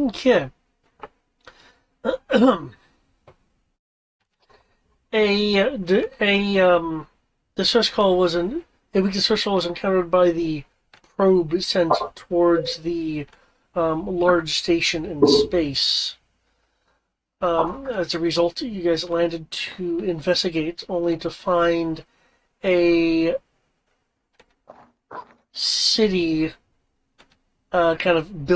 Okay. A distress call was a weak distress call was encountered by the probe sent towards the large station in space. As a result, you guys landed to investigate, only to find a city kind of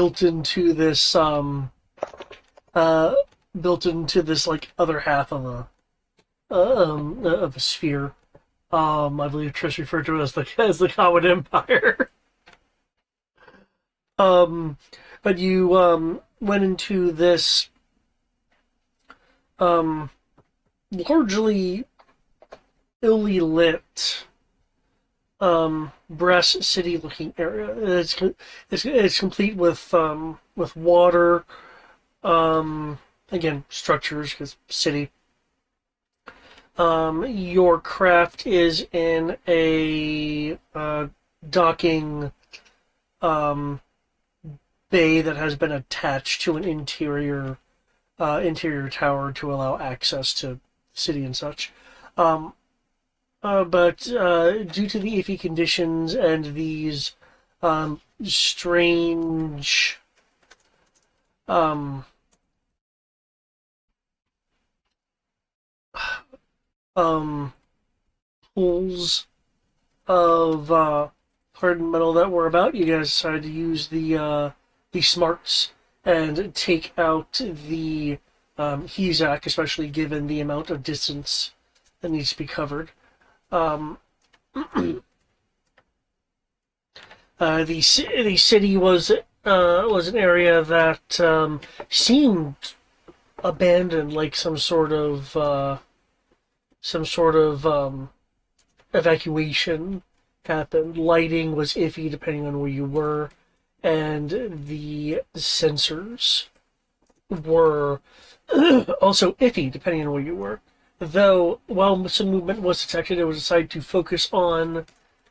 uh, built into this like other half of a sphere. I believe Trish referred to it as the Common Empire. um, but you went into this um, largely illy lit brass city looking area. It's complete with water. Again, structures because city. Your craft is in a docking um, bay that has been attached to an interior tower to allow access to the city and such. Um, but due to the iffy conditions and these strange um, um, pools of hardened metal that were about, you guys decided to use the smarts and take out the HESAC, especially given the amount of distance that needs to be covered. Um, the city was an area that seemed abandoned, like some sort of evacuation happened. Lighting was iffy depending on where you were, and the sensors were also iffy depending on where you were. Though, while some movement was detected, it was decided to focus on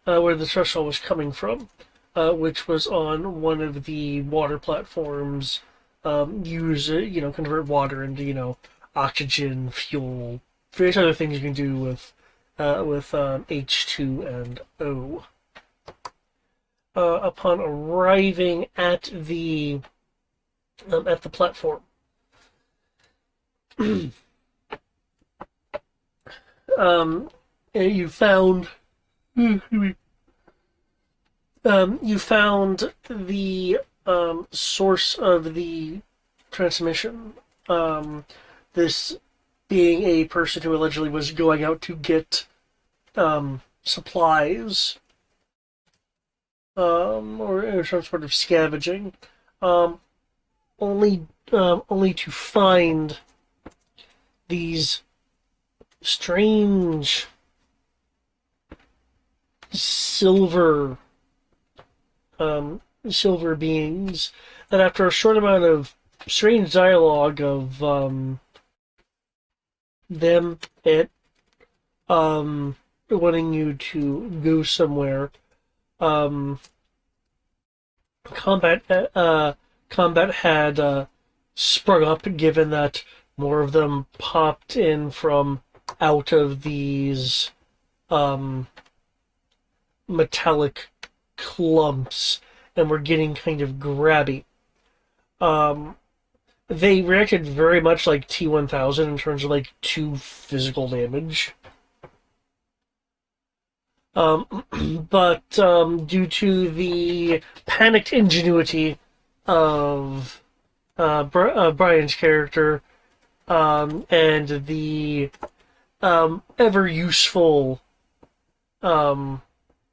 where the threshold was coming from, which was on one of the water platforms. Convert water into oxygen, fuel, various other things you can do with H2 and O. Upon arriving at the platform, um, you found you found the source of the transmission. This being a person who allegedly was going out to get supplies or some sort of scavenging, um, only to find these strange silver silver beings that, after a short amount of strange dialogue of them it wanting you to go somewhere, um, combat combat had sprung up, given that more of them popped in from out of these um, metallic clumps and were getting kind of grabby. Um, they reacted very much like T-1000 in terms of like 2 physical damage. But due to the panicked ingenuity of Brian's character, and the ever useful um,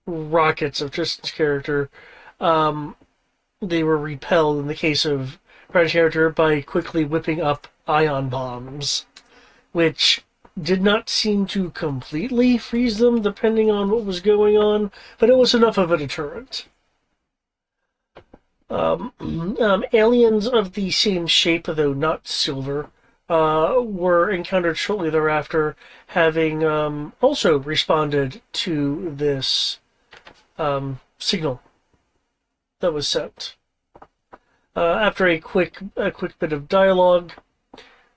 rockets of Tristan's character, um, they were repelled in the case of Brian's character by quickly whipping up ion bombs, which did not seem to completely freeze them, depending on what was going on, but it was enough of a deterrent. Aliens of the same shape, though not silver, were encountered shortly thereafter, having also responded to this signal that was sent. After a quick bit of dialogue,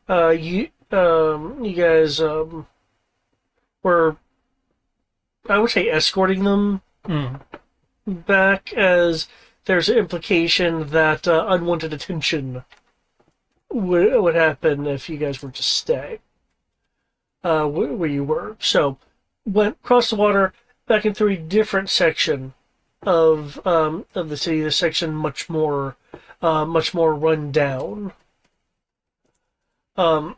you guys were, I would say, escorting them back, as there's an implication that unwanted attention would happen if you guys were to stay where you were. So went across the water back into a different section of the city. This section much more run down. Um,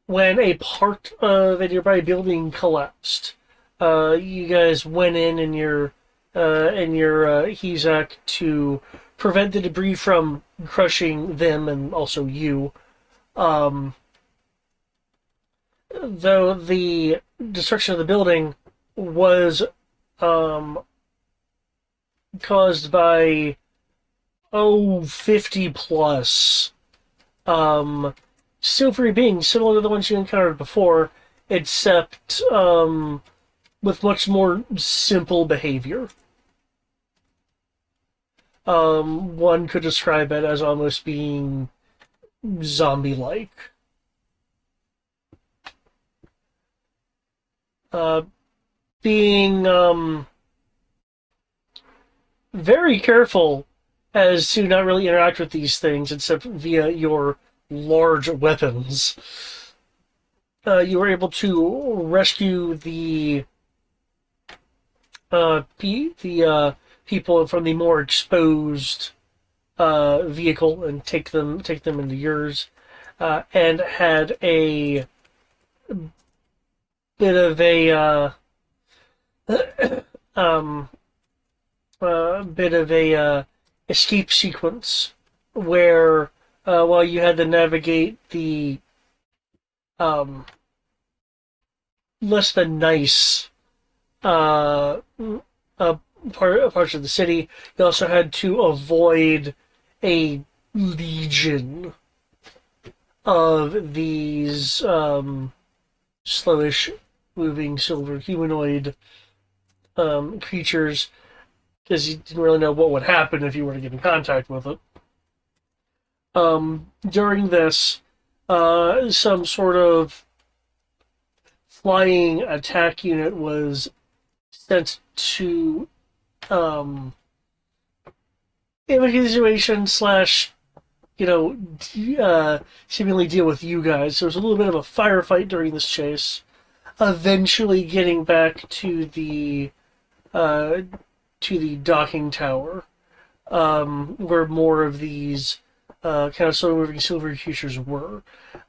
when a part of a nearby building collapsed, you guys went in your Hezak to prevent the debris from crushing them and also you. Um, though the destruction of the building was um, caused by 50 plus silvery beings similar to the ones you encountered before, except with much more simple behavior. One could describe it as almost being zombie-like. Being very careful as to not really interact with these things except via your large weapons. You were able to rescue the people from the more exposed vehicle and take them into yours, and had a bit of a um, escape sequence where while you had to navigate the less than nice parts of the city, you also had to avoid a legion of these slowish moving silver humanoid creatures, because you didn't really know what would happen if you were to get in contact with it. During this, some sort of flying attack unit was sent to investigate the situation slash, seemingly deal with you guys. There was a little bit of a firefight during this chase, eventually getting back to the docking tower, where more of these kind of slow-moving silver creatures were,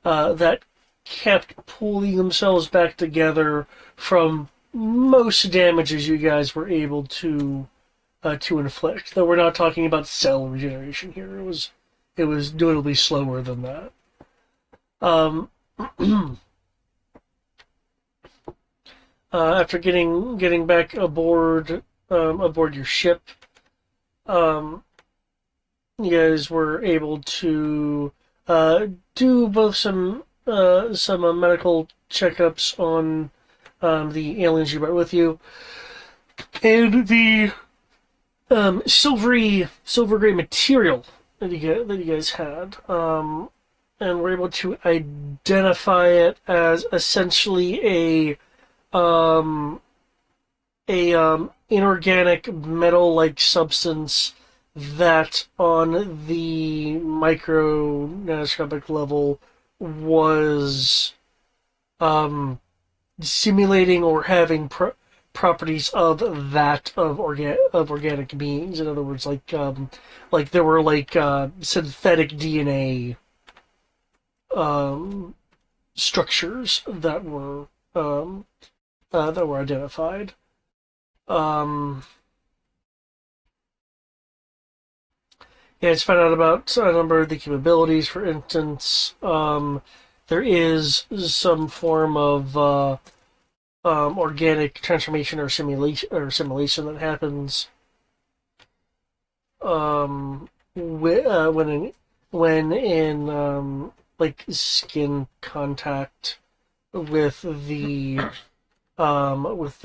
that kept pulling themselves back together from most damages you guys were able to inflict. Though we're not talking about cell regeneration here. It was notably slower than that. After getting back aboard your ship, you guys were able to do both some medical checkups on the aliens you brought with you, and the silver gray material that you guys had, and were able to identify it as essentially a inorganic metal-like substance that, on the micro nanoscopic level, was simulating or having properties of organic beings. In other words, like there were synthetic DNA structures that were identified. Yeah, it's found out about a number of the capabilities. For instance, there is some form of organic transformation or simulation that happens when in like skin contact with the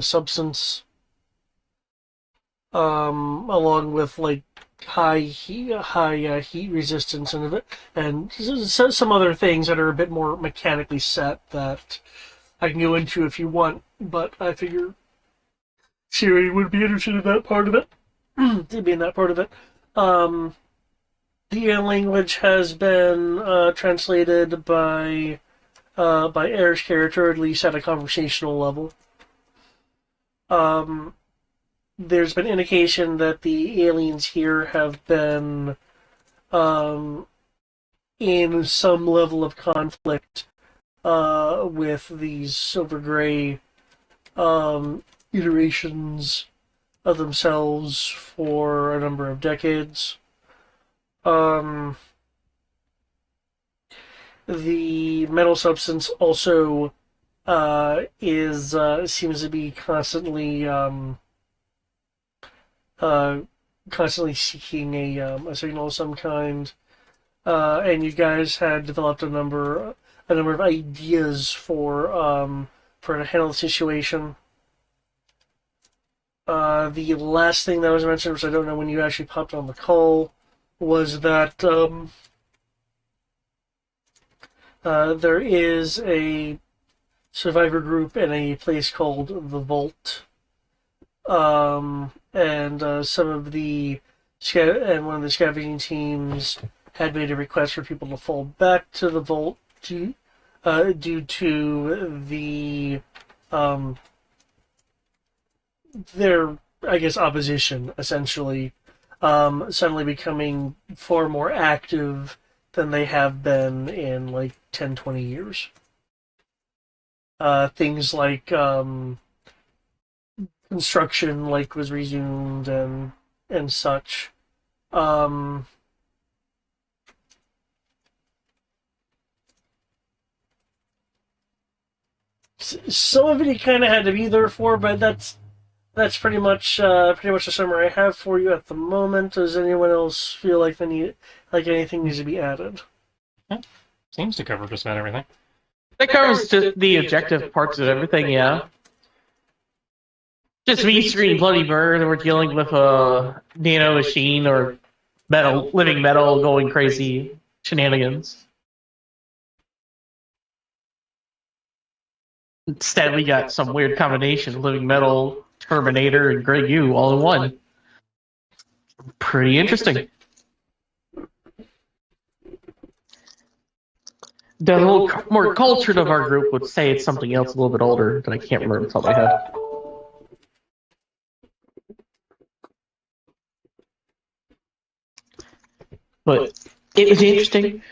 substance, along with like heat resistance and some other things that are a bit more mechanically set that I can go into if you want. But I figure Siri would be interested in that part of it. To be in that part of it. The language has been translated by Air's character, at least at a conversational level. There's been indication that the aliens here have been in some level of conflict with these Silver Gray iterations of themselves for a number of decades. The metal substance also is seems to be constantly seeking a signal of some kind, and you guys had developed a number of ideas for to handle the situation. The last thing that was mentioned, which I don't know when you actually popped on the call, was that there is a survivor group in a place called the Vault, and some of the one of the scavenging teams had made a request for people to fall back to the Vault due to the their, I guess, opposition, essentially, suddenly becoming far more active than they have been in, like, 10, 20 years. Things like construction, like, was resumed and such. Some of it you kind of had to be there for, but that's pretty much the summary I have for you at the moment. Does anyone else feel like anything needs to be added? Yeah, seems to cover just about everything. That covers just the objective parts of everything, yeah. Just me screening Bloody Bird, and we're dealing with a nano machine or living metal going crazy shenanigans. Instead, we got some weird combination of living metal, Terminator, and Grey Goo all in one. Pretty interesting. The little more cultured of our group would say it's something else a little bit older, but I can't remember off the top of my head. But it was interesting.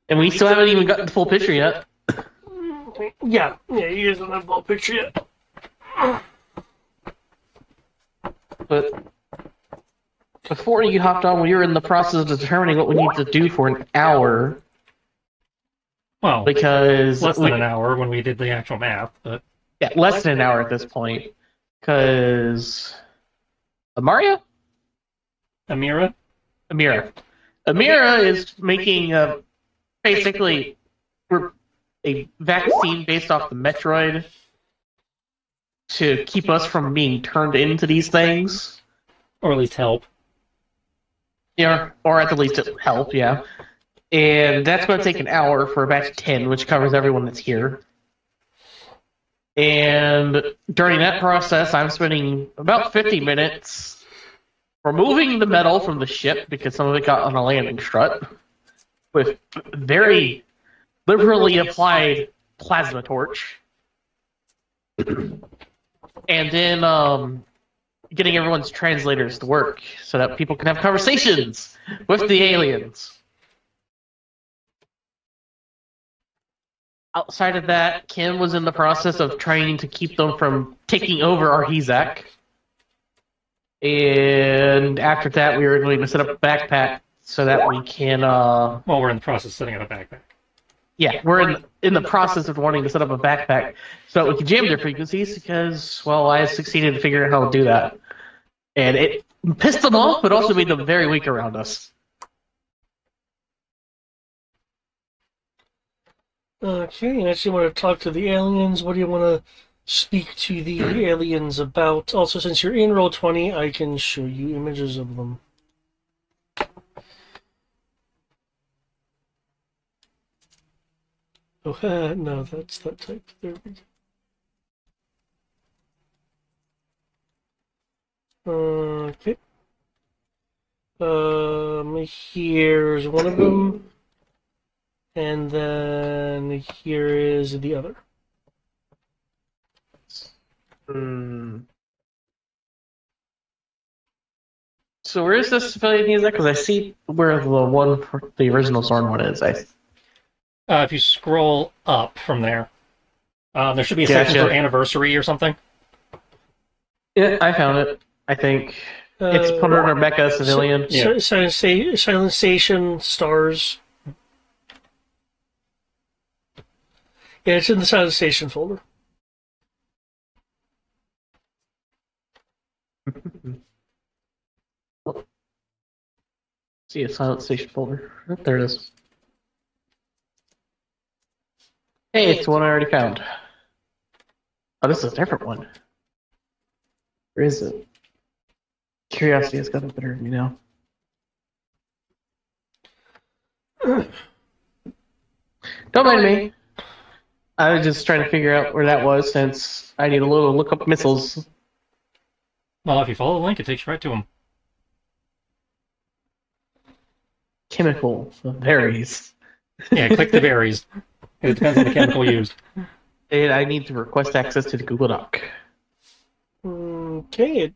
And we still haven't even gotten the full picture yet. Yeah, you guys don't have the full picture yet. But before you hopped on, we were in the process of determining what we need to do for an hour. Well, because less than an hour when we did the actual math, but yeah, less than an hour at this point. Because Amira is making basically a vaccine based off the Metroid to keep us from being turned into these things, or at least help. Yeah, or at the least help. Yeah. And that's going to take an hour for a batch of 10, which covers everyone that's here. And during that process, I'm spending about 50 minutes removing the metal from the ship, because some of it got on a landing strut, with very liberally applied plasma torch. And then getting everyone's translators to work so that people can have conversations with the aliens. Outside of that, Kim was in the process of trying to keep them from taking over our Hezek. And after that, we were going to set up a backpack so that we can... Well, we're in the process of setting up a backpack. Yeah, we're in the process of wanting to set up a backpack so that we can jam their frequencies, because, well, I succeeded in figuring out how to do that. And it pissed them off, but also made them very weak around us. Okay, next you want to talk to the aliens. What do you want to speak to the aliens about. Also, since you're in Roll20, I can show you images of them. Oh, no, that's that type. There we go. Okay. Here's one of them, and then here is the other. So where is this civilian music? Because I see where the one for the original Zorn one is. If you scroll up from there, there should be a section Gotcha. for anniversary or something. Yeah, I found it. I think it's put on Rebecca civilian. Yeah. Silent Station stars. Yeah, it's in the Silent Station folder. See a Silent Station folder. Oh, there it is. Hey, it's the one I already found. Oh, this is a different one. Where is it? Curiosity has gotten better at me now. Don't mind me. I was just trying to figure out where that was since I need a little look up missiles. Well, if you follow the link, it takes you right to them. Chemical varies. Yeah, click the berries. It depends on the chemical used. And I need to request access to the Google Doc. Okay,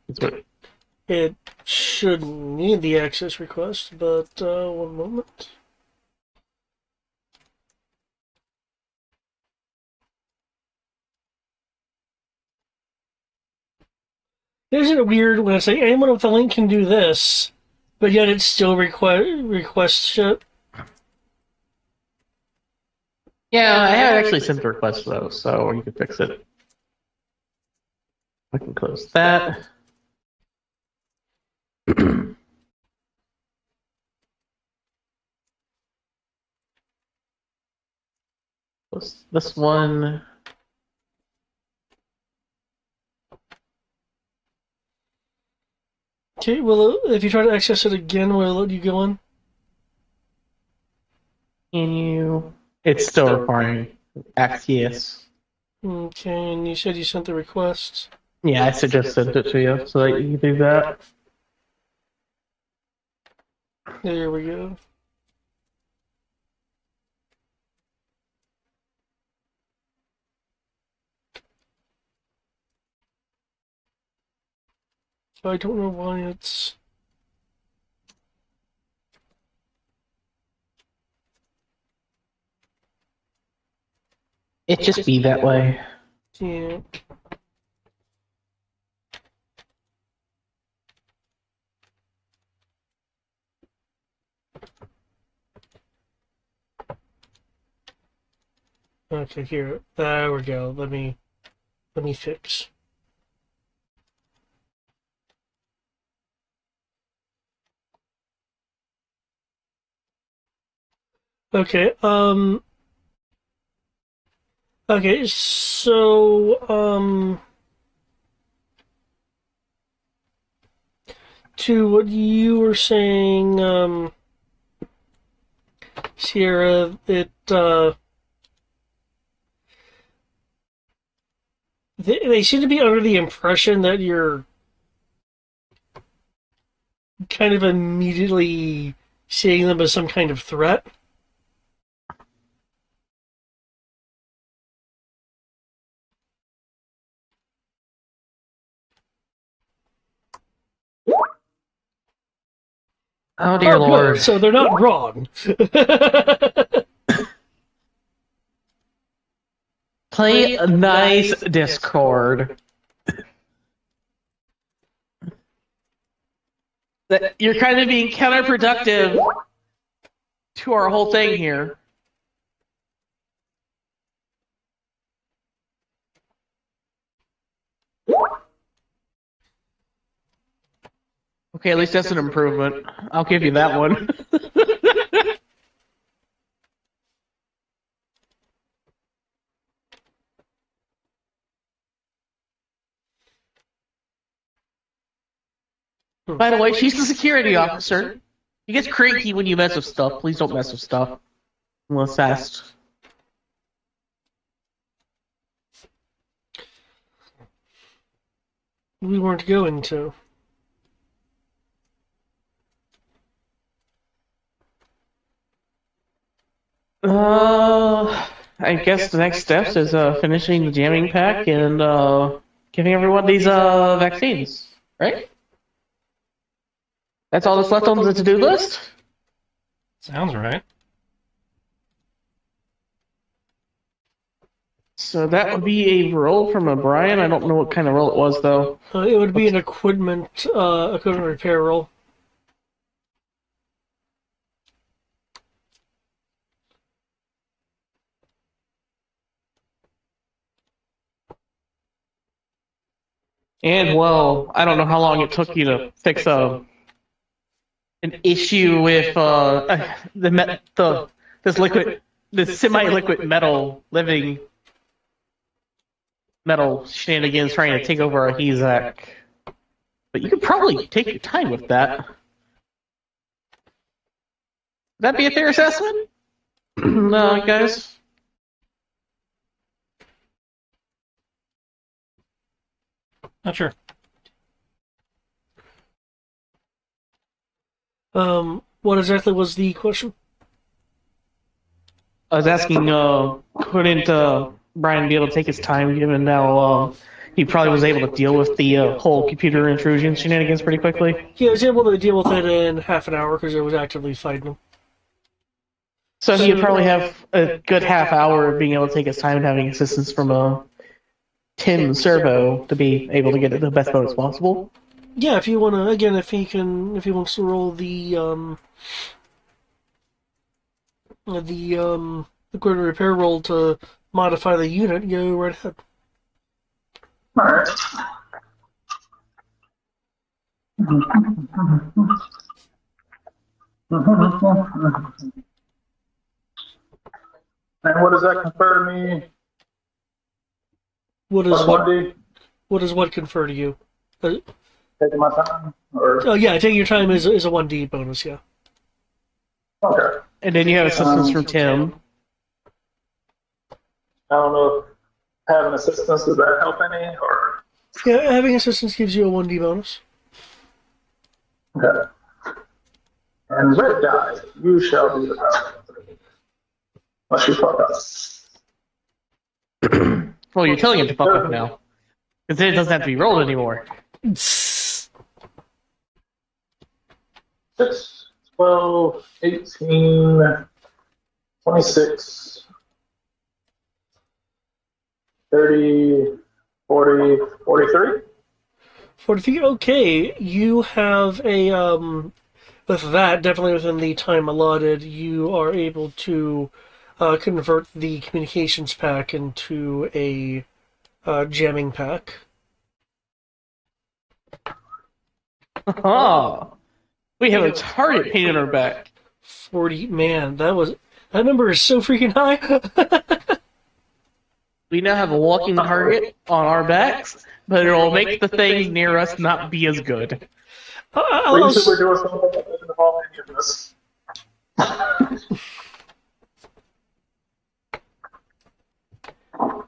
it shouldn't need the access request, but one moment. Isn't it weird when I say anyone with a link can do this, but yet it still requests shit? Yeah, I haven't actually sent the request though, so you can fix it. I can close that. Close this one. Okay, well, if you try to access it again, will it let you go in? Can you? It's still requiring yes. Okay, and you said you sent the request. Yeah, I just sent it to you so that you can do that. There we go. I don't know why it's... It just be that way. Yeah. Okay, here. There we go. Let me fix. Okay, okay, so, to what you were saying, Sierra, they seem to be under the impression that you're kind of immediately seeing them as some kind of threat. Oh dear Oh, lord. good. So they're not wrong. Play a nice Discord. You're kind of being counterproductive to our whole thing here. Okay, at least that's an improvement. I'll give you that one. By the way, she's the security officer. She gets cranky when you mess with stuff. Please don't mess with stuff. Unless asked. We weren't going to. I guess the next steps is finishing the jamming pack and giving everyone these vaccines, right? That's all that's left on the to-do list? Sounds right. So that would be a roll from O'Brien. I don't know what kind of roll it was, though. It would be an equipment repair roll. And, well, I don't know how long it took you to fix an issue with this semi-liquid living metal shenanigans trying to take over a Hezak. But you could probably take your time with that. Would that be a fair assessment? No, guys? Not sure. What exactly was the question? I was asking, couldn't Brian be able to take his time, given now he probably was able to deal with the whole computer intrusion shenanigans pretty quickly? He was able to deal with it in half an hour because it was actively fighting him. So he'd probably have a good half hour of being able to take his time and having assistance from Tim Servo to be able to get it the best bonus possible. Yeah, if you want to, again, if he wants to roll the equipment repair roll to modify the unit, go right ahead. Alright. And what does that confer to me? What Plus does 1D? what does what confer to you? Taking my time? Or Oh yeah, taking your time is a 1D bonus. Yeah. okay. And then you have assistance from Tim. I don't know if having assistance, does that help any? Or Yeah, having assistance gives you a 1D bonus. okay. And red die, you shall be the power. Unless you fuck up. Well, you're telling him to fuck up now. Because then it doesn't have to be rolled anymore. 6, 12, 18, 26, 30, 40, 43. 43. Okay, you have a with that definitely within the time allotted, you are able to convert the communications pack into a jamming pack. Oh, we have a target painted on our back. 40. Man, that number is so freaking high. We now have a walking target on our backs, but it'll make the things near us not be as good. We should be doing something that doesn't involve any of this.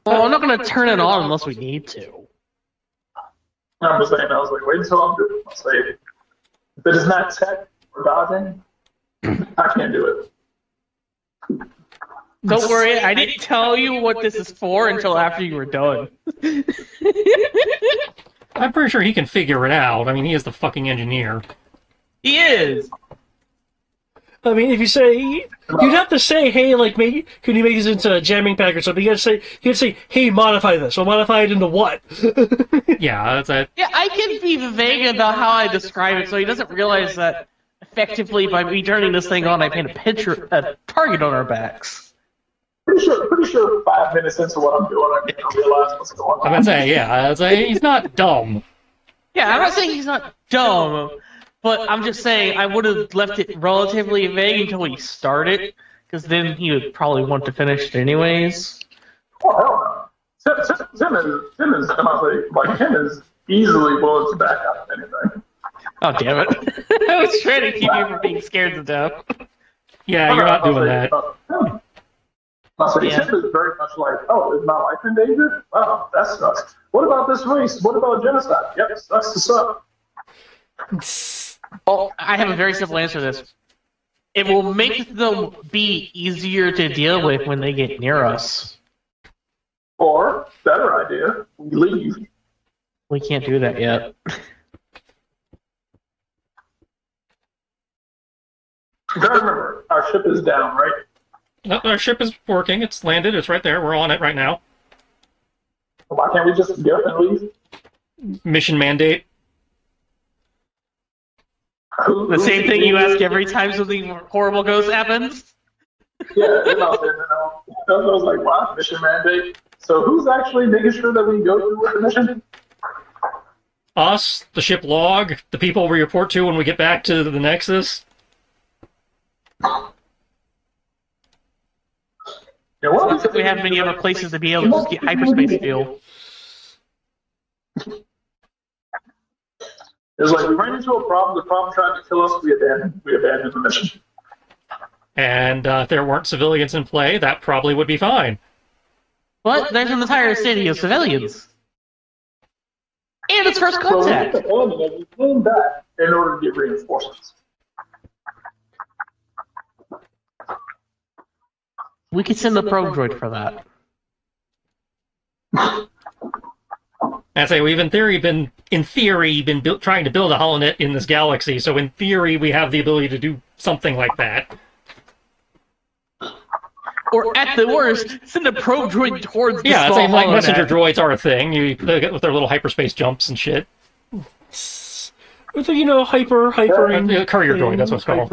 Well, I'm not going to turn it on unless we need to. I'm just saying, I was like, wait until I'm doing it. I'll say, if it is not tech or dodging, I can't do it. Don't worry, I didn't tell you what this is for until after you were done. I'm pretty sure he can figure it out. I mean, he is the fucking engineer. He is! I mean, if you say, you'd have to say, hey, like, maybe, can you make this into a jamming pack or something? You gotta say, hey, modify this. Well, modify it into what? Yeah, that's it. Yeah, I can be vague about how I describe it so he doesn't realize that effectively by me turning this thing on, I paint a target on our backs. Pretty sure 5 minutes into what I'm doing, I'm going to realize what's going on. I'm gonna say, yeah, I'd say he's not dumb. Yeah, I'm not saying he's not dumb, but I'm just saying I would have left it relatively vague until we started, because then he would probably want to finish it anyways. Oh, hell no. Tim is easily willing to back out of anything. Oh, damn it. I was trying to keep you from being scared to death. Yeah, you're not doing that. So Yeah. Chip is very much like, oh, is my life in danger? Wow, that sucks. What about this race? What about genocide? Yep, sucks to suck. Well, I have a very simple answer to this. It will make them be easier to deal with when they get near us. Or, better idea, we leave. We can't do that yet. You gotta remember, our ship is down, right? No, our ship is working. It's landed. It's right there. We're on it right now. Why can't we just get up and leave? Mission mandate. The same thing you ask every time something horrible happens? Yeah, you know, I was like, wow, mission mandate. So who's actually making sure that we go through with the mission? Us, the ship log, the people we report to when we get back to the Nexus. Yeah, what Not that we have many other places to be able to just get hyperspace fuel. It's like we ran into a problem. The problem tried to kill us. We abandoned the mission. And if there weren't civilians in play, that probably would be fine. But there's an entire city of civilians. And it's first So we contact. abandoned it. We came back in order to get reinforcements. We could send the probe droid for that. And say we've in theory been trying to build a holonet in this galaxy, so in theory we have the ability to do something like that. Or at the worst, send a probe droid towards the Yeah, it's small like holonet. messenger droids are a thing. They get with their little hyperspace jumps and shit. With the, hyper Courier droid, that's what it's called.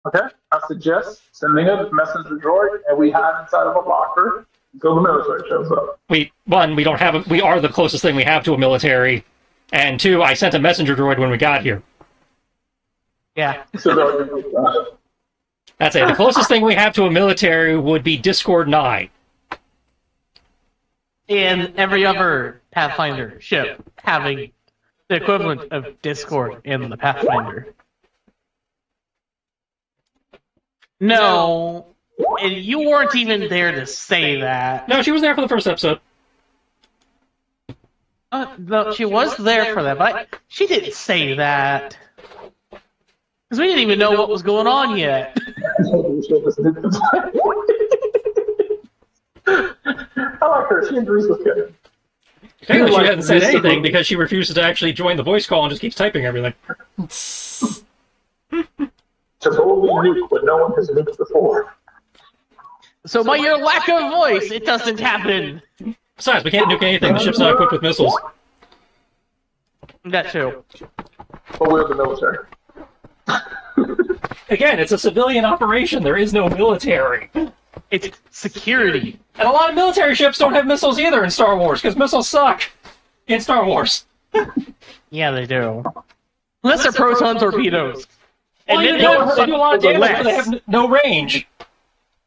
Okay, I suggest sending a messenger droid, and we hide inside of a locker until the military shows up. We don't have we are the closest thing we have to a military, and two, I sent a messenger droid when we got here. Yeah. So they'll get that. That's it. The closest thing we have to a military would be Discord 9. And every other Pathfinder ship having the equivalent of Discord in the Pathfinder. No, and you weren't even there to say that. No, she was there for the first episode. No, she was there for that, but she didn't say that. Because we didn't even know what was going on yet. I like her. She agrees with Kevin. Apparently she hasn't said anything because she refuses to actually join the voice call and just keeps typing everything. To boldly nuke what no one has nuked before. So by your lack of voice, it doesn't happen. Besides, we can't nuke anything. The ship's not equipped with missiles. That too. But we're the military. Again, it's a civilian operation. There is no military. It's security. And a lot of military ships don't have missiles either in Star Wars, because missiles suck in Star Wars. Yeah, they do. Unless they're proton torpedoes. And Well, then they they do a lot of damage, less. but they have no range.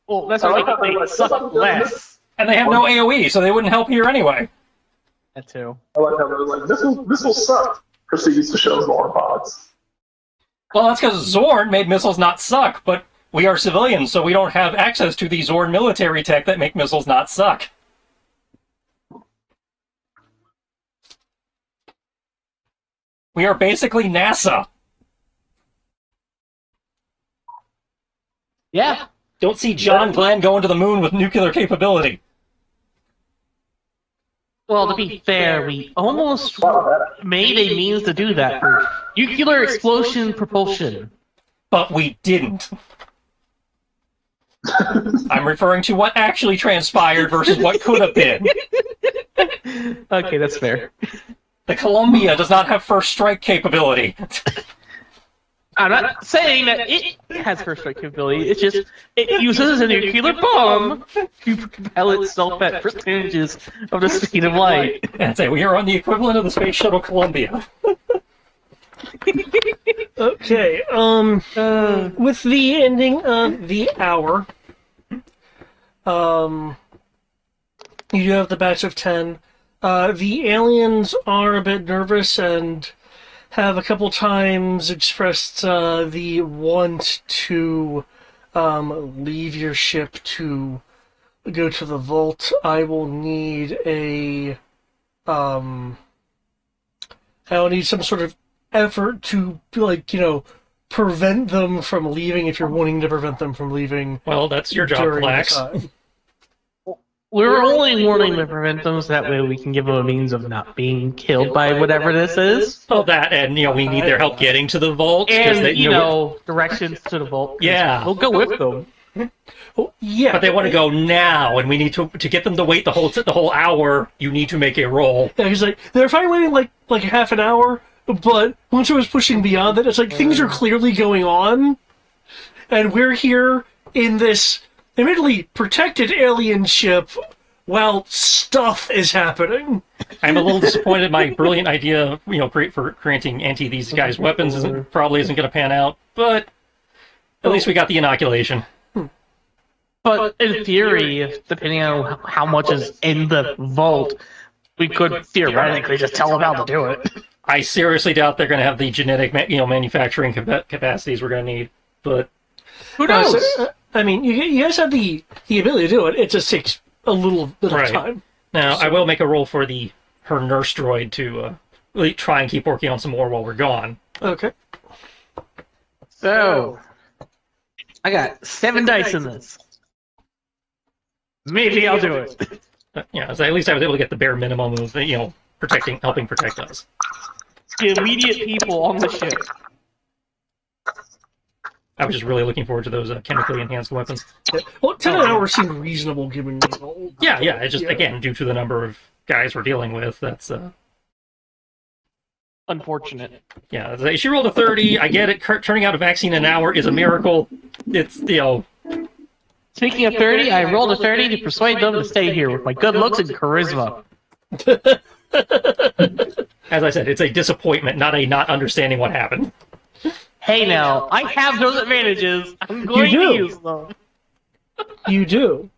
Well, that's why they suck less. And they have no AoE, so they wouldn't help here anyway. That too. I like how they're like, this will suck. Proceeds to show Zorn pods. Well, that's because Zorn made missiles not suck, but we are civilians, so we don't have access to the Zorn military tech that make missiles not suck. We are basically NASA. Yeah. Don't see John Glenn going to the moon with nuclear capability. Well, to be fair, we almost Wow, made a means to do that for nuclear explosion propulsion. But we didn't. I'm referring to what actually transpired versus what could have been. Okay, that's fair. The Columbia does not have first strike capability. I'm not saying that it has first strike capability. It's just it uses a nuclear bomb to propel itself at percentages of the speed of light. And say we are on the equivalent of the space shuttle Columbia. Okay, with the ending of the hour, you do have the batch of 10 The aliens are a bit nervous and have a couple times expressed the want to leave your ship to go to the vault. I will need I'll need some sort of effort to, like, prevent them from leaving if you're wanting to prevent them from leaving. Well, that's your job, during the Clax. time. We were only wanting to prevent them so that way we can give them a means of not being killed by whatever this is. Oh, that, and, we need their help getting to the vault. 'Cause And, they, directions to the vault. Yeah. We'll go with them. Oh, yeah. But they want to go now, and we need to get them to wait the whole hour. You need to make a roll. Yeah, he's like, they're fine waiting like half an hour, but once I was pushing beyond that, it's like things are clearly going on, and we're here in this admittedly protected alien ship while stuff is happening. I'm a little disappointed. My brilliant idea, for granting these guys weapons probably isn't going to pan out. But at least we got the inoculation. But in theory, depending on how much is in the vault, we could theoretically just tell them how to do it. I seriously doubt they're going to have the genetic, manufacturing capacities we're going to need. But Who knows? I mean, you guys have the ability to do it. It just takes a little bit of Right. time. now I will make a roll for her nurse droid to really try and keep working on some more while we're gone. Okay. So, I got 7 dice in this. Maybe I'll do it. So at least I was able to get the bare minimum of helping protect us. The immediate people on the ship. I was just really looking forward to those chemically enhanced weapons. Yeah. Well, 10 an hour seemed reasonable given the whole. Yeah. It's just again due to the number of guys we're dealing with. That's Unfortunate. She rolled a 30. I get it. Turning out a vaccine in an hour is a miracle. It's Speaking of 30, I rolled a 30 to persuade them to stay here with my good looks and charisma. as I said, it's a disappointment, not a not understanding what happened. Hey now, I have those advantages. I'm going You to do. use them. You do.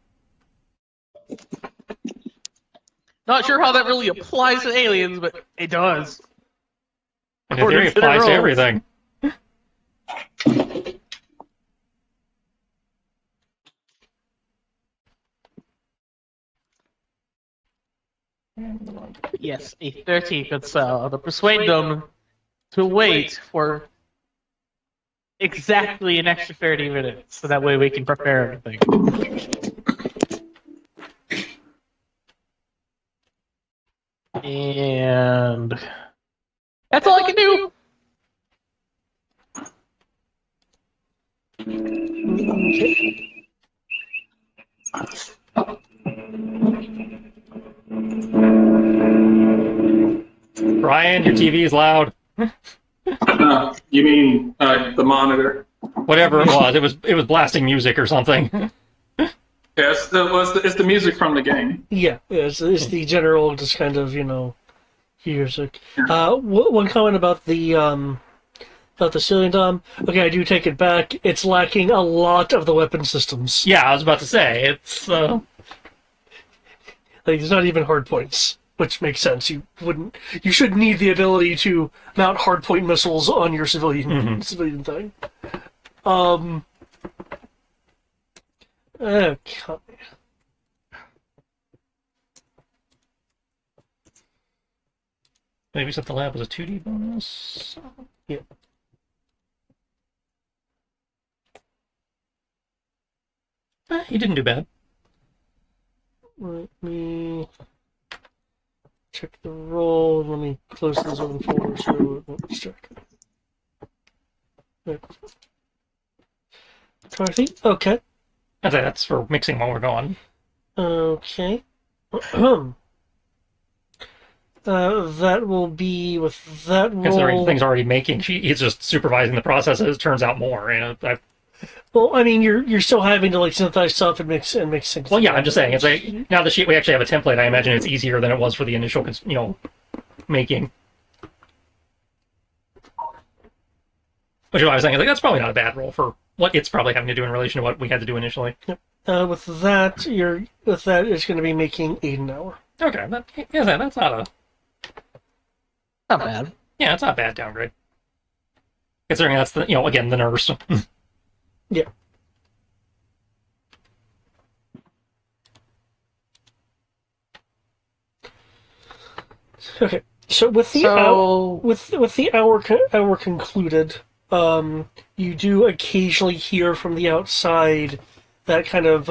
Not sure how that really applies to aliens, but it does. And in theory, it applies to everything. Yes, a 30 could sell to persuade them to wait for exactly an extra 30 minutes, so that way we can prepare everything. And that's all I can do. Brian, your TV is loud. You mean the monitor? Whatever it was blasting music or something. Yes, it's the music from the game. Yeah, it's the general just kind of, music. One comment about the Cillian Dom. Okay, I do take it back. It's lacking a lot of the weapon systems. Yeah, I was about to say it's. Like, there's not even hard points, which makes sense. You should need the ability to mount hardpoint missiles on your civilian thing. Okay. Maybe set the lab was a 2D bonus. Yeah. He didn't do bad. Let me check the roll. Let me close the zone folder so it won't distract me. Right. 20. Okay. I'd say that's for mixing while we're gone. Okay. That will be with that Considering roll. things already making, he's just supervising the process. As it turns out more. Well, I mean, you're still having to synthesize stuff and mix things. Well, yeah, I'm just saying. It's like now we actually have a template. I imagine it's easier than it was for the initial, making. Which is why I was saying, that's probably not a bad roll for what it's probably having to do in relation to what we had to do initially. With that, it's going to be making 8 an hour. Okay, that's not a Not bad. yeah, it's not a bad downgrade. Considering that's the again the nurse. Yeah. Okay. So with the So with the hour concluded, you do occasionally hear from the outside that kind of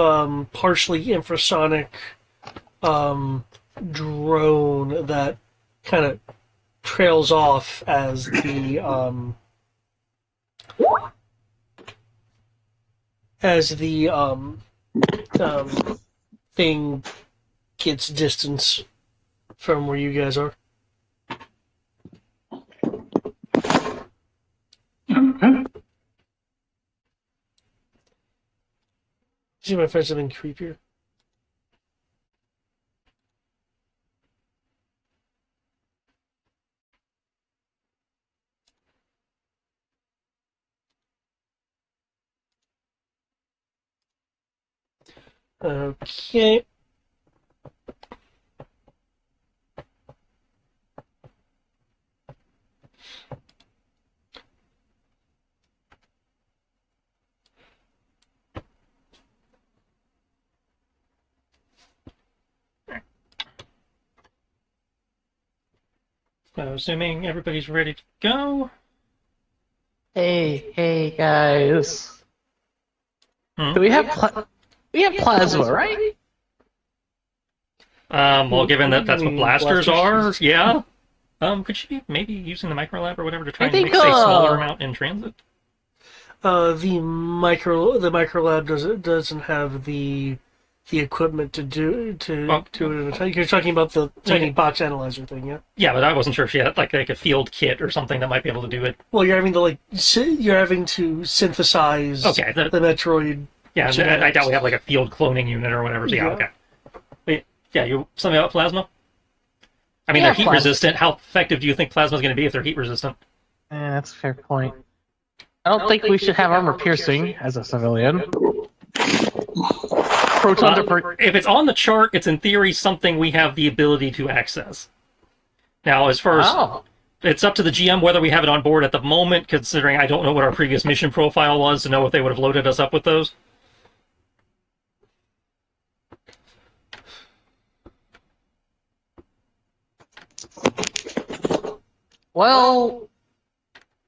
partially infrasonic drone that kind of trails off as the thing gets distance from where you guys are. Okay. See if I find something creepier. Okay. So assuming everybody's ready to go. hey guys, Hmm? do we have plasma, right? Well, given that that's what blasters Blasters? are, yeah. Could you be maybe using the microlab or whatever to try I and think, mix a smaller amount in transit? The microlab doesn't have the equipment to do it in a time. You're talking about the tiny box analyzer thing, yeah? Yeah, but I wasn't sure if she had like a field kit or something that might be able to do it. Well, you're having to synthesize Okay, the Metroid. yeah, I genetics. doubt we have like a field cloning unit or whatever. So yeah, Yeah. okay. But, yeah, something about plasma. I mean, Yeah, they're heat plasma. resistant. How effective do you think plasma's going to be if they're heat resistant? That's a fair point. I don't think we should have armor piercing as a civilian. Protons are If it's on the chart, it's in theory something we have the ability to access. Now, as far as Oh. it's up to the GM whether we have it on board at the moment, considering I don't know what our previous mission profile was to know if they would have loaded us up with those. Well,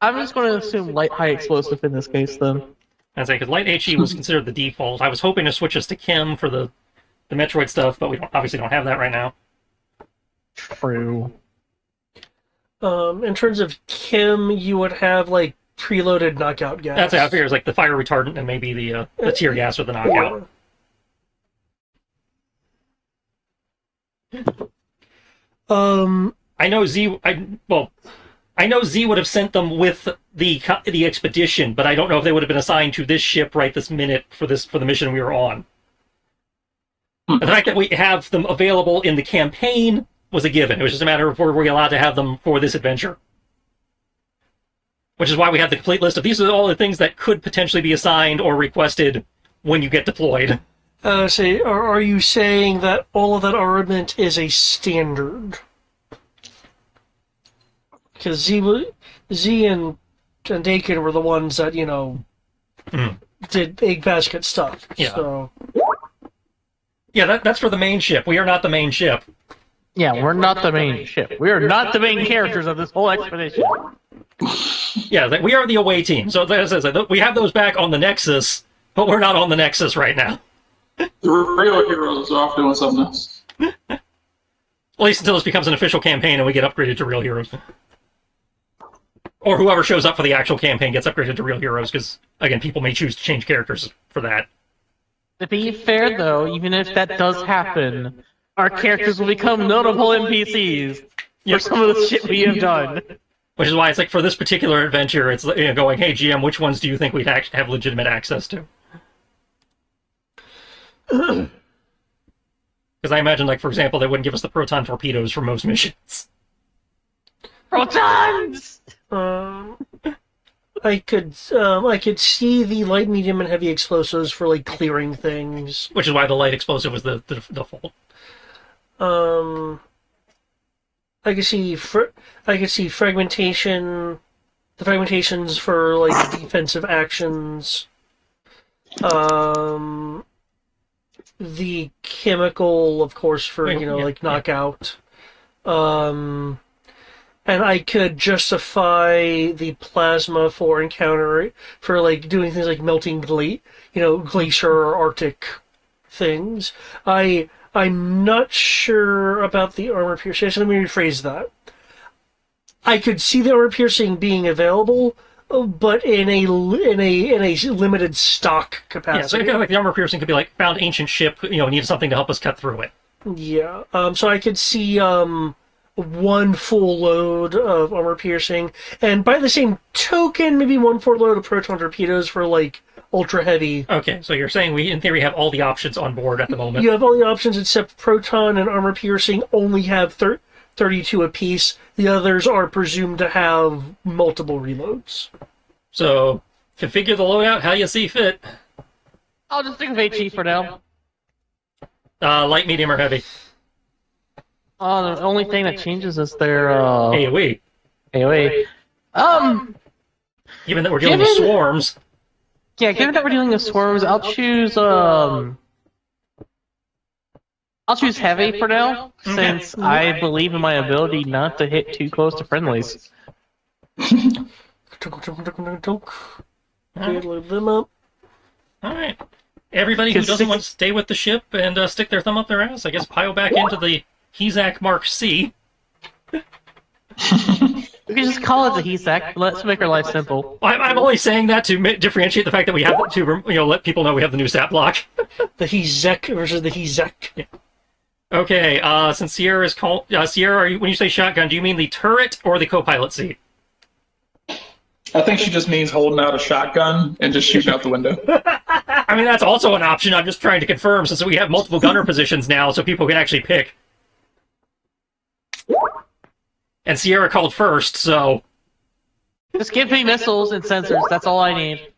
I'm just going to assume light high explosive in this case then. I'd say because light HE was considered the default. I was hoping to switch us to Kim for the Metroid stuff, but we obviously don't have that right now. True. In terms of Kim, you would have like preloaded knockout gas. That's how I figure it's like the fire retardant and maybe the tear gas or the knockout. I know I know Z would have sent them with the expedition, but I don't know if they would have been assigned to this ship right this minute for the mission we were on. The fact that we have them available in the campaign was a given. It was just a matter of were we allowed to have them for this adventure. Which is why we have the complete list of these are all the things that could potentially be assigned or requested when you get deployed. Are you saying that all of that armament is a standard? Because Z and Dakin were the ones that, did egg basket stuff. Yeah. So. Yeah, that's for the main ship. We are not the main ship. Yeah, we're not the main ship. We are not the main characters of this whole expedition. Yeah, we are the away team. So as I said, we have those back on the Nexus, but we're not on the Nexus right now. The real heroes are off doing something else. At least until this becomes an official campaign and we get upgraded to real heroes. Or whoever shows up for the actual campaign gets upgraded to real heroes, because, again, people may choose to change characters for that. To be fair, though, even if that does happen, our characters will become notable NPCs for some of the shit we have done. Which is why it's like, for this particular adventure, it's going, hey, GM, which ones do you think we'd have legitimate access to? Because I imagine, like, for example, they wouldn't give us the proton torpedoes for most missions. Protons! I could see the light, medium, and heavy explosives for like clearing things. Which is why the light explosive was the default. I could see fragmentation, the fragmentations for like defensive actions. The chemical, of course, for like knockout. And I could justify the plasma for like doing things like melting glacier or Arctic things. I'm not sure about the armor piercing. So let me rephrase that. I could see the armor piercing being available, but in a limited stock capacity. Yeah, so kind of like the armor piercing could be like found ancient ship, needed something to help us cut through it. Yeah. So I could see one full load of armor piercing, and by the same token, maybe one full load of proton torpedoes for like ultra heavy. Okay, so you're saying we, in theory, have all the options on board at the moment. You have all the options except proton and armor piercing only have 32 apiece. The others are presumed to have multiple reloads. So configure the loadout how you see fit. I'll just think of HE for now. Light, medium, or heavy. The only thing that changes is their AoE. AoE. Given that we're dealing with swarms. Yeah, given that we're dealing with swarms, I'll choose heavy for now, since I believe in my ability not to hit too close to friendlies. Load them up. Alright. Everybody who doesn't want to stay with the ship and stick their thumb up their ass, I guess pile back into the Hezak Mark C. We can just call it the HESAC. Let's make our life simple. I'm only saying that to differentiate the fact that we have to, let people know we have the new stat block. The Hezek versus the Hezek. Yeah. Okay, since Sierra is called... Sierra, when you say shotgun, do you mean the turret or the co-pilot seat? I think she just means holding out a shotgun and just shooting out the window. I mean, that's also an option. I'm just trying to confirm, since we have multiple gunner positions now, so people can actually pick. And Sierra called first, so... Just give me missiles and sensors, that's all I need.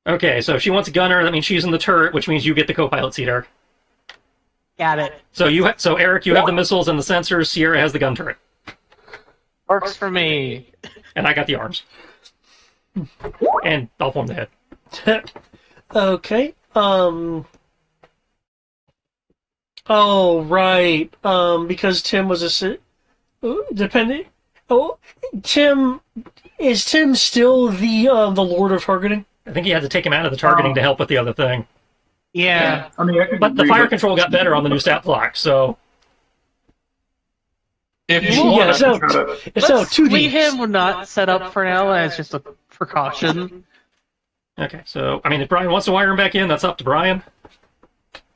Okay, so if she wants a gunner, that means she's in the turret, which means you get the co-pilot seat, Eric. Got it. So Eric, you have the missiles and the sensors, Sierra has the gun turret. Works for me. And I got the arms. And I'll form the head. Okay. Oh, right. Because Tim was dependent. Oh, is Tim still the Lord of Targeting? I think he had to take him out of the targeting to help with the other thing. Yeah. I mean, I could But the agree fire with- control got better on the new stat block, so... If you Yeah, want, it's I now, can try to- it's now Let's 2D. leave him not set up for now as just a precaution. Okay, so, I mean, if Brian wants to wire him back in, that's up to Brian.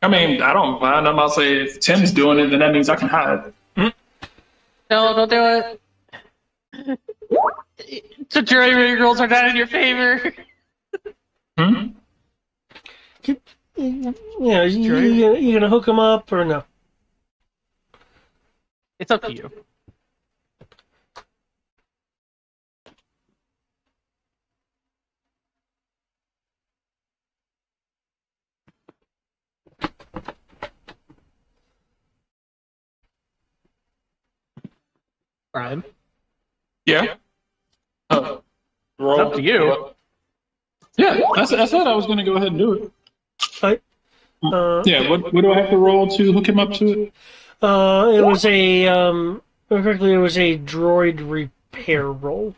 I mean, I don't mind. I'm about to say if Tim's doing it, then that means I can hide. No, don't do it. The jury girls are not in your favor. Hmm? Yeah, you gonna hook him up or no? It's up to you. Brian, Yeah. Roll. it's up to you. Yeah, I said I was going to go ahead and do it. Yeah, what do I have to roll to hook him up to it? It was a correctly, it was a droid repair roll.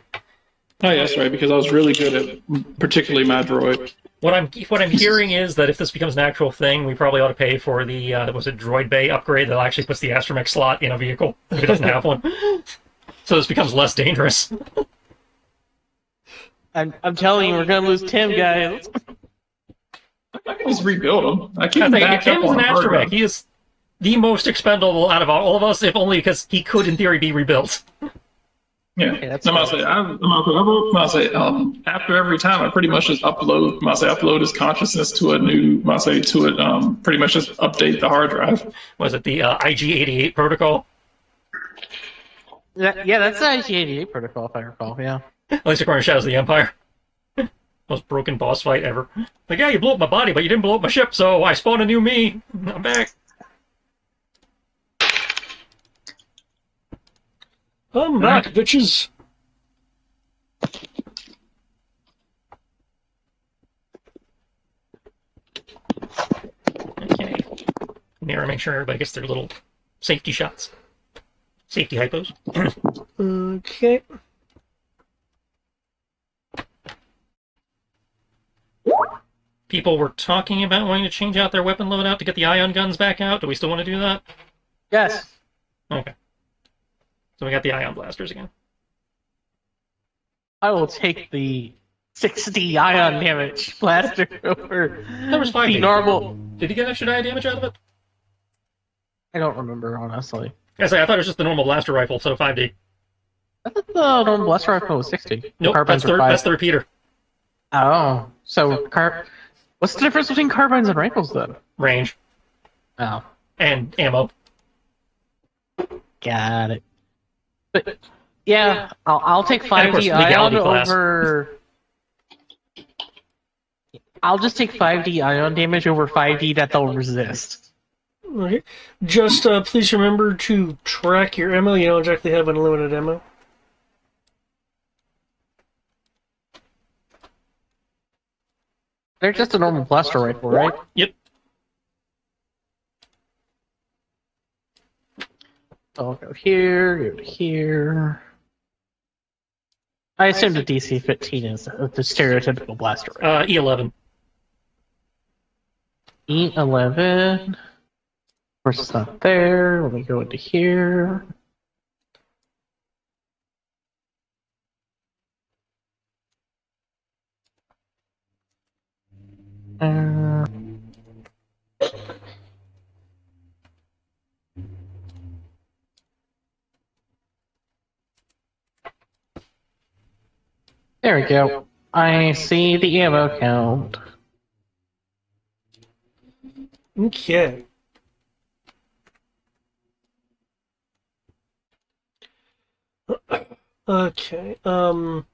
Oh, yeah, that's right, because I was really good at particularly my droid. What I'm hearing is that if this becomes an actual thing, we probably ought to pay for the was it Droid Bay upgrade that actually puts the astromech slot in a vehicle if it doesn't have one. So this becomes less dangerous. I'm telling you, we're gonna lose Tim, guys. I can just rebuild him. I keep I him think backed Tim's up an on a hard astromech. drive. He is the most expendable out of all of us, if only because he could, in theory, be rebuilt. Yeah, that's I'm about to say, after every time, I pretty much just upload his consciousness to a new, pretty much just update the hard drive. Was it the IG-88 protocol? Yeah, that's the IG-88 protocol, if I recall. Yeah. At least according to Shadows of the Empire. Most broken boss fight ever. Like, yeah, you blew up my body, but you didn't blow up my ship, so I spawned a new me. I'm back. I'm back, bitches. Okay. Mirror, make sure everybody gets their little safety shots. Safety hypos. Okay. People were talking about wanting to change out their weapon loadout to get the ion guns back out. Do we still want to do that? Yes. Okay. So we got the ion blasters again. I will take the 60 ion damage blaster over There was 5 the normal. Did he get extra die damage out of it? I don't remember, honestly. I thought it was just the normal blaster rifle, so 5D. I thought the normal blaster rifle was 60. Nope, Carbines are 5. that's the repeater. Oh, so what's the difference between carbines and rifles then? Range. Oh, And ammo. got it. But yeah, I'll take of 5D course, ion legality class. over. I'll just take 5D ion damage over 5D that they'll resist. Okay. Just please remember to track your ammo. You don't exactly have unlimited ammo. They're just a normal blaster rifle, right? Yep. I'll go here, go to here. I assume the DC-15 is the stereotypical blaster rifle. E11. E11. Of course, it's not there. Let me go into here. Uh, there we go. I see the ammo count. Okay. Okay. So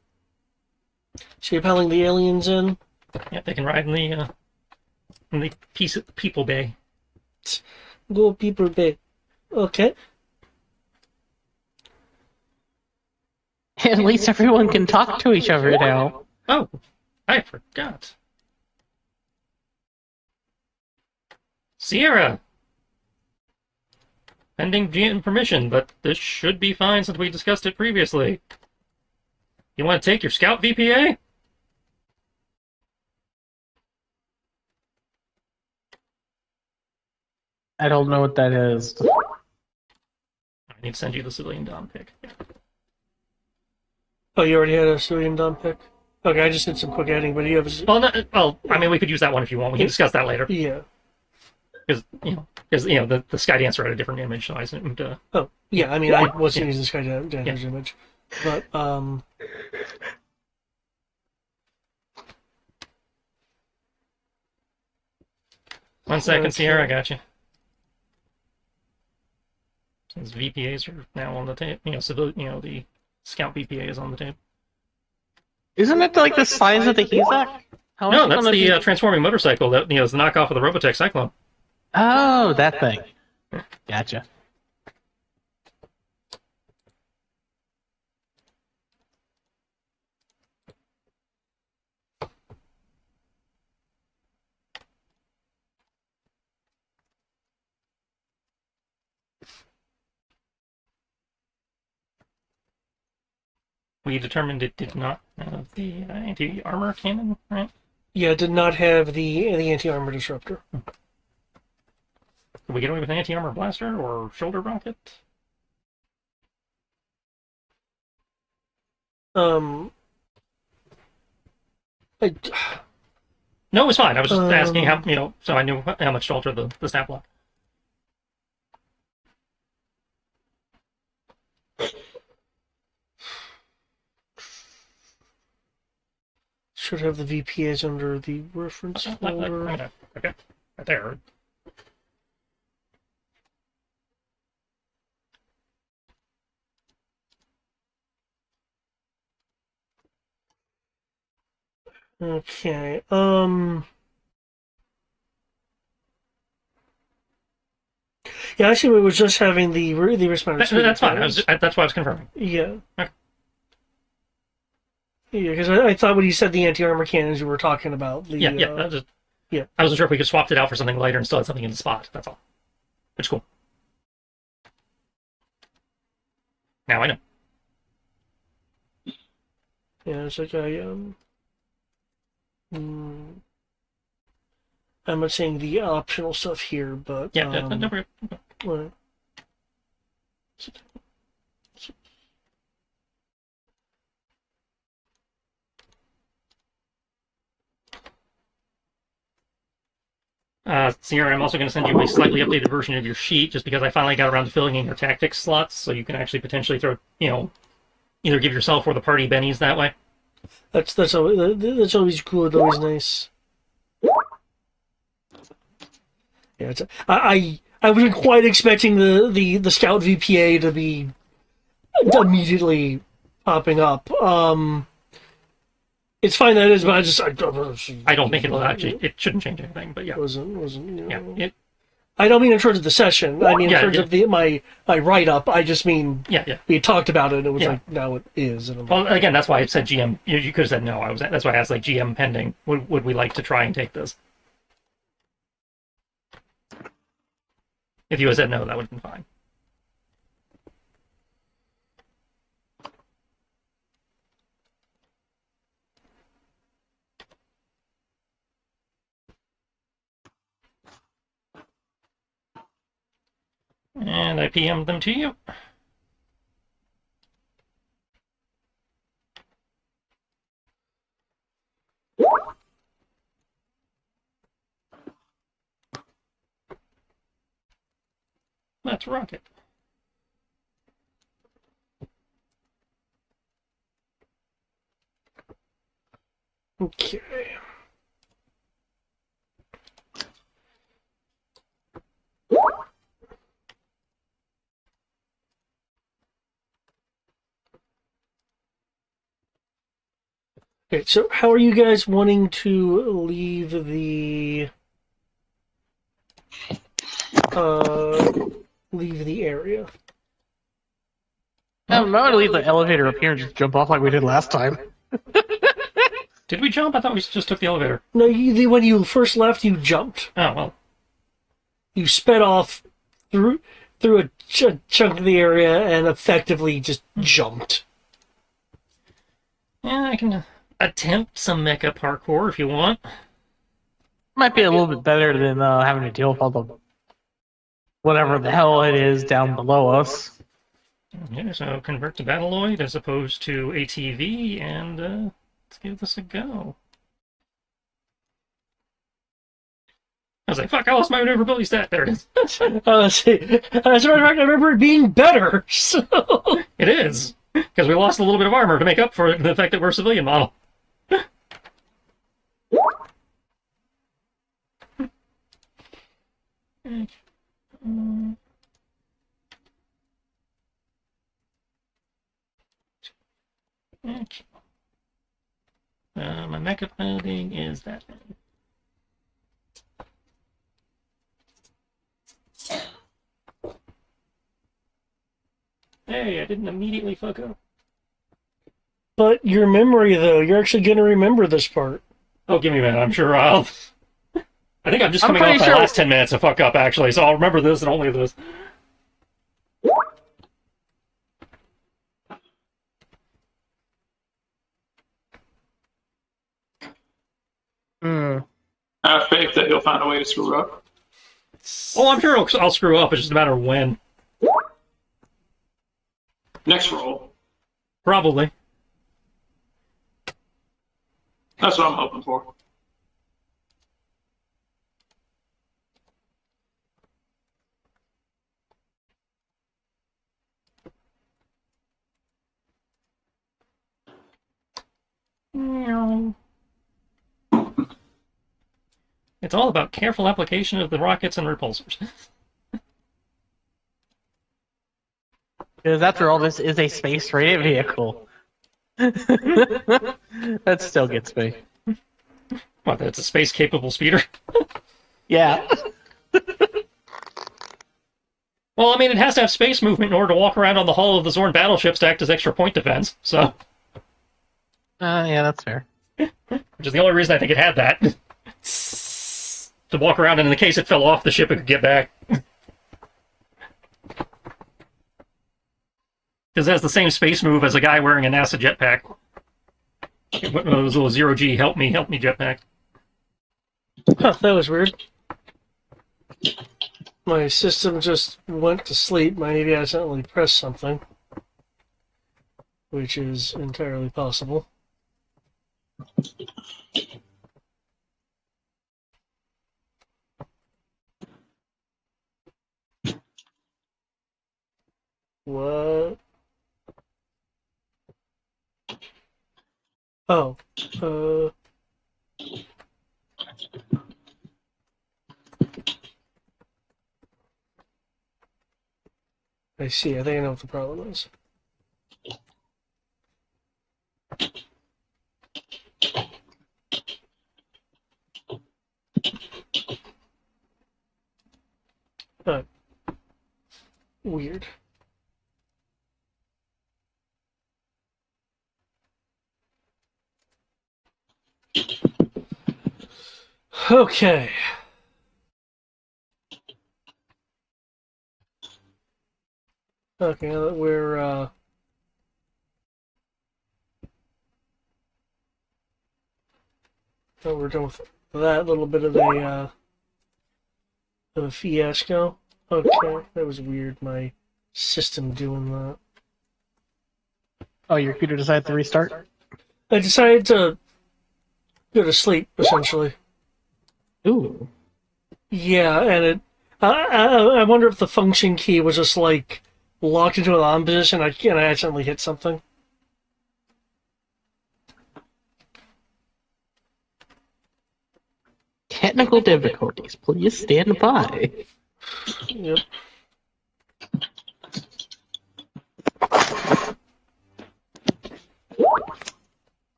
you're piling the aliens in? Yeah, they can ride in the people bay. Go people big. Okay. At least everyone can talk to each other now. Oh, I forgot. Sierra! Pending GM permission, but this should be fine since we discussed it previously. You want to take your Scout VPA? I don't know what that is. I need to send you the civilian Dom pick. Oh, you already had a civilian Dom pick? Okay, I just did some quick adding, but you have a... Well, no, well, I mean, we could use that one if you want. We can discuss that later. Yeah. Because the Skydancer had a different image, so I assumed. Oh, yeah, I mean, I wasn't using this guy damage image. But, One second, Okay. Sierra, I got you. Since VPAs are now on the tape, the Scout VPA is on the tape. Isn't it like the size of the Hezak? How is No, it that's gonna the be- transforming motorcycle that is the knockoff of the Robotech Cyclone. Oh, that thing. Gotcha. We determined it did not have the anti-armor cannon, right? yeah, it did not have the anti-armor disruptor. Did we get away with an anti-armor blaster or shoulder rocket? I, No, it was fine. I was just asking Um, how, so I knew how much to alter the stat block. should have the VPAs under the reference folder. Okay, right there. Okay, Yeah, actually, it was just having the wristband. That's fine. That's why I was confirming. Yeah. Okay. Yeah, because I thought when you said the anti-armor cannons, you were talking about the... Yeah, yeah. yeah. I wasn't sure if we could swap it out for something lighter and still had something in the spot. That's all. Which is cool. Now I know. Yeah, it's like I'm not saying the optional stuff here, but Yeah, no, we're good. well, Sierra, I'm also going to send you a slightly updated version of your sheet, just because I finally got around to filling in your tactics slots, so you can actually potentially throw, either give yourself or the party bennies that way. that's always cool. It's always nice. Yeah, I wasn't quite expecting the Scout VPA to be immediately popping up. It's fine that it is, but I don't think it shouldn't change anything, but yeah. wasn't. Yeah, I don't mean in terms of the session. I mean in terms of my write up. I just mean yeah. we had talked about it. And it was like now it is. And Well, again, that's why I said GM. You could have said no. That's why I asked like GM pending. Would we like to try and take this? If you had said no, that would have been fine. And I PM'd them to you. Let's rock it. Okay. Okay, so how are you guys wanting to leave the area? I'm not gonna leave the elevator up here and just jump off like we did last time. Did we jump? I thought we just took the elevator. No, when you first left, you jumped. Oh, well. You sped off through a chunk of the area and effectively just jumped. Yeah, I can attempt some mecha parkour if you want. Might be a little bit better than having to deal with all the whatever the hell it is down below us. Yeah, so convert to Battleoid as opposed to ATV, and let's give this a go. I was like, fuck, I lost my maneuverability stat. There it is. Let's see. As a matter of fact, I remember it being better. So It is. Because we lost a little bit of armor to make up for the fact that we're a civilian model. Okay. My mecha piloting is that one. Hey, I didn't immediately fuck up. but your memory, though, you're actually going to remember this part. Oh, give me a minute. I'm sure I'll... I think I'm just coming off pretty my sure- last 10 minutes of fuck up, actually, so I'll remember this and only this. Hmm. I have faith that he'll find a way to screw up. Oh, I'm sure I'll screw up. It's just a matter of when. Next roll. Probably. That's what I'm hoping for. It's all about careful application of the rockets and repulsors. Because after all, this is a space-rated vehicle. That still gets me. What, that's a space-capable speeder? Yeah. Well, I mean, it has to have space movement in order to walk around on the hull of the Zorn battleships to act as extra point defense. So, Yeah, that's fair. which is the only reason I think it had that. To walk around, and in the case it fell off the ship, it could get back. Because it has the same space move as a guy wearing a NASA jetpack. It was a little zero G, help me jetpack. Huh, that was weird. My system just went to sleep. Maybe I accidentally pressed something, which is entirely possible. What? Oh, I see. I think I know what the problem is. Weird. Okay. Okay, now that we're done with that little bit of a fiasco. Okay, that was weird. My system doing that. Oh, your computer decided to restart? I decided to go to sleep, essentially. Ooh. Yeah, and I wonder if the function key was just like locked into an on position and I accidentally hit something. Technical difficulties. Please stand by. Yep.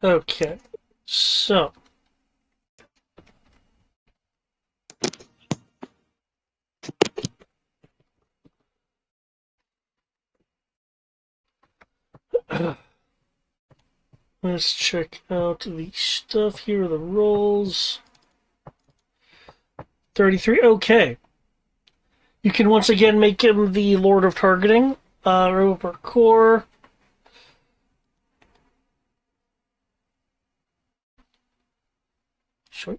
Okay, so let's check out the stuff here, the rolls. 33, okay. You can once again make him the Lord of Targeting. Roll per core. Shoink.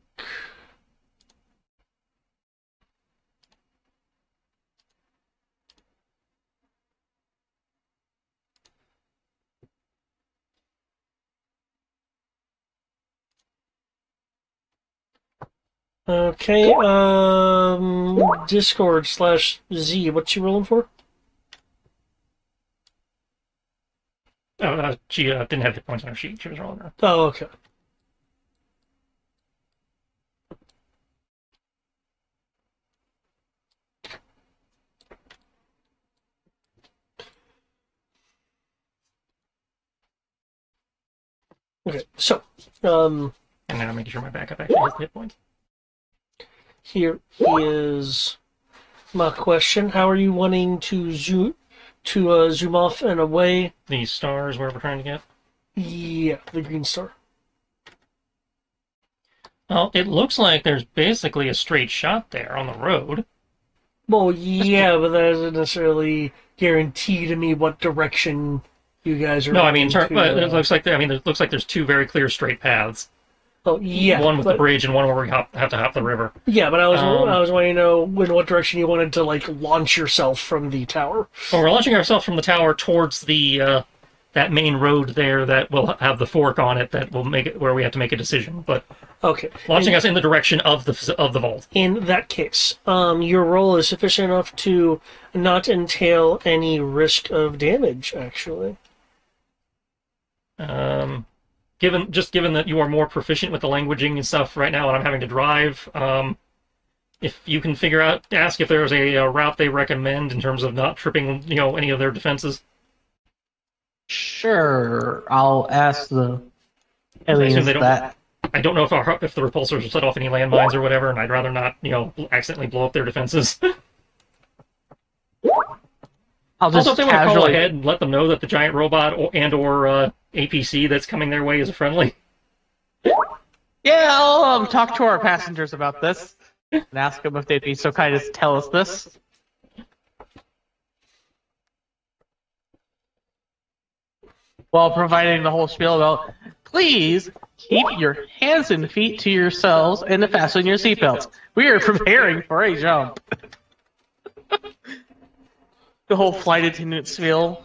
Okay, Discord/Z, what's she rolling for? Oh, she didn't have hit points on her sheet. She was rolling around. Oh, okay. Okay, so, And now I'm making sure my backup actually has the hit points. here is my question. How are you wanting to zoom off and away? These stars, where we're trying to get. Yeah, the green star. Well, it looks like there's basically a straight shot there on the road. Well, yeah, but that doesn't necessarily guarantee to me what direction you guys are. No, I mean, going to, it looks like it looks like there's two very clear straight paths. Oh, yeah. One with the bridge and one where we have to hop the river. Yeah, but I was wanting to know in what direction you wanted to like launch yourself from the tower. Well, we're launching ourselves from the tower towards the that main road there that will have the fork on it that will make it where we have to make a decision. But Okay. launching us in the direction of the vault. In that case, your roll is sufficient enough to not entail any risk of damage, actually. Given that you are more proficient with the languaging and stuff right now, and I'm having to drive, if you can ask if there's a route they recommend in terms of not tripping, any of their defenses. Sure, I'll ask the I assume aliens they don't- that. I don't know if the repulsors will set off any landmines or whatever, and I'd rather not, accidentally blow up their defenses. I'll just Also, if they want to call casually. ahead and let them know that the giant robot or APC that's coming their way is a friendly. Yeah, I'll talk to our passengers about this and ask them if they'd be so kind as to tell us this. While providing the whole spiel about, please keep your hands and feet to yourselves and fasten your seatbelts. We are preparing for a jump. The whole flight attendant spiel.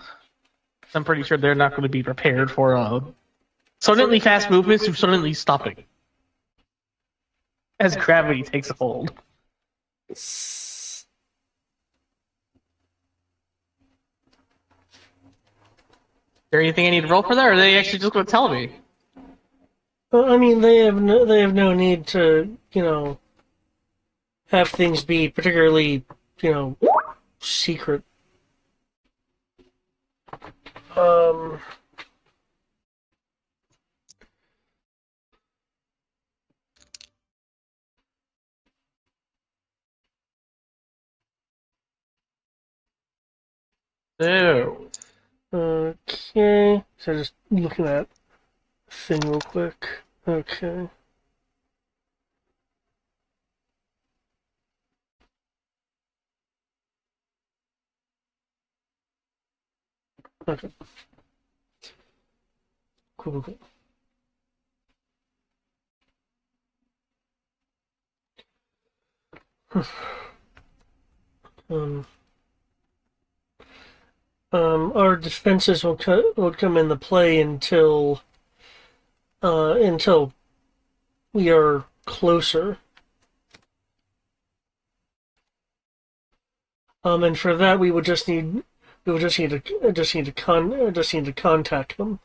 I'm pretty sure they're not going to be prepared for suddenly fast movements to suddenly stopping as gravity takes a hold. Is there anything I need to roll for that, or are they actually just going to tell me? Well, I mean, they have no need to, have things be particularly, secret. No. Okay, so just looking at the thing real quick. Okay. Okay. Cool. Um, our defenses will come into play until we are closer. And for that we would just need to contact them.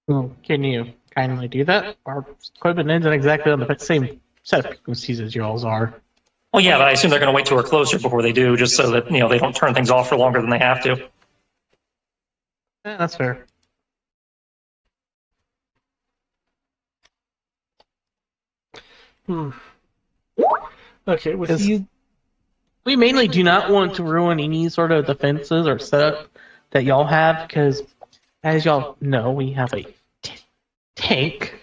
Well, can you kindly do that? Our equipment isn't exactly on the same set of frequencies as y'all's are. Well, yeah, but I assume they're going to wait till we're closer before they do, just so that they don't turn things off for longer than they have to. Yeah, that's fair. Okay, with you. We mainly do not want to ruin any sort of defenses or setup that y'all have, because, as y'all know, we have a tank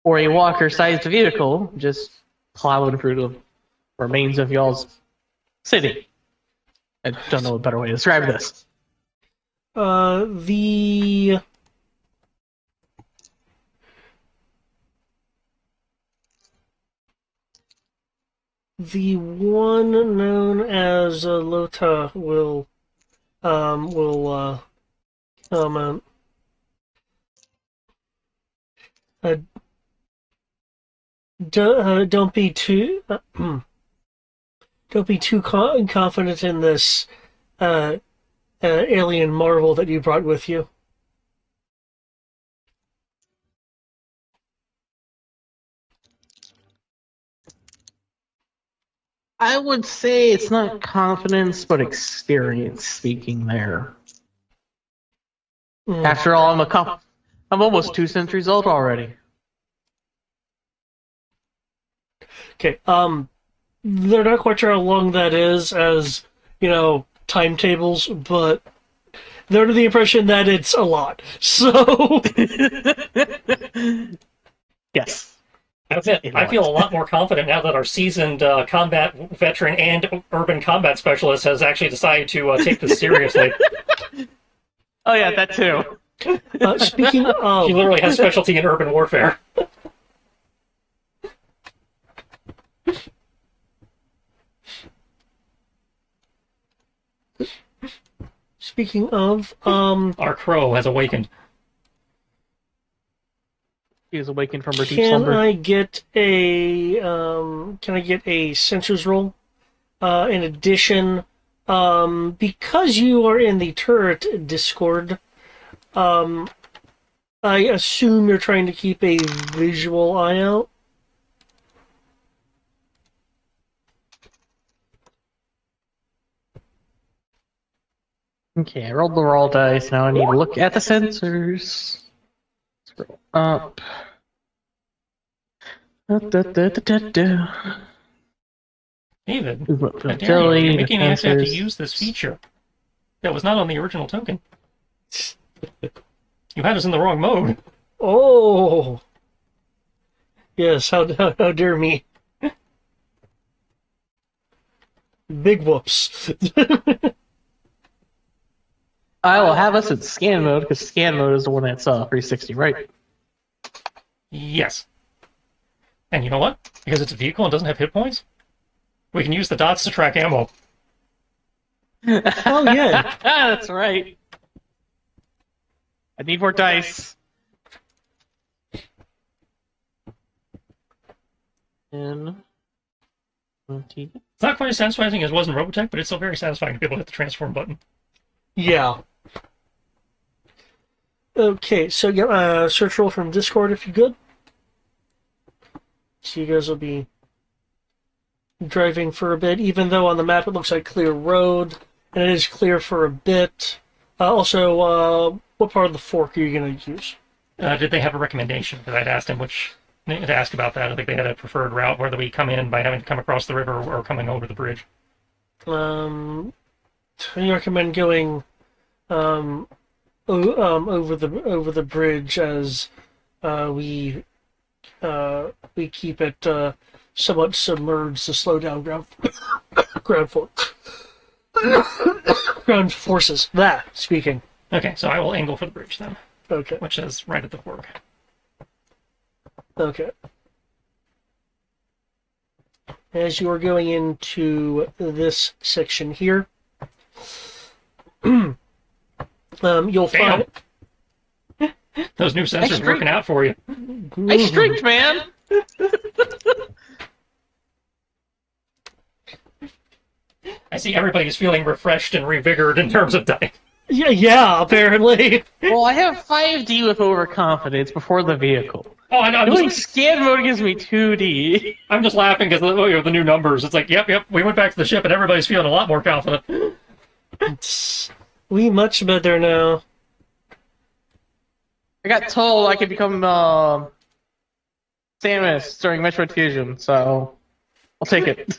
or a walker-sized vehicle just plowing through the remains of y'all's city. I don't know a better way to describe this. The one known as Lota will comment. Don't be too confident in this alien marvel that you brought with you. I would say it's not confidence, but experience speaking there. After all, I'm almost 2 centuries old already. Okay, they're not quite sure how long that is as, timetables, but they're under the impression that it's a lot. So... Yes. I feel a lot more confident now that our seasoned combat veteran and urban combat specialist has actually decided to take this seriously. Oh yeah, that too. Speaking of... She literally has specialty in urban warfare. Speaking of, Our crow has awakened. She is awakened from her deep slumber. Can I get a sensors roll? In addition, because you are in the turret Discord, I assume you're trying to keep a visual eye out. Okay, I rolled the raw dice. Now I need to look at the sensors. Scroll up. David, Movement God damn agility, you're making me actually have to defenses. use this feature. That was not on the original token. You had us in the wrong mode. Oh, yes. How dare me? Big whoops. I will have us in scan mode because scan mode is the one that's 360, right? Yes. And you know what? Because it's a vehicle and doesn't have hit points, we can use the dots to track ammo. Oh yeah. That's right. I need more dice. And 20. It's not quite as satisfying as it was in Robotech, but it's still very satisfying to be able to hit the transform button. Yeah. Okay, so yeah, search roll from Discord if you're good. So you guys will be driving for a bit, even though on the map it looks like clear road, and it is clear for a bit. Also, what part of the fork are you going to use? Did they have a recommendation? Because I'd asked him to ask about that. I think they had a preferred route, whether we come in by having to come across the river or coming over the bridge. I recommend going over the bridge as we keep it somewhat submerged to slow down ground forces. Speaking. Okay, so I will angle for the bridge then, Okay. which is right at the fork. Okay. As you are going into this section here, you'll Damn. find. Those new sensors working out for you. I streaked, man! I see everybody's feeling refreshed and revigored in terms of dice. Yeah, apparently. Well, I have 5D with overconfidence before the vehicle. Oh, I know. I'm Doing just, scan mode gives me 2D. I'm just laughing because the new numbers. It's like, yep, we went back to the ship and everybody's feeling a lot more confident. We much better now. I got told I could become Samus during Metroid Fusion, so I'll take it.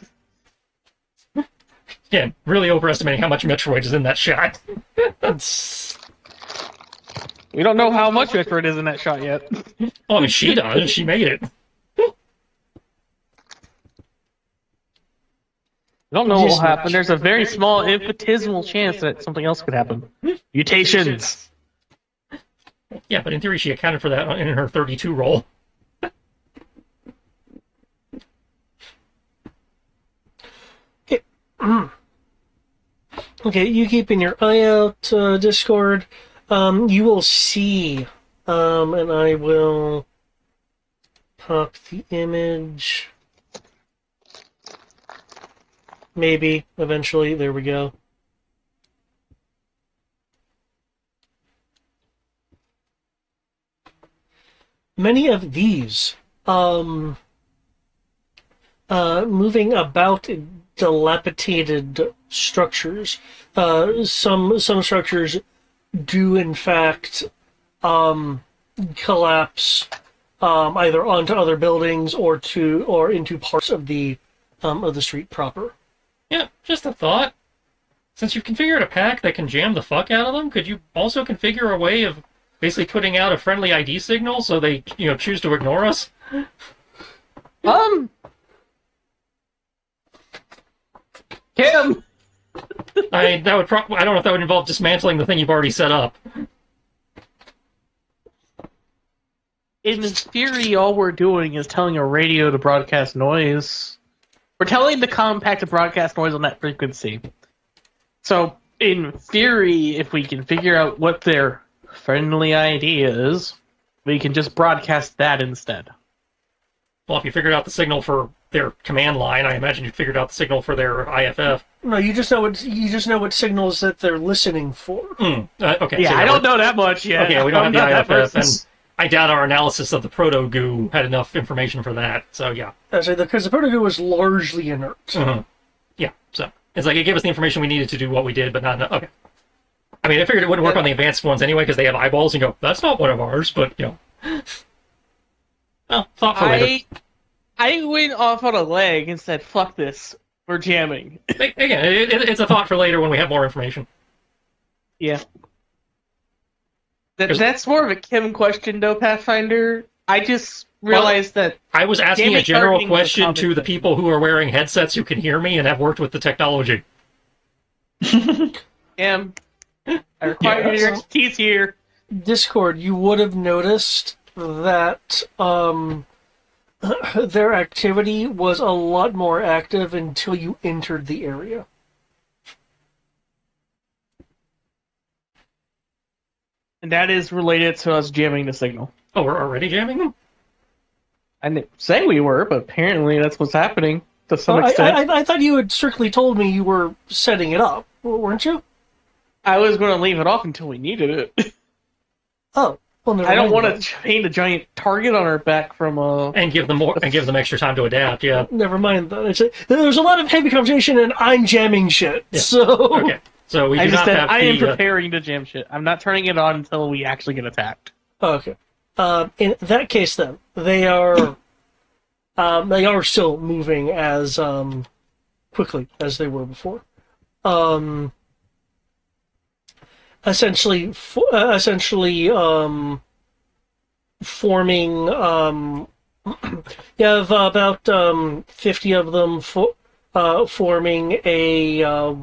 Again, really overestimating how much Metroid is in that shot. We don't know how much Metroid is in that shot yet. Oh, I mean, she does. She made it. We don't know what will happen. There's a very small, infinitesimal chance that something else could happen. Mutations. Yeah, but in theory, she accounted for that in her 32 roll. Okay, you keeping your eye out, Discord. You will see, and I will pop the image. Maybe, eventually. There we go. Many of these, moving about dilapidated structures. Some structures do in fact collapse either onto other buildings or into parts of the street proper. Yeah, just a thought. Since you've configured a pack that can jam the fuck out of them, could you also configure a way of basically putting out a friendly ID signal so they, choose to ignore us? Kim! I don't know if that would involve dismantling the thing you've already set up. In theory, all we're doing is telling a radio to broadcast noise. We're telling the compact to broadcast noise on that frequency. So, in theory, if we can figure out what their friendly ID is, we can just broadcast that instead. Well, if you figured out the signal for their command line, I imagine you figured out the signal for their IFF. No, you just know what signals that they're listening for. Okay. Yeah, so I don't know that much yet. Okay, we don't I'm have not the that IFF, and person. I doubt our analysis of the proto-goo had enough information for that. So yeah. Because the Proto-Goo was largely inert. Mhm. Yeah. So it's like it gave us the information we needed to do what we did, but not enough. Okay. I mean, I figured it wouldn't work on the advanced ones anyway because they have eyeballs. And you go, that's not one of ours, but Well, thought for later. I went off on a leg and said, "Fuck this, we're jamming." Again, it's a thought for later when we have more information. Yeah. That's more of a Kim question, though, Pathfinder. I just realized that I was asking a Jamming general targeting was a question common to the thing. people who are wearing headsets who can hear me and have worked with the technology. Kim, I require Yes. your expertise here. Discord, you would have noticed that their activity was a lot more active until you entered the area. And that is related to us jamming the signal. Oh, we're already jamming them? I didn't say we were, but apparently that's what's happening to some I, extent. I thought you had strictly told me you were setting it up, weren't you? I was going to leave it off until we needed it. Oh, well, never I don't mind want to paint a giant target on our back from a. And give them extra time to adapt, yeah. then. Never mind. There's a lot of heavy conversation, and I'm jamming shit. Yeah. So Okay. So we I do just not said have I am the preparing to jam shit. I'm not turning it on until we actually get attacked. Okay. In that case, then they are still moving as quickly as they were before. Essentially, forming. You have about 50 of them forming a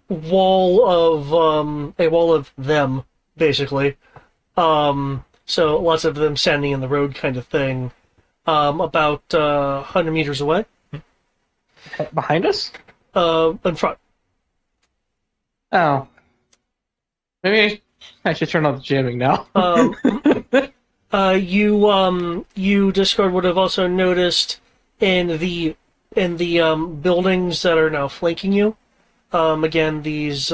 wall of them, basically. So lots of them standing in the road, kind of thing. About 100 meters away, Behind us? in front. Oh. Maybe I should turn on the jamming now. You Discord would have also noticed in the buildings that are now flanking you. Again, these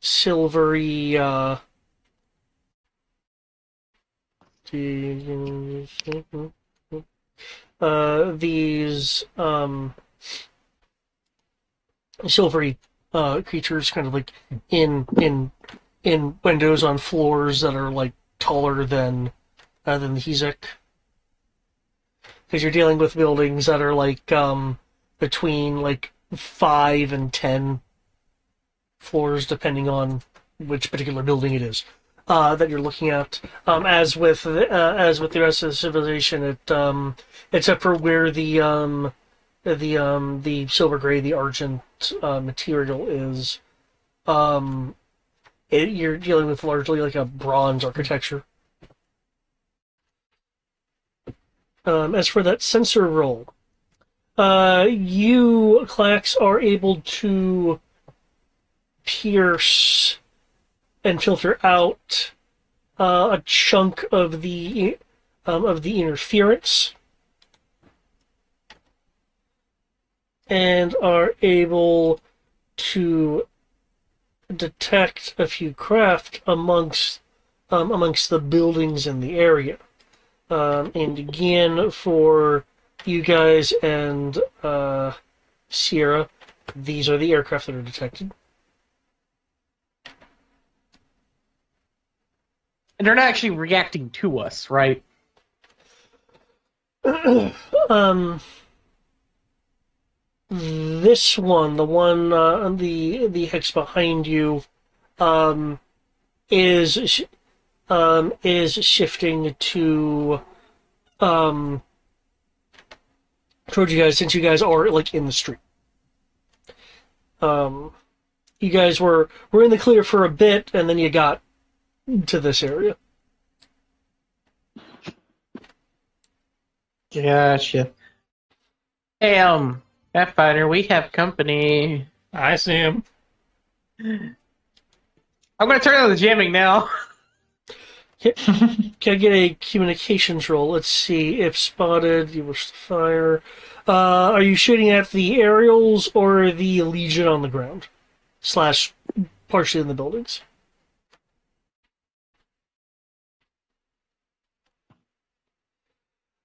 silvery these silvery creatures kind of like in windows on floors that are like taller than the Hezek. Because you're dealing with buildings that are like between like 5 and 10 floors, depending on which particular building it is that you're looking at. As with the rest of the civilization, except for where the silver gray, the argent material is, you're dealing with largely like a bronze architecture. As for that sensor roll, you, Clax, are able to pierce and filter out a chunk of the interference, and are able to detect a few craft amongst the buildings in the area. And again, for you guys and Sierra, these are the aircraft that are detected. And they're not actually reacting to us, right? This one, the one on the hex behind you, is shifting to towards you guys, since you guys are like in the street. You guys were in the clear for a bit, and then you got to this area. Gotcha. Hey, Pathfinder, we have company. I see him. I'm gonna turn on the jamming now. Can I get a communications roll? Let's see. If spotted, you wish to fire. Are you shooting at the aerials or the Legion on the ground? / partially in the buildings?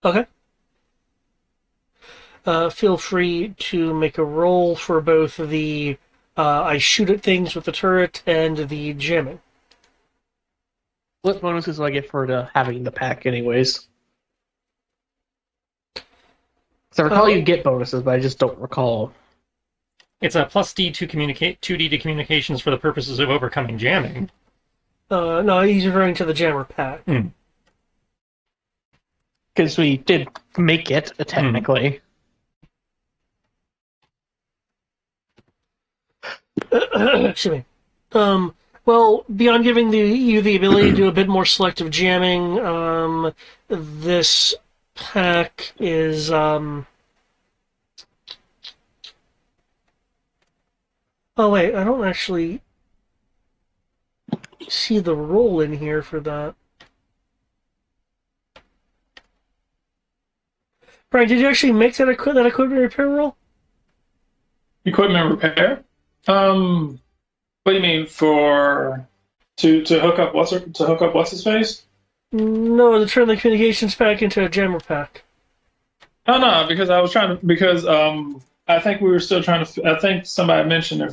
Okay. Feel free to make a roll for both the I shoot at things with the turret and the jamming. What bonuses do I get for having the pack, anyways? So I recall you get bonuses, but I just don't recall. It's a plus D to communicate 2D to communications for the purposes of overcoming jamming. No, he's referring to the jammer pack. Because we did make it, technically. Excuse me. Well, beyond giving you the ability to do a bit more selective jamming, this pack is Oh wait, I don't actually see the roll in here for that. Brian, did you actually make that equipment repair roll? Equipment repair? What do you mean for to hook up what's his face? No, to turn the communications pack into a jammer pack. Oh no, because I was trying to I think we were still trying to. I think somebody mentioned if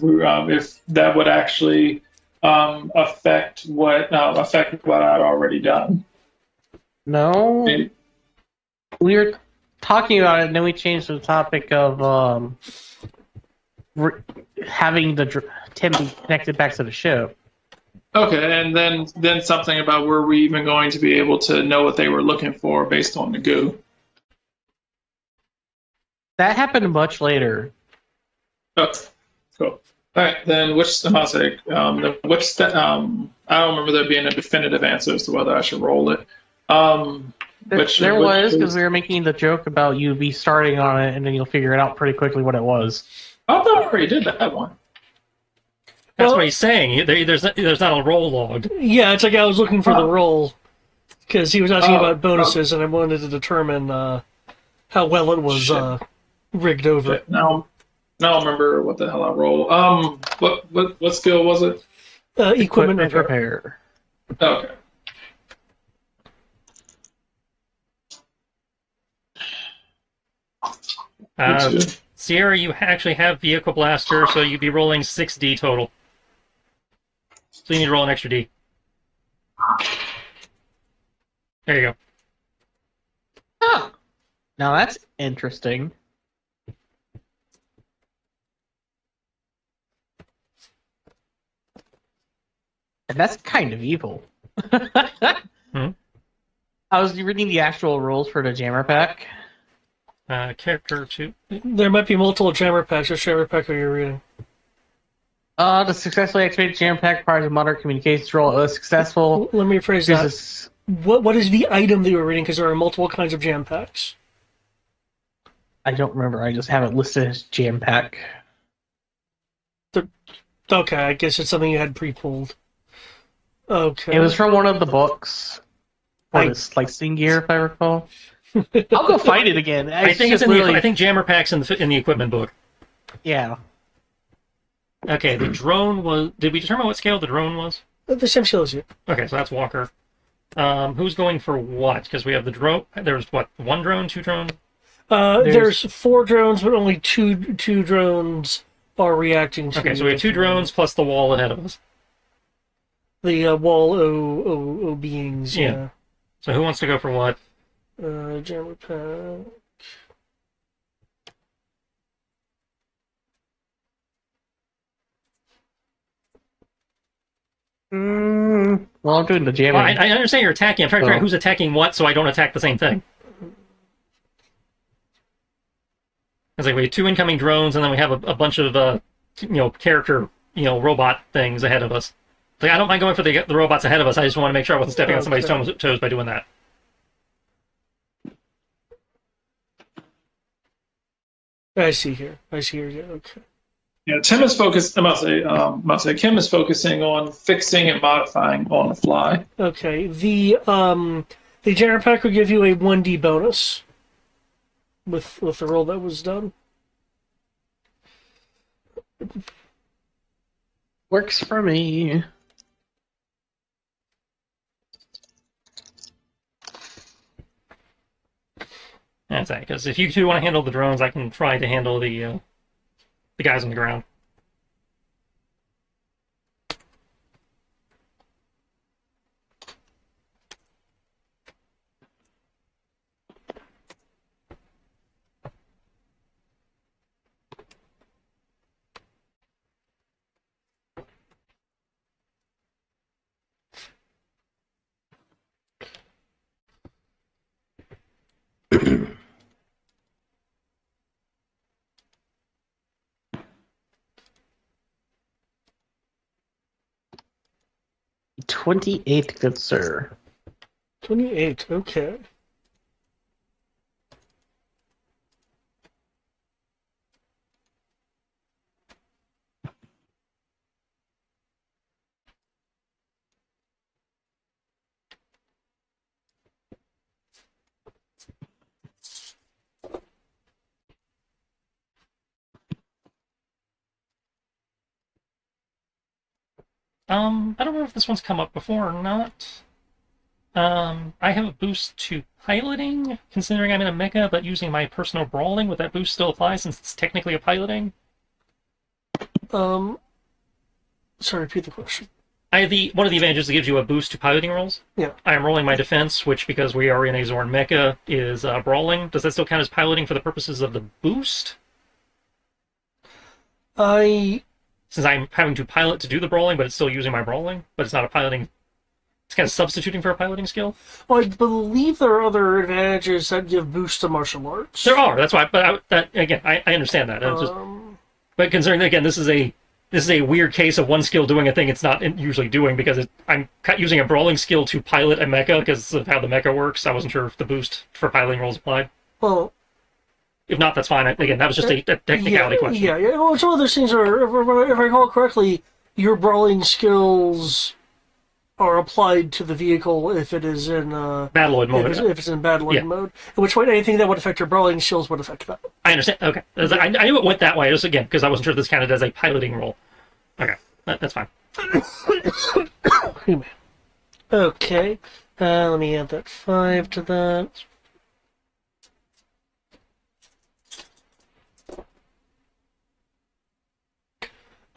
that would actually affect what I'd already done. No. We were talking about it, and then we changed to the topic of having the Tim be connected back to the ship. Okay, and then something about were we even going to be able to know what they were looking for based on the goo? That happened much later. Oh, cool. All right, then I don't remember there being a definitive answer as to whether I should roll it. There was, because we were making the joke about you be starting on it, and then you'll figure it out pretty quickly what it was. I thought I already did that one. That's what he's saying. There's not a roll logged. Yeah, it's like I was looking for the roll because he was asking about bonuses, and I wanted to determine how well it was rigged over. Shit. Now I remember what the hell I rolled. What skill was it? Equipment repair. Okay. Sierra, you actually have Vehicle Blaster, so you'd be rolling 6D total. So you need to roll an extra D. There you go. Oh, now that's interesting. And that's kind of evil. I was reading the actual rules for the jammer pack. Character 2. There might be multiple jammer packs. Which jammer pack are you reading? To successfully activate jam pack requires a moderate communications roll. Successful. Let me rephrase that. What is the item that you were reading? Because there are multiple kinds of jam packs. I don't remember. I just have it listed as jam pack. Okay, I guess it's something you had pre-pulled. Okay. It was from one of the books. It's like Sing Gear, if I recall. I'll go find it again. I think it's in the. I think jammer packs in the equipment book. Yeah. Okay, the drone was. Did we determine what scale the drone was? The same scale as you. Okay, so that's Walker. Who's going for what? Because we have the drone. There's what? One drone, two drones. There's 4 drones, but only two drones are reacting to. Okay, so we have 2 drones plus the wall ahead of us. The wall O beings. Yeah. So who wants to go for what? Jammer pack. Well, I'm doing the jamming. Well, I understand you're attacking. I'm trying to figure out who's attacking what, so I don't attack the same thing. It's like we have 2 incoming drones, and then we have a bunch of character robot things ahead of us. Like, I don't mind going for the robots ahead of us. I just want to make sure I wasn't stepping on somebody's toes by doing that. I see here. Yeah, okay. Yeah, Tim is focused. I must say, Kim is focusing on fixing and modifying on the fly. Okay. The jammer pack will give you a 1D bonus with the roll that was done. Works for me. That's it. Because if you 2 want to handle the drones, I can try to handle the guys on the ground. 28, good sir. 28, okay. I don't know if this one's come up before or not. I have a boost to piloting, considering I'm in a mecha, but using my personal brawling. Would that boost still apply since it's technically a piloting? Sorry, repeat the question. I have one of the advantages that gives you a boost to piloting rolls. Yeah. I am rolling my defense, which, because we are in a Zorn mecha, is brawling. Does that still count as piloting for the purposes of the boost? Since I'm having to pilot to do the brawling, but it's still using my brawling, but it's not a piloting. It's kind of substituting for a piloting skill. Well, I believe there are other advantages that give boost to martial arts. There are. That's why. But I understand that. But considering again, this is a weird case of one skill doing a thing it's not usually doing, because I'm using a brawling skill to pilot a mecha because of how the mecha works. I wasn't sure if the boost for piloting rolls applied. Well, if not, that's fine. Again, that was just a technicality question. Yeah. Well, some of those things are, if I recall correctly, your brawling skills are applied to the vehicle if it is in Battleoid mode. If it's in Battleoid mode. At which point, anything that would affect your brawling skills would affect that. I understand. Okay. I knew it went that way. Just again, because I wasn't sure if this counted as a piloting role. Okay. That's fine. Okay. Let me add that 5 to that.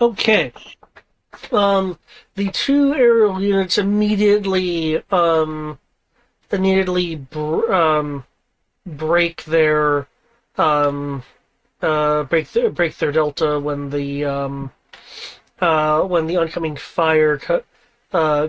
Okay. The two aerial units immediately break their break their delta when the oncoming fire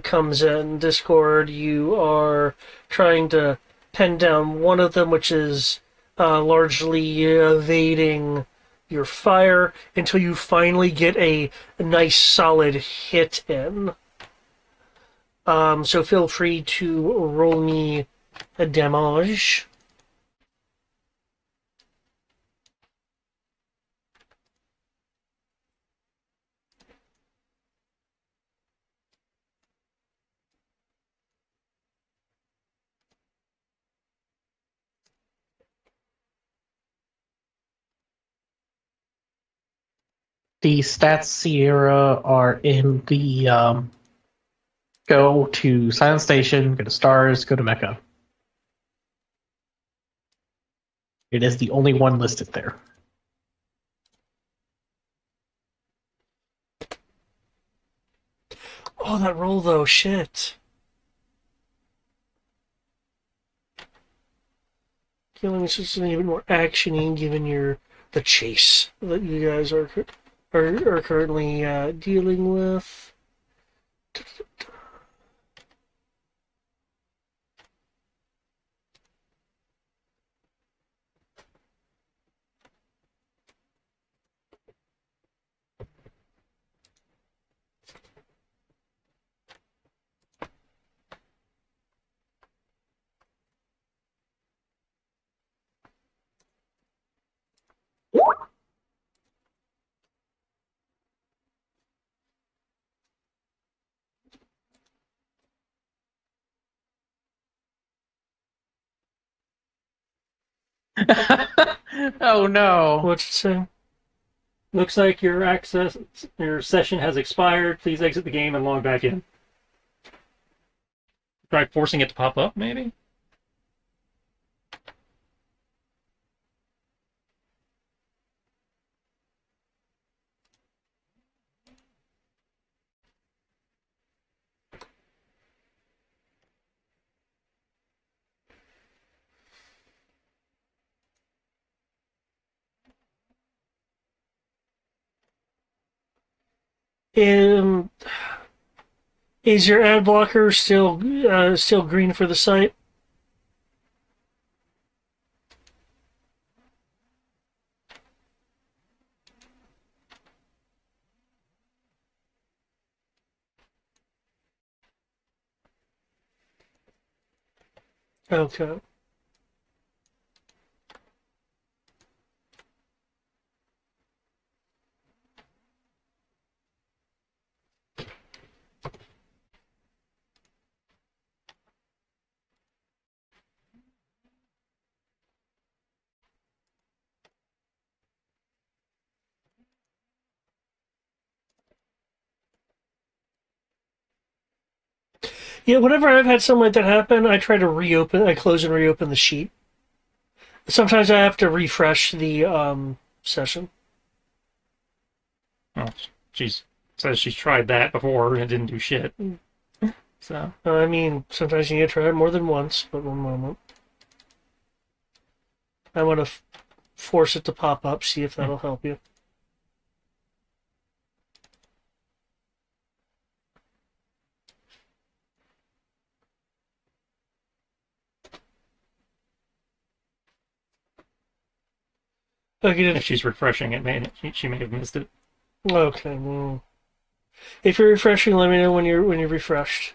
comes in. Discord, you are trying to pen down one of them, which is largely evading your fire until you finally get a nice solid hit in. So feel free to roll me a damage. The stats Sierra are in the go to Silent Station, go to Stars, go to Mecha. It is the only one listed there. Oh, that roll though, shit. Killing is just even more actiony given the chase that you guys are currently dealing with. Oh no. What's it say? Looks like your session has expired. Please exit the game and log back in. Try forcing it to pop up, maybe? Is your ad blocker still green for the site? Okay. Yeah, whenever I've had something like that happen, I close and reopen the sheet. Sometimes I have to refresh the session. Well, she says she's tried that before and it didn't do shit. So I mean, sometimes you need to try it more than once, but one moment. I want to force it to pop up, see if that'll help you. Okay, if she's refreshing it, she may have missed it. okay. Well, if you're refreshing, let me know when you're refreshed.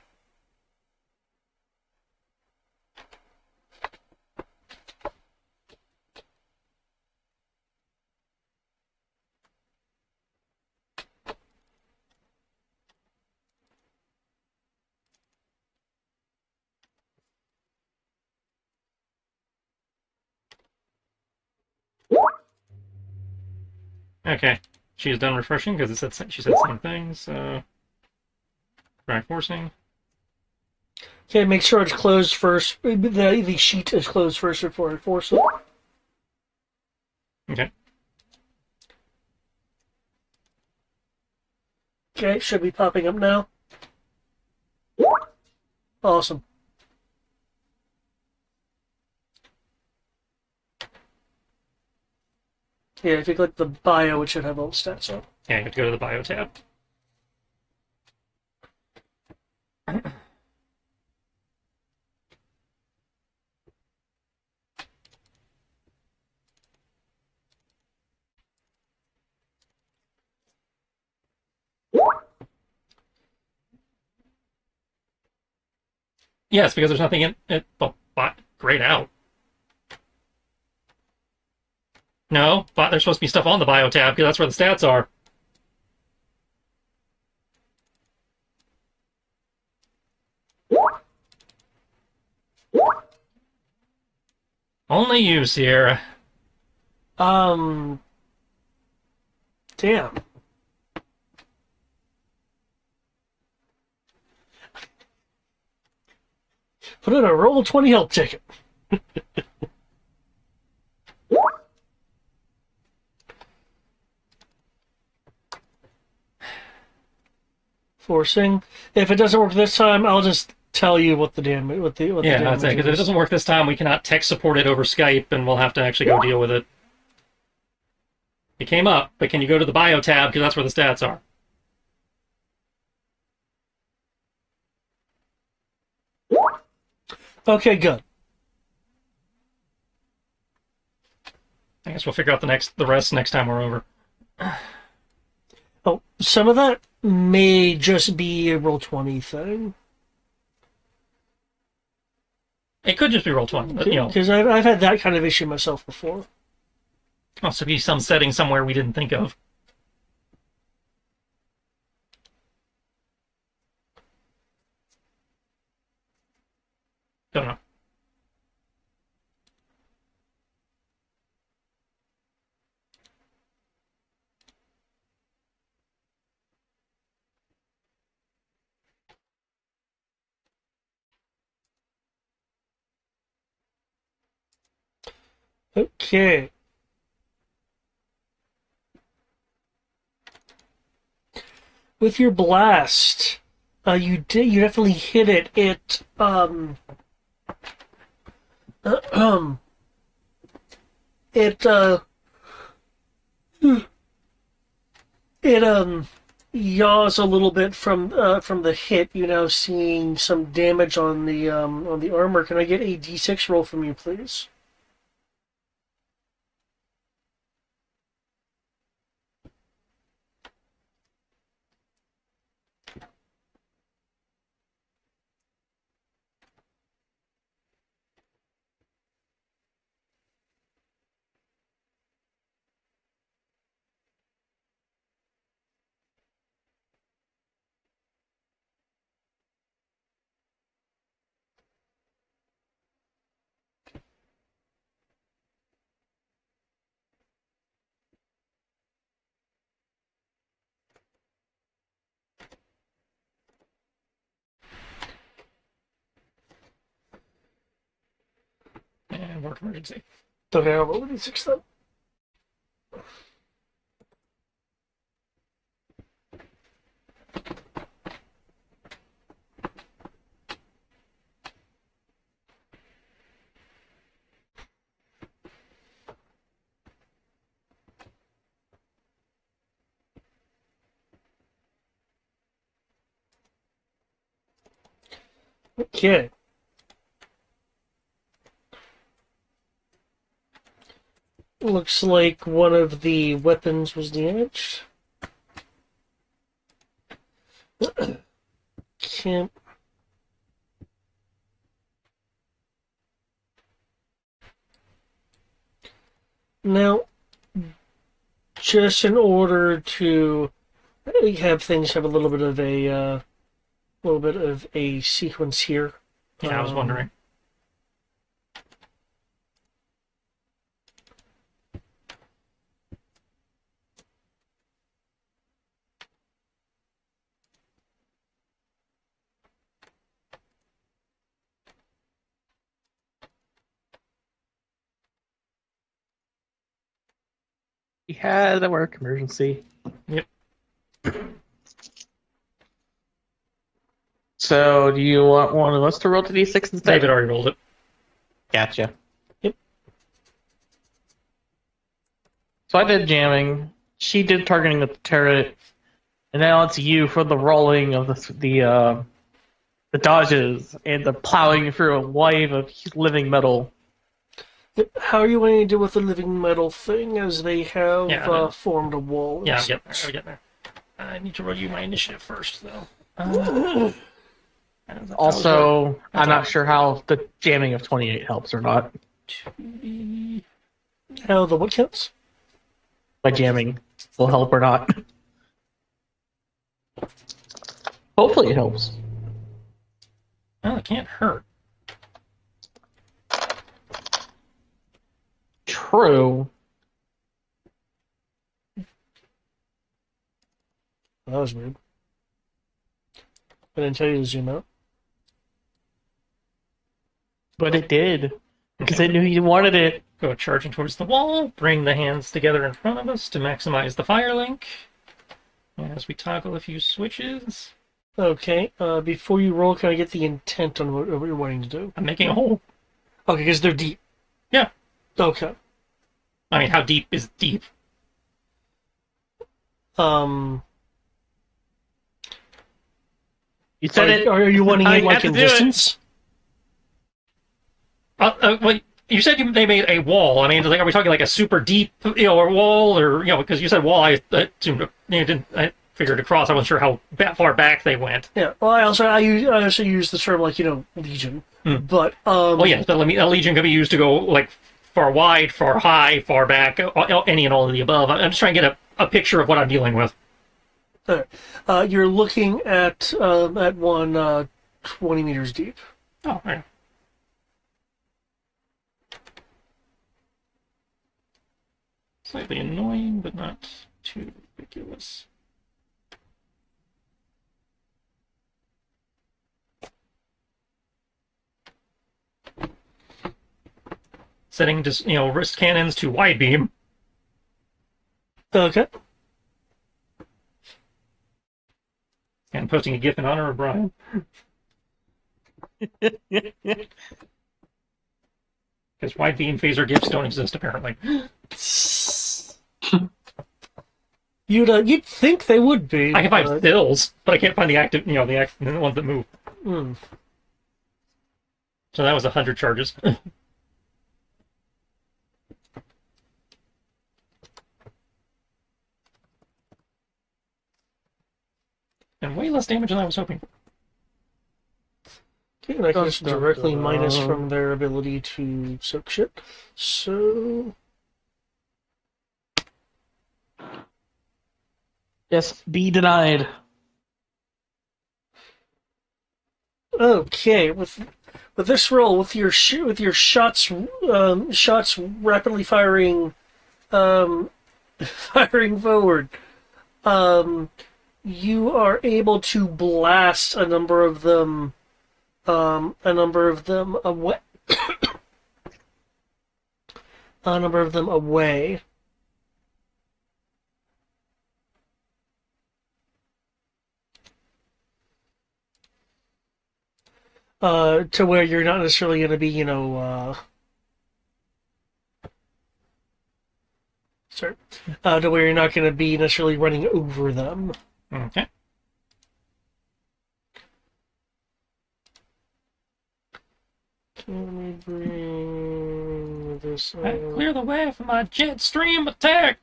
Okay, she is done refreshing because she said the same thing. So try forcing. Okay, make sure it's closed first. The sheet is closed first before I force it. Okay. Okay, should be popping up now. Awesome. Yeah, if you click the bio, it should have all the stats up. Yeah, you have to go to the bio tab. Yes, because there's nothing in it. Well, grayed out. No, but there's supposed to be stuff on the bio tab because that's where the stats are. Only you, Sierra. Um, damn. Put in a roll 20 health ticket. Forcing. If it doesn't work this time, I'll just tell you what the damage Yeah, that's it. Because if it doesn't work this time, we cannot tech support it over Skype, and we'll have to actually go deal with it. It came up, but can you go to the bio tab because that's where the stats are? Okay, good. I guess we'll figure out the rest next time we're over. Oh, some of that may just be a roll 20 thing. It could just be roll 20, but you know, Because I've had that kind of issue myself before. also be some setting somewhere we didn't think of. Don't know. Okay. With your blast, you definitely hit it. It it yaws a little bit from the hit. You know, seeing some damage on the armor. Can I get a d6 roll from you, please? work emergency. Okay, I'll roll a d6 then. Okay. Looks like one of the weapons was damaged. Can't. Now, just in order to have things have a little bit of a sequence here. Yeah, I was wondering. We had a work emergency. Yep. So, do you want one of us to roll the d6 instead? David already rolled it. Gotcha. Yep. So I did jamming. She did targeting at the turret, and now it's you for the rolling of the dodges and the plowing through a wave of living metal. How are you going to deal with the living metal thing as they have Yeah, I know. formed a wall? Yeah, I'm getting there. I need to roll you my initiative first, though. Also, I'm not sure how the jamming of 28 helps or not. How the what counts? My jamming will help or not. Hopefully it helps. Oh, it can't hurt. True. That was weird. I didn't tell you to zoom out. But it did. Because I knew you wanted it. Go charging towards the wall. Bring the hands together in front of us to maximize the fire link. As we toggle a few switches. Okay, before you roll, can I get the intent on what you're wanting to do? I'm making a hole. Okay, because they're deep. Yeah. Okay. I mean, how deep is deep? You said it. Are you wanting I it like have to in do it. distance? Well, you said they made a wall. I mean, like, are we talking like a super deep, or wall, or because you said wall, I assumed I figured across. I wasn't sure how far back they went. Yeah. Well, I also use the term like legion, but Well, yes, but a legion can be used to go like far wide, far high, far back, any and all of the above. I'm just trying to get a picture of what I'm dealing with. you're looking at one 20 meters deep. Oh, right. Slightly annoying, but not too ridiculous. Setting just wrist cannons to wide beam. Okay. And posting a GIF in honor of Brian. Because wide beam phaser GIFs don't exist apparently. You'd think they would be. I can find stills, but I can't find the active, the ones that move. Hmm. So that was 100 charges. And way less damage than I was hoping. Okay, and I can just directly minus from their ability to soak shit. So Yes, be denied. okay, with this roll, with your shots rapidly firing firing forward, you are able to blast a number of them away. a number of them away. To where you're not necessarily going to be, sorry, to where you're not going to be necessarily running over them. Okay. Can we bring this out? Clear the way for my jet stream attack.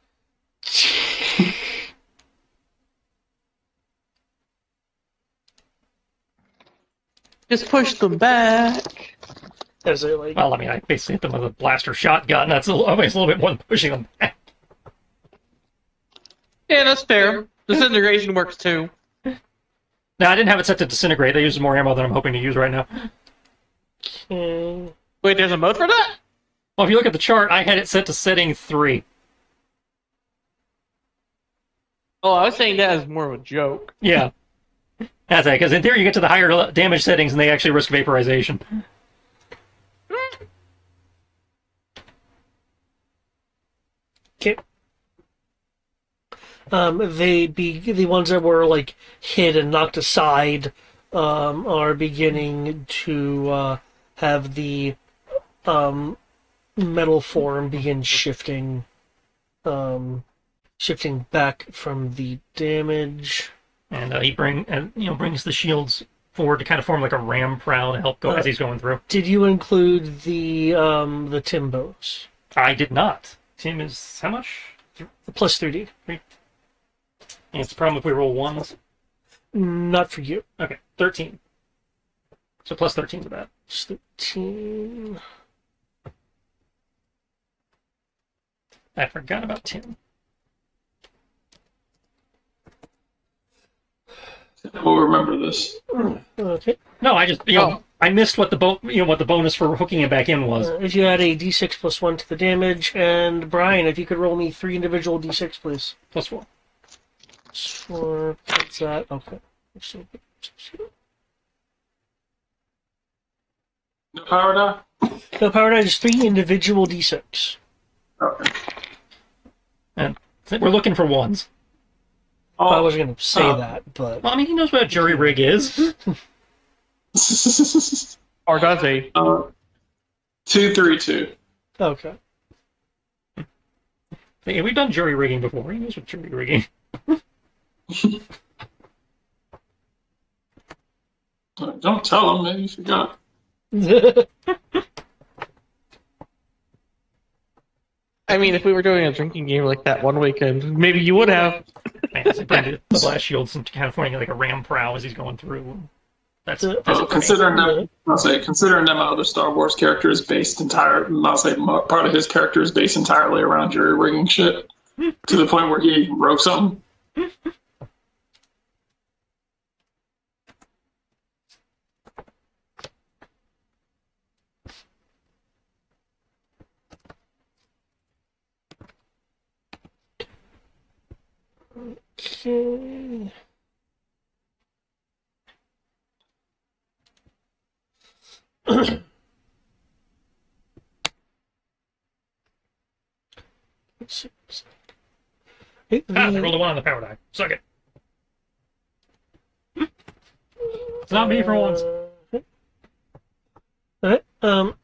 Just push them back. As I like, Well, I mean, I basically hit them with a blaster shotgun. That's always a little bit more than pushing them back. Yeah, that's fair. Disintegration works too. No, I didn't have it set to disintegrate. They use more ammo than I'm hoping to use right now. okay. Wait, there's a mode for that? Well, if you look at the chart, I had it set to setting 3. Oh, I was saying that as more of a joke. Yeah. That's it, because in theory you get to the higher damage settings and they actually risk vaporization. Okay. The ones that were like hit and knocked aside are beginning to have the metal form begin shifting, shifting back from the damage. And he brings the shields forward to kind of form like a ram prow to help go as he's going through. Did you include the Timbos? I did not. Tim is how much? Plus 3D. And it's the problem if we roll ones. Not for you. Okay, 13. So plus 13 to that. 13. I forgot about Tim. We'll remember this. Okay. No, I just I missed what the what the bonus for hooking it back in was. If you add a d6 plus 1 to the damage, and Brian, if you could roll me 3 individual d6, please. Plus 4. For what's that? Okay. No power die? No power die, just 3 individual d6. Okay. And we're looking for ones. Well, I Oh, wasn't going to say that, but Well, I mean, he knows what a jury rig is. Or does he? 232. okay. Yeah, we've done jury rigging before. He knows what jury rigging. Don't tell him, maybe you forgot. I mean, if we were doing a drinking game like that one weekend, maybe you would have. Man, so bring the blast shields and kind of forming like a ram prow as he's going through. That's Well, it for me. Considering that my other Star Wars character is based part of his character is based entirely around jury rigging shit to the point where he wrote something. Okay. Let's see. Hey, Ah, they rolled a 1 on the power die. Suck it. It's not me for once. Alright, Oh,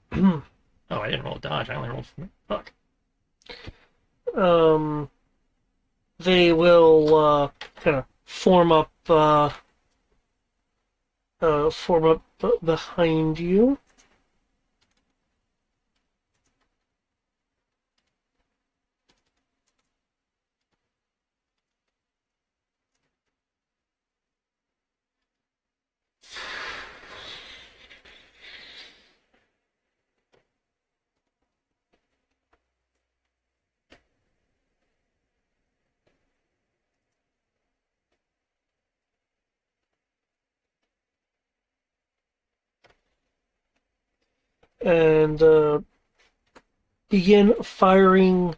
I didn't roll a dodge. I only rolled for fuck. they will kind of form up behind you. And begin firing.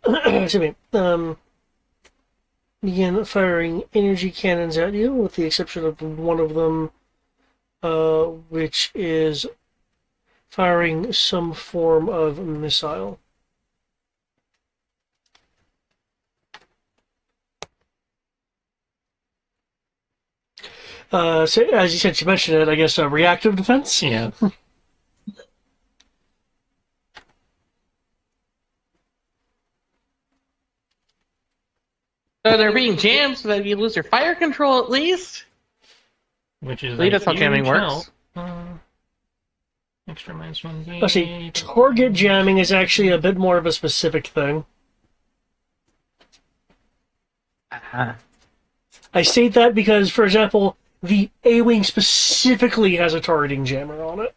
Excuse me. Begin firing energy cannons at you, with the exception of one of them, which is firing some form of missile. So, as you said, you mentioned it, I guess, reactive defense? Yeah. So they're being jammed so that you lose your fire control at least. Which is At least a that's how jamming huge works. help. Extra -1 Let's see, target jamming is actually a bit more of a specific thing. I state that because, for example, the A-Wing specifically has a targeting jammer on it.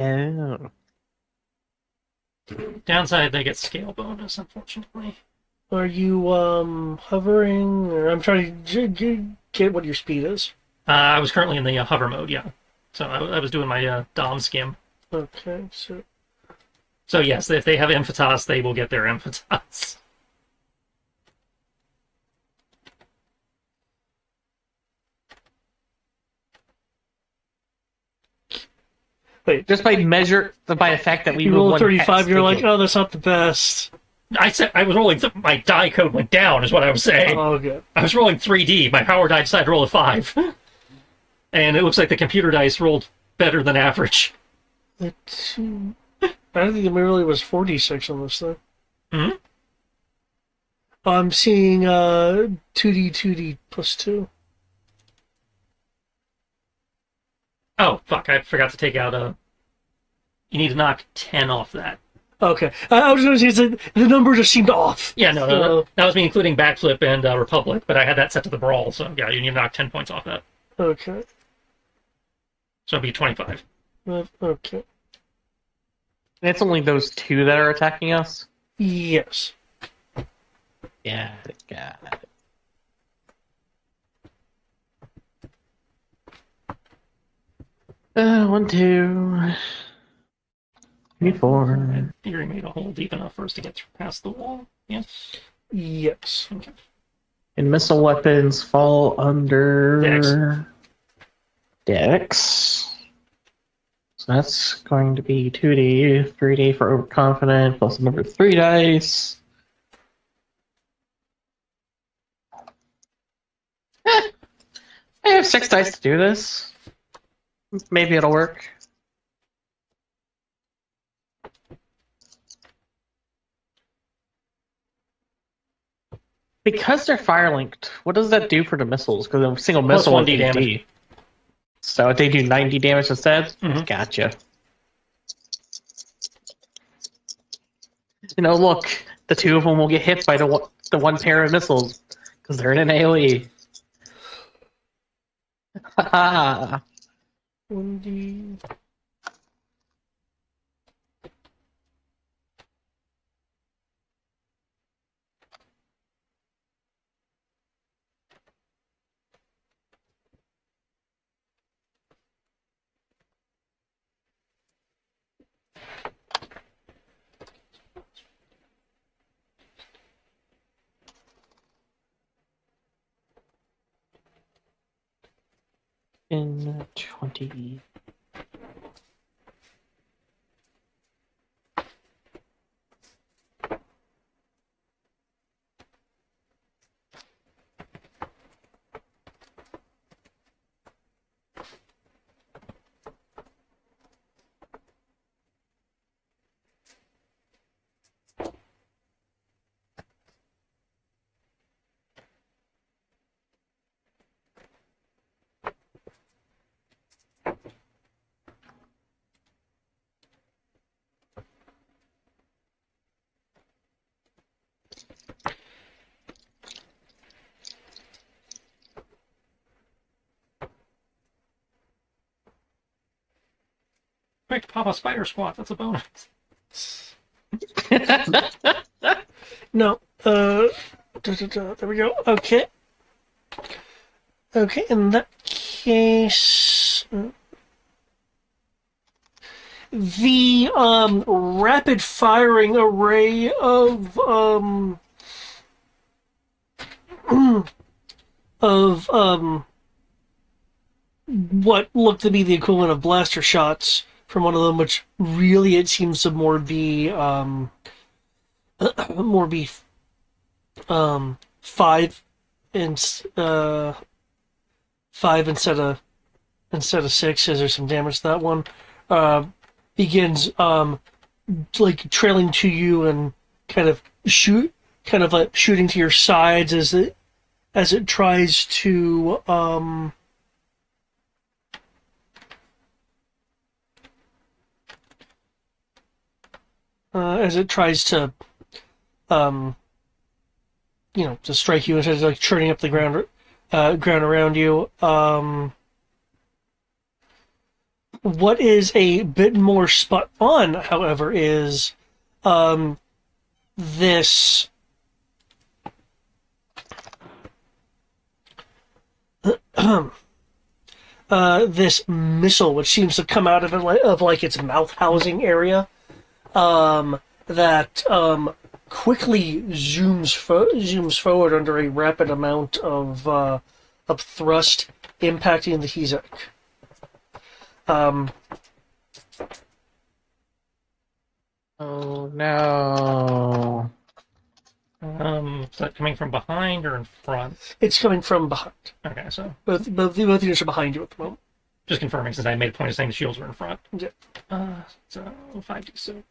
Oh. Downside, they get scale bonus, unfortunately. Are you hovering? Or I'm trying to get what your speed is. I was currently in the hover mode, yeah. So I was doing my Dom skim. Okay, so So yes, if they have Emphatos, they will get their Emphatos. wait. Just by measure, by the fact that we You move roll one 35, hex, you're they like, get- oh, that's not the best. I said I was rolling. My die code went down, is what I was saying. Oh, good. I was rolling 3D. My power die decided to roll a 5, and it looks like the computer dice rolled better than average. I don't think the really was 46 on this thing. Mhm. I'm seeing 2D plus 2. Oh fuck! I forgot to take out You need to knock 10 off that. Okay. I was going to say the number just seemed off. Yeah, no, So- that was me including backflip and Republic, but I had that set to the brawl, so yeah, you need to knock 10 points off that. Okay. So it'll be 25. Okay. It's only those two that are attacking us. Yes. Yeah, got it. One, two, three, four. Theory made a hole deep enough for us to get past the wall. Yes. Yes. Okay. And missile weapons fall under Dex. So that's going to be 2D, 3D for overconfident, plus number 3 dice. I have 6 dice to do this. Maybe it'll work. Because they're fire linked, what does that do for the missiles? Because a single Plus missile 1d is damage. 8D. So they do 90 damage instead? Mhm. Gotcha. You know, look, the two of them will get hit by the one pair of missiles because they're in an AoE. Haha. 1D. In 20. Quick, Papa Spider Squat. That's a bonus. No. There we go. Okay. Okay, in that case, the rapid firing array of of what looked to be the equivalent of blaster shots from one of them, which really it seems to more be more be 5 and 5 instead of 6, as there's some damage to that one. Begins like trailing to you and kind of like shooting to your sides as it tries to to strike you instead of like churning up the ground around you. What is a bit more spot on, however, is this this missile, which seems to come out of its mouth housing area, that quickly zooms forward under a rapid amount of thrust, impacting the Hezek. Oh no. Is that coming from behind or in front? It's coming from behind. Okay, so Both units are behind you at the moment. just confirming since I made a point of saying the shields were in front. Yeah. So 5d6.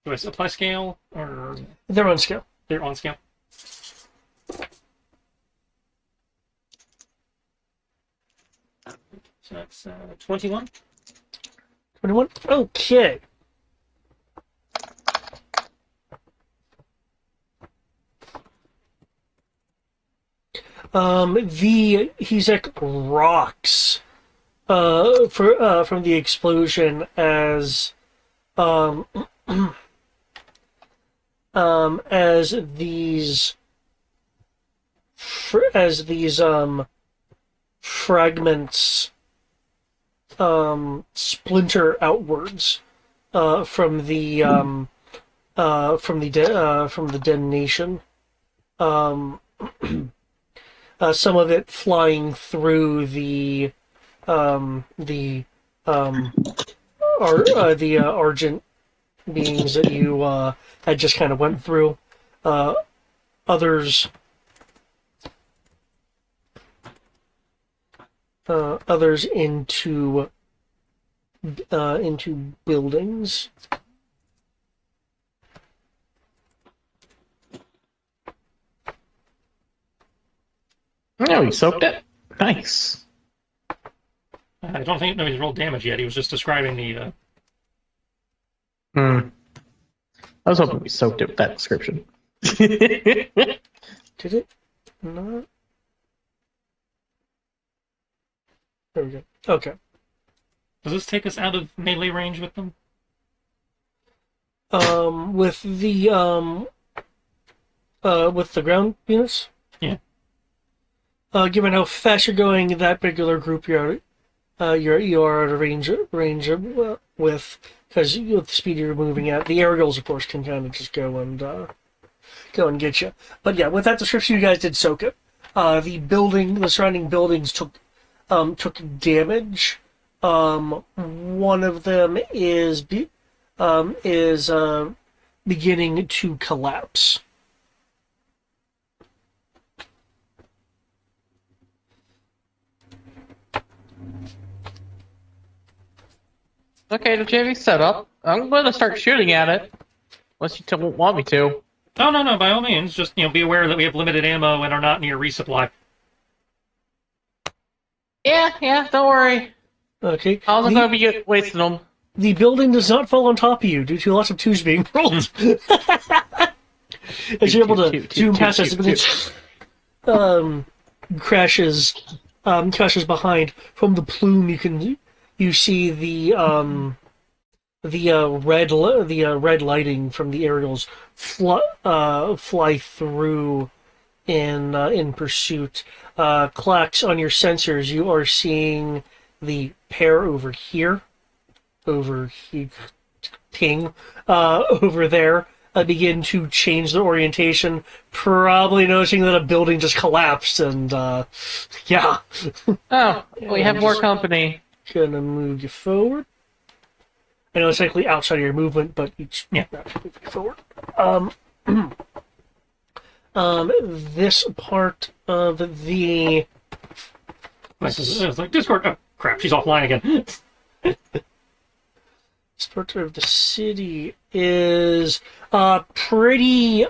Do I apply scale or They're on scale. they're on scale? So that's 21. 21? Okay. The Hezek rocks from the explosion as these fragments splinter outwards from the detonation. Some of it flying through the argent beings that you had just kind of went through. Others into buildings. No, he soaked it. Nice. I don't think nobody's rolled damage yet. He was just describing the. I was hoping we soaked it with that description. Did it not? There we go. Okay. Does this take us out of melee range with them? With the ground units? Yeah. Given how fast you're going, that particular group you are out of range with, because with the speed you're moving at, the aerials of course can kind of just go and get you. But yeah, with that description, you guys did soak it. The surrounding buildings took damage. One of them is beginning to collapse. Okay, the JV set up. I'm going to start shooting at it. Unless you don't want me to. Oh no, by all means. Just be aware that we have limited ammo and are not near resupply. Yeah, don't worry. Okay. I wasn't going to be wasting them. The building does not fall on top of you due to lots of twos being rolled. As you're able to zoom past us, crashes behind. From the plume, you see the red lighting from the aerials fly through in pursuit. Clax, on your sensors, you are seeing the pair over here, ping over there. Begin to change their orientation, probably noticing that a building just collapsed, and yeah. Oh, we have more company. Gonna move you forward. I know it's technically outside of your movement, but each move you forward. This part of the It's like Discord. Oh crap, she's offline again. this part of the city is pretty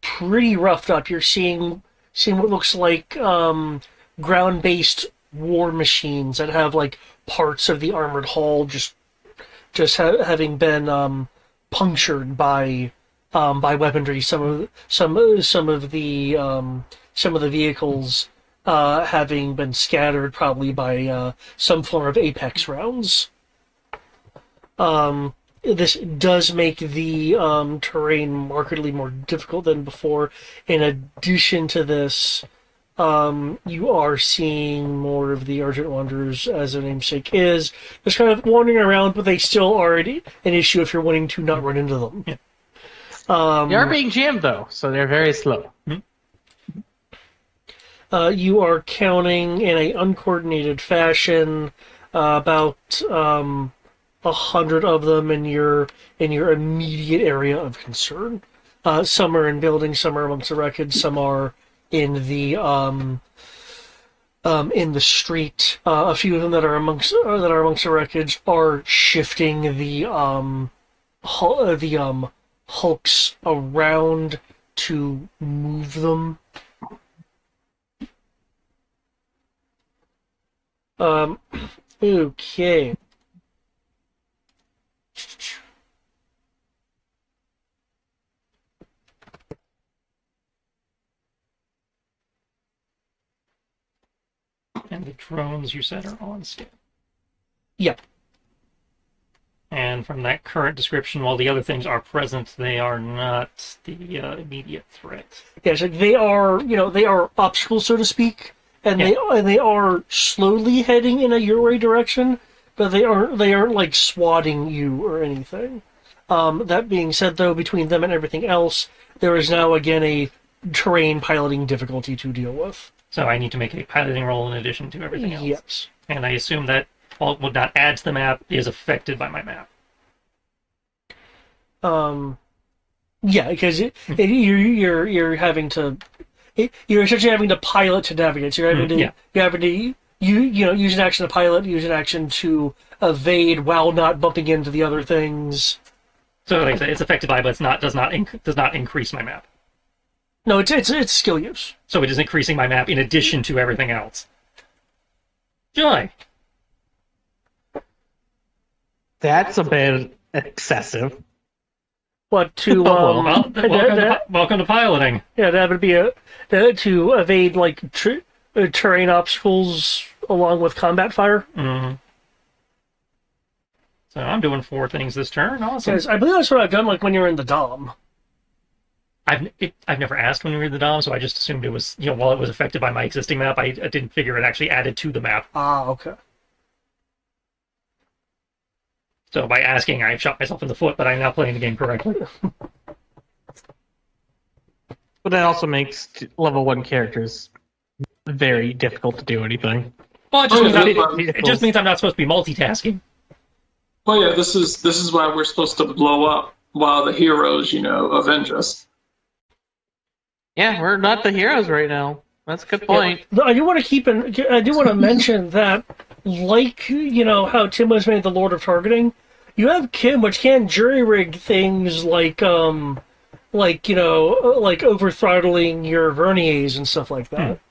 pretty roughed up. You're seeing what looks like ground-based war machines that have like parts of the armored hull having been punctured by weaponry. Some of the vehicles having been scattered probably by some form of apex rounds. This does make the terrain markedly more difficult than before. In addition to this, you are seeing more of the Argent Wanderers, as their namesake is, just kind of wandering around, but they still are an issue if you're wanting to not run into them. Yeah. They are being jammed, though, so they're very slow. You are counting in an uncoordinated fashion about 100 of them in your immediate area of concern. Some are in buildings, some are amongst the wreckage, some are in the street. A few of them that are amongst the wreckage are shifting the hulks around to move them. Okay. And the drones you said are on scan. Yep. And from that current description, while the other things are present, they are not the immediate threat. Yes, they are obstacles, so to speak, and they are slowly heading in your way direction, but they aren't like swatting you or anything. That being said, though, between them and everything else, there is now again a terrain piloting difficulty to deal with. So I need to make a piloting roll in addition to everything else. Yes. And I assume that all would not add to the map is affected by my map. Yeah, because you're having to, you're essentially having to pilot to navigate. So you're having to use an action to pilot, use an action to evade while not bumping into the other things. So like I said, it's affected by, but does not increase my map. No, it's skill use. So it is increasing my map in addition to everything else. Joy. That's a bit excessive. What to Welcome to piloting. yeah, that would be to evade like terrain obstacles along with combat fire. Mm-hmm. So I'm doing 4 things this turn. Awesome. Because I believe that's what I've done like when you're in the Dom. I've never asked when we were in the Dom, so I just assumed it was, while it was affected by my existing map, I didn't figure it actually added to the map. Ah, okay. So by asking, I shot myself in the foot, but I'm now playing the game correctly. But that also makes level 1 characters very difficult to do anything. Well, it just means I'm not supposed to be multitasking. Well, yeah, this is why we're supposed to blow up while the heroes, avenge us. Yeah, we're not the heroes right now. That's a good point. Yeah. I do want to mention that, like how Tim was made the Lord of Targeting, you have Kim, which can jury rig things like over throttling your verniers and stuff like that.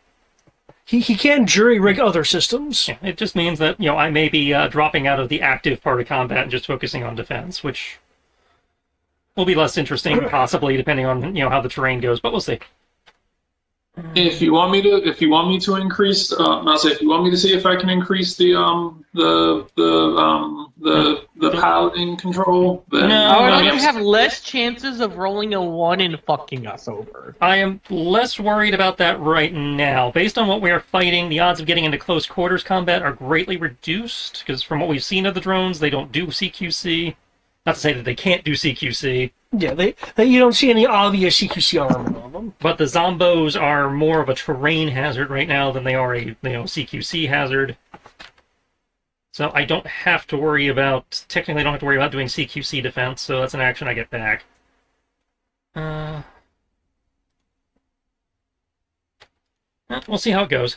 He can jury rig other systems. Yeah, it just means that I may be dropping out of the active part of combat and just focusing on defense, which will be less interesting, possibly, depending on how the terrain goes. But we'll see. If you want me to increase, I'll say if you want me to see if I can increase the piloting control, then I would like to have less chances of rolling a 1 and fucking us over. I am less worried about that right now. Based on what we are fighting, the odds of getting into close quarters combat are greatly reduced, because from what we've seen of the drones, they don't do CQC. Not to say that they can't do CQC. Yeah, they you don't see any obvious CQC armor on them. But the Zombos are more of a terrain hazard right now than they are a CQC hazard. So I don't have to worry about, technically I don't have to worry about doing CQC defense, so that's an action I get back. We'll see how it goes.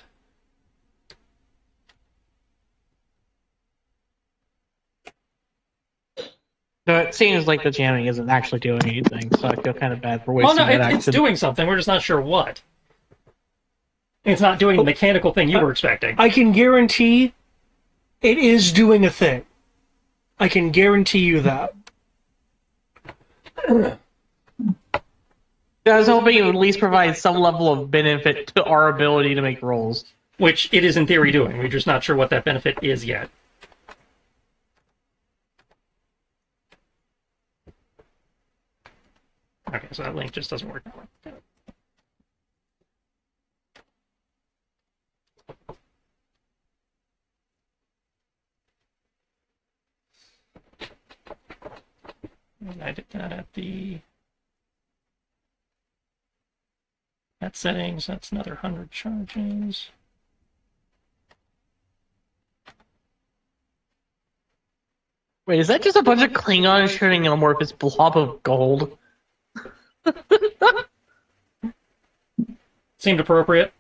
So it seems like the jamming isn't actually doing anything, so I feel kind of bad for Well, wasting no, that it's action. doing something. We're just not sure what. It's not doing the mechanical thing you were expecting. I can guarantee it is doing a thing. I can guarantee you that. I was hoping it would at least provide some level of benefit to our ability to make rolls. Which it is in theory doing. We're just not sure what that benefit is yet. Okay, so that link just doesn't work that way. And I did that at the... At settings, that's another 100 charges. Wait, is that just a bunch of Klingons shooting an amorphous blob of gold? Seemed appropriate.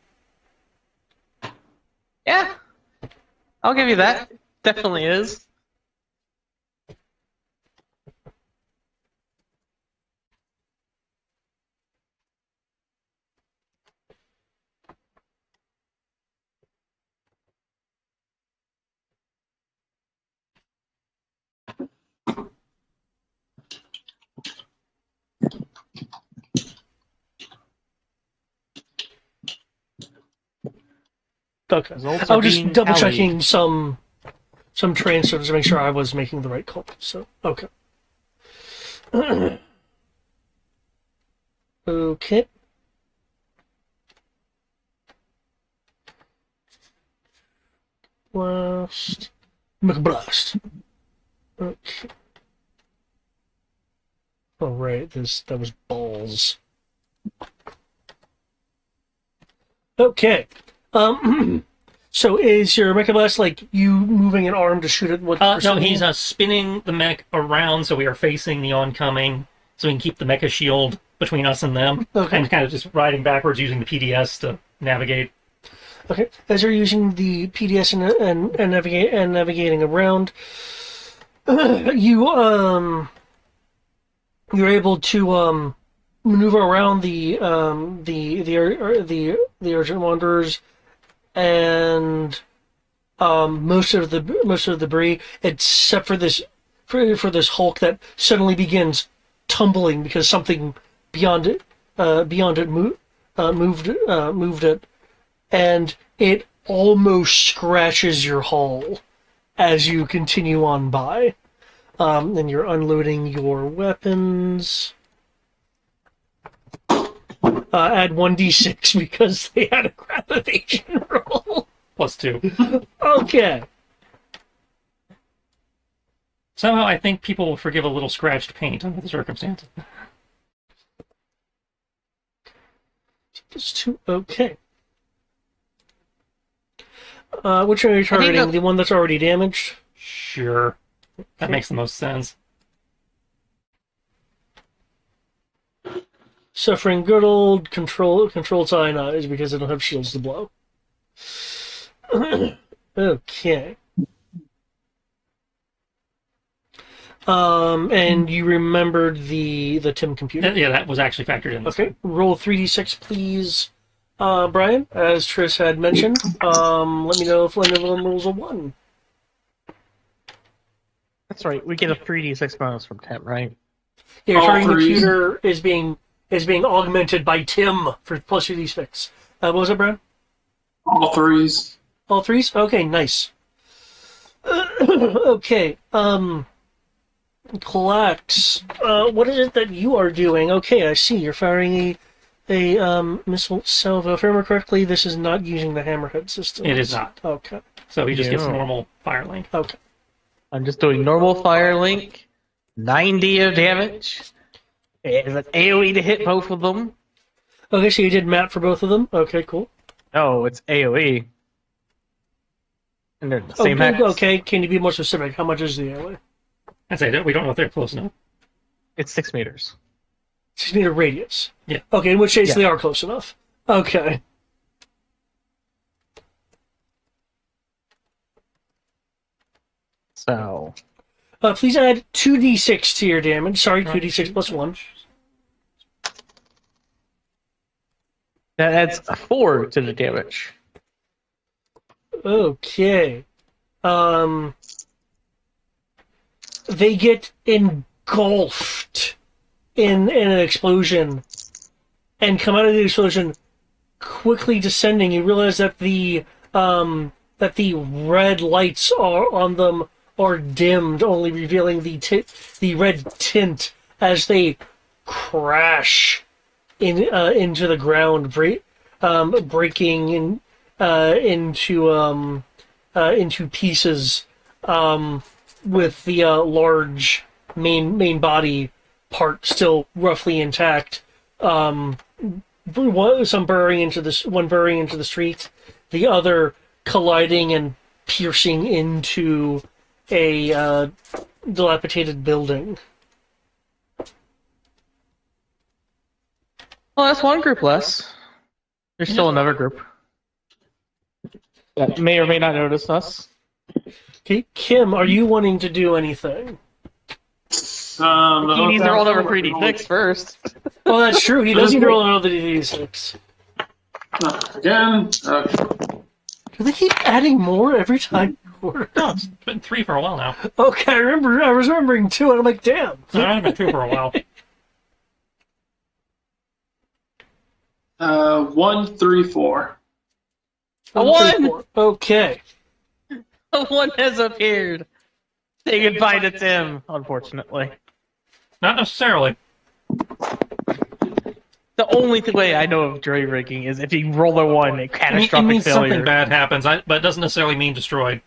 Yeah. I'll give you that. Definitely is. Okay. Results I are was just being double tallied. checking some transfers to make sure I was making the right call. So okay. Okay. Blast. McBlast. Okay. Oh right, that was balls. Okay. So is your Mecha Blast like you moving an arm to shoot at what? No, he's spinning the mech around so we are facing the oncoming, so we can keep the mecha shield between us and them, Okay. and kind of just riding backwards using the PDS to navigate. Okay, as you're using the PDS and navigating around, you're able to maneuver around the urgent wanderers and most of the debris, except for this Hulk that suddenly begins tumbling because something beyond it moved it, and it almost scratches your hull as you continue on by. And you're unloading your weapons. Add 1d6 because they had a gravitation roll. +2. Okay. Somehow I think people will forgive a little scratched paint under the circumstances. Just 2. Okay. Which one are you targeting? The one that's already damaged? Sure. That makes the most sense. Suffering good old controlled cyanide because they don't have shields to blow. Okay. And you remembered the TIM computer. Yeah, that was actually factored in. Okay. Roll 3d6, please, Brian. As Trish had mentioned. Let me know if one of them rolls a 1. That's right. We get a 3d6 bonus from Tim, right? Yeah, your All targeting threes. computer is being augmented by Tim for plus 2d6. What was it, Brian? All threes. All threes? Okay, nice. Okay, Collects. What is it that you are doing? Okay, I see. You're firing a missile salvo. If I remember correctly, this is not using the hammerhead system. It is not. Okay. So he just gets Yeah. normal fire link. Okay. I'm just doing normal fire link, 90 of damage. It's an AoE to hit both of them. Okay, so you did map for both of them? Okay, cool. No, it's AoE. And they're the same Okay, max. okay, can you be more specific? How much is the AoE? I'd say that we don't know if they're close enough. It's 6 meters. 6-meter radius. Yeah. Okay, in which case Yeah. they are close enough. Okay. So Please add 2d6 to your damage. Sorry, 2d6 plus 1. that adds 4 to the damage. Okay. They get engulfed in an explosion and come out of the explosion quickly descending. You realize that the red lights are on them are dimmed, only revealing the red tint as they crash into the ground, breaking into pieces, with the large main body part still roughly intact. Some burrowing into the street, the other colliding and piercing into a dilapidated building. Well, that's one group less. There's still another group that may or may not notice us. Okay, Kim, are you wanting to do anything? He needs to roll over 3d6 first. Well, that's true. He does need to roll another d6. Again. Okay. Do they keep adding more every time? No, it's been 3 for a while now. Okay, I was remembering 2, and I'm like, damn. No, I've been 2 for a while. 1, 3, 4. A 1! Okay. A 1 has appeared. Say goodbye to Tim, unfortunately. Not necessarily. The only way I know of jury rigging is if you roll a 1, a It catastrophic means failure. something bad happens, but it doesn't necessarily mean destroyed.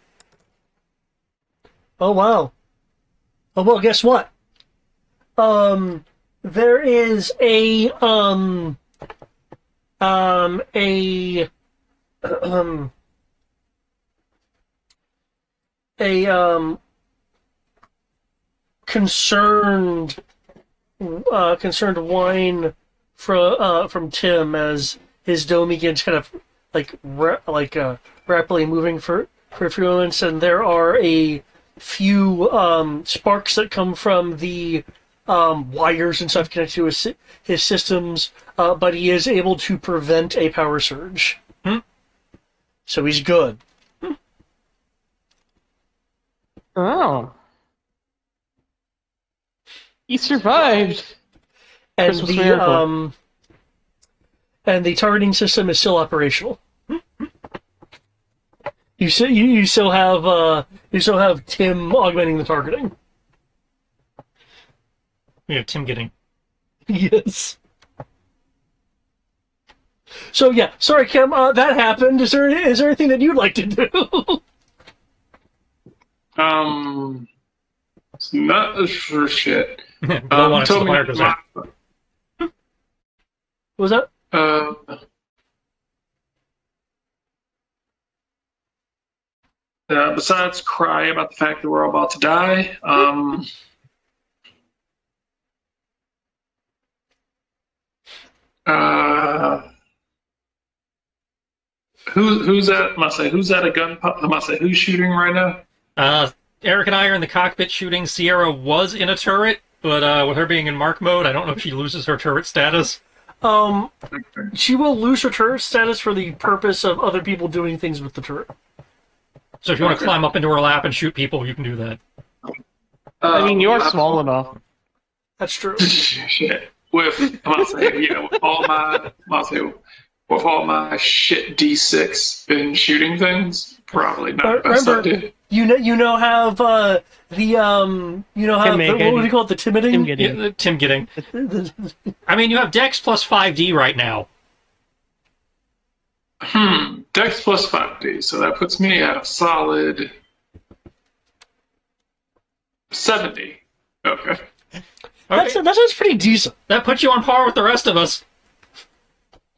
Oh, wow. Oh, well, guess what? There is a concerned whine from Tim as his dome begins kind of rapidly moving for a few moments, and there are a few sparks that come from the wires and stuff connected to his systems, but he is able to prevent a power surge. So he's good. Oh. He survived. And Christmas miracle. the targeting system is still operational. You still have Tim augmenting the targeting. We have Tim getting. Yes. So yeah, sorry, Kim. That happened. Is there anything that you'd like to do? It's not for shit. We don't want to see the fire goes out. What was that? Besides cry about the fact that we're all about to die, who's at? Who's at a gun? Who's shooting right now? Eric and I are in the cockpit shooting. Sierra was in a turret, but with her being in mark mode, I don't know if she loses her turret status. She will lose her turret status for the purpose of other people doing things with the turret. So if you want to climb up into her lap and shoot people, you can do that. I mean, you're small enough. That's true. Shit. With with all my shit D6 in shooting things, probably not the best Remember, idea. you know have what do you call it, the timiding? Yeah, Tim getting. I mean, you have Dex plus 5D right now. Dex plus 5D, so that puts me at a solid 70. Okay. That sounds pretty decent. That puts you on par with the rest of us.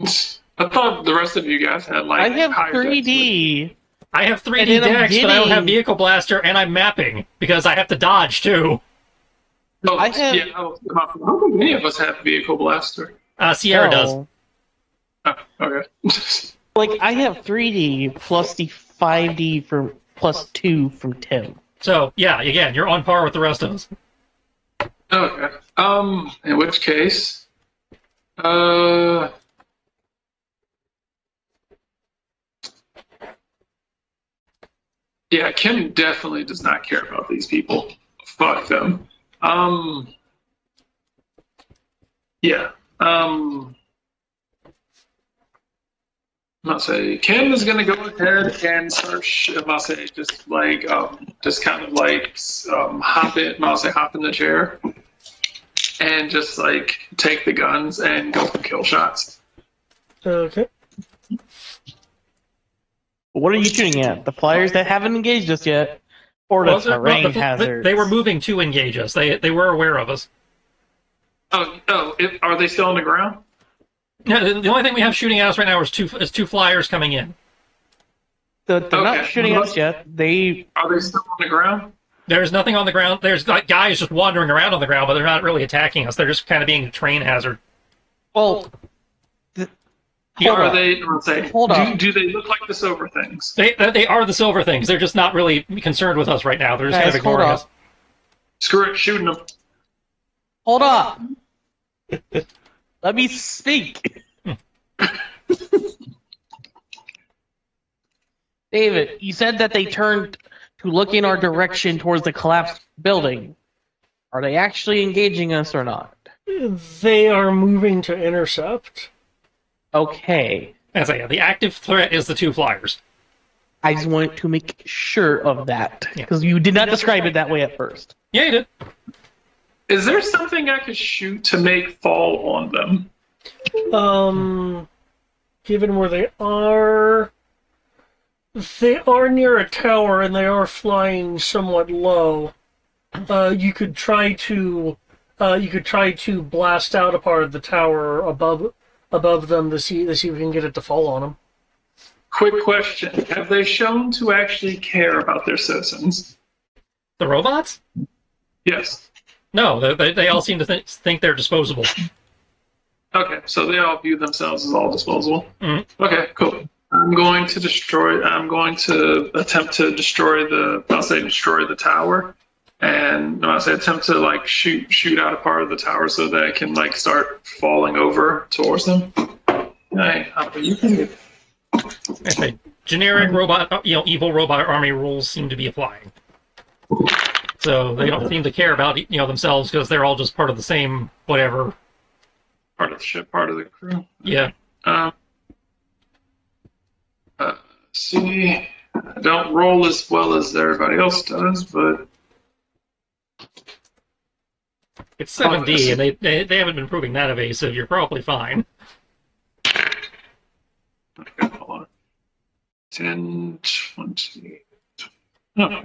I thought the rest of you guys had like I have higher 3D. I have 3D And then I'm Dex, but I don't have getting- Vehicle Blaster, and I'm mapping, because I have to dodge, too. Oh, I have- yeah. I don't think any of us have vehicle blaster. Sierra does. No. Oh, okay. Like, I have 3D plus the 5D from plus 2 from Tim. So yeah, again, you're on par with the rest of us. Okay. In which case, uh, yeah, Kim definitely does not care about these people. Fuck them. Yeah. I'll say Kim is gonna go ahead and start. I'll say just kind of like hop in. I'll say hop in the chair and just like take the guns and go for kill shots. Okay. What are you shooting at? The flyers that haven't engaged us yet? Or the Well, terrain hazards? They were moving to engage us. They were aware of us. Are they still on the ground? Yeah, the only thing we have shooting at us right now is two flyers coming in. They're not Okay. shooting at us yet. They Are they still on the ground? There's nothing on the ground. There's like guys just wandering around on the ground, but they're not really attacking us. They're just kind of being a terrain hazard. well. Are on. they? Let's say, Hold on. Do they look like the silver things? They are the silver things. They're just not really concerned with us right now. They're just kind of Guys, hold ignoring on. us. Screw it, shooting them. Hold on. Let me speak. David, you said that they turned to look in our direction towards the collapsed building. Are they actually engaging us or not? They are moving to intercept. Okay. As I say, the active threat is the two flyers. I just wanted to make sure of that. Because you did not describe it that way at first. Yeah, you did. Is there something I could shoot to make fall on them? Given where they are near a tower and they are flying somewhat low. You could try to blast out a part of the tower above them to see if you can get it to fall on them. Quick question: have they shown to actually care about their citizens? The robots? Yes. No, they all seem to think they're disposable. Okay, so they all view themselves as all disposable. Mhm. Okay, cool. I'm going to attempt to destroy the tower, and I'll say attempt to like shoot out a part of the tower so that it can like start falling over towards them. Hey, you can. Okay. Generic robot, evil robot army rules seem to be applying. So they don't seem to care about themselves because they're all just part of the same whatever. Part of the ship, part of the crew. Yeah. See, I don't roll as well as everybody else does, but It's 7D, and they haven't been proving that evasive. You're probably fine. okay, hold on. 10, 20. Oh.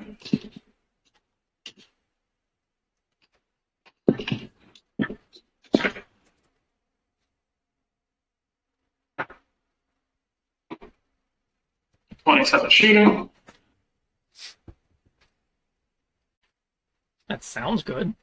$27 shooting. That sounds good.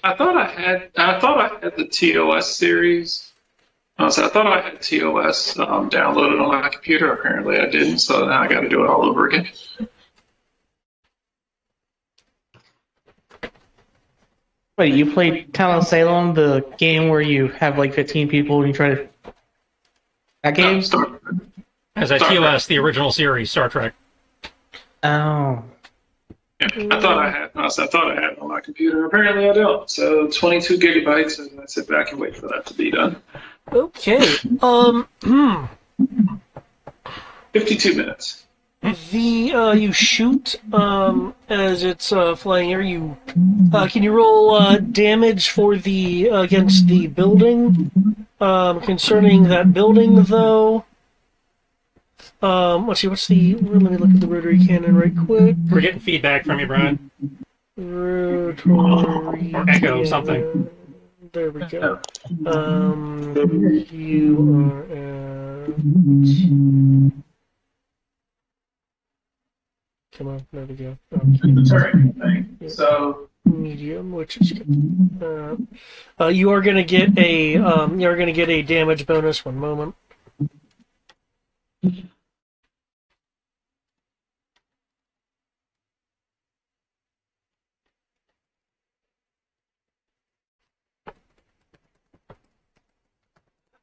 I thought I had the TOS series. I thought I had TOS downloaded on my computer. Apparently, I didn't, so now I got to do it all over again. Wait, you played Town of Salem, the game where you have like 15 people and you try to... That game? As a Star TOS, the original series, Star Trek. Oh. Yeah, I thought I had it on my computer. Apparently, I don't. So 22 gigabytes, and I sit back and wait for that to be done. Okay. 52 minutes. You shoot as it's flying here. Can you roll damage for the against the building? Concerning that building, though. Let's see. Let me look at the rotary cannon right quick. We're getting feedback from you, Brian. Rotary Or echo something. there we go. You are at... Come on, there we go. The turret thing. So Medium, which is good. You are gonna get a damage bonus. One moment.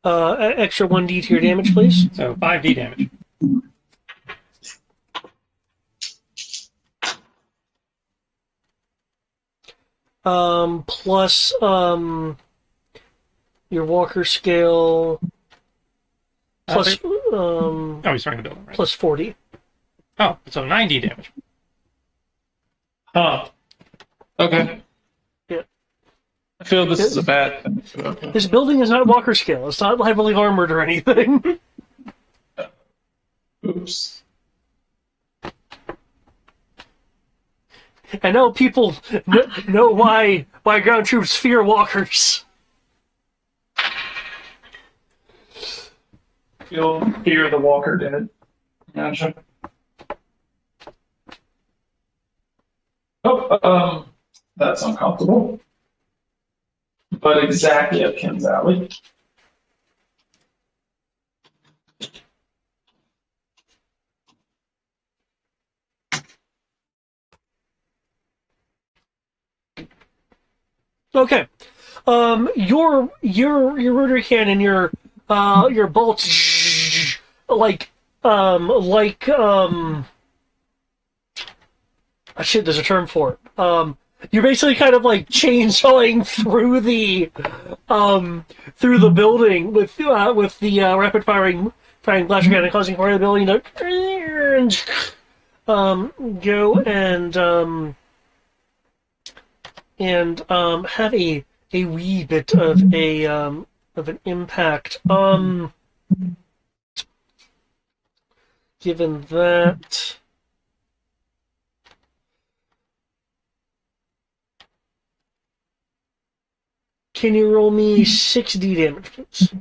Extra 1d to your damage, please. So 5d damage. Plus your walker scale. Plus Oh, he's starting the building, right? plus 40. Oh, so 9d damage. Huh. Okay. Yeah. I feel this is a bad thing. Okay. This building is not walker scale. It's not heavily armored or anything. Oops. I know people know why ground troops fear walkers. You'll fear the walker dead. Gotcha. Oh, that's uncomfortable. But exactly up Ken's alley. Okay. Your rotary cannon, your bolts shit, there's a term for it. You're basically kind of like chainsawing through the building with the rapid firing blaster cannon, causing part of the building to go and have a wee bit of an impact. Given that. Can you roll me 6d damage, please?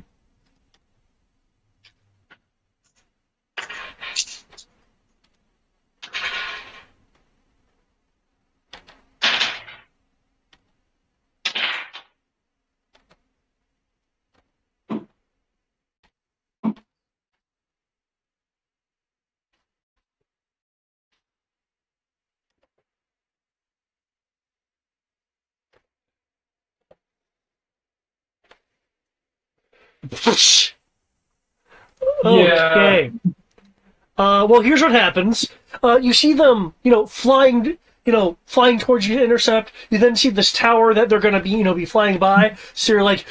Okay. Well, here's what happens. You see them, flying towards you to intercept. You then see this tower that they're going to be flying by. So you're like,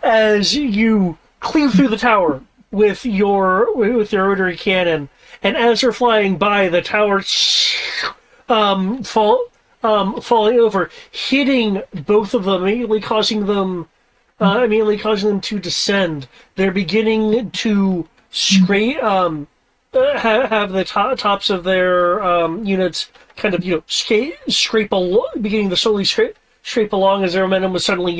as you cleave through the tower with your rotary cannon, and as you're flying by, the tower falling over, hitting both of them, immediately causing them to descend. They're beginning to scrape, have the tops of their units kind of scrape along, beginning to slowly scrape along as their momentum was suddenly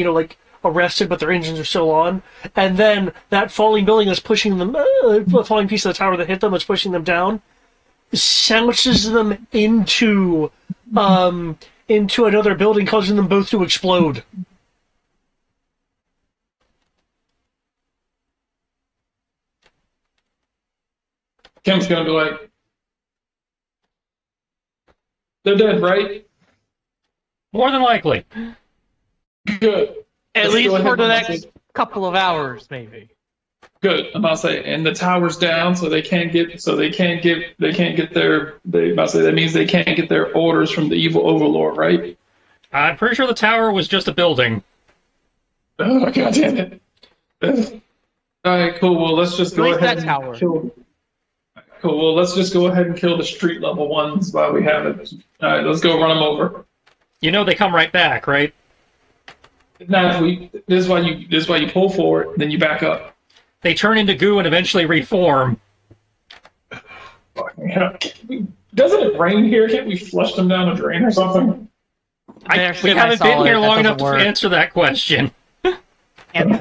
arrested, but their engines are still on. And then that falling building that's pushing them, the falling piece of the tower that hit them that's pushing them down, sandwiches them into another building, causing them both to explode. Kim's gonna be like, they're dead, right? More than likely. Good. At Let's least go ahead for the and next couple of hours, maybe. Good. I'm about to say, and the tower's down, so they can't get their. That means they can't get their orders from the evil overlord, right? I'm pretty sure the tower was just a building. Oh god damn it! All right, cool. Well, let's just go Delete ahead that and tower. kill. Cool. Well, let's just go ahead and kill the street level ones while we have it. All right, let's go run them over. They come right back, right? Now, this is why you pull forward, then you back up. They turn into goo and eventually reform. Fucking hell. Doesn't it rain here? Can't we flush them down a drain or something? We haven't been here long enough to work. answer that question. And,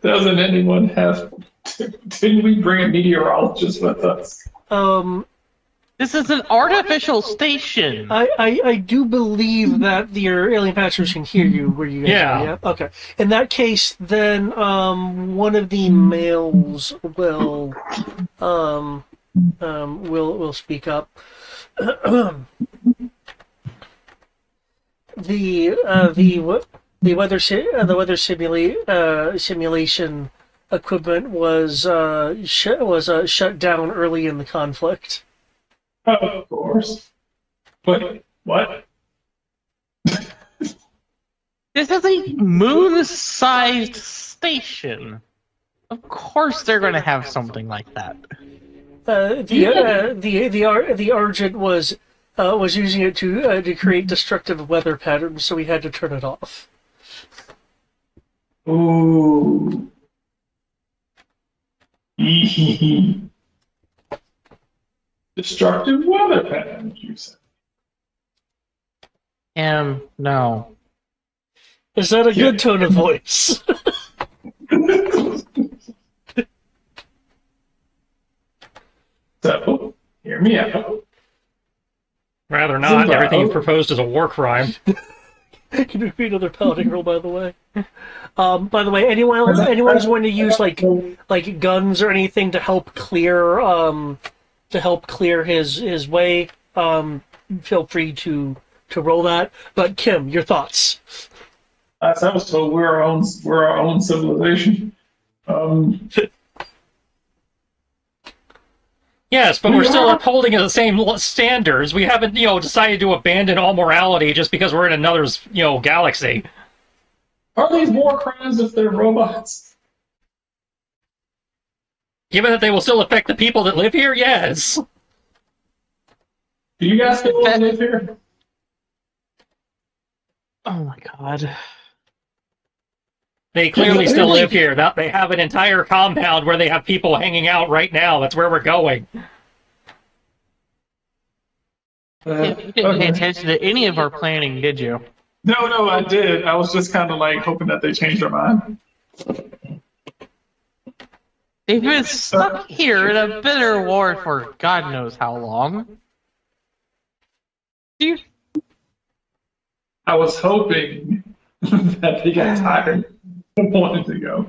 Doesn't anyone have? Didn't we bring a meteorologist with us? this is an artificial station. I do believe that your alien passengers can hear you where you guys Yeah. are. Yeah. Okay. In that case, then one of the males will speak up. The weather simulation equipment was shut down early in the conflict. Oh, of course. But what? This is a moon-sized station. Of course they're going to have something like that. The Argent was using it to create destructive weather patterns, so we had to turn it off. Ooh. Destructive weather patterns, you said. No. Is that a good tone of voice? So, hear me out. Rather not. Zimbo. Everything you've proposed is a war crime. Can you be another paladin roll, by the way? By the way, anyone's going to use like guns or anything to help clear his way. Feel free to roll that. But Kim, your thoughts? I was told we're our own civilization. Yes, but we're We still are. upholding the same standards. We haven't, decided to abandon all morality just because we're in another, galaxy. Are these war crimes if they're robots? Given that they will still affect the people that live here, yes. Do you guys still live here? Oh my god. They clearly still live here. They have an entire compound where they have people hanging out right now. That's where we're going. You didn't pay attention to any of our planning, did you? No, I did. I was just kind of like hoping that they changed their mind. They've been stuck here in a bitter war for God knows how long. Do you I was hoping that they got tired and wanted to go.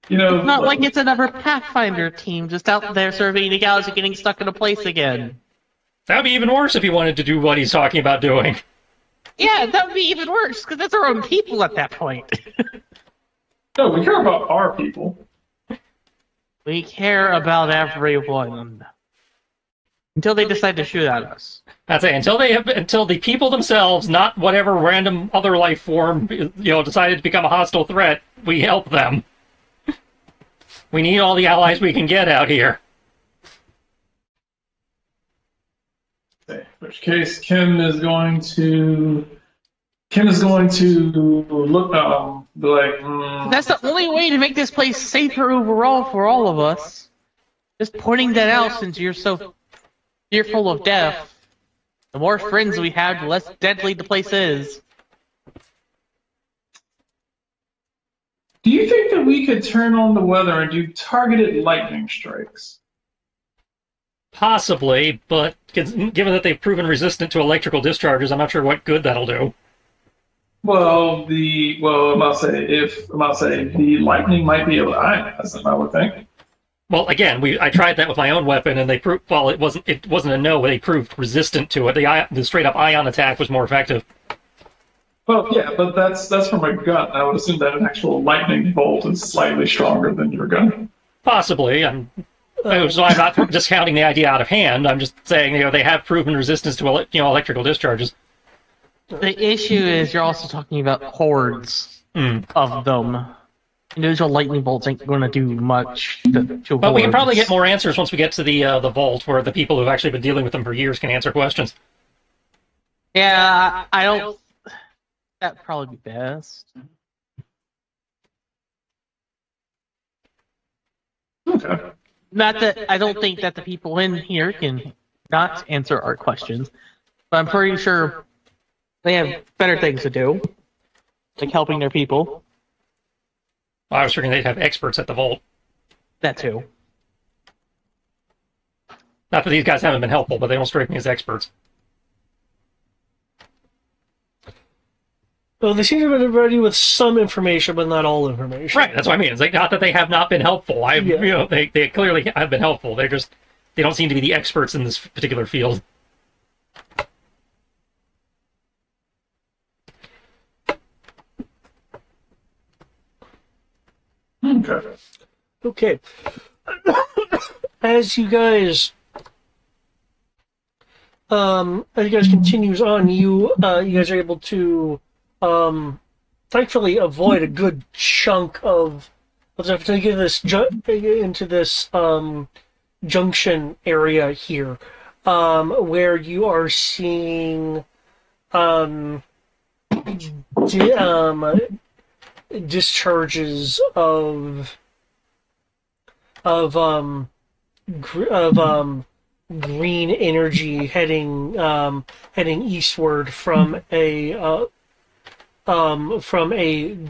It's not like it's another Pathfinder team just out there surveying the galaxy getting stuck in a place again. That'd be even worse if he wanted to do what he's talking about doing. Yeah, that would be even worse, because that's our own people at that point. No, we care about our people. We care about everyone. Until they decide to shoot at us. That's it. Until the people themselves, not whatever random other life form, decided to become a hostile threat, we help them. We need all the allies we can get out here. In which case, Kim is going to look be like. That's the only way to make this place safer overall for all of us. Just pointing that out since you're so fearful of death. The more friends we have, the less deadly the place is. Do you think that we could turn on the weather and do targeted lightning strikes? Possibly, but given that they've proven resistant to electrical discharges, I'm not sure what good that'll do. Well, I'm about to say the lightning might be able to ionize them, I would think. Well, again, I tried that with my own weapon, and they proved. Well, it wasn't a no. They proved resistant to it. The straight up ion attack was more effective. Well, yeah, but that's from a gun. I would assume that an actual lightning bolt is slightly stronger than your gun. Possibly. So I'm not discounting the idea out of hand. I'm just saying, they have proven resistance to electrical discharges. The issue is you're also talking about hordes of them. Individual lightning bolts ain't going to do much to But we can probably hordes. get more answers once we get to the vault, where the people who've actually been dealing with them for years can answer questions. Yeah, I don't. That'd probably be best. Okay. Not that I don't think that the people in here can not answer our questions. But I'm pretty sure they have better things to do, like helping their people. I was figuring they'd have experts at the vault. That too. Not that these guys haven't been helpful, but they don't strike me as experts. Well, they seem to have been ready with some information, but not all information. Right, that's what I mean. It's like not that they have not been helpful. They clearly have been helpful. They don't seem to be the experts in this particular field. Okay. Okay. As you guys continues on, you guys are able to thankfully avoid a good chunk of stuff until you get into this junction area here, where you are seeing discharges of green energy heading eastward from a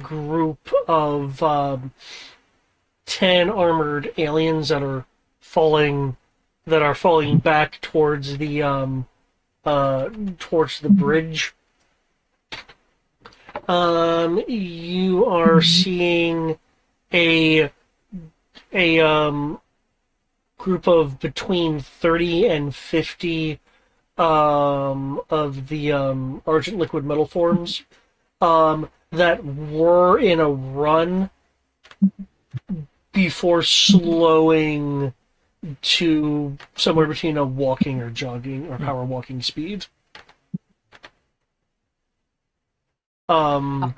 group of 10 armored aliens that are falling back towards the bridge. You are seeing a group of between 30 and 50 of the Argent Liquid Metal forms that were in a run before slowing to somewhere between a walking or jogging or power walking speed. Them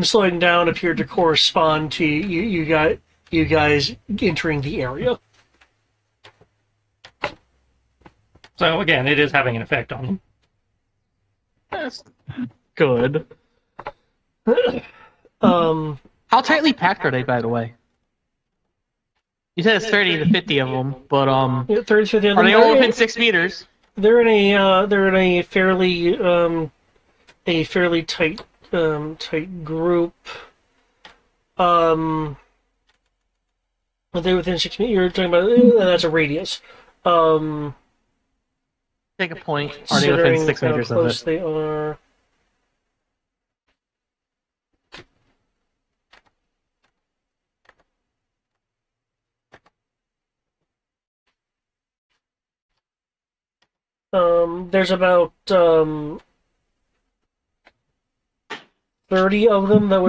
slowing down appeared to correspond to you guys entering the area. So again, it is having an effect on them. That's good. Um, How tightly packed are they, by the way? You said it's 30 to 50 of them, but yeah, 30, 50, are they all within 6 meters? They're in a fairly tight group. Are they within 6 meters? You're talking about that's a radius. Take a point. Are they within 6 meters how of close it? they are. There's about 30 of them that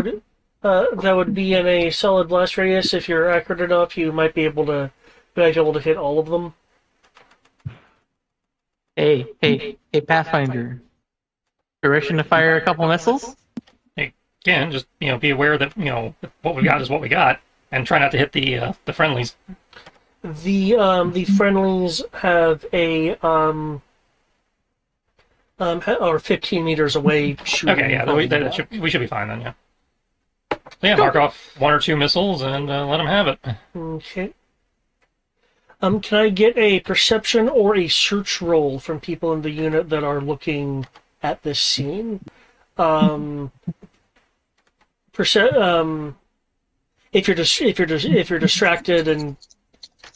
would be in a solid blast radius. If you're accurate enough, you might be able to hit all of them. Hey, Pathfinder. Permission to fire a couple missiles? Again, just be aware that what we got is what we got, and try not to hit the friendlies. The friendlies have are 15 meters away shooting. Okay, yeah, we should be fine then. Yeah. So yeah, mark off 1 or 2 missiles and let them have it. Okay. Can I get a perception or a search roll from people in the unit that are looking at this scene? If you're distracted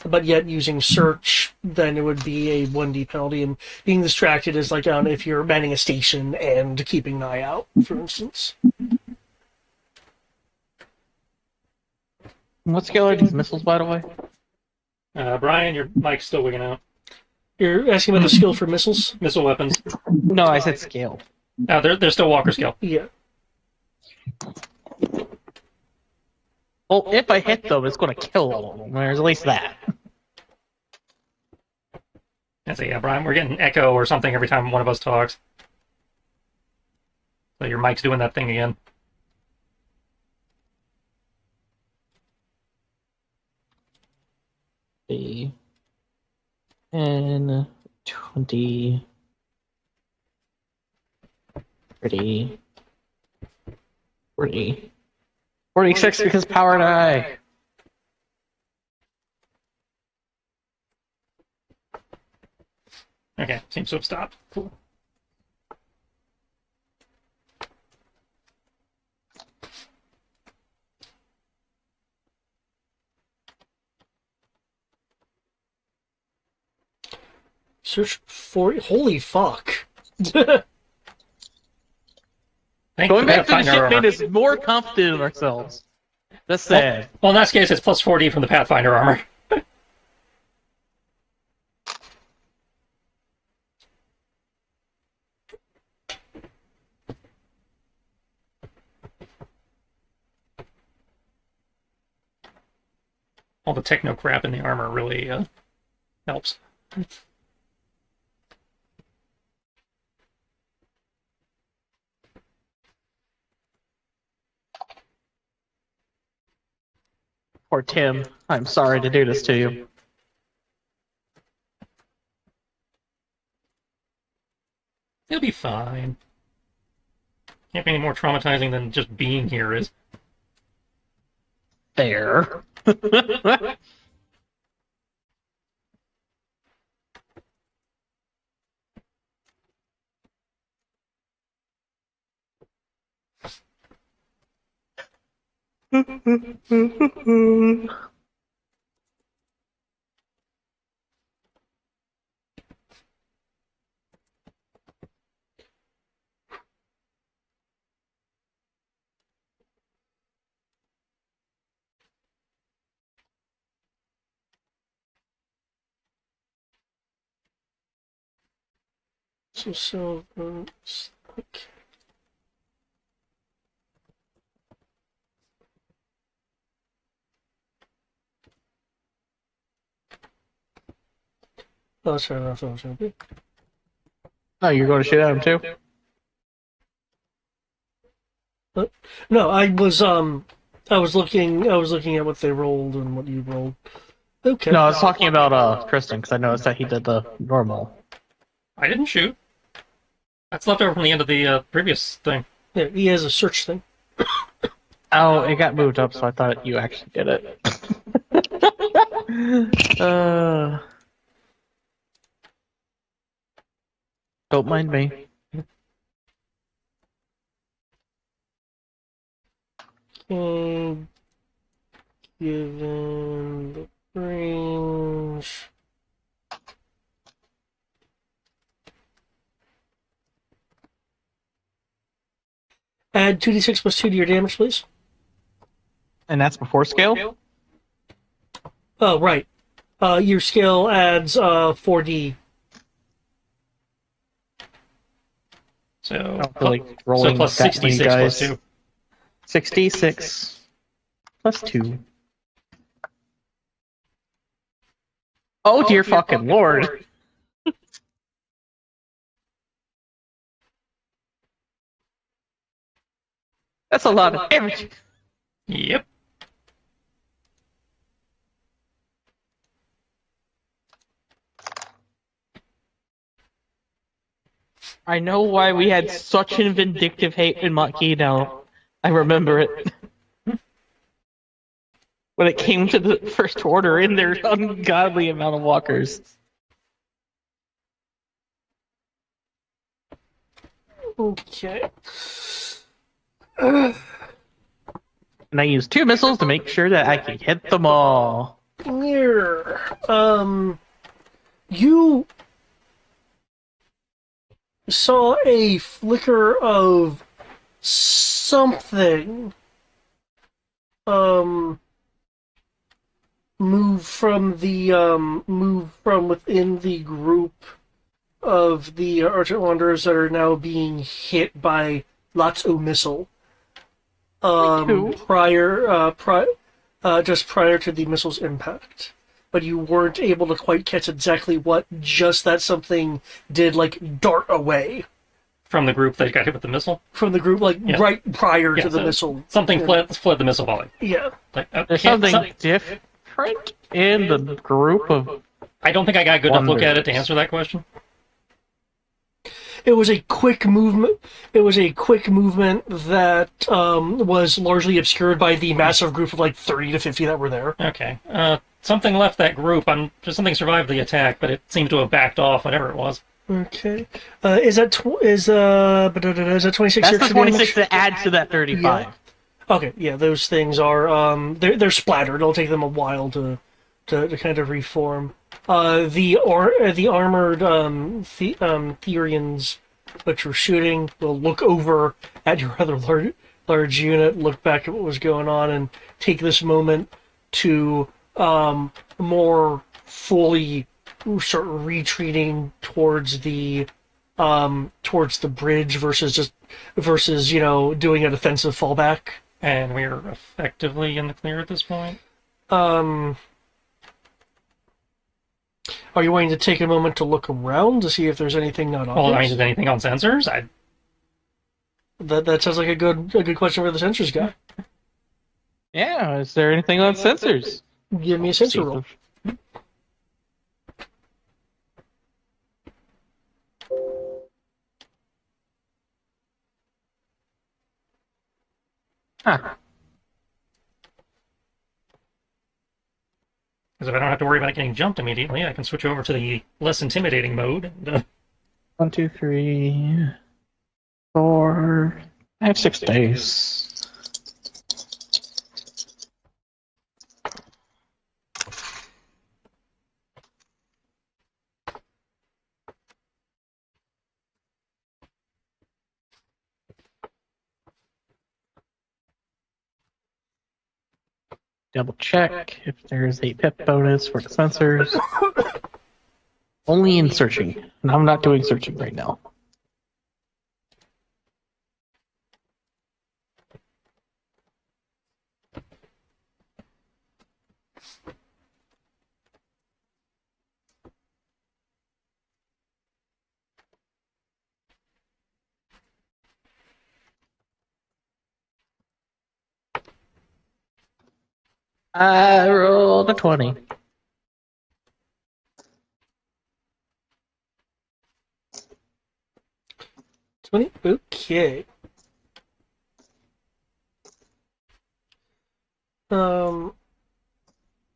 but yet using search, then it would be a 1D penalty. And being distracted is like if you're manning a station and keeping an eye out, for instance. What scale are these missiles, by the way? Brian, your mic's still wigging out. You're asking about the skill for missiles? Missile weapons. No, I said scale. No, they're still Walker scale. Yeah. Well, if I hit them, it's going to kill all of them. There's at least that. So yeah, Brian, we're getting echo or something every time one of us talks. So your mic's doing that thing again. The 10, 20, 30, 40, 46 because power die. Okay, seems to have stopped. Cool. Search for... Holy fuck. Thank Going the back to the Pathfinder ship armor. made us more confident in ourselves. That's sad. Well, in that case, it's plus 40 from the Pathfinder armor. All the techno crap in the armor really helps. Poor Tim. I'm sorry to do this to you. He'll be fine. Can't be any more traumatizing than just being here is. Fair. So, okay. Oh, that's right, I thought it was going to be. Oh, you're going to shoot at him too? No, I was looking at what they rolled and what you rolled. Okay. No, I was talking about Kristen because I noticed that he did the normal. I didn't shoot. That's left over from the end of the previous thing. Yeah, he has a search thing. Oh, it got moved up, so I thought you actually did it. Don't mind me. Okay. Given the range. Add 2d6 plus 2 to your damage, please. And that's before scale? Oh, right. Your skill adds 4d. So, Like rolling so plus that many 66 plus guys. 2. 66 plus 2. Oh, dear fucking lord. That's a lot of damage. Yep. I know why we had such an vindictive hate in Monkey now. I remember it. When it came to the First Order and their ungodly amount of walkers. Okay. And I used 2 missiles to make sure that I could hit them all. Here. You saw a flicker of something move from within the group of the Argent Wanderers that are now being hit by Latso missile. Who? Just prior to the missile's impact. But you weren't able to quite catch exactly what just that something did, like, dart away From the group that got hit with the missile. from the group, like, Yeah. right prior Yeah, to the so missile. Something Yeah. fled the missile volley. Yeah. Like, There's something different in the group of... I don't think I got a good enough look at it to Wonders. answer that question. It was a quick movement. It was a quick movement that was largely obscured by the massive group of like 30 to 50 that were there. Okay. Something left that group. Something survived the attack, but it seems to have backed off, whatever it was. Okay. Is that 26 That's your the 26 that adds to that 35. Okay, yeah, those things are they're splattered. It'll take them a while to kind of reform. The armored Therians which were shooting will look over at your other large unit, look back at what was going on, and take this moment to more fully start retreating towards the bridge versus doing a defensive fallback. And we're effectively in the clear at this point. Are you wanting to take a moment to look around to see if there's anything not obvious? Well, I mean, is anything on sensors? That sounds like a good question for the sensors guy. Yeah, is there anything on sensors? Give me a sensor roll. Huh. Because if I don't have to worry about getting jumped immediately, I can switch over to the less intimidating mode. And, 1, 2, 3, 4. I have 6 days. Double check if there's a pip bonus for the sensors. Only in searching, and I'm not doing searching right now. I rolled a 20. Okay.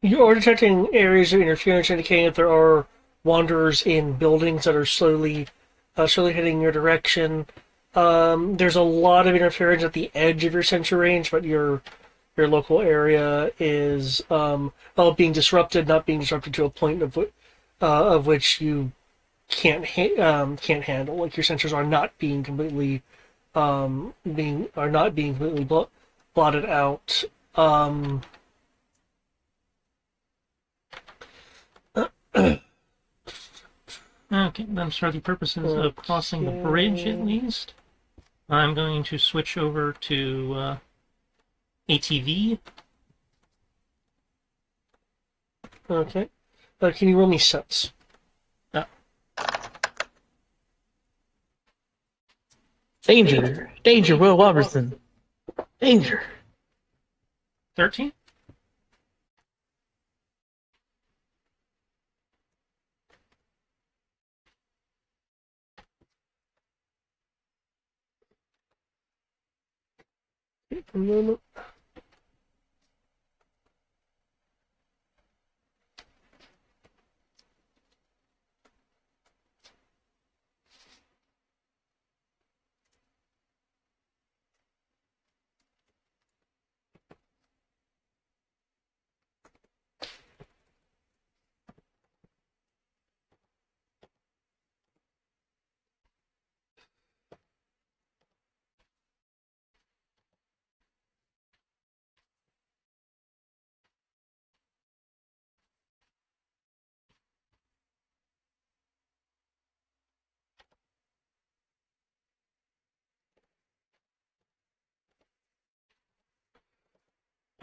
You are detecting areas of interference indicating that there are wanderers in buildings that are slowly heading your direction. There's a lot of interference at the edge of your sensor range, but your local area is being disrupted, not being disrupted to a point of which you can't handle. Like your sensors are not being completely blotted out. Okay, then for the purposes of crossing the bridge, at least, I'm going to switch over to ATV. Okay. Can you roll me sense? Danger! Danger, Will Robertson! Danger! 13? A moment.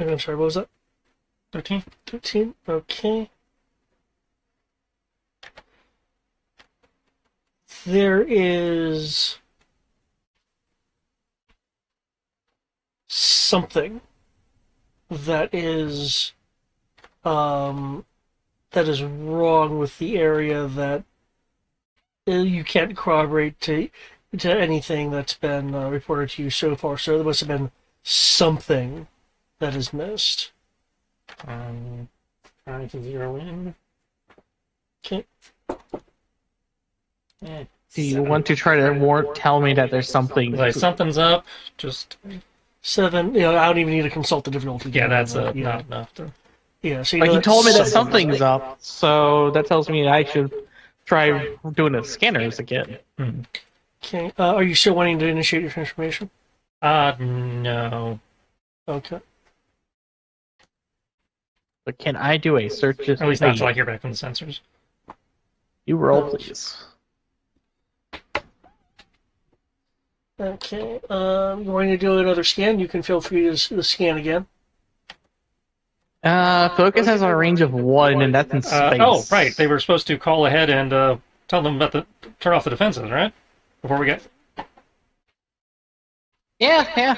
I'm sorry, what was that? 13? 13? Okay. There is something that is wrong with the area that you can't corroborate to anything that's been reported to you so far. So there must have been something that is missed. Trying to zero in. Okay. Do you want to try to tell me that there's something? Like something's up. Just 7. I don't even need to consult the difficulty. yeah, that's not not enough. Yeah, so you But know he told me that something's something's up, so that tells me I should try doing the scanners again. Okay. Are you still wanting to initiate your transformation? No. Okay. But can I do a search? At least not until I hear back from the sensors. You roll, please. Okay. You're going to do another scan. You can feel free to scan again. Focus has a range of 1, and that's in space. Oh, right. They were supposed to call ahead and tell them about turn off the defenses, right? Before we get. Yeah.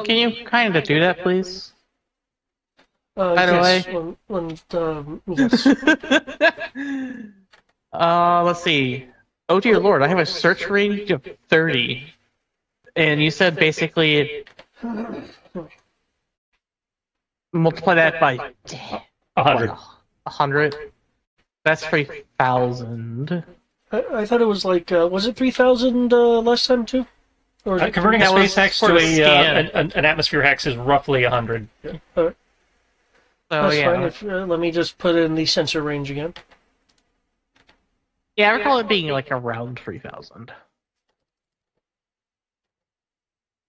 Can you kind of do that, please? By the yes. Let's see. Oh dear lord, I have a search range of 30. And you said basically multiply that by 100. 100. That's 3,000. I thought it was like, was it 3,000 last time too? Or was it Converting a That space was hex for to the scan. an atmosphere hex is roughly 100. So That's yeah. fine. If, let me just put in the sensor range again. Yeah, I recall it being like around 3,000.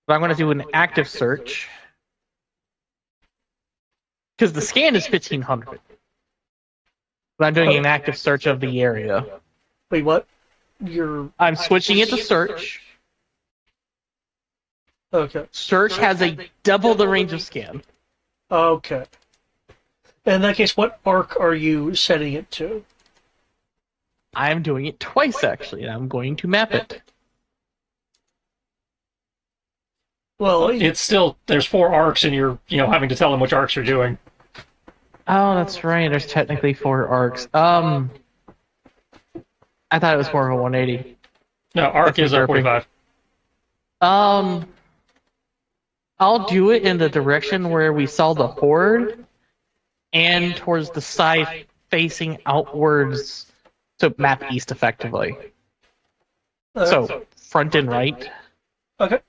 But I'm going to do an active search. Because the scan is 1,500. But I'm doing an active search of the area. Wait, what? I'm switching it to search. Okay. Search has a double the range of scan. Okay. In that case, what arc are you setting it to? I'm doing it twice, actually, and I'm going to map it. Well, It's still there's 4 arcs, and you're having to tell them which arcs you're doing. Oh, that's right. There's technically 4 arcs. I thought it was more of a 180. No, arc That's is a derping. 45. I'll do it in the direction where we saw the horde, and towards the side facing outwards to map east effectively. So front and right. okay.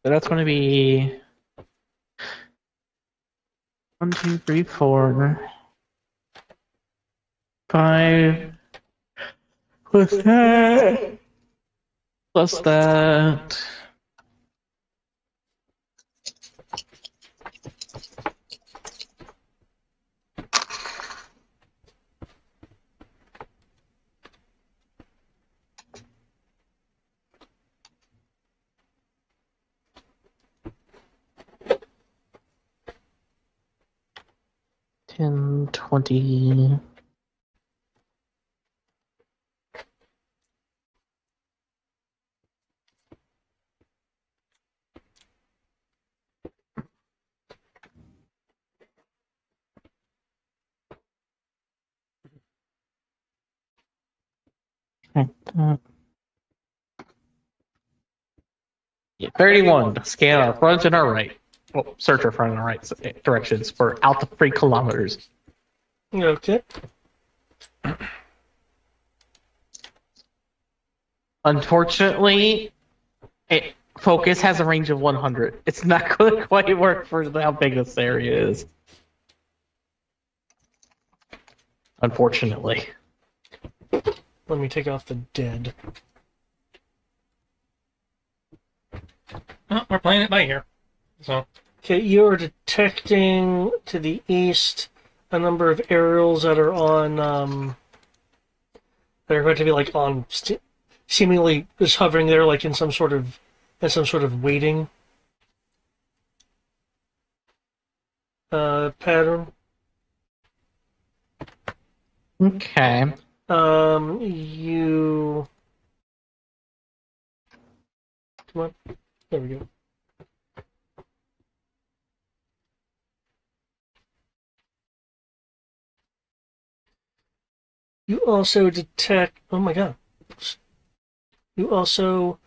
So that's going to be 1, 2, 3, 4, 5. Plus that. Plus that. $10, $20. Yeah, 31. Scan our front and our right. Well, search our front and our right directions for out to 3 kilometers. Okay. Unfortunately, focus has a range of 100. It's not going to quite work for how big this area is. Unfortunately. Let me take off the dead. Oh, we're playing it by ear. So Okay, you are detecting to the east a number of aerials that are on, that are going to be like on, seemingly just hovering there, like in some sort of waiting pattern. Okay. You come on. There we go. You also detect. Oh my god. You also.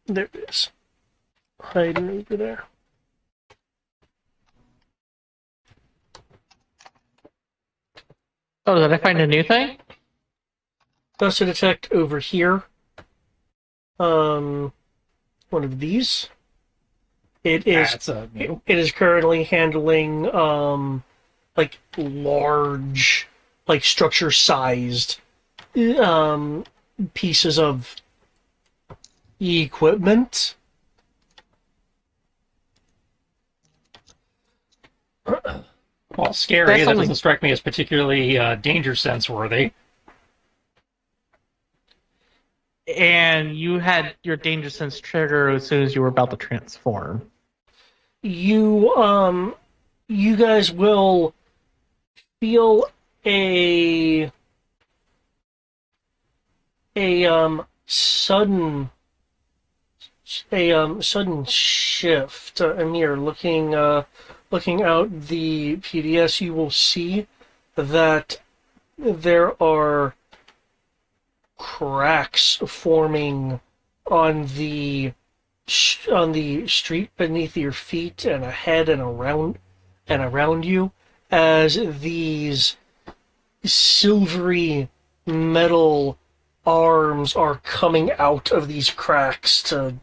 There it is. Hiding over there. Oh, did I find a new thing? You also detect over here one of these. It is That's new. it is currently handling like large, like structure sized pieces of equipment. Well, scary. That's That only- doesn't strike me as particularly danger sense worthy. And you had your danger sense trigger as soon as you were about to transform. You you guys will feel a sudden sudden shift. Amir, looking out the PDS, you will see that there are cracks forming on on the street beneath your feet and ahead and around you as these silvery metal arms are coming out of these cracks to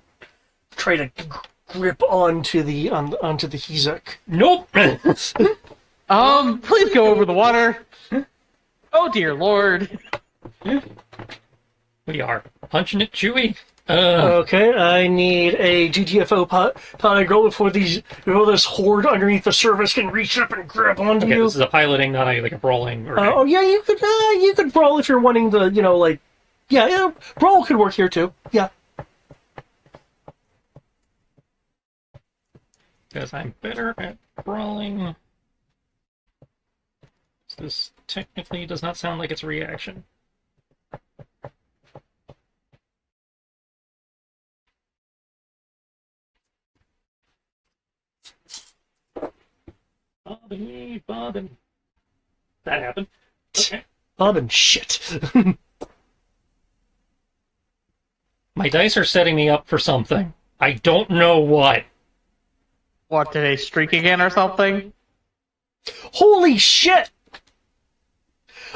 try to grip onto onto the Hezek. Nope. Please go over the water. Oh dear lord. We are punching it, Chewy. Okay, I need a GTFO pilot roll before this horde underneath the surface can reach up and grab onto Okay, you. this is a piloting, not like a brawling. Or Oh yeah, you could brawl if you're wanting to, like, yeah, brawl could work here too. Yeah. Because I'm better at brawling. This technically does not sound like it's a reaction. Bobbin. That happened. Okay. Bobbin, shit. My dice are setting me up for something. I don't know what. What, did they streak again or something? Holy shit!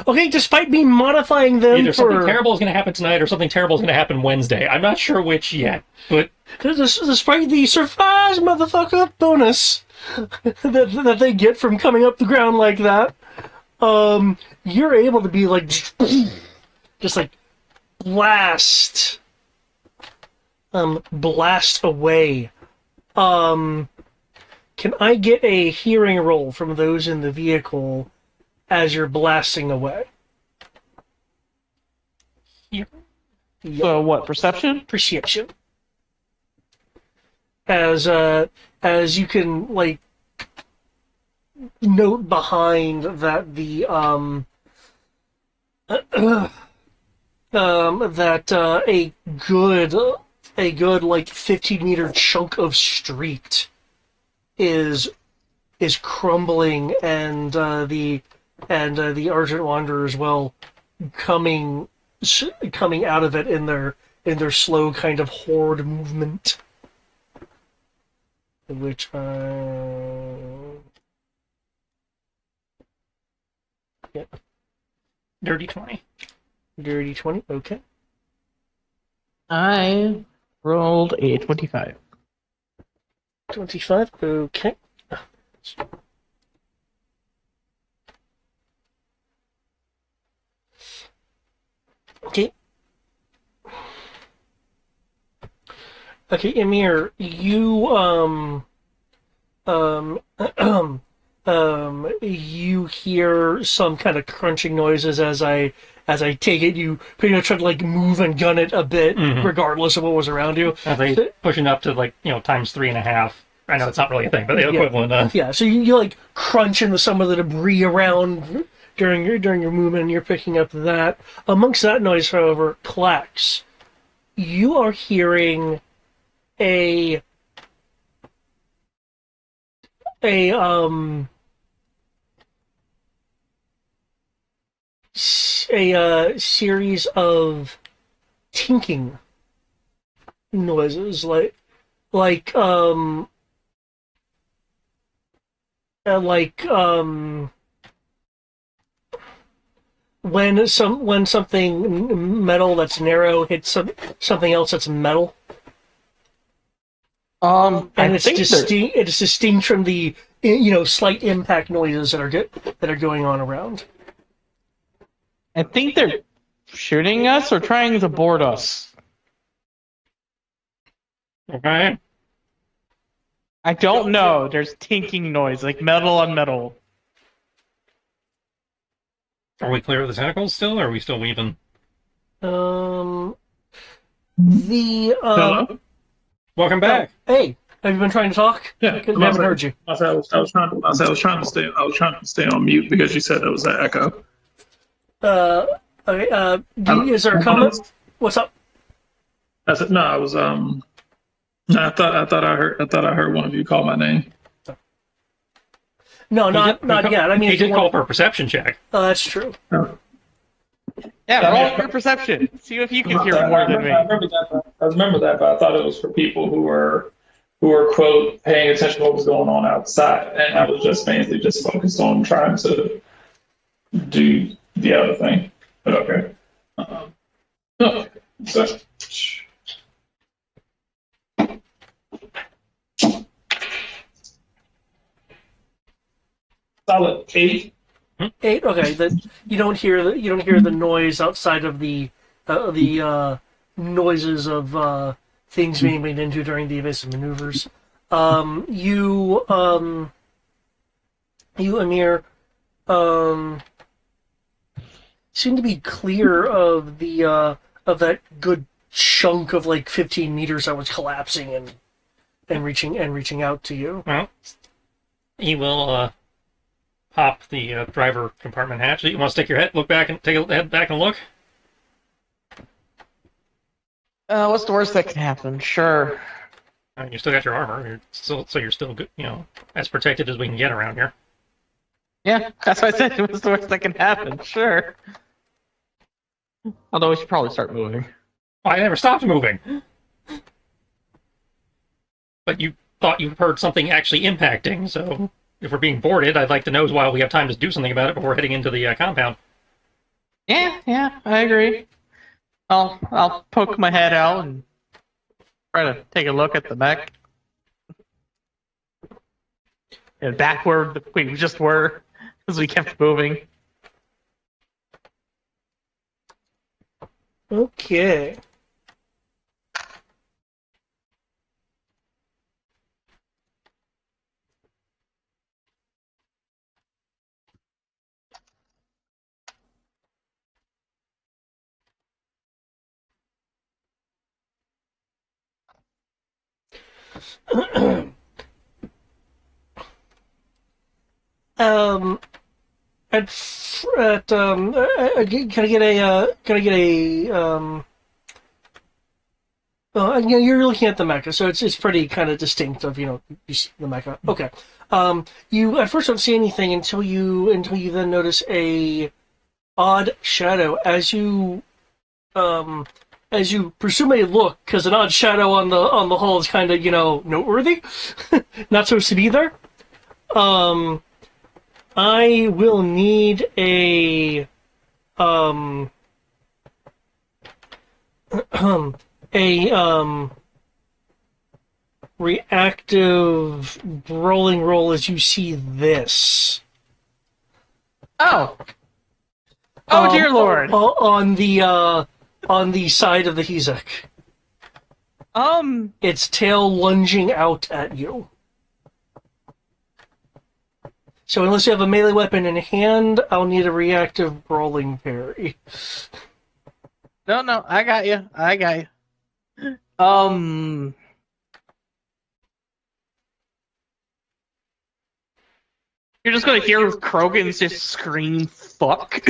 Okay, despite me modifying them Either something for terrible is going to happen tonight or something terrible is going to happen Wednesday. I'm not sure which yet, but despite the surprise motherfucker bonus that they get from coming up the ground like that, you're able to be like just like blast away. Can I get a hearing roll from those in the vehicle as you're blasting away? here. So what, perception? Perception. As you can like note behind that the that a good like 15-meter chunk of street is crumbling, and the Argent Wanderer as well coming out of it in their slow kind of horde movement, which Dirty 20. dirty 20. Okay. I rolled a 25. 25. Okay. Okay. Okay, Emir, you you hear some kind of crunching noises as I take it. You pretty much try to like move and gun it a bit, regardless of what was around you. Are they pushing up to like, times 3.5? I know it's not really a thing, but the equivalent of. Yeah, so you like crunch into some of the debris around during your movement, and you're picking up that. Amongst that noise, however, Klax, you are hearing a series of tinking noises, like when something metal that's narrow hits something else that's metal, and I it's think distinct. It's distinct from the slight impact noises that are going on around. they're shooting us or trying to board us. Okay. I don't know. There's tinking noise, like metal on metal. Are we clear of the tentacles still, or are we still weaving? Um, the Hello? Welcome back. Hey, have you been trying to talk? Yeah, Because we haven't heard you. I was trying to stay on mute because you said there was that echo. Okay. Is there a comment? What's up? I said no. I was I thought I heard one of you call my name. No, not yet. I mean, he if you did call want- for a perception check. Oh, that's true. Oh. Yeah, roll your perception. See if you can hear more than me. I remember that, but I thought it was for people who were quote paying attention to what was going on outside, and I was just mainly just focused on trying to do the other thing. But okay. Okay. So, solid 8. 8. Okay. You don't hear the noise outside of the noises of things being made into during the evasive maneuvers. You Amir, seem to be clear of the of that good chunk of like 15 meters that was collapsing and reaching out to you. Well, he will pop the driver compartment hatch. You want to stick your head, look back, and head back and look. What's the worst that can happen? Sure. I mean, you still got your armor. You're still good. As protected as we can get around here. Yeah, that's what I said. What's the worst that can happen? Sure. Although we should probably start moving. I never stopped moving. But you thought you heard something actually impacting, so if we're being boarded, I'd like to know while we have time to do something about it before heading into the compound. Yeah, I agree. I'll poke my head out and try to take a look at the mech. And back where we just were, as we kept moving. Okay. um, can I get a you're looking at the mecha, so it's pretty kind of distinct of you see the mecha. Okay. You at first don't see anything until you then notice a odd shadow as you presumably look, because an odd shadow on the hull is kind of noteworthy, not supposed to be there. I will need a reactive rolling roll as you see this. Oh dear lord. On the side of the Hezek. Its tail lunging out at you. So unless you have a melee weapon in hand, I'll need a reactive brawling parry. No, I got you. You're just gonna hear Krogan just scream "fuck"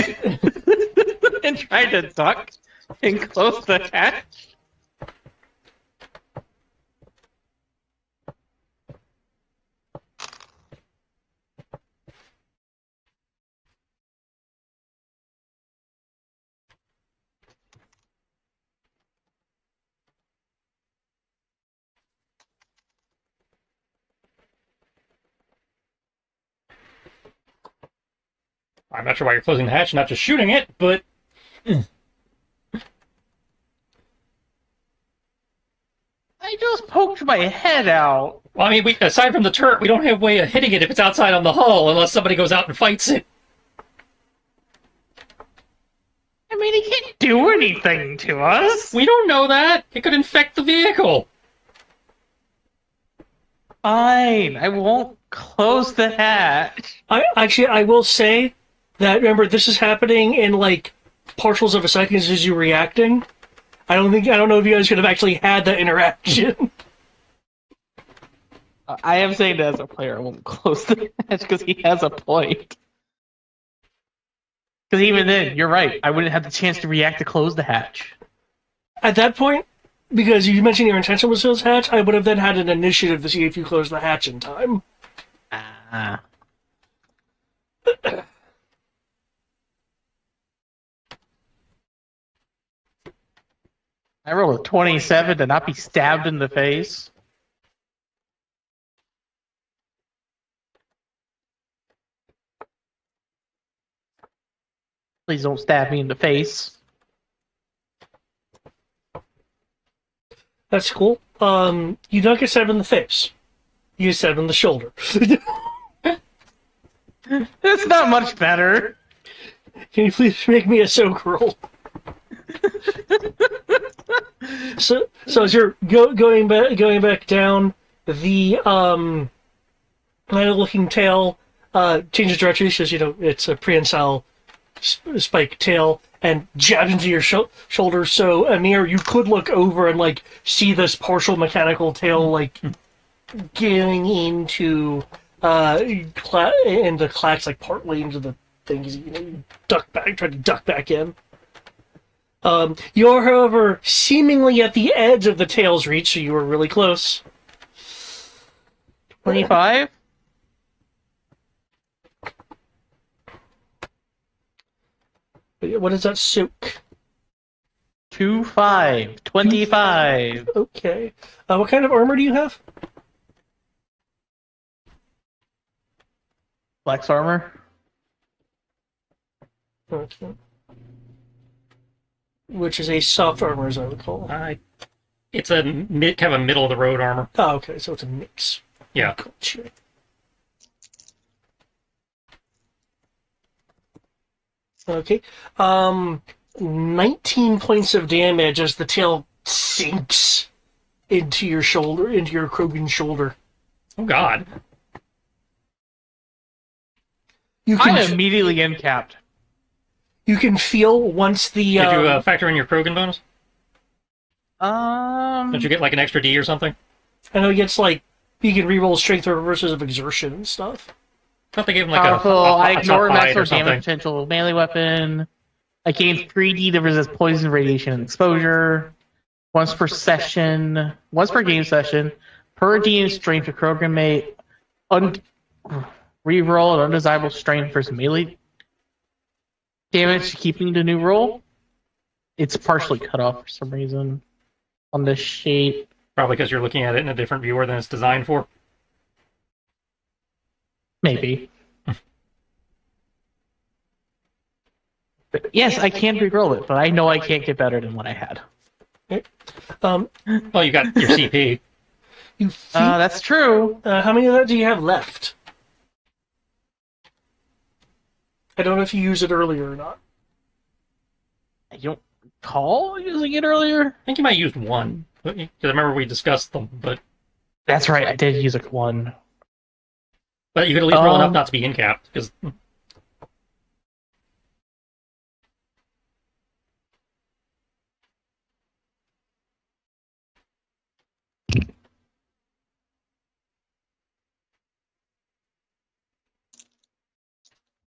and try to duck and close the hatch. I'm not sure why you're closing the hatch, not just shooting it, but I just poked my head out. well, I mean, aside from the turret, we don't have a way of hitting it if it's outside on the hull, unless somebody goes out and fights it. I mean, he can't do anything to us. We don't know that. It could infect the vehicle. Fine, I won't close the hatch. I will say that, remember, this is happening in like partials of a second as you're reacting. I don't know if you guys could have actually had that interaction. I am saying that as a player, I won't close the hatch because he has a point. Because even then, you're right. I wouldn't have the chance to react to close the hatch. At that point, because you mentioned your intention was to close the hatch, I would have then had an initiative to see if you closed the hatch in time. Ah. I rolled a 27 to not be stabbed in the face. Please don't stab me in the face. That's cool. You don't get stabbed in the face. You get stabbed in the shoulder. That's not much better. Can you please make me a soak roll? So as you're going back down, the looking tail changes direction because it's a prehensile spike tail and jabs into your shoulder. So Amir, you could look over and like see this partial mechanical tail like getting into the clacks like partly into the things. You try to duck back in. You're, however, seemingly at the edge of the tail's reach, so you were really close. 25? What does that soak? 25. 25. Okay. What kind of armor do you have? Flex armor? Okay. Which is a soft armor, as I recall. It's a kind of a middle of the road armor. Oh, okay, so it's a mix. Yeah. Gotcha. Okay. 19 points of damage as the tail sinks into your shoulder, into your Krogan shoulder. Oh God. I'm immediately incapped. You can feel once the. Did you factor in your Krogan bonus? Don't you get like an extra D or something? I know he gets like you can reroll strength or reverses of exertion and stuff. I thought they gave him like Powerful. I ignore top hide maximum or something. damage potential of melee weapon. I gain 3D to resist poison, radiation, and exposure. Once per session. Once per game session. Per D in strength for Krogan may reroll an undesirable strength versus melee damage, keeping the new roll. It's partially cut off for some reason on this shape. Probably because you're looking at it in a different viewer than it's designed for. Maybe. But yes, I can reroll it, but I know I can't get better than what I had. Um, Well, you got your CP. you feel, That's true. how many of that do you have left? I don't know if you used it earlier or not. I don't recall using it earlier. I think you might have used one. Because I remember we discussed them, but That's right, I did use it one. you could at least roll enough not to be incapped. Because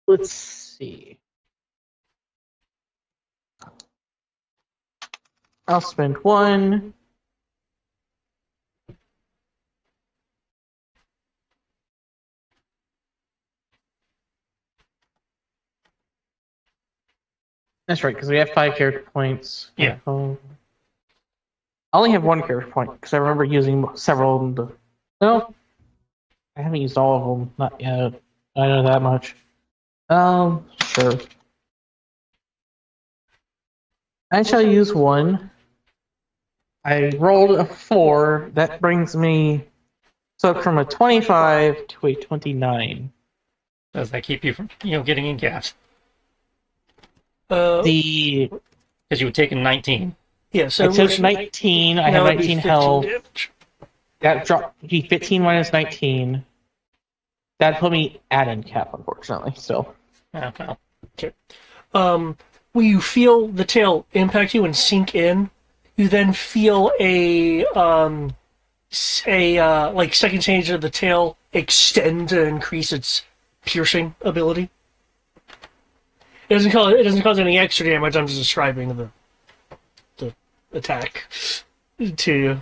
Let's see. I'll spend one. That's right, because we have 5 character points. Yeah. I only have 1 character point because I remember using several of them. No, I haven't used all of them. Not yet. I know that much. Sure. I shall use one. I rolled a 4. That brings me from a 25 to a 29. Does that keep you from, getting in gaps? The Because you would take in 19. Yeah, so I took 19. I have 19 health. Damage. That dropped me 15 minus 19. That put me at end cap, unfortunately. So Oh, well. When you feel the tail impact you and sink in, you then feel a second stage of the tail extend to increase its piercing ability. It doesn't cause any extra damage. I'm just describing the attack to you.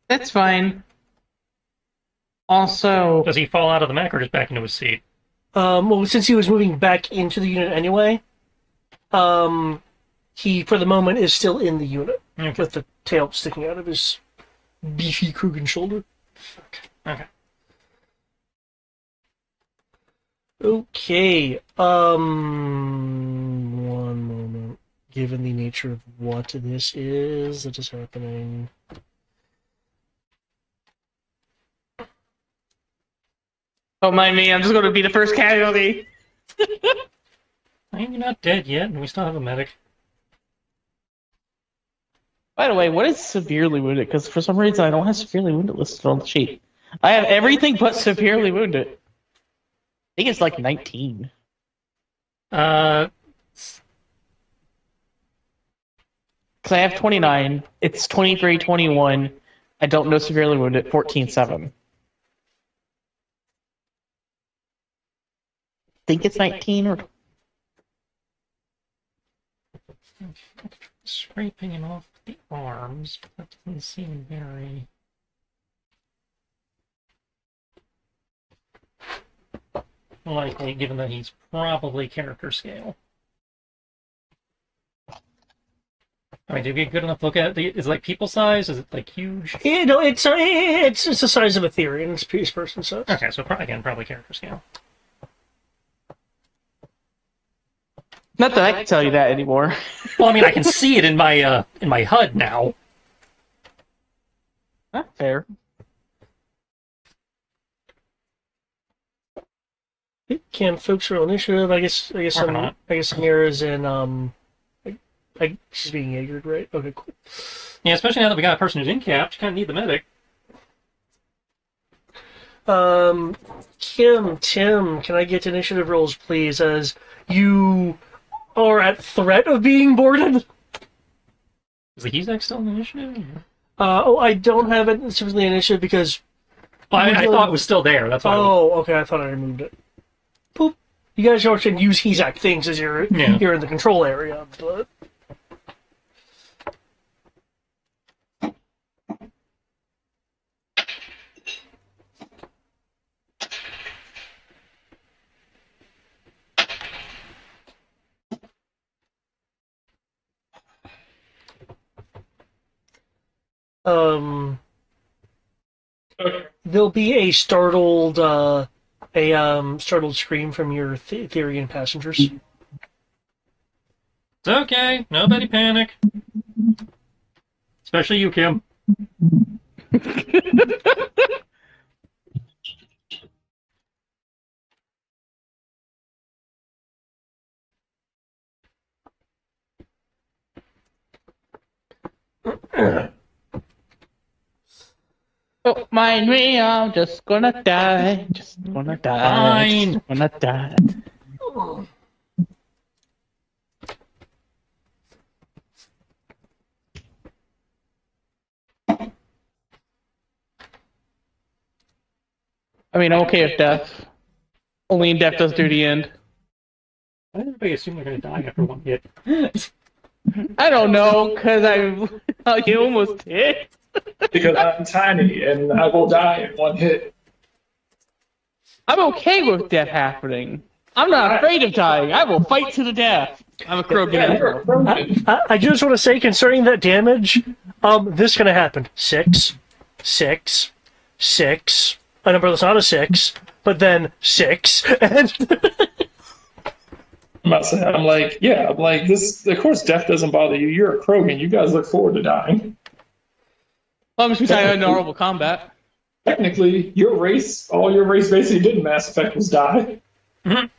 that's fine. Also, Does he fall out of the mech or just back into his seat? Well, since he was moving back into the unit anyway, he, for the moment, is still in the unit Okay. with the tail sticking out of his beefy Krugen shoulder. Okay. Okay, one moment. Given the nature of what this is that is happening... don't mind me. I'm just going to be the first casualty. I mean, you're not dead yet, and we still have a medic. By the way, what is severely wounded? Because for some reason I don't have severely wounded listed on the sheet. I have everything but severely wounded. I think it's like 19. Uh, Because I have 29. It's 23, 21. I don't know severely wounded. 14, 7. Think it's 19 or scraping him off the arms, but that doesn't seem very... likely, given that he's probably character scale. I mean, did we get a good enough look at it? Is it like people size? Is it like huge? Yeah, no, it's the size of a theory, and it's piece person size. Okay, so again, probably character scale. not that I can tell you that anymore. Well, I mean, I can see it in my HUD now. Fair. Can folks roll initiative? I guess Or not. Mira's in she's being Jaegered, right? Okay, cool. Yeah, especially now that we got a person who's in capped, you kind of need the medic. Tim, can I get initiative rolls, please? As you are at threat of being boarded. Is the Hezek still in the initiative? I don't have it specifically initiative because. Well, I thought it was still there. That's why. Oh, okay. I thought I removed it. Poop. You guys can use Hezak things as you're Yeah. in the control area, but. There'll be a startled scream from your Therian passengers. It's okay. Nobody panic. Especially you, Kim. Don't mind me, I'm just gonna die. Just gonna die. Fine. Just gonna die. I mean, I'm okay with death. Only in death does duty end. Why did everybody assume they're going to die after one hit? I don't know, because I almost hit. Because I'm tiny and I will die in one hit. I'm okay with death happening. I'm not afraid of dying. I will fight to the death. I'm a Krogan. Yeah, you're a Krogan. I just want to say, concerning that damage, this is going to happen. 6, 6, 6. A number that's not a 6. but then 6, and I'm not saying. I'm like, yeah. I'm like this. Of course, death doesn't bother you. You're a Krogan. You guys look forward to dying. I'm just saying honorable combat. Technically, your race, all your race basically did in Mass Effect was die. Mhm.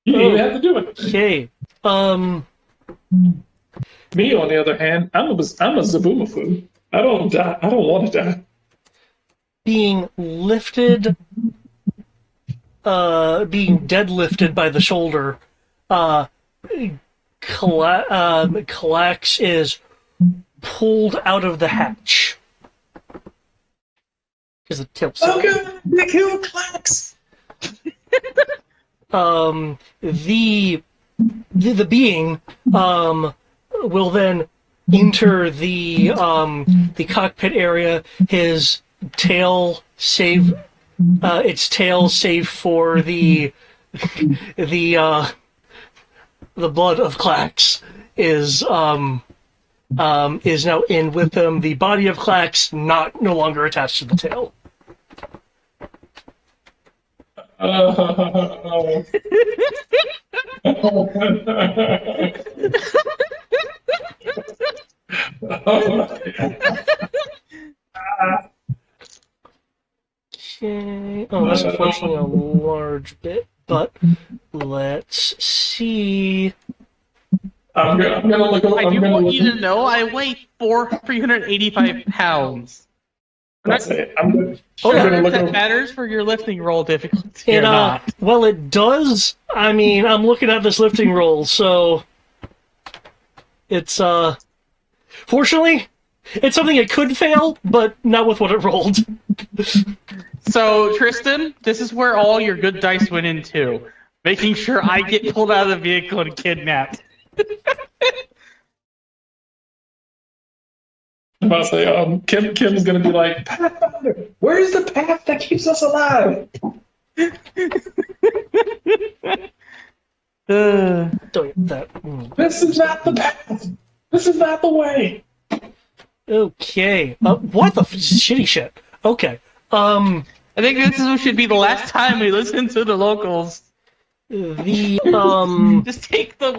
You didn't even have to do it. okay. Me, on the other hand, I'm a Zaboomafoo. I don't die. I don't want to die. Being lifted, being deadlifted by the shoulder, Kallax is pulled out of the hatch. Because the tips. Okay, they killed Klax. The being will then enter the cockpit area. His tail its tail save for the the blood of Klax is now in with him. The body of Klax no longer attached to the tail. Okay. Oh, that's unfortunately a large bit, but let's see. I'm gonna look. I do want you to know I weigh 385 pounds. That's it. I'm gonna Sure, look that over. matters for your lifting roll difficulty It, or not. well, it does. I mean, I'm looking at this lifting roll, so it's fortunately, it's something it could fail, but not with what it rolled. So, Tristan, this is where all your good dice went into. Making sure I get pulled out of the vehicle and kidnapped. I'm about to say, Kim's gonna be like, Pathfinder, where's the path that keeps us alive? Don't get that. This is not the path. This is not the way. Okay. What the shitty shit? Okay. I think this should be the last time we listen to the locals. The Just take the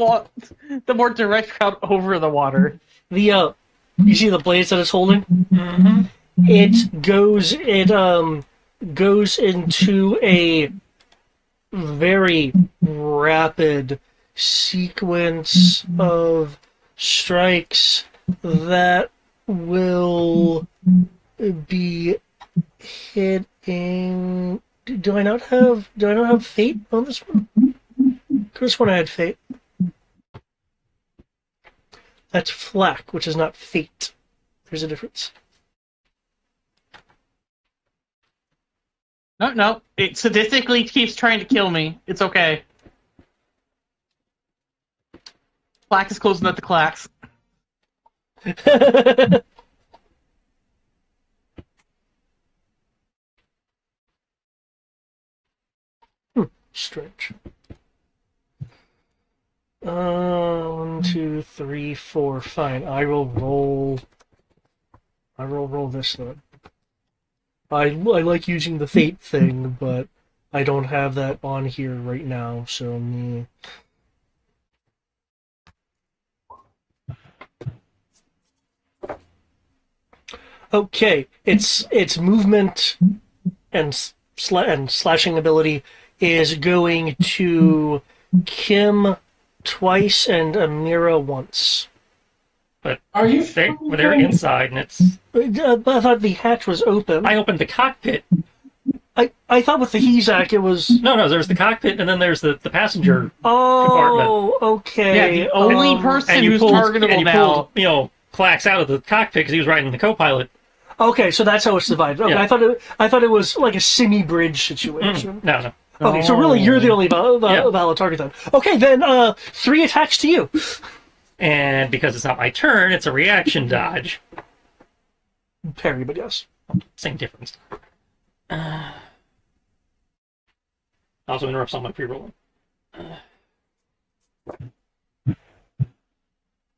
more direct route over the water. you see the blades that it's holding? Mm-hmm. It goes into a very rapid sequence of strikes that will be hitting. Do I not have fate on this one? This one I had fate. That's flak, which is not fate. There's a difference. No. It sadistically keeps trying to kill me. It's okay. Clack is closing at the clacks. Strange. 1, 2, 3, 4. Fine. I will roll this then. I like using the fate thing, but I don't have that on here right now, so me. Okay, its movement and slashing ability is going to Kim twice and Amira once. But Are you? they're inside, and it's. But I thought the hatch was open. I opened the cockpit. I thought with the Hezak it was. No, there's the cockpit, and then there's the passenger. Oh, okay. Yeah, the only person And you who's pulled, targetable and you now. pulled, Clax out of the cockpit because he was riding the co-pilot. Okay, so that's how it's divided. Okay, Yeah. I thought it was like a semi-bridge situation. No. Okay, so really you're the only valid target then. Okay, then 3 attacks to you. And because it's not my turn, it's a reaction dodge. Parry, but yes. Same difference. Also interrupts on my pre-rolling.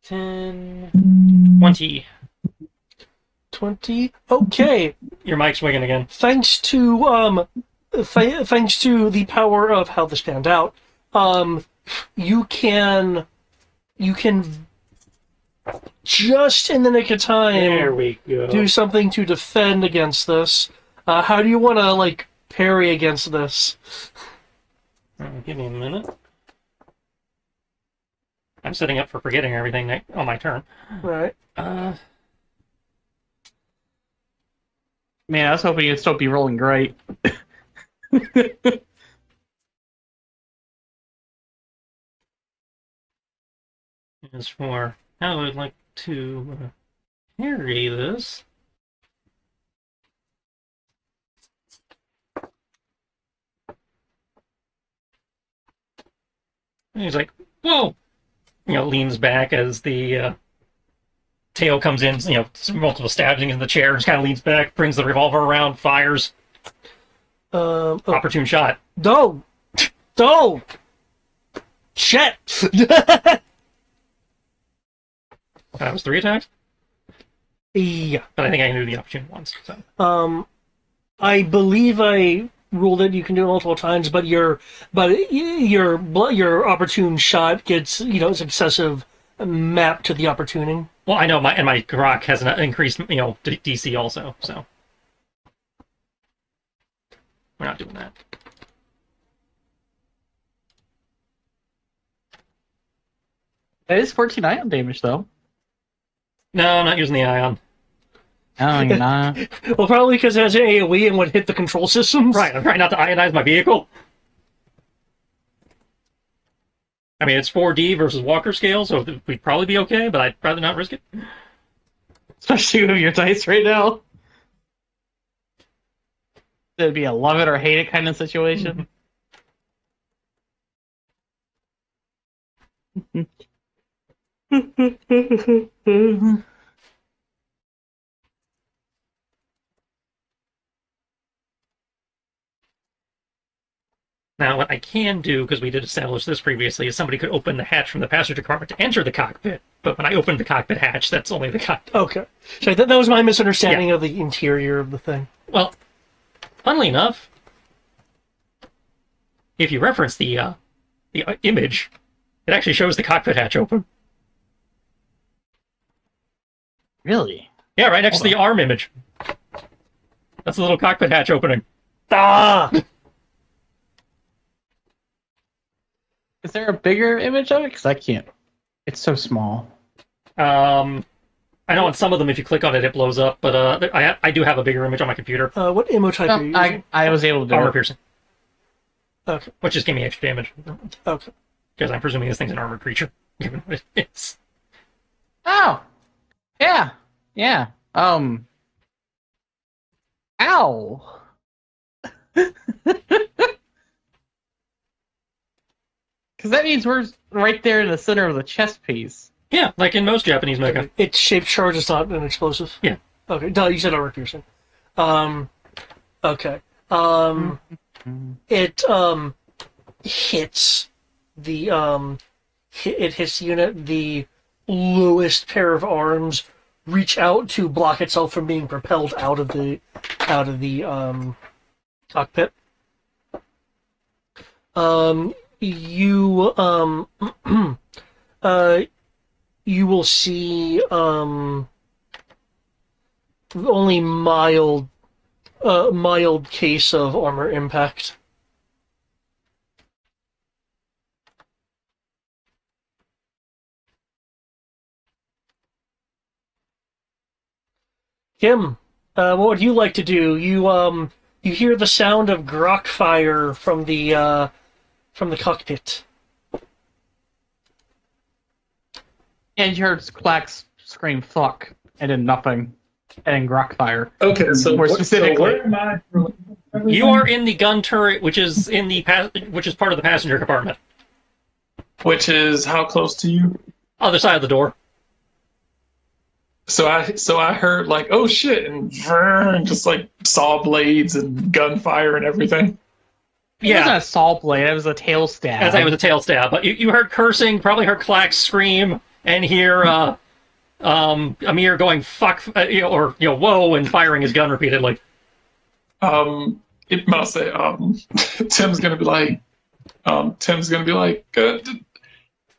10... 20. 20. Okay. Your mic's swinging again. Thanks to thanks to the power of how this panned out, you can just in the nick of time There we go. do something to defend against this. How do you want to like parry against this? Give me a minute. I'm setting up for forgetting everything on my turn. Right. Man, I was hoping you'd still be rolling great. As for how I would like to carry this. And he's like, whoa! Leans back as the tail comes in, multiple stabbings in the chair, just kind of leans back, brings the revolver around, fires. Oh, Opportune shot. no! No! Shit! That was 3 attacks? Yeah. But I think I can do the opportune ones. So. I believe I ruled it. You can do it multiple times, but your opportune shot gets successive map to the opportuning. Well, I know my Grok has an increased DC also, so we're not doing that. That is 14 ion damage, though. No, I'm not using the ion. Oh, you're not. Well, probably because it has an AoE and would hit the control systems. Right, I'm trying not to ionize my vehicle. I mean, it's 4D versus Walker scale, so we'd probably be okay, but I'd rather not risk it. Especially with your dice right now. It'd be a love it or hate it kind of situation. Now, what I can do, because we did establish this previously, is somebody could open the hatch from the passenger compartment to enter the cockpit. But when I opened the cockpit hatch, that's only the cockpit. Okay. So that was my misunderstanding of the interior of the thing. Well, funnily enough, if you reference the image, it actually shows the cockpit hatch open. Really? Yeah, right next to the arm image. That's the little cockpit hatch opening. Ah! Is there a bigger image of it? Because I can't. It's so small. I know on some of them, if you click on it, it blows up, but I do have a bigger image on my computer. What ammo type are you using? I was able to do Armor it. piercing, Okay. which just gave me extra damage. Okay. Because I'm presuming this thing's an armored creature, given what it is. Oh! Yeah. Yeah. Ow! Because that means we're right there in the center of the chest piece. Yeah, like in most Japanese mecha. It's shaped charge, it's not an explosive? Yeah. Okay. Duh, you said armor piercing. Okay. It hits the it hits the unit. The lowest pair of arms reach out to block itself from being propelled out of the cockpit. You you will see only mild case of armor impact. Kim, what would you like to do? You hear the sound of grok fire from the cockpit. And you heard Clax scream "fuck" and then nothing, and then grok fire. Okay, so More so specifically. where am I? You are in the gun turret, which is which is part of the passenger compartment. Which is how close to you? Other side of the door. So I heard like, oh shit, and just like saw blades and gunfire and everything. It wasn't a saw blade; it was a tail stab. As I was a tail stab, but you heard cursing, probably heard Clax scream, and hear Amir going fuck, or whoa, and firing his gun repeatedly. It must say, Tim's gonna be like,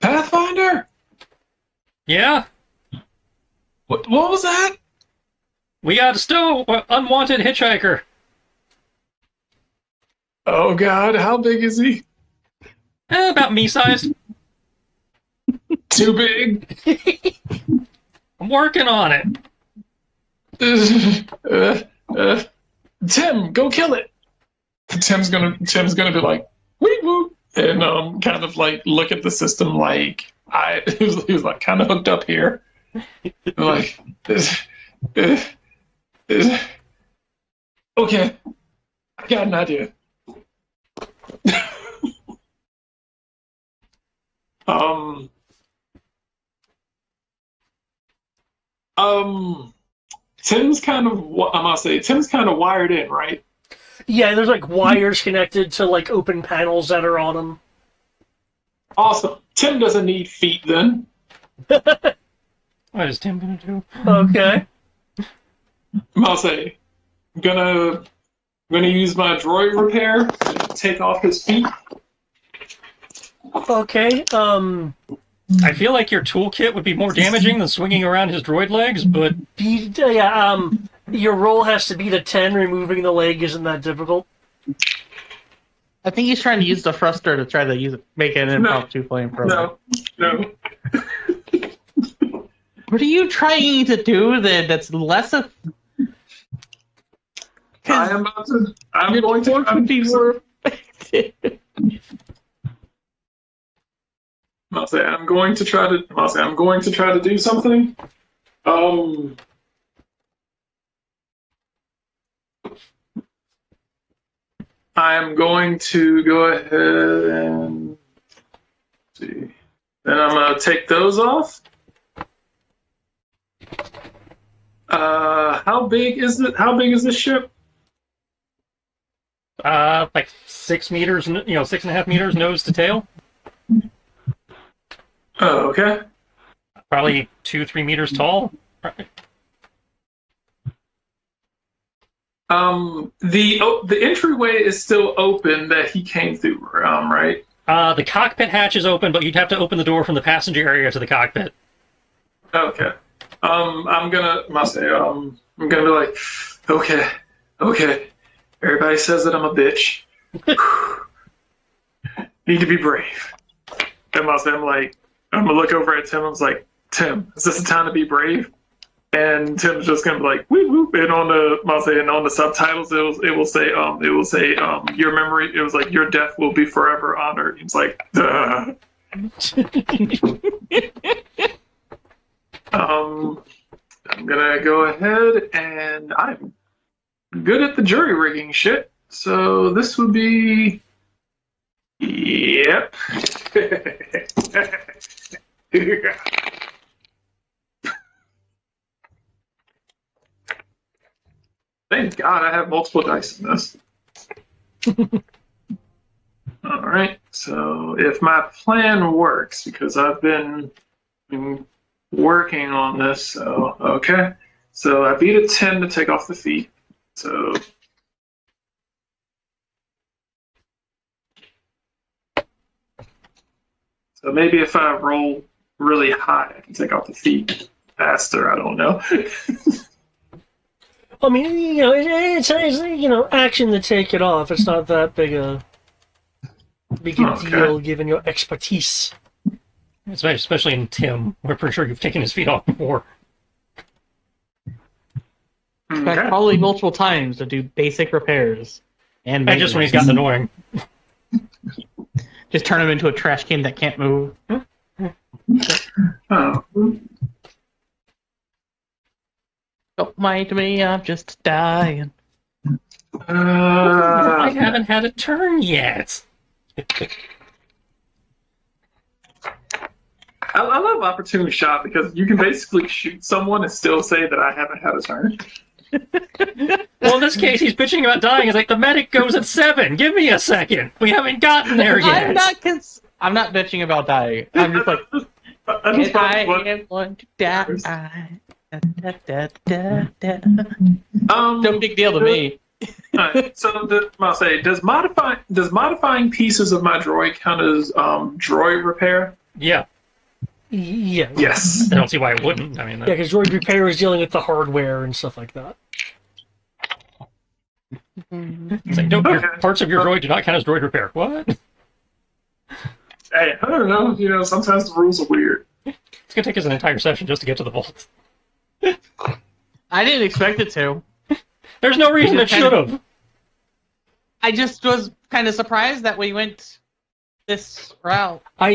Pathfinder, Yeah, what was that? we got a unwanted hitchhiker. Oh God, how big is he? About me sized. Too big. I'm working on it. Tim, go kill it. Tim's gonna be like, wee woo, and kind of like look at the system like he was like kind of hooked up here, like okay, I got an idea. Tim's kind of wired in, right? Yeah, there's like wires connected to like open panels that are on them. Awesome. Tim doesn't need feet then. What is Tim gonna do? Okay. I'm gonna use my droid repair to take off his feet. Okay. I feel like your toolkit would be more damaging than swinging around his droid legs, but Your roll has to beat a 10. Removing the leg isn't that difficult. I think he's trying to use the thruster to try to make an impromptu flamethrower. No. What are you trying to do then? That's less of. I'm going to be more effective. I'm going to try to do something. I'm going to go ahead and see. Then I'm going to take those off. How big is it? How big is this ship? like 6 meters, 6.5 meters nose to tail. Oh, okay. Probably 2-3 meters tall. The entryway is still open that he came through, right? The cockpit hatch is open, but you'd have to open the door from the passenger area to the cockpit. Okay. I'm gonna be like, okay. Everybody says that I'm a bitch. Need to be brave. And I'm gonna look over at Tim. I was like, Tim, is this the time to be brave? And Tim's just gonna be like, whoop whoop. And on the subtitles, it will say, your memory. It was like, your death will be forever honored. It's like, duh. I'm gonna go ahead and I'm good at the jury rigging shit. So this would be, yep. Thank God I have multiple dice in this. All right, so if my plan works, because I've been working on this, so okay. So I beat a 10 to take off the feet. So maybe if I roll really high, I can take off the feet faster. I don't know. I mean, it's action to take it off. It's not that big a deal given your expertise. Especially in Tim. We're pretty sure you've taken his feet off before. In fact, probably multiple times to do basic repairs. And just when he's gotten annoying. Just turn him into a trash can that can't move. Oh. Don't mind me, I'm just dying. I haven't had a turn yet. I love Opportunity Shot because you can basically shoot someone and still say that I haven't had a turn. Well, in this case, he's bitching about dying. He's like, the medic goes at 7. Give me a second. We haven't gotten there yet. I'm not bitching about dying. I'm just like, I just And I what, am going to die. Da, da, da, da. No big deal to me. Alright, so I'll say, does modifying pieces of my droid count as droid repair? Yeah, Yeah. Yes. I don't see why it wouldn't. I mean, Yeah, because droid repair is dealing with the hardware and stuff like that. it's like, nope, Okay. parts of your droid do not count as droid repair. What? Hey, I don't know. Sometimes the rules are weird. It's gonna take us an entire session just to get to the vault. I didn't expect it to. There's no reason it should have. I just was kind of surprised that we went this route. I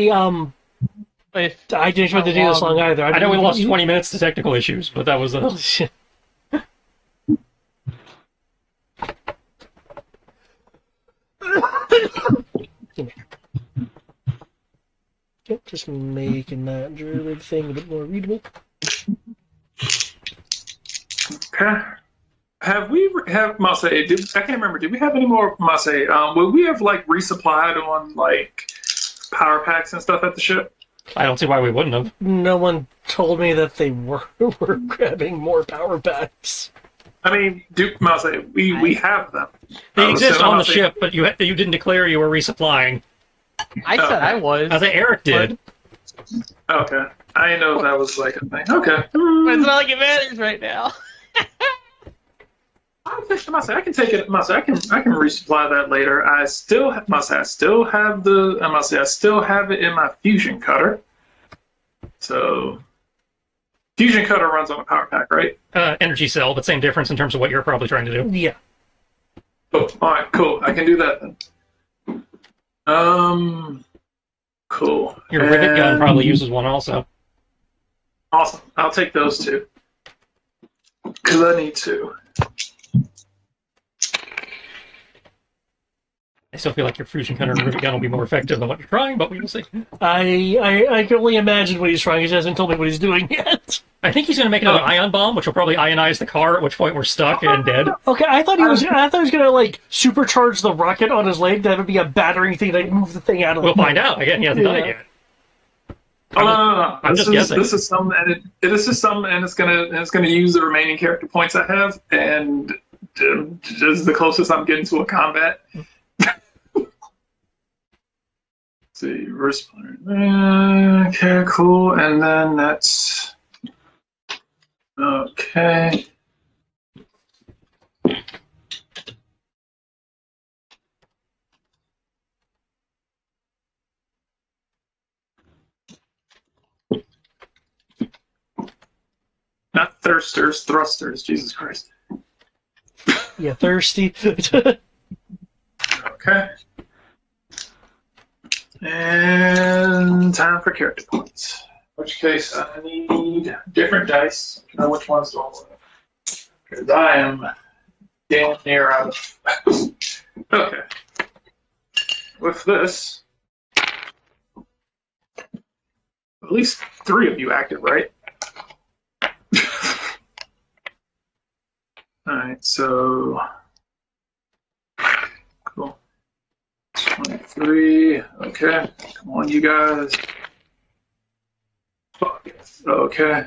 If didn't expect to do this long either. I know we lost 20 minutes to technical issues, but that was Yep, just making that druid thing a bit more readable. Okay. Mase? I can't remember. Did we have any more Mase? Would we have like resupplied on like power packs and stuff at the ship? I don't see why we wouldn't have. No one told me that they were grabbing more power packs. I mean, Mase, we have them. They exist on the Mase- ship, but you didn't declare you were resupplying. I said I was. I say Eric did. Okay. I didn't know if that was like a thing. Okay. But it's not like it matters right now. I can take it. I can resupply that later. I still have I still have it in my fusion cutter. So fusion cutter runs on a power pack, right? Energy cell, but same difference in terms of what you're probably trying to do. Yeah. Oh, all right, cool. I can do that then. Cool. Your rivet gun And- probably uses one also. Awesome. I'll take those two because I need to. I still feel like your fusion cutter and rivet gun will be more effective than what you're trying, but we will see. I can only imagine what he's trying. He hasn't told me what he's doing yet. I think he's going to make another ion bomb, which will probably ionize the car, at which point we're stuck and dead. Okay, I thought he was gonna like supercharge the rocket on his leg. That would be a battering thing to move the thing out of. We'll find out. Again, he hasn't done it Yeah. yet. Oh no! I'm just guessing. This is something, and this is something, and it's gonna use the remaining character points I have, and this is the closest I'm getting to a combat. See, respawner. Okay, cool, and then that's okay. Not thirsters, thrusters. Jesus Christ. Yeah, thirsty. Okay. And time for character points. In which case, I need different dice. I know which ones to roll. Because I am damn near out of. Okay. With this, at least 3 of you active, right? Alright, so. Cool. 23. Okay. Come on, you guys. Fuck yes. Okay.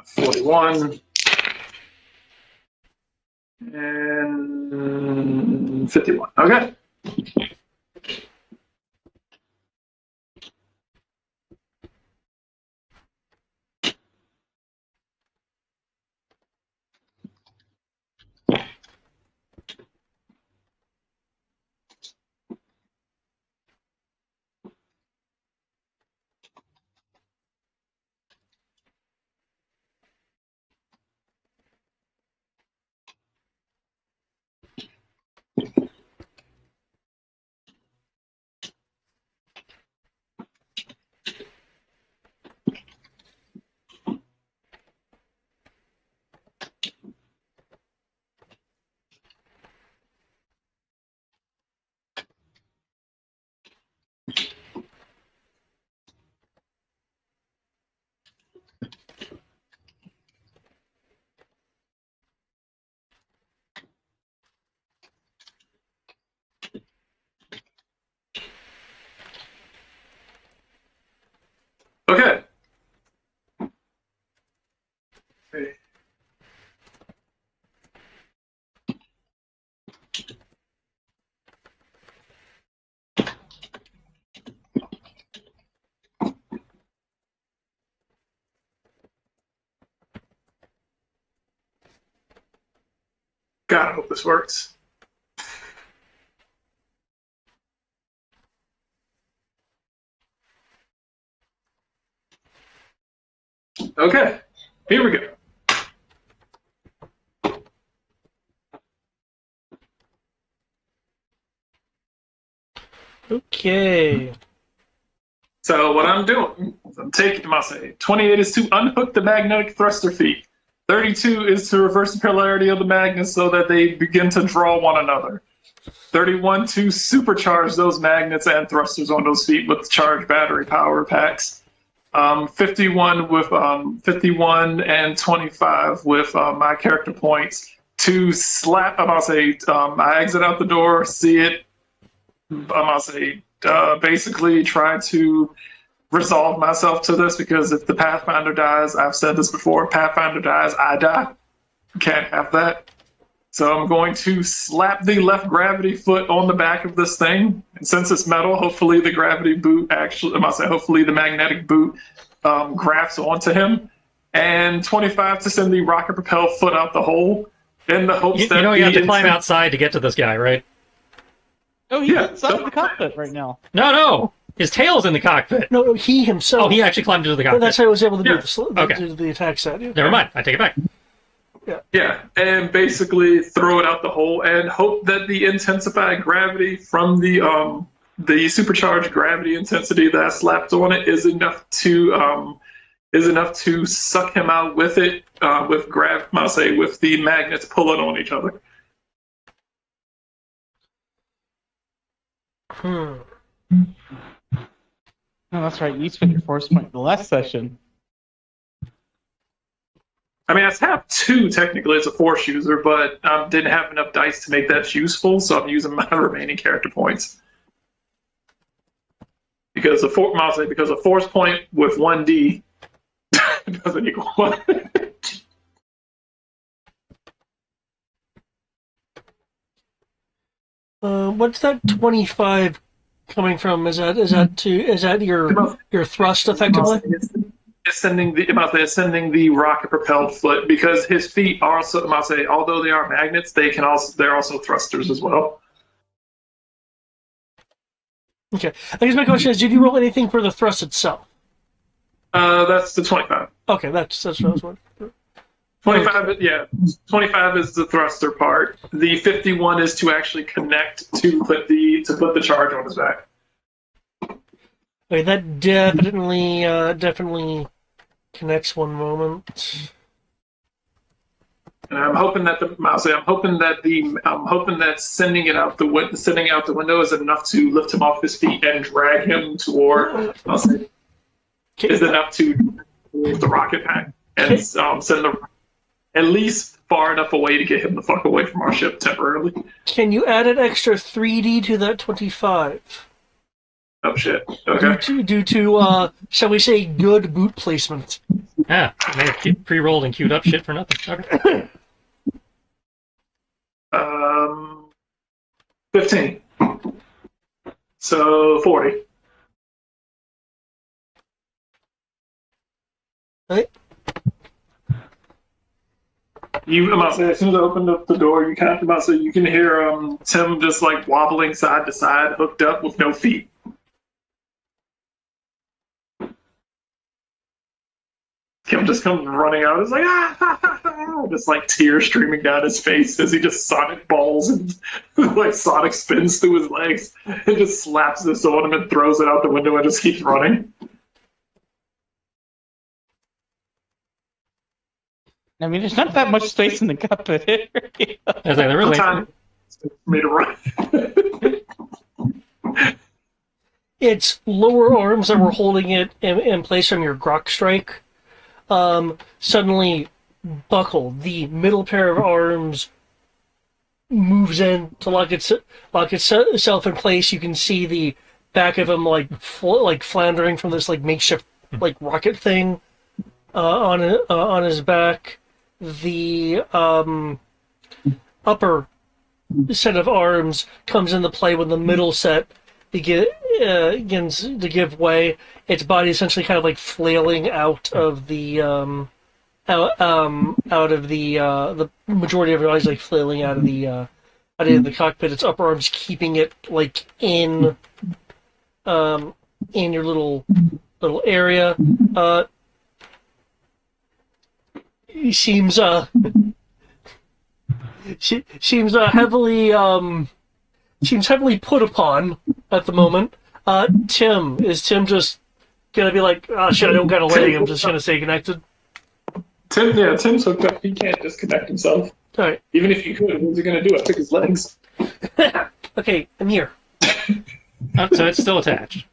41. And 51. Okay. Okay. God, I hope this works. Okay, here we go. Okay. So what I'm doing is I'm taking my say 28 is to unhook the magnetic thruster feet. 32 is to reverse the polarity of the magnets so that they begin to draw one another. 31 to supercharge those magnets and thrusters on those feet with charged battery power packs. 51 with 51 and 25 with my character points to slap. I exit out the door, see it. Basically try to resolve myself to this, because if the Pathfinder dies, I've said this before, Pathfinder dies, I die. Can't have that. So I'm going to slap the left gravity foot on the back of this thing. And since it's metal, hopefully the gravity boot hopefully the magnetic boot grafts onto him. And 25 to send the rocket propelled foot out the hole in the hopes that you have to climb outside to get to this guy, right? Oh, he's inside the cockpit right now. No. His tail's in the cockpit. No, he himself. Oh, he actually climbed into the Well, cockpit. that's how I was able to do Okay. the attack set. Yeah. Never mind. I take it back. Yeah, and basically throw it out the hole and hope that the intensified gravity from the supercharged gravity intensity that I slapped on it is enough to suck him out with it with the magnets pulling on each other. Oh, that's right. You spent your force point in the last session. I mean, I have 2 technically as a force user, but didn't have enough dice to make that useful, so I'm using my remaining character points. Because a force point with 1d doesn't equal 1. What's that 25 coming from? Is that your thrust effectively? It's sending the rocket propelled foot, because his feet are also, although they are magnets, they're also thrusters as well. Okay. I guess my question is, did you roll anything for the thrust itself? That's the 25. Okay, that's what I was wondering. 25, yeah. 25 is the thruster part. The 51 is to actually connect to put the charge on his back. Okay, that definitely connects. One moment. And I'm hoping that sending out the window is enough to lift him off his feet and drag him toward. Is enough to the rocket pack and send the at least far enough away to get him the fuck away from our ship temporarily. Can you add an extra 3D to that 25? Oh shit. Okay. Due to shall we say, good boot placement. Yeah, I may have pre-rolled and queued up shit for nothing. Okay. 15. So 40. Right. As soon as I opened up the door, you can hear Tim just like wobbling side to side, hooked up with no feet. Kim just comes running out. It's like just like tears streaming down his face as he just sonic balls and like sonic spins through his legs and just slaps this on him and throws it out the window and just keeps running. I mean, there's not that much space in the cockpit. I was like, there really. Time for me to run. Its lower arms that were holding it in place from your Grok strike suddenly buckle. The middle pair of arms moves in to lock itself in place. You can see the back of him like floundering from this like makeshift like rocket thing on his back. The upper set of arms comes into play when the middle set begins to give way. Its body essentially kind of like flailing out of the out of the majority of your eyes like flailing out of the cockpit. Its upper arms keeping it like in your little area. He seems seems heavily put upon at the moment. Tim, is Tim just gonna be like, oh shit, I don't got a leg, I'm just gonna stay connected? Tim's hooked up. He can't disconnect himself. Alright. Even if he could, what's he gonna do? I took his legs. Okay, Amir. So it's still attached.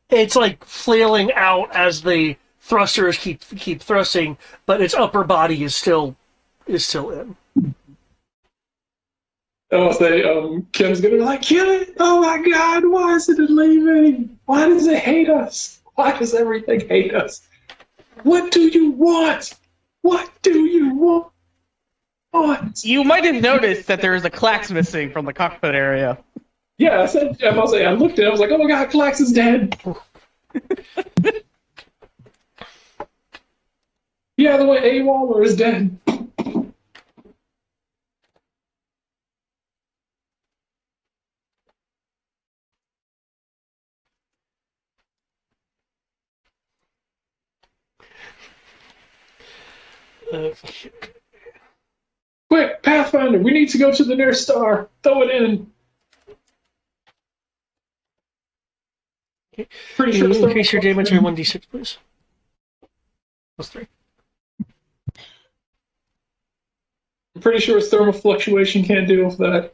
It's like flailing out as the thrusters keep thrusting, but its upper body is still in. I'll say, Kim's gonna be like, kill it! Oh my god, why is it leaving? Why does it hate us? Why does everything hate us? What do you want? What do you want? You might have noticed that there is a Klax missing from the cockpit area. Yeah, I looked at it, I was like, oh my god, Klax is dead. Yeah, the way A. Waller is dead. Quick, Pathfinder, we need to go to the nearest star. Throw it in. Pretty Can sure you increase your damage by 1d6, please? +3. I'm pretty sure its thermal fluctuation can't deal with that.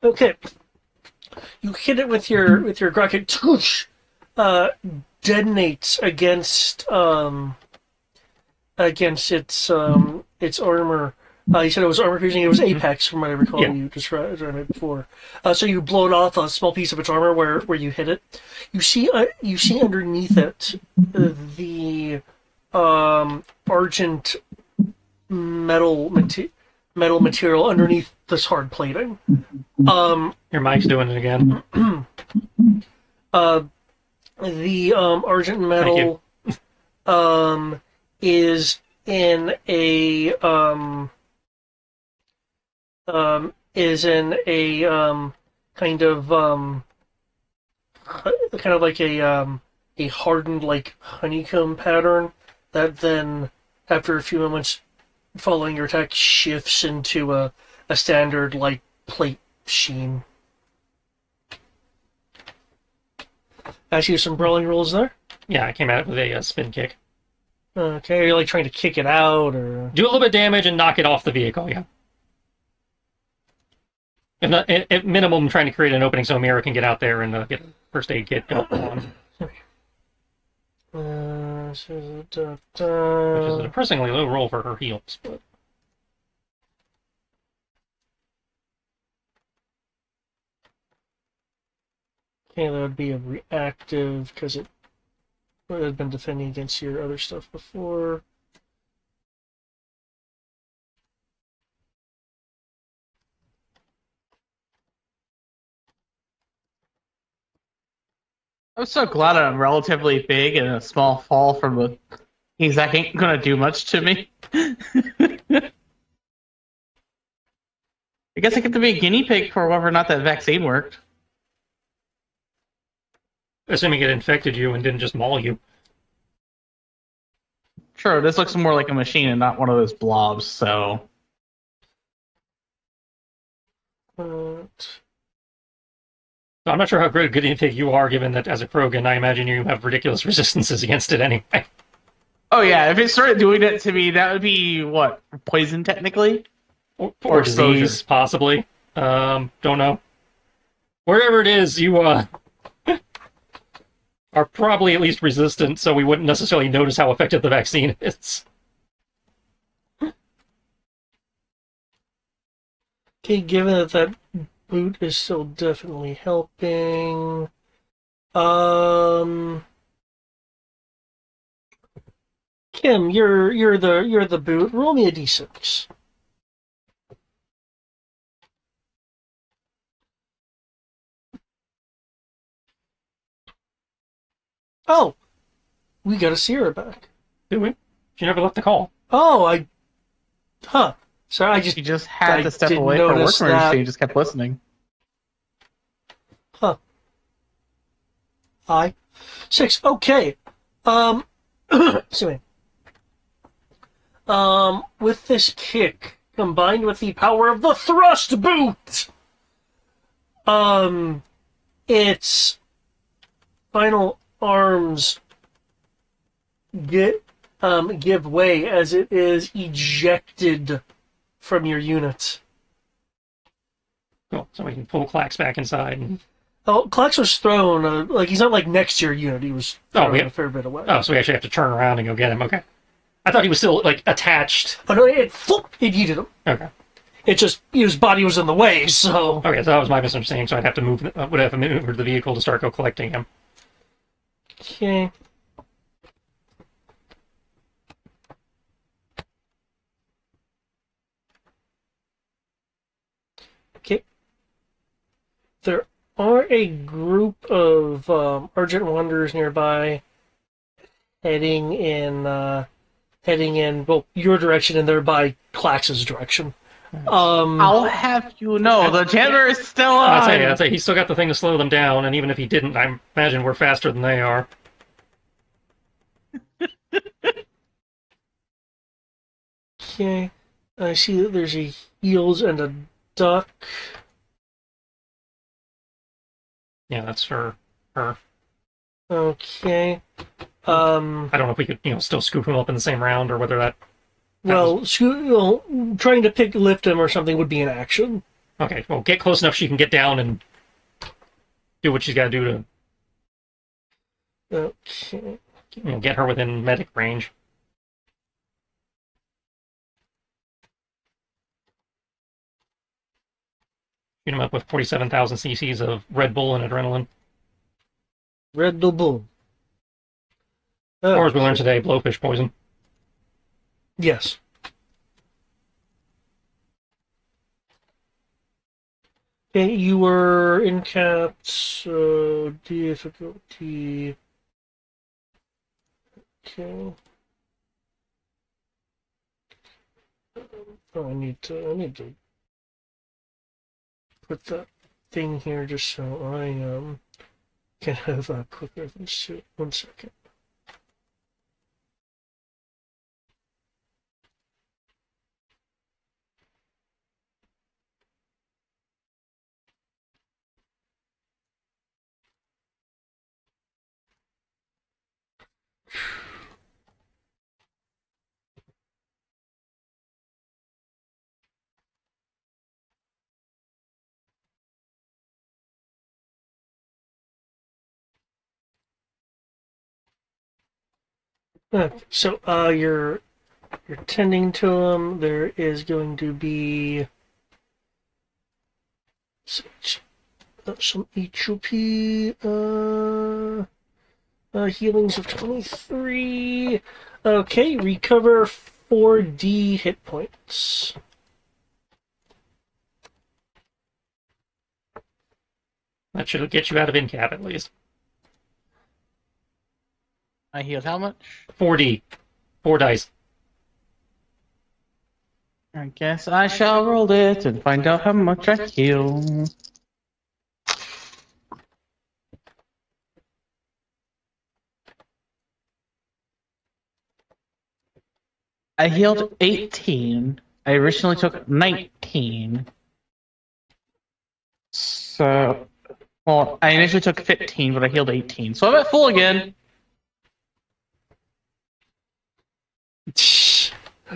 Okay. You hit it with your rocket. Toosh! Detonates against its armor. You said it was armor piercing. It was Apex, from what I recall. Yeah. You described it before. So you blown off a small piece of its armor where you hit it. You see underneath it the argent metal material underneath this hard plating. Your mic's doing it again. The argent metal is in a kind of like a hardened like honeycomb pattern that then after a few moments following your attack shifts into a standard like plate sheen. Ask you some brawling rolls there. Yeah, I came at it with a spin kick. Okay, are you like trying to kick it out or? Do a little bit of damage and knock it off the vehicle, yeah. If not, at minimum, I'm trying to create an opening so Mira can get out there and get a first aid kit going on. Which is a depressingly low roll for her heals, but... Okay, that would be a reactive because it had been defending against your other stuff before. I'm so glad I'm relatively big and a small fall from the things that ain't gonna do much to me. I guess I get to be a guinea pig for whether or not that vaccine worked. Assuming it infected you and didn't just maul you. Sure, this looks more like a machine and not one of those blobs, so... But So I'm not sure how good a guinea pig you are, given that as a Krogan, I imagine you have ridiculous resistances against it anyway. Oh yeah, if it started doing it to me, that would be what, poison technically? Or exposure. disease, possibly. Don't know. Wherever it is, you are probably at least resistant, so we wouldn't necessarily notice how effective the vaccine is. Okay, given that boot is still definitely helping. Kim, you're the boot. Roll me a d6. Oh, we got a Sierra back. Do we? She never left the call. Oh, Sorry, I You just had I to step didn't away for a work notice emergency that. and just kept listening. Hi. 6. Okay. Excuse me. With this kick combined with the power of the thrust boot, its final arms give way as it is ejected from your unit. Cool. So we can pull Clax back inside. And... Oh, Klax was thrown, he's not next to your unit, he was thrown yeah. a fair bit away. Oh, so we actually have to turn around and go get him. Okay. I thought he was still, attached. Oh no, it yeeted him. Okay. It just, his body was in the way, so... Okay, so that was my misunderstanding, so I'd have to would have to maneuver the vehicle to start collecting him. Okay. Okay. There are a group of Argent Wanderers nearby heading in, your direction and thereby Klax's direction. I'll have you know, the janitor is still on! I'd say he's still got the thing to slow them down, and even if he didn't, I imagine we're faster than they are. Okay. I see that there's a heels and a duck. Yeah, that's for her. Okay. I don't know if we could, still scoop him up in the same round, or whether that... trying to lift him or something would be an action. Okay, well, get close enough she can get down and do what she's got to do to... Okay. Get her within medic range. Shoot him up with 47,000 cc's of Red Bull and adrenaline. Red Bull. Or as we learned today, blowfish poison. Yes. Okay, you were in caps, difficulty. Okay. Oh, I need to put that thing here just so I can have a quick reference to it. 1 second. So, you're tending to them. There is going to be some HOP healings of 23. Okay, recover 4D hit points. That should get you out of in-cap, at least. I healed how much? 4D. 4 dice. I guess I shall roll it and find out how much I heal. I healed 18. I originally took 19. So Well, I initially took 15, but I healed 18. So I'm at full again.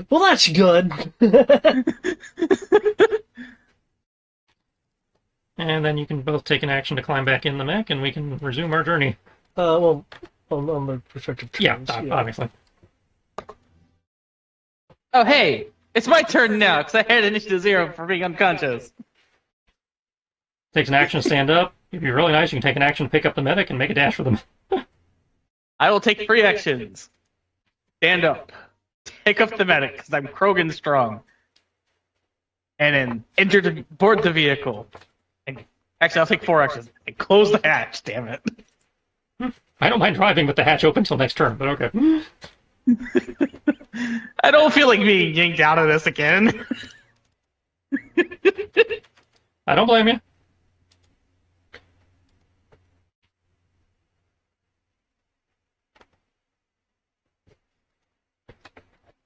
Well, that's good. And then you can both take an action to climb back in the mech, and we can resume our journey. Well, on the respective turns. Yeah, obviously. Oh, hey, it's my turn now, because I had initiative 0 for being unconscious. Takes an action to stand up. If you're really nice, you can take an action to pick up the medic and make a dash for them. I will take 3 actions. Stand up. Pick up the medic, because I'm Krogan strong. And then enter to board the vehicle. And actually, I'll take 4 actions. And close the hatch, damn it. I don't mind driving with the hatch open until next turn, but okay. I don't feel like being yanked out of this again. I don't blame you.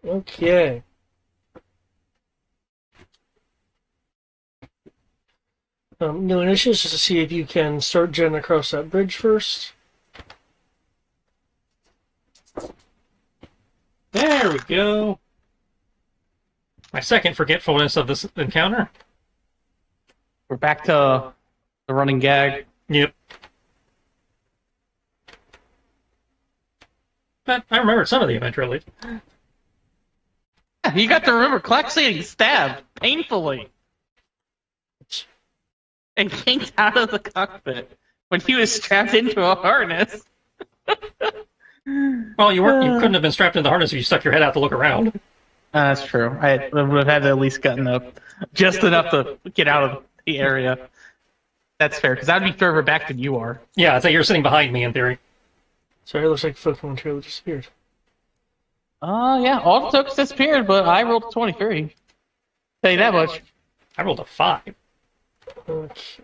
Okay. New initiatives just to see if you can start jetting across that bridge first. There we go. My second forgetfulness of this encounter. We're back to the running gag. Yep. But I remembered some of the event, really. You got to remember Klex getting stabbed painfully and yanked out of the cockpit when he was strapped into a harness. Well, you couldn't have been strapped in the harness if you stuck your head out to look around. That's true. I would have had to at least gotten up just enough to get out of the area. That's fair, because I'd be further back than you are. Yeah, it's like you're sitting behind me in theory. Sorry, it looks like folk momentarily disappeared. Yeah, all the tokens disappeared, but I rolled a 23. Tell you that much. I rolled a 5. Okay.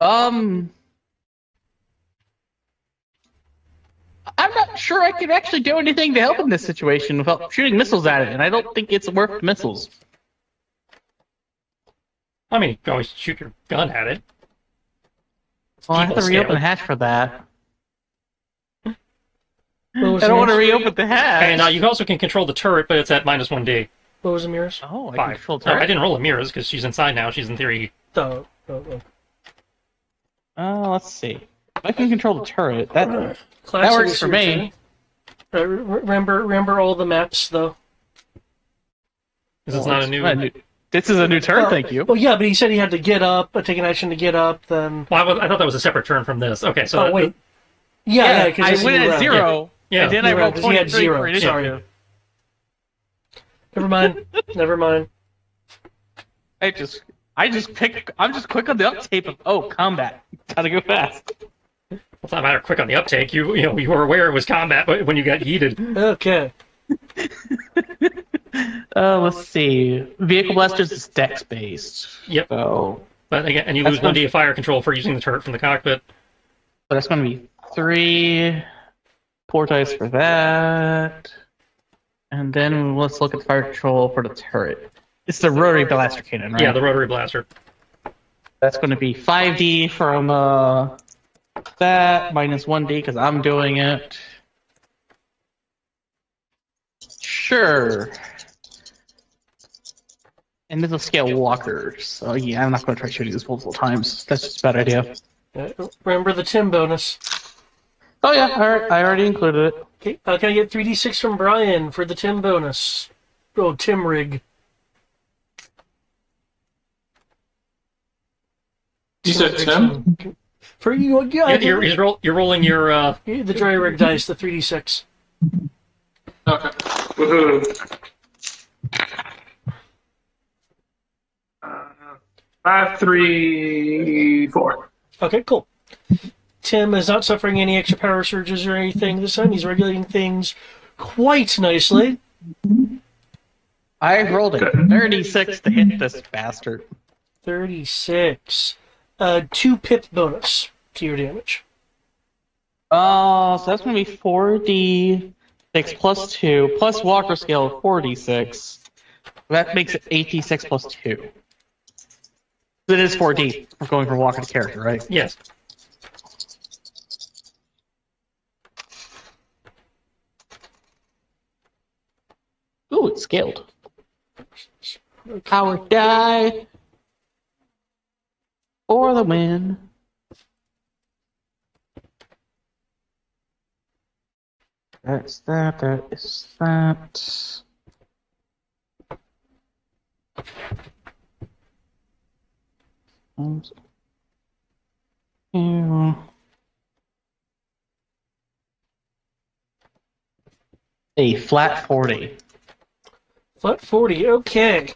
I'm not sure I could actually do anything to help in this situation without shooting missiles at it, and I don't think it's worth missiles. I mean, you can always shoot your gun at it. Well, I have to Evil reopen scale. the hatch for that. What was I don't want to Amir's? reopen the hatch. And you also can control the turret, but it's at minus 1d. What was Amir's? Oh, I can 5. control No, I turret. didn't roll Amira's because she's inside now. She's in theory. Oh. Let's see. If I can control the turret, that Classic works for me. Remember all the maps, though. This is not a new. This is a new turn, thank you. Well, yeah, but he said he had to get up, take an action to get up, then... Well, I thought that was a separate turn from this. Okay, so. Oh, wait. Yeah, because I this is went new at round. 0, Yeah. and then I New rolled round, 'cause he had 23 zero, for initiative. sorry. Never mind. Never mind. I'm just quick on the uptake of combat. Gotta go fast. It's not a matter of quick on the uptake. You were aware it was combat when you got yeeted. Okay. Let's see. Vehicle blasters is dex based. Yep. So But again, and you That's lose 1d of fire control for using the turret from the cockpit. that's gonna be 3 4 dice for that. And then let's look at fire control for the turret. It's the rotary blaster cannon, right? Yeah, the rotary blaster. That's going to be 5d from that, minus 1d because I'm doing it. Sure. And this will scale walkers. So yeah, I'm not going to try shooting this multiple times. That's just a bad idea. Remember the Tim bonus. Oh yeah, I already included it. Okay, can I get 3d6 from Brian for the Tim bonus? Oh, Tim rig. You said Tim? For you, yeah, You're rolling your. the dry rig dice, the 3d6. Okay. Woohoo. 5, 3, 4. Okay, cool. Tim is not suffering any extra power surges or anything this time. He's regulating things quite nicely. I rolled a 36 to hit this bastard. 36. 2 pip bonus to your damage. So that's going to be 4d6 plus 2 plus walker scale of 4d6. That makes it 8d6 plus 2. It is 14. We're going from walker to character, right? Yes. Ooh, it's scaled. Power die. For the win. That's that. That is that. Yeah. A flat 40. Flat 40, okay.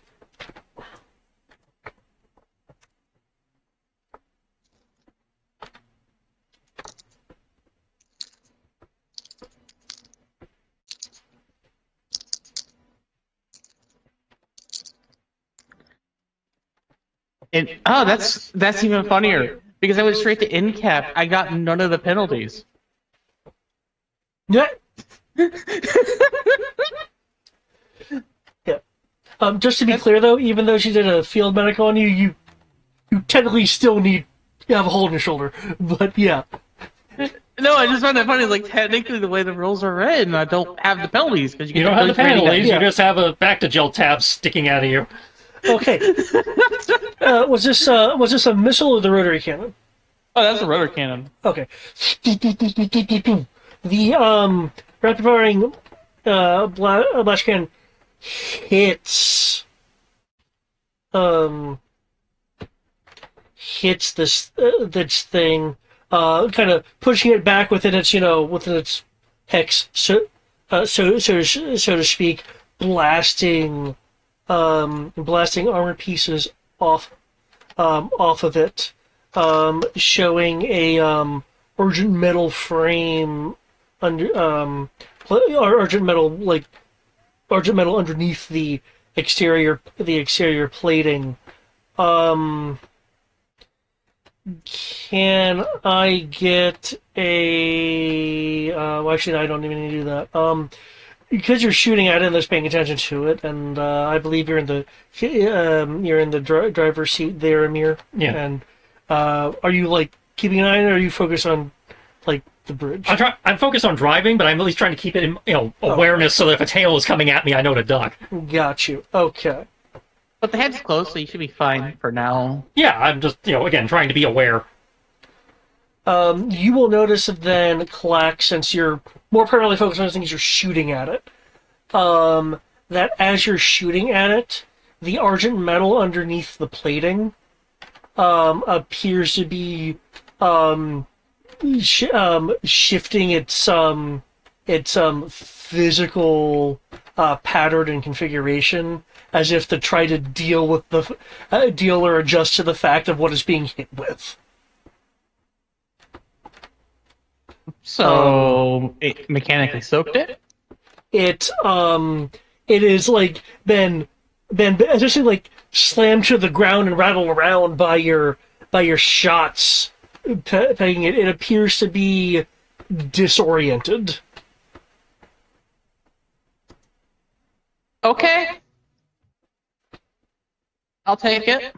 And that's even funnier because I went straight to end cap. I got none of the penalties. Yeah. Yeah. Just to be clear, though, even though she did a field medical on you, you technically still need to have a hole in your shoulder. But yeah. No, I just found it funny. Like technically, the way the rules are written, I don't have the penalties because You don't have the penalties. Yeah. You just have a Bactigel tab sticking out of you. Okay. Was this a missile or the rotary cannon? Oh, that's a rotor cannon. Okay. The rapid firing blast cannon hits this thing, kind of pushing it back within its hex, so to speak, blasting armor pieces off of it, showing a urgent metal frame urgent metal underneath the exterior plating. Can I get a? Well, actually, I don't even need to do that. Because you're shooting at it and just paying attention to it, and I believe you're in the driver's seat there, Amir. Yeah. And are you like keeping an eye on it, or are you focused on like the bridge? I'm focused on driving, but I'm at least trying to keep it in awareness so that if a tail is coming at me, I know to duck. Got you. Okay. But the head's closed, so you should be fine for now. Yeah, I'm just again trying to be aware. You will notice that then, Clack, since you're more primarily focused on the things you're shooting at it, that as you're shooting at it, the argent metal underneath the plating appears to be shifting its physical pattern and configuration, as if to try to deal with deal or adjust to the fact of what it's being hit with. So it mechanically soaked it. It is like been essentially like slammed to the ground and rattled around by your shots, pegging it. It appears to be disoriented. Okay, I'll take it.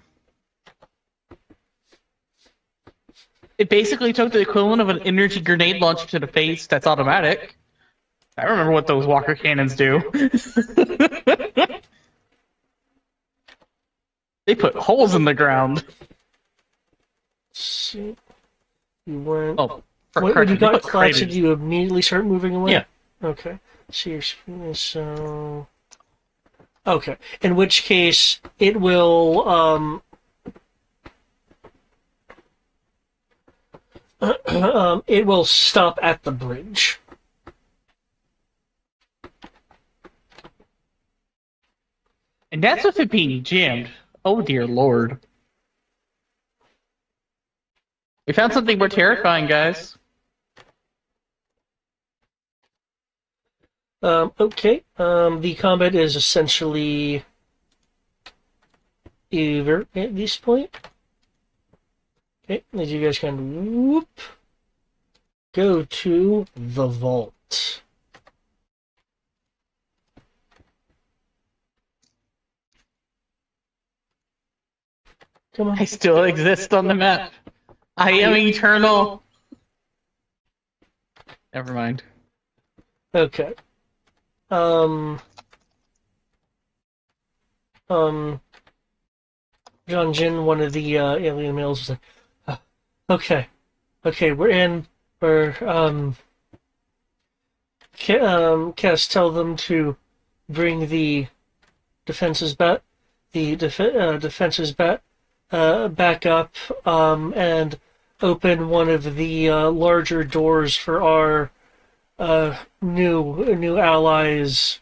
It basically took the equivalent of an energy grenade launcher to the face that's automatic. I remember what those walker cannons do. They put holes in the ground. See, you went. Oh, for When correction, you they got put collapsed, craters. did you immediately start moving away? Yeah. Okay. So your screen is so. Okay. In which case, it will it will stop at the bridge. And that's with it being jammed. Oh dear lord. We found something more terrifying, guys. Okay. The combat is essentially over at this point. Okay, as you guys can go to the vault. Come I on. still exist on the map. I am eternal. Never mind. Okay. Um. John Jin, one of the alien males, was like, "Okay, okay, we're in. We're Cass, tell them to bring the defenses back, defenses back up, and open one of the larger doors for our new allies'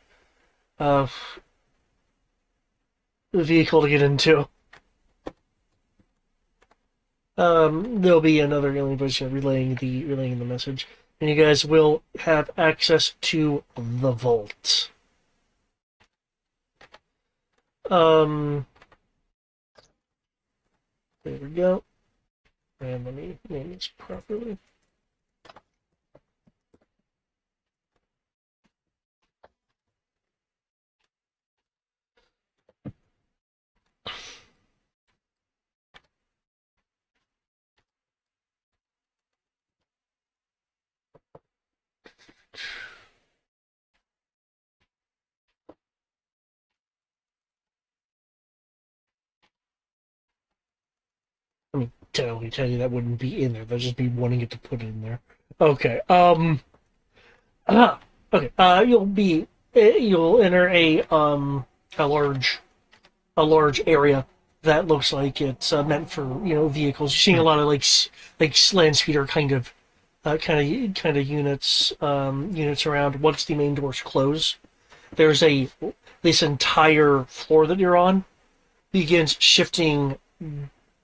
uh, vehicle to get into." There'll be another alien voice relaying the message, and you guys will have access to the vault. There we go. And let me name this properly. I mean, technically tell you that wouldn't be in there. That'd just be wanting it to put it in there. Okay. Okay. You'll enter a large area that looks like it's meant for vehicles. You're seeing a lot of like land speeder kind of units around. Once the main doors close, there's this entire floor that you're on begins shifting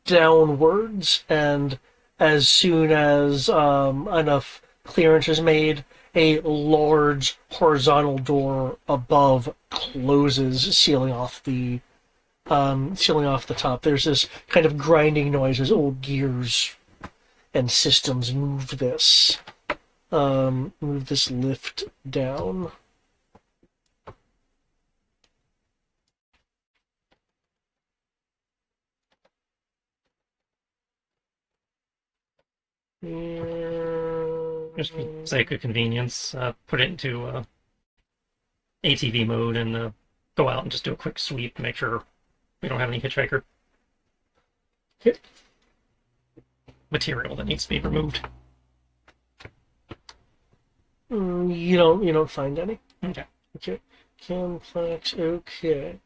downwards, and as soon as enough clearance is made, a large horizontal door above closes, sealing off the top. There's this kind of grinding noise as old gears and systems move this lift down. Just for the sake of convenience, put it into ATV mode and go out and just do a quick sweep, make sure we don't have any hitchhiker Okay. material that needs to be removed. You don't find any. Okay. Okay. Complex. Okay.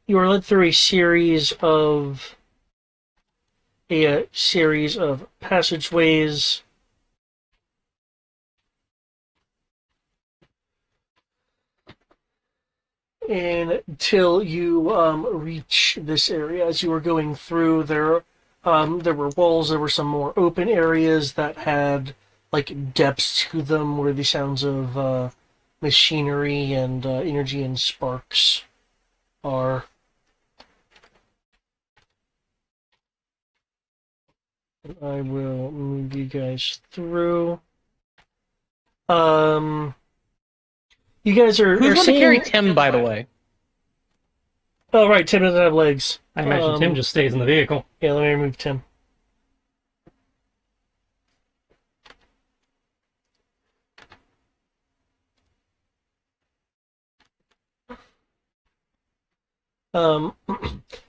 You are led through a series of passageways. Until you reach this area. As you were going through, there were walls. There were some more open areas that had like depths to them, where the sounds of machinery and energy and sparks are. I will move you guys through. You guys are Who's going to seeing... carry Tim, by the way? Oh, right, Tim doesn't have legs. I imagine Tim just stays in the vehicle. Yeah, let me remove Tim.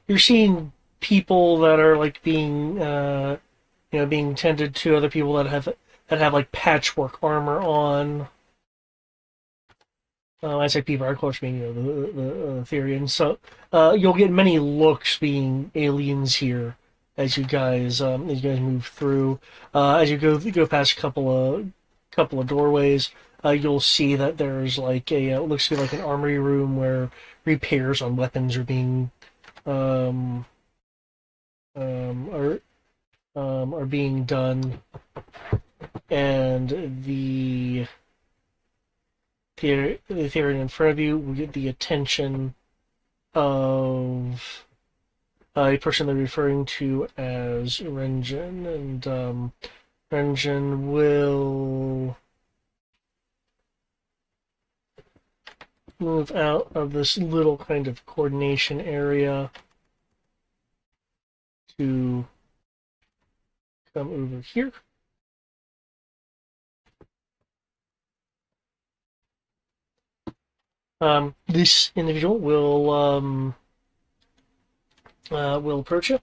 You're seeing people that are like being tended to, other people that have like patchwork armor on. I say people, of course, being the Therians. So you'll get many looks being aliens here as you guys move through. As you go past a couple of doorways, you'll see that there's like it looks to be like an armory room where repairs on weapons are being are being done, and the Therian in front of you will get the attention of a person they're referring to as Renjin, and Renjin will move out of this little kind of coordination area to come over here. This individual will approach you.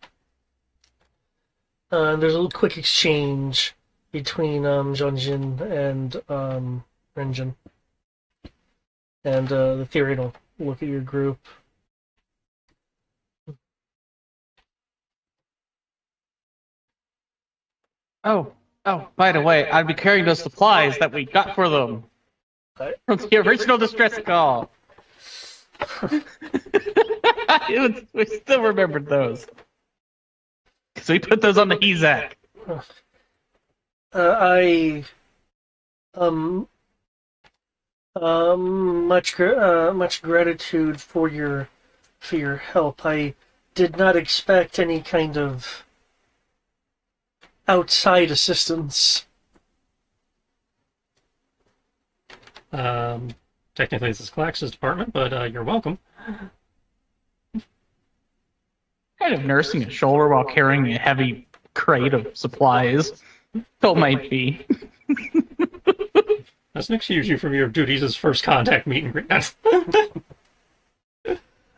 There's a little quick exchange between Jeonjin and Renjin. And the Therian will look at your group. Oh, by the way, I'd be carrying those supplies that we got for them Right. from the original distress call. We still remembered those. So we put those on the Hezak. Much gratitude for your help. I did not expect any kind of outside assistance. Technically, this is Clax's department, but you're welcome. Kind of nursing a shoulder while carrying a heavy crate of supplies. So it might be. That's an excuse you from your duties as first contact meet and greet.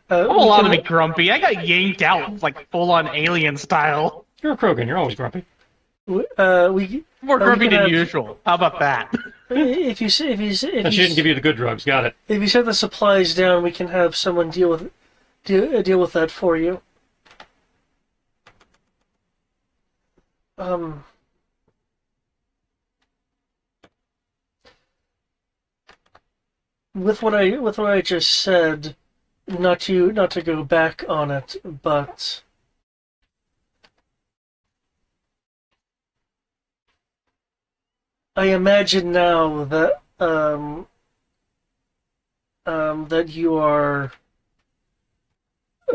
I'm allowed to be grumpy. I got yanked out like full on alien style. You're a Krogan. You're always grumpy. More we grumpy can than have- usual. How about that? If you And she didn't give you the good drugs. Got it. if you set the supplies down, we can have someone deal with that for you. With what I just said, not to go back on it, but I imagine now that that you are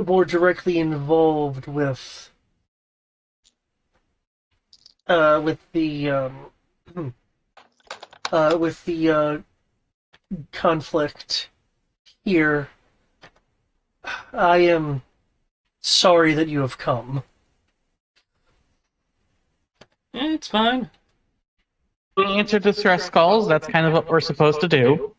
more directly involved with the conflict here. I am sorry that you have come. It's fine. We answer distress calls. That's kind of what we're supposed to do.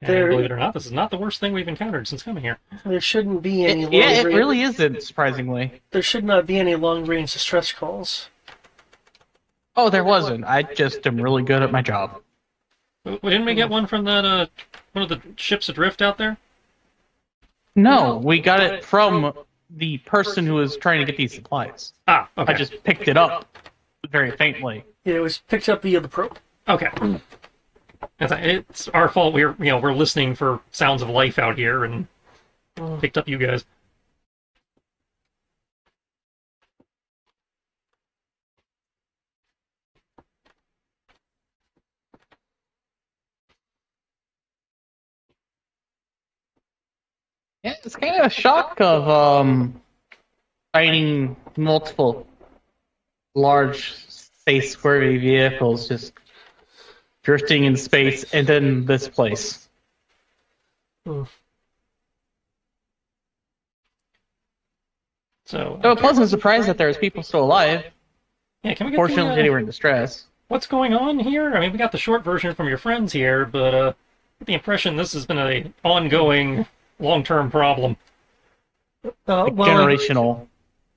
There- And believe it or not, this is not the worst thing we've encountered since coming here. There shouldn't be any It really isn't, surprisingly. There should not be any long-range distress calls. Oh, there wasn't. I just am really good at my job. Didn't we get one from that one of the ships adrift out there? No, we got it from the person who was trying to get these supplies. Ah, okay. I just picked it up very faintly. Yeah, it was picked up via the probe. Okay. It's our fault. We're listening for sounds of life out here and picked up you guys. Yeah, it's kind of a shock of fighting multiple large space squirty vehicles just drifting in space, and then this place. So So a pleasant surprise that there's people still alive. yeah, can we get Fortunately, the, they were in distress. what's going on here? I mean, we got the short version from your friends here, but get the impression this has been an ongoing, long-term problem. Generational.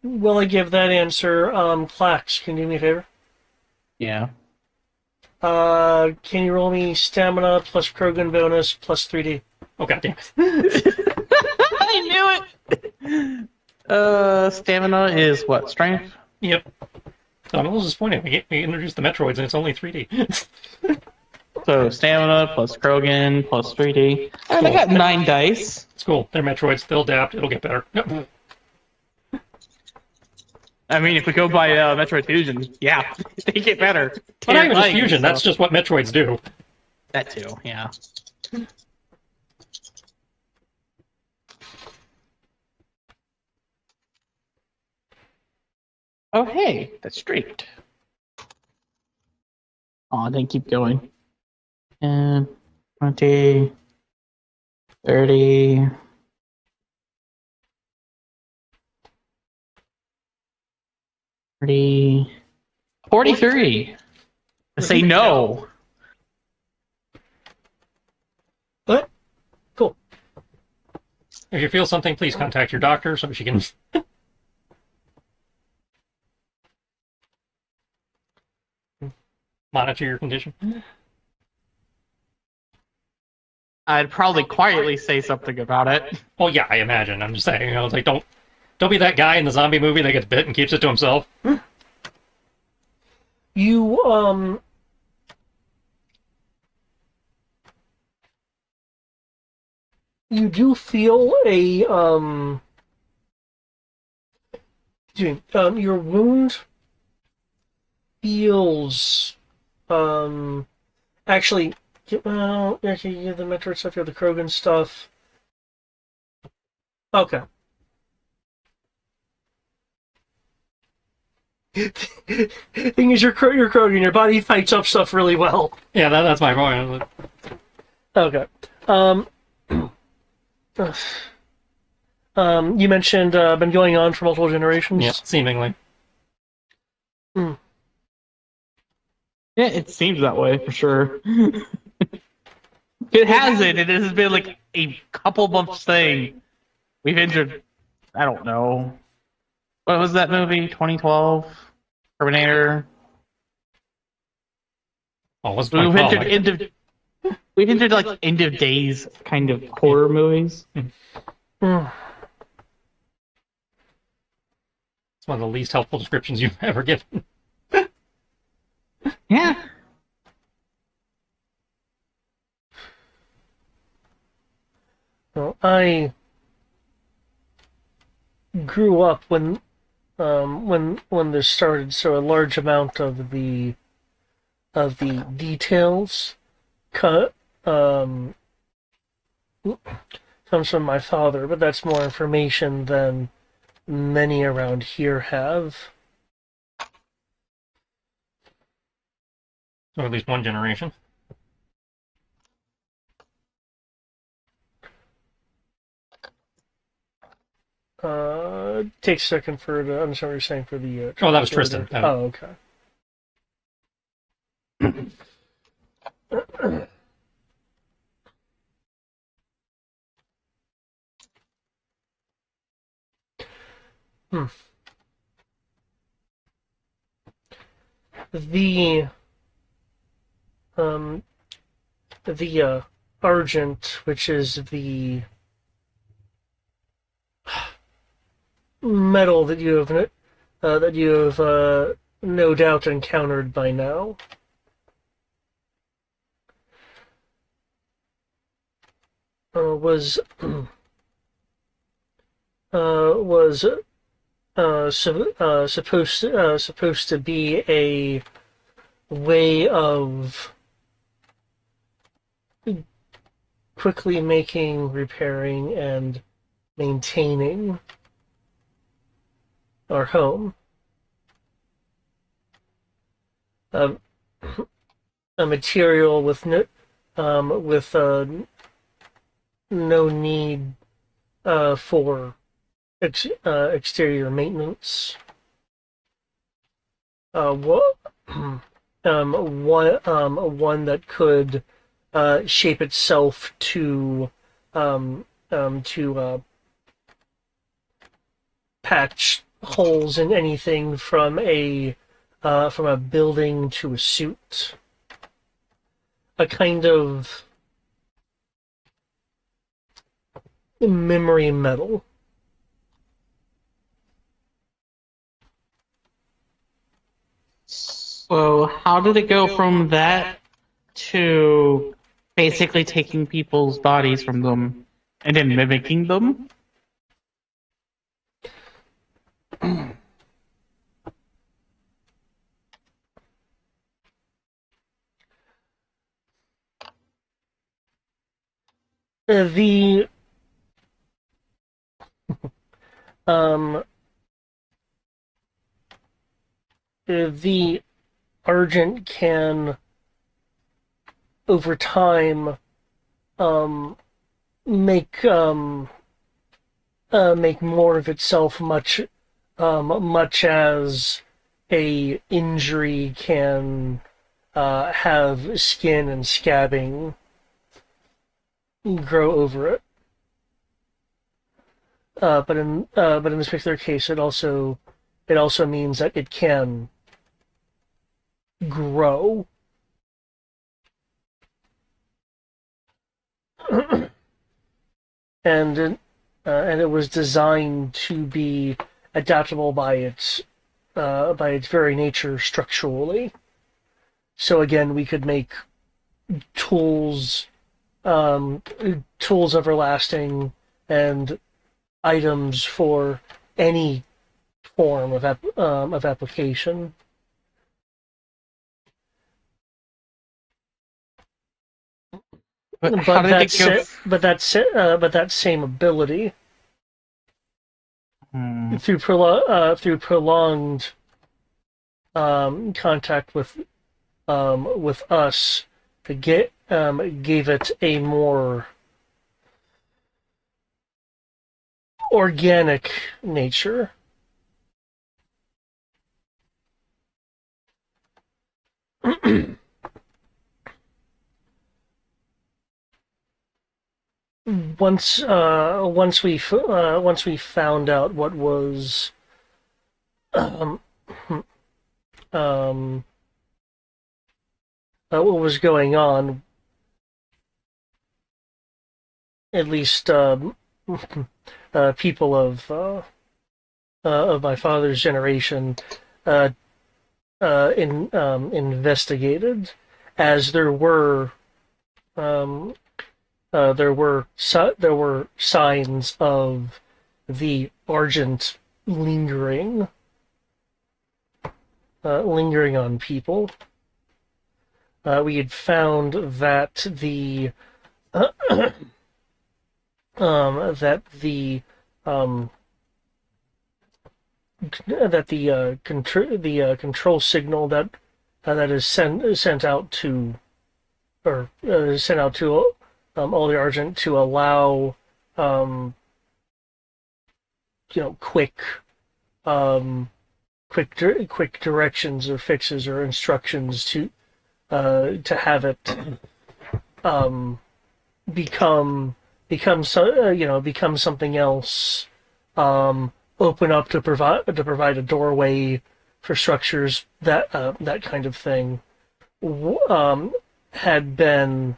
Will I give that answer? Clax, can you do me a favor? Yeah. Can you roll me stamina plus Krogan bonus plus 3D? Oh god damn it! I knew it. Stamina is what? Strength. Yep. I'm a little disappointed. We introduced the Metroids and it's only 3D. So stamina plus Krogan plus 3D. And I got 9 dice. It's cool. They're Metroids. They'll adapt. It'll get better. Yep. I mean, if we go by Metroid Fusion, yeah, they get better. But not even just Terrifying, fusion. so- That's just what Metroids do. that too. Yeah. Oh hey, that's straight. Oh, then keep going. 10, 20, 30. 40, 43. I say no. What? Cool. If you feel something, please contact your doctor so she can. Monitor your condition. I'd probably quietly say something about it. Oh yeah, I imagine. I'm just saying, it's like don't be that guy in the zombie movie that gets bit and keeps it to himself. You you do feel a your wound feels actually well, actually you have the Metroid stuff, you have the Krogan stuff. Okay. Thing is, you're Krogan, your body fights up stuff really well. Yeah, that's my point. Okay. You mentioned been going on for multiple generations. Yeah, seemingly. Yeah, it seems that way for sure. It hasn't. It has been like a couple months thing. We've injured. I don't know. What was that movie? 2012? Terminator? Oh, what's We've 2012? entered like end of days kind of Horror movies. Mm. It's one of the least helpful descriptions you've ever given. Yeah. Well, I grew up when this started, so a large amount of the details cut comes from my father, but that's more information than many around here have. Or at least one generation. Takes a second for the. I'm sorry, you're saying for the. Oh, that was Tristan. Oh, okay. Hmm. The um the Argent, which is the metal that you have no doubt encountered by now. Was was supposed to be a way of quickly making, repairing, and maintaining our home. A material with no need for exterior maintenance. One that could shape itself to patch holes in anything from a building to a suit. A kind of memory metal. So how did it go from that to basically taking people's bodies from them and then mimicking them? The um the Argent can over time, um, make make more of itself, much as a injury can have skin and scabbing grow over it. But in this particular case, it also means that it can grow. And it was designed to be adaptable by its very nature structurally. So again, we could make tools, tools everlasting, and items for any form of application. But how did it go? But that same ability through prolonged contact with us, gave it a more organic nature. Once we found out what was what was going on, at least people of my father's generation investigated, as there were signs of the Argent lingering on people. We had found that the control signal that is sent out to all the Argent to allow quick directions or fixes or instructions to have it become something else, open up to provide a doorway for structures, that kind of thing, had been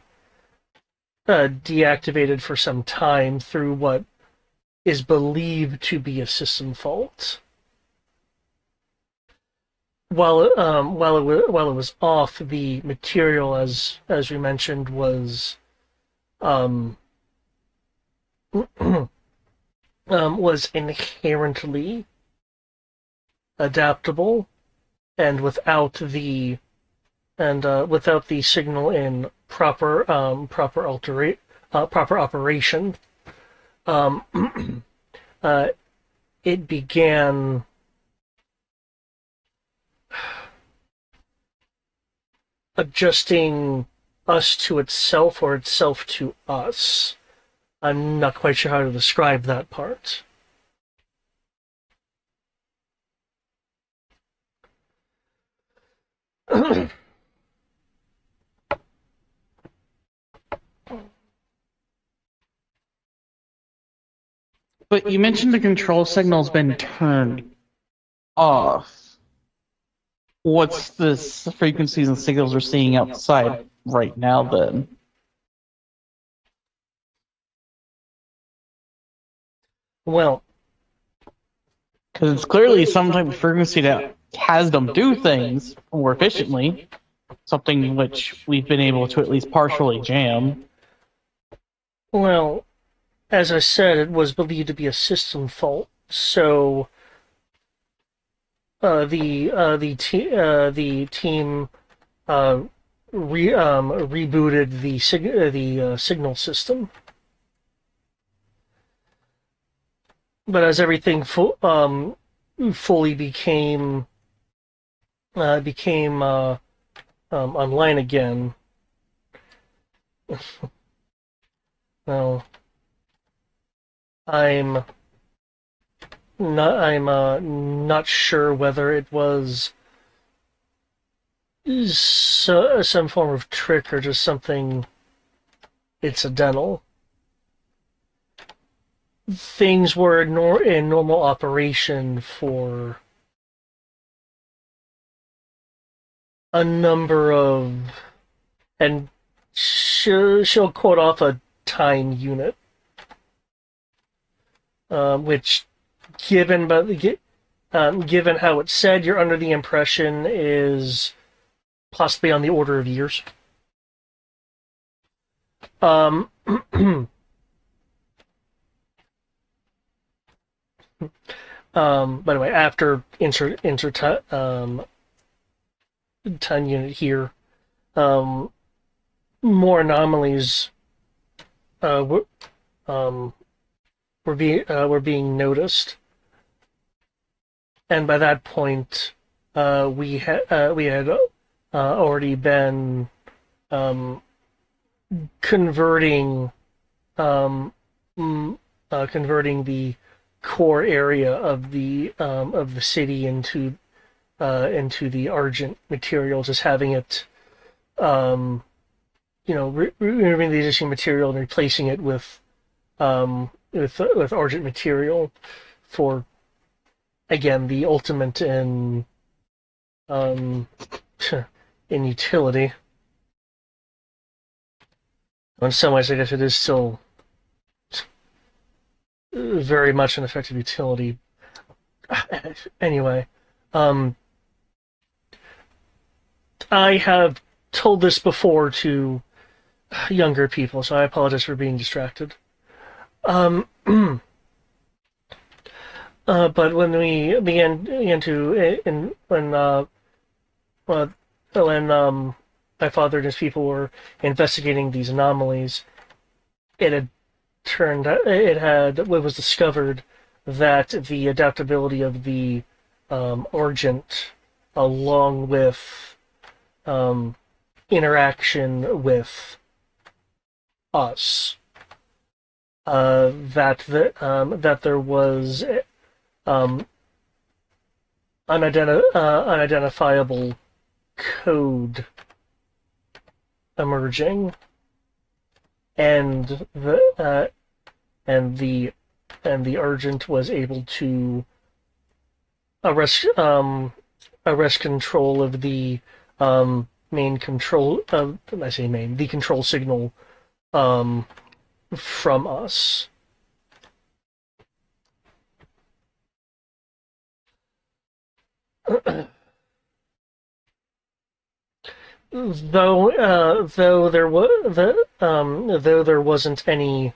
deactivated for some time through what is believed to be a system fault. While it was off, the material, as we mentioned, was was inherently adaptable, and without the signal in proper operation, it began adjusting us to itself, or itself to us. I'm not quite sure how to describe that part. But you mentioned the control signal's been turned off. What's the frequencies and signals we're seeing outside right now, then? Well, Because it's clearly some type of frequency that has them do things more efficiently, something which we've been able to at least partially jam. well, as I said, it was believed to be a system fault. So the team rebooted the signal system. But as everything fully became online again, Well, I'm not sure whether it was some form of trick or just something incidental. Things were in normal operation for a number of, and she'll quote off a time unit, which, given given how it's said, you're under the impression is possibly on the order of years. By the way, after insert time unit here, more anomalies were being noticed, and by that point, we had already been converting converting the core area of the city into the Argent material, just having it, removing the existing material and replacing it with Argent material for, again, the ultimate in in utility. In some ways, I guess it is still very much an effective utility. Anyway, I have told this before to younger people, so I apologize for being distracted. But when we began to when my father and his people were investigating these anomalies, it was discovered that the adaptability of the Argent, along with interaction with us, that there was unidentifiable code emerging, and the Argent was able to arrest control of the main control of, I say main, the control signal from us. Though there wasn't anything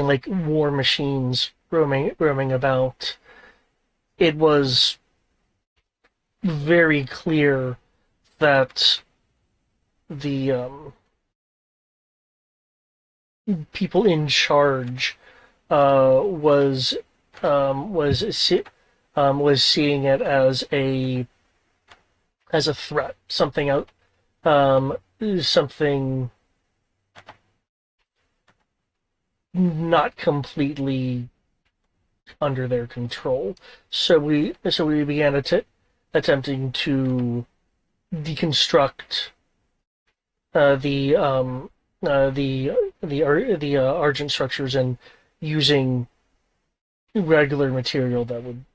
like war machines roaming about, it was very clear that the people in charge was seeing it as a threat, something not completely under their control. So we began attempting to deconstruct the Argent structures, and using regular material that would.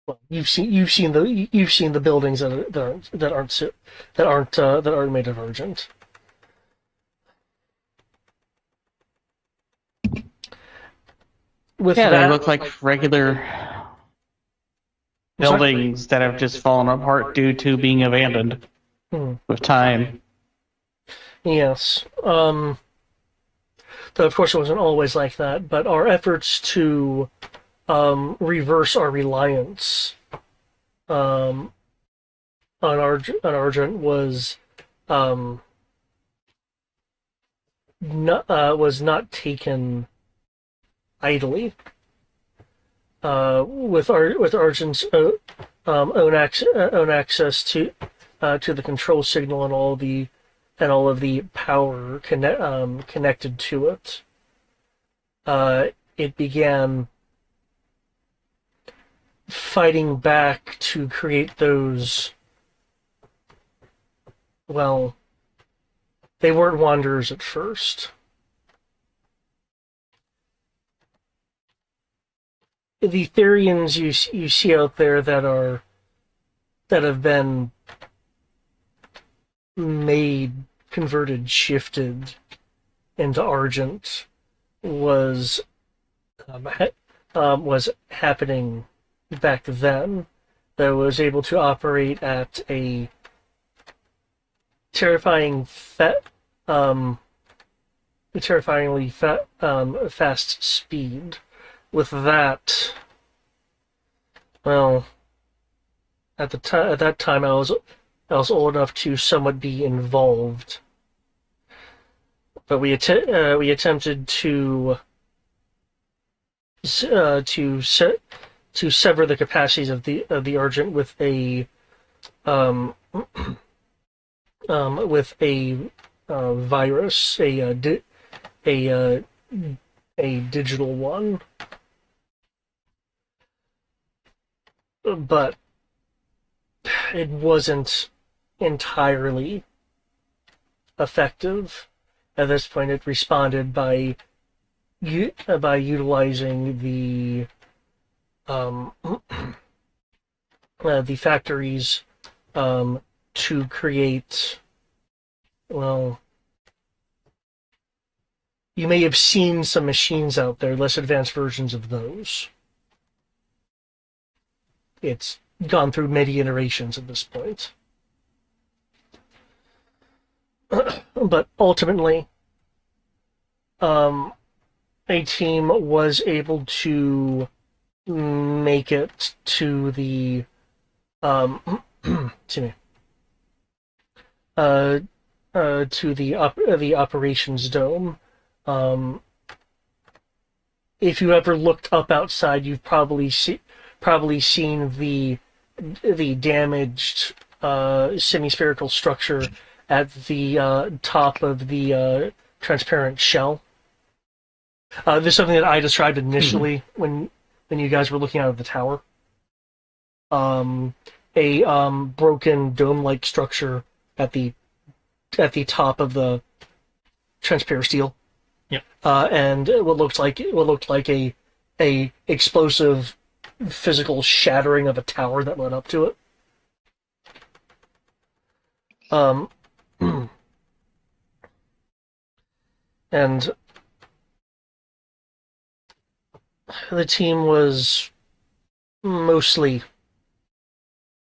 Well, you've seen the buildings that aren't made of Argent. They look like regular buildings that have just fallen apart due to being abandoned with time. Yes. Though of course it wasn't always like that, but our efforts to reverse our reliance on Argent was not taken idly. With Argent's own access to the control signal and all the all of the power connected to it, it began fighting back to create those. Well, they weren't wanderers at first. The Therians you see out there that have been made, converted, shifted into Argent was happening back then. That was able to operate at a terrifyingly fast speed. With that, well, at that time I was old enough to somewhat be involved, but we attempted to sever the capacities of the Argent with a virus, a digital one. But it wasn't entirely effective. At this point, it responded by utilizing the factories to create. Well, you may have seen some machines out there, less advanced versions of those. It's gone through many iterations at this point. But ultimately, a team was able to make it to the excuse me, to the operations dome. If you ever looked up outside, you've probably seen the damaged semi-spherical structure at the top of the transparent shell. This is something that I described initially when you guys were looking out of the tower. A broken dome-like structure at the top of the transparent steel. Yep. And what looked like a explosive physical shattering of a tower that led up to it. And the team was mostly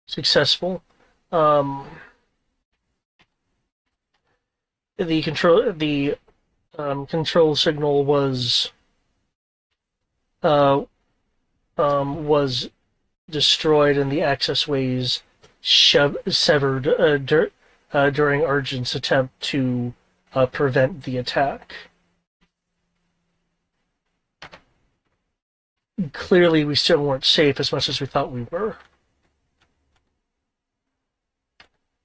successful. The control signal was destroyed and the access ways severed during Argent's attempt to prevent the attack. Clearly, we still weren't safe as much as we thought we were.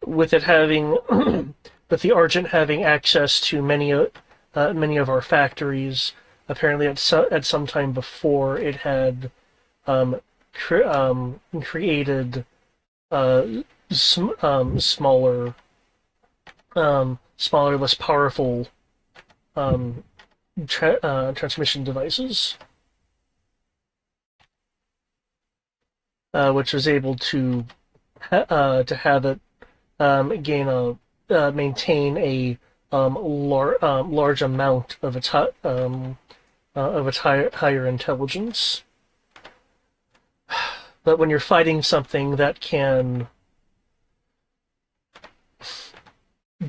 With it having, with the Argent having access to many of our factories, apparently at some time before it had created smaller, less powerful transmission devices, which was able to have it maintain a large amount of its higher intelligence. But when you're fighting something that can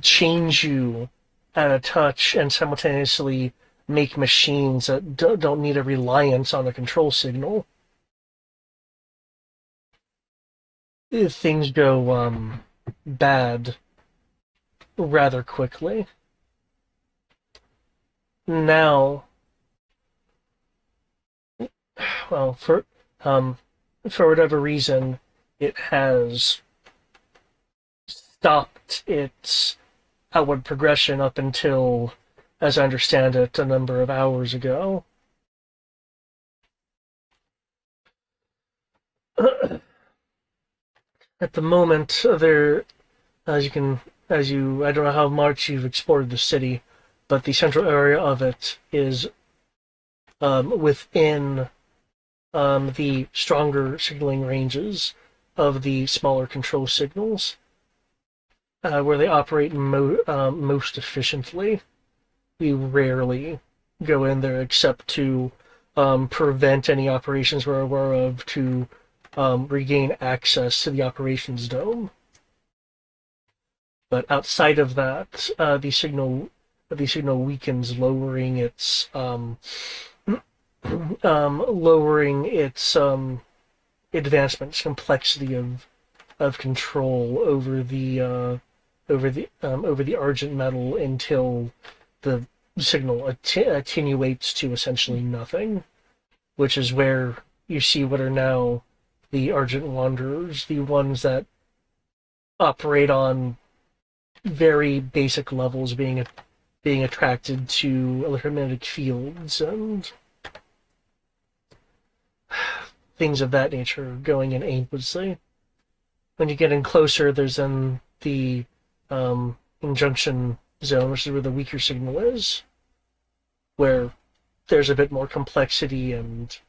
change you at a touch and simultaneously make machines that don't need a reliance on a control signal, things go bad rather quickly. Now, well, for whatever reason, it has stopped its outward progression up until, as I understand it, a number of hours ago. At the moment, there, as you can, I don't know how much you've explored the city, but the central area of it is within the stronger signaling ranges of the smaller control signals, where they operate most efficiently. We rarely go in there except to prevent any operations we're aware of to regain access to the operations dome. But outside of that, the signal weakens, lowering its advancements, complexity of control over the Argent metal until the signal attenuates to essentially nothing, which is where you see what are now the Argent Wanderers, the ones that operate on very basic levels, being attracted to electromagnetic fields and things of that nature, going in aimlessly. When you get in closer, there's then the injunction zone, which is where the weaker signal is, where there's a bit more complexity and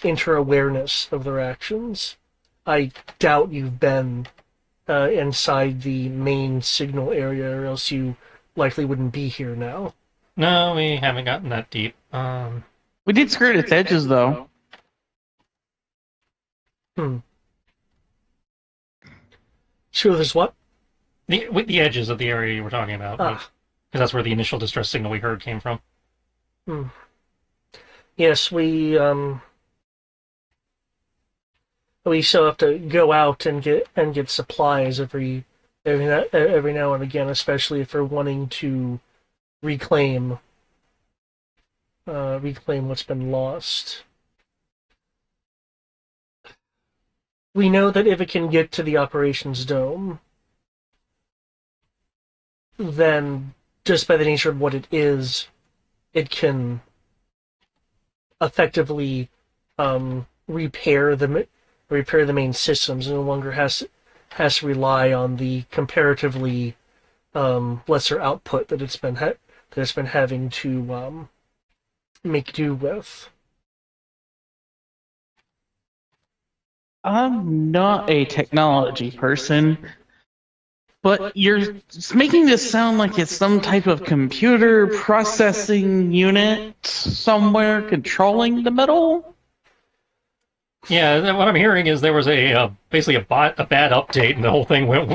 inter-awareness of their actions. I doubt you've been inside the main signal area, or else you likely wouldn't be here now. No, we haven't gotten that deep. We did skirt its edges, though. Sure, there's what? With the edges of the area you were talking about, because that's where the initial distress signal we heard came from. Yes, we still have to go out and get supplies every now and again, especially if we're wanting to reclaim what's been lost. We know that if it can get to the operations dome, then just by the nature of what it is, it can effectively repair the main systems, and no longer has to rely on the comparatively lesser output that it's been having to make do with. I'm not a technology person, but you're making this sound like it's some type of computer processing unit somewhere controlling the metal. Yeah, what I'm hearing is there was basically a bad update, and the whole thing went,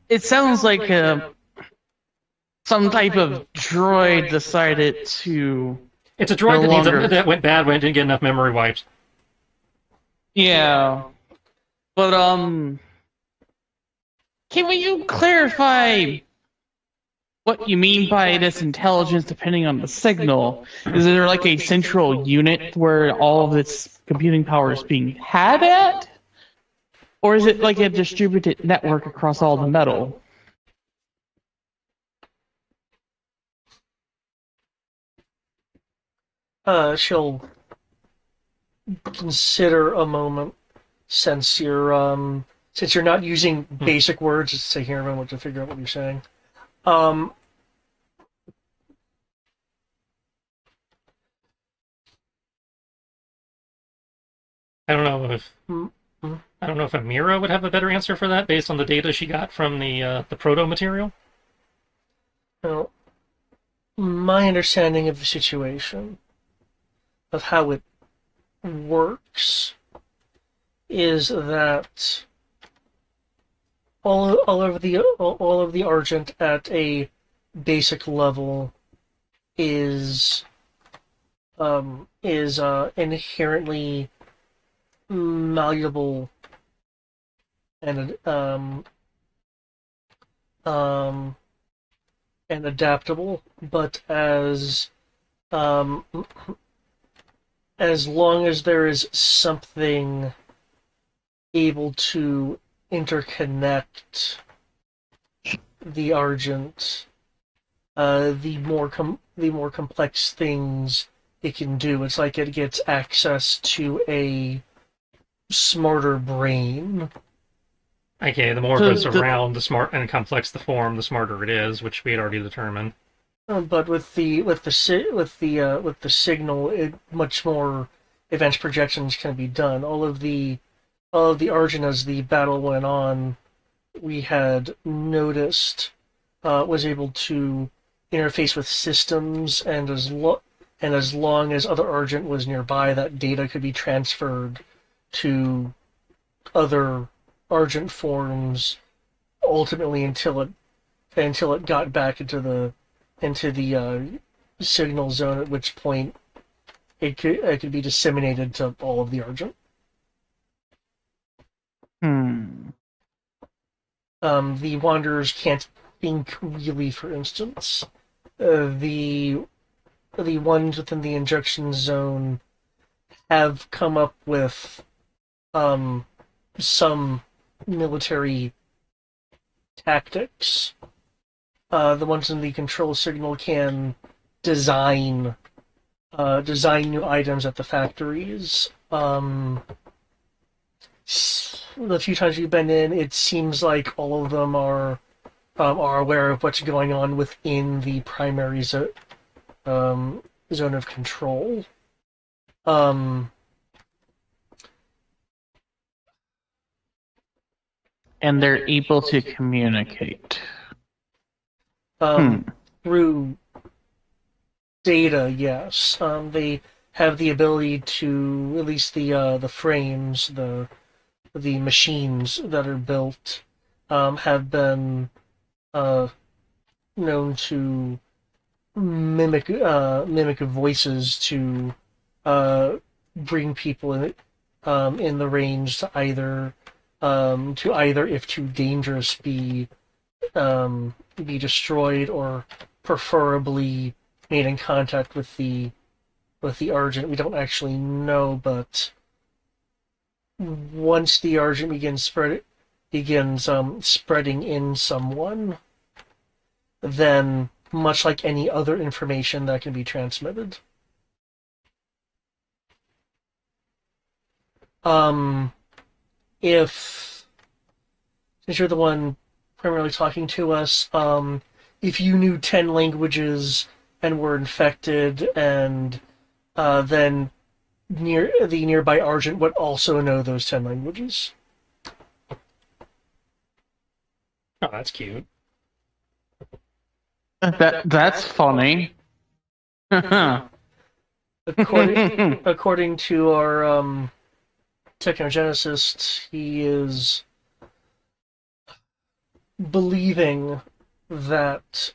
It sounds like some type of droid decided to. It's a droid No that went bad when it didn't get enough memory wipes. Yeah, but can you clarify what you mean by this intelligence depending on the signal? Is there like a central unit where all of its computing power is being had at? Or is it like a distributed network across all the metal? She'll consider a moment, since you're not using basic words. It's taking a moment to figure out what you're saying. I don't know if Amira would have a better answer for that based on the data she got from the proto material. Well, my understanding of the situation, of how it works, is that all of the Argent at a basic level is inherently malleable and adaptable, but as long as there is something able to interconnect the Argent, the more complex things it can do. It's like it gets access to a smarter brain. Okay, the more So goes around, the smart and complex the form, the smarter it is, which we had already determined. But with the signal, much more advanced projections can be done. All of the Argent, as the battle went on, we had noticed was able to interface with systems, and as long as other Argent was nearby, that data could be transferred to other Argent forms, ultimately until it got back into the signal zone, at which point it could be disseminated to all of the Argent. The Wanderers can't think really, for instance. The ones within the injection zone have come up with some military tactics. The ones in the control signal can design new items at the factories. The few times we've been in, it seems like all of them are aware of what's going on within the primary zone of control. And they're able to communicate. Through data, yes. They have the ability to, at least the frames, the machines that are built, have been known to mimic voices to bring people in the range to either if too dangerous be destroyed, or preferably made in contact with the Argent. We don't actually know, but once the Argent begins spreading in someone, then much like any other information that can be transmitted. Since you're the one primarily talking to us, if you knew 10 languages and were infected, and then the nearby Argent would also know those 10 languages. Oh, that's cute. That's funny. According to our technogenicist, he is believing that,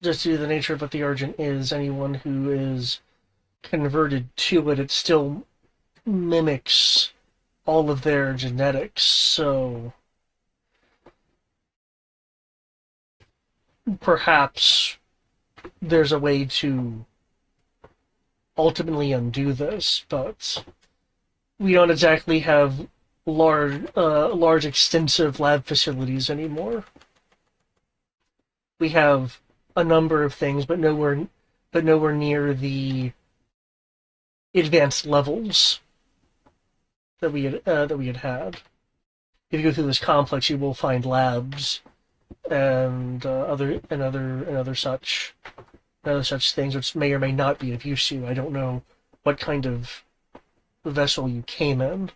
just due to the nature of what the Argent is, anyone who is converted to it still mimics all of their genetics, so perhaps there's a way to ultimately undo this, but we don't exactly have large extensive lab facilities anymore. We have a number of things, but nowhere near the advanced levels that we had. If you go through this complex, you will find labs and other such things, which may or may not be of use to you. I don't know what kind of vessel you came in.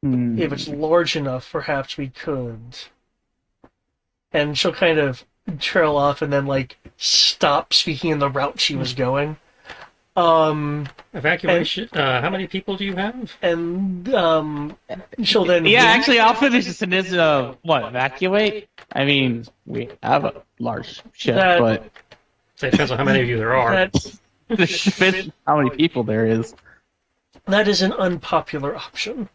If it's large enough, perhaps we could. And she'll kind of trail off and then stop speaking in the route she was going. Evacuation. How many people do you have? And she'll then Actually, I'll finish the sentence of evacuate. I mean, we have a large ship, but So it depends on how many of you there are. how many people there is. That is an unpopular option.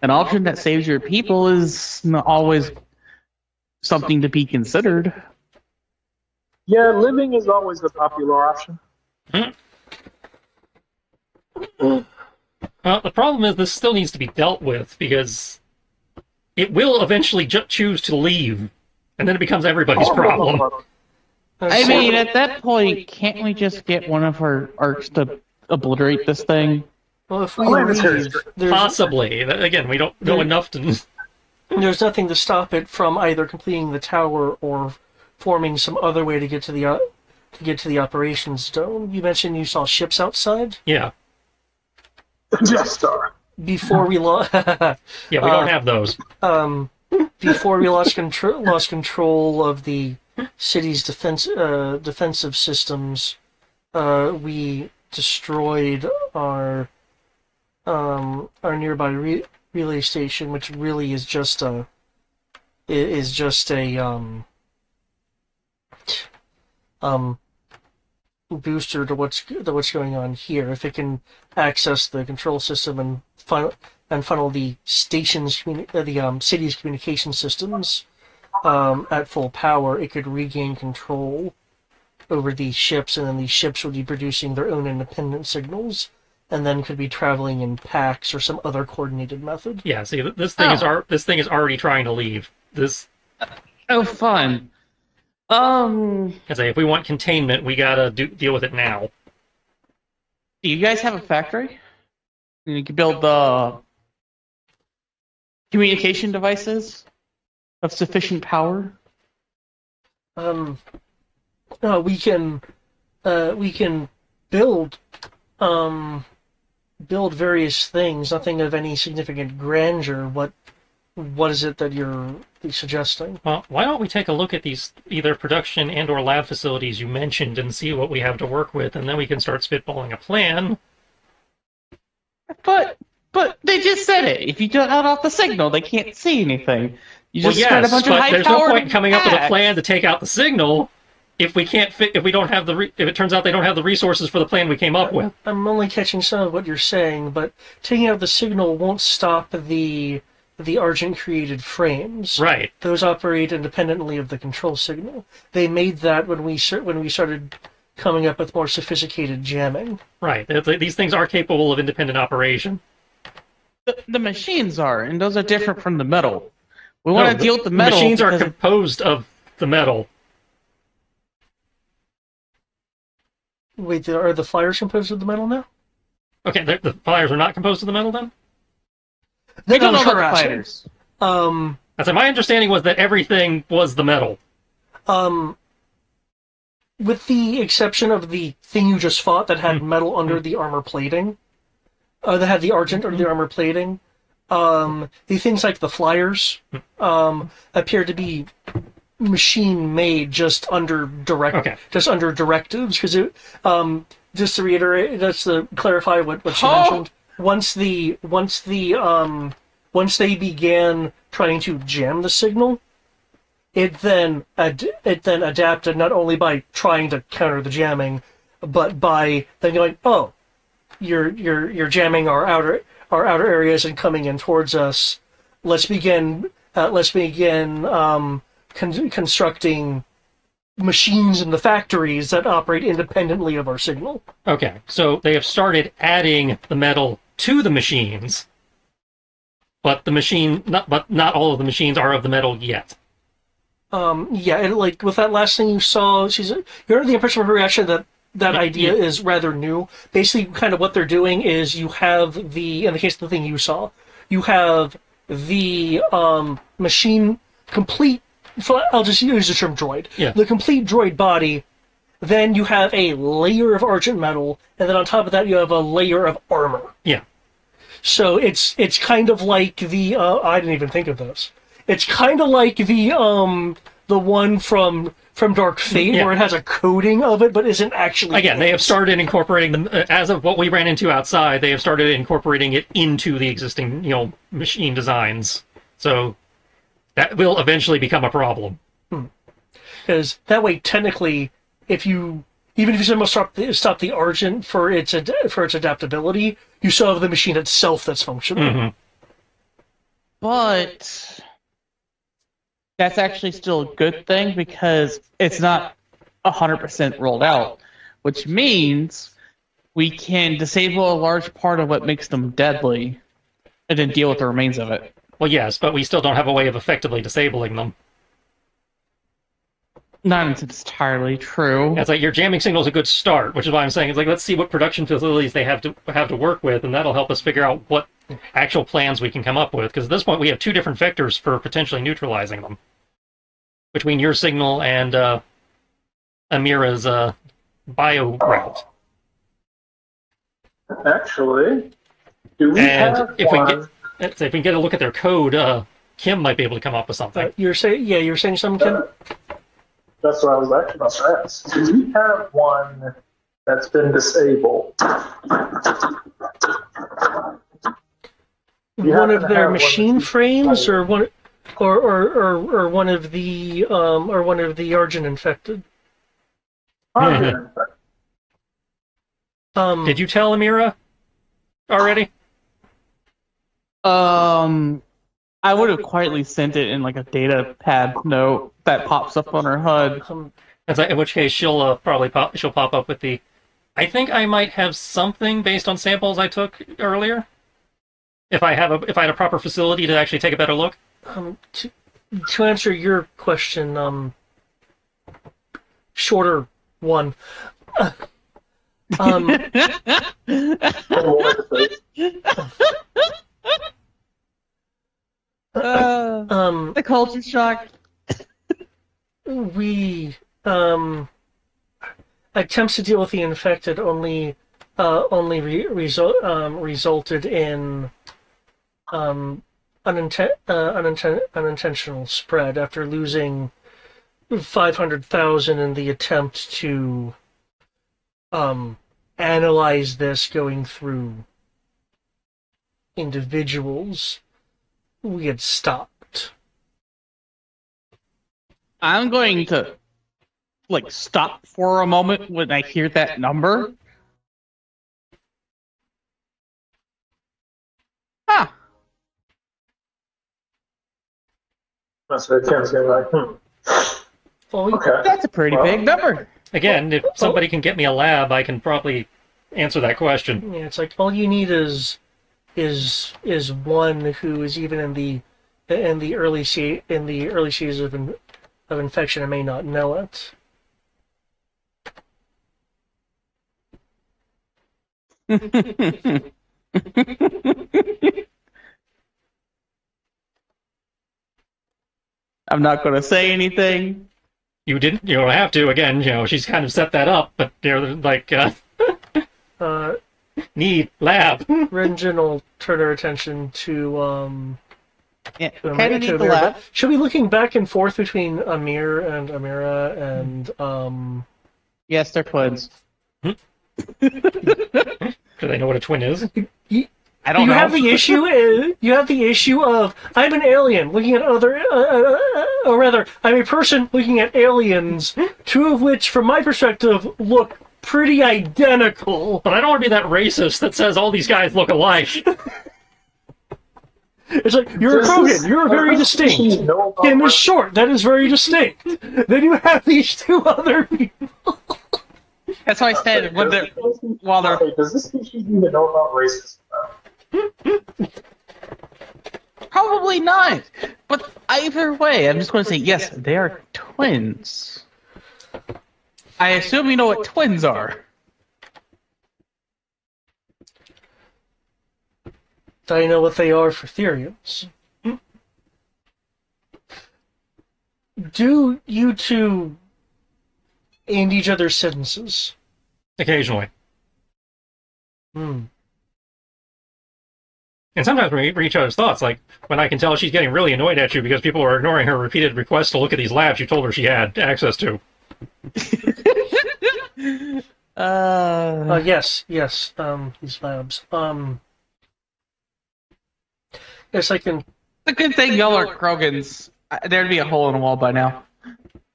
An option that saves your people is not always something to be considered. Yeah, living is always a popular option. All Well, the problem is this still needs to be dealt with because it will eventually choose to leave, and then it becomes everybody's problem. I mean, at that point, can't we just get one of our arcs to obliterate this thing? well, if we Oh, it's leave, there's, Possibly. Again, we don't know enough to. there's nothing to stop it from either completing the tower or forming some other way to get to the operations dome. You mentioned you saw ships outside Yeah. Death Star. before we lost. Yeah, we don't have those. Before we lost control of the city's defensive systems, we destroyed our nearby relay station, which really is just a booster to what's going on here. If it can access the control system and funnel the station's city's communication systems at full power, it could regain control over these ships, and then these ships would be producing their own independent signals, and then could be traveling in packs or some other coordinated method. Yeah. See, this thing is already trying to leave. This. Oh, fun. I say, if we want containment, we gotta deal with it now. Do you guys have a factory? You can build the communication devices of sufficient power? We can build various things. Nothing of any significant grandeur. What is it that you're suggesting? Well, why don't we take a look at these either production and or lab facilities you mentioned and see what we have to work with, and then we can start spitballing a plan. But they just said it. If you cut off the signal, they can't see anything. You just spread a bunch of high there's no power. point coming up with a plan to take out the signal if we can't if we don't have if it turns out they don't have the resources for the plan we came up with. I'm only catching some of what you're saying, but taking out the signal won't stop the Argent-created frames. Right. Those operate independently of the control signal. They made that when we started coming up with more sophisticated jamming. Right. These things are capable of independent operation. The machines are, and those are different from the metal. We want to deal with the metal. Machines are because composed of the metal. Wait, are the flyers composed of the metal now? Okay, the flyers are not composed of the metal then? we don't know about the asking. fighters. That's my understanding was that everything was the metal. With the exception of the thing you just fought that had metal under the armor plating, that had the Argent under the armor plating, the things like the flyers appear to be machine-made just under directives. Because just to reiterate, just to clarify what she mentioned, once they began trying to jam the signal, it then adapted not only by trying to counter the jamming, but by then going, oh, you're jamming our outer areas and coming in towards us. Let's begin constructing machines in the factories that operate independently of our signal. Okay, so they have started adding the metal to the machines, but not all of the machines are of the metal yet. And like with that last thing you saw, you're under the impression from her reaction that idea is rather new. Basically, kind of what they're doing is you have in the case of the thing you saw, you have the machine complete. I'll just use the term droid. Yeah. The complete droid body. Then you have a layer of Argent metal, and then on top of that you have a layer of armor. Yeah. So it's kind of like the I didn't even think of this. It's kind of like the one from Dark Fate, where it has a coating of it, but isn't actually. Again, they have started incorporating them as of what we ran into outside. They have started incorporating it into the existing, machine designs. So that will eventually become a problem. Because that way, technically, even if you somehow stop the Argent for its adaptability, you still have the machine itself that's functional. Mm-hmm. But that's actually still a good thing because it's not 100% rolled out, which means we can disable a large part of what makes them deadly, and then deal with the remains of it. Well, yes, but we still don't have a way of effectively disabling them. Not entirely true. It's like your jamming signal is a good start, which is why I'm saying it's like let's see what production facilities they have to work with, and that'll help us figure out what actual plans we can come up with. Because at this point, we have two different vectors for potentially neutralizing them between your signal and Amira's bio route. Actually, do we And have if we one? if we can get a look at their code, Kim might be able to come up with something. You're saying something, Kim? That's what I was actually about to ask. Do we have one that's been disabled? You One happen of to their have one machine that's- frames, or one, or one of the Argent infected. Did you tell Amira already? I would have quietly sent it in like a data pad note that pops up on her HUD. In which case she'll probably pop up with the. I think I might have something based on samples I took earlier. If I had a proper facility to actually take a better look. To answer your question, shorter one. The culture shock. We attempts to deal with the infected only resulted in unintentional spread after losing 500,000 in the attempt to analyze this going through individuals. We had stopped. I'm going to stop for a moment when I hear that number. Ah, So Kim's gonna be like, Well, okay. that's a pretty big number. Again, if somebody can get me a lab, I can probably answer that question. yeah, it's like all you need is one who is even in the early stages of infection and may not know it. I'm not going to say anything. You don't have to. Again, she's kind of set that up, but they're like, need lab. Renjin will turn her attention to Yeah, to kind of to need the Amira, lab. but she'll be looking back and forth between Amir and Amira and Yes, they're twins. Do they know what a twin is? I don't you know. have the issue. You have the issue of I'm an alien looking at other, or rather, I'm a person looking at aliens. Two of which, from my perspective, look pretty identical. But I don't want to be that racist that says all these guys look alike. It's like you're a Krogan. You're very distinct. Kim is short. That is very distinct. Then you have these two other people. That's why I said when they're while they're Does this species even know about racism? probably not. But either way, I'm just going to say yes, they are twins. I assume you know what twins are. I know what they are for Therians. Do you two end each other's sentences? Occasionally. Hmm. And sometimes we read each other's thoughts, like when I can tell she's getting really annoyed at you because people are ignoring her repeated requests to look at these labs you told her she had access to. Yes, these labs. Yes, I can. It's a good thing y'all are Krogans. There'd be a hole in the wall by now.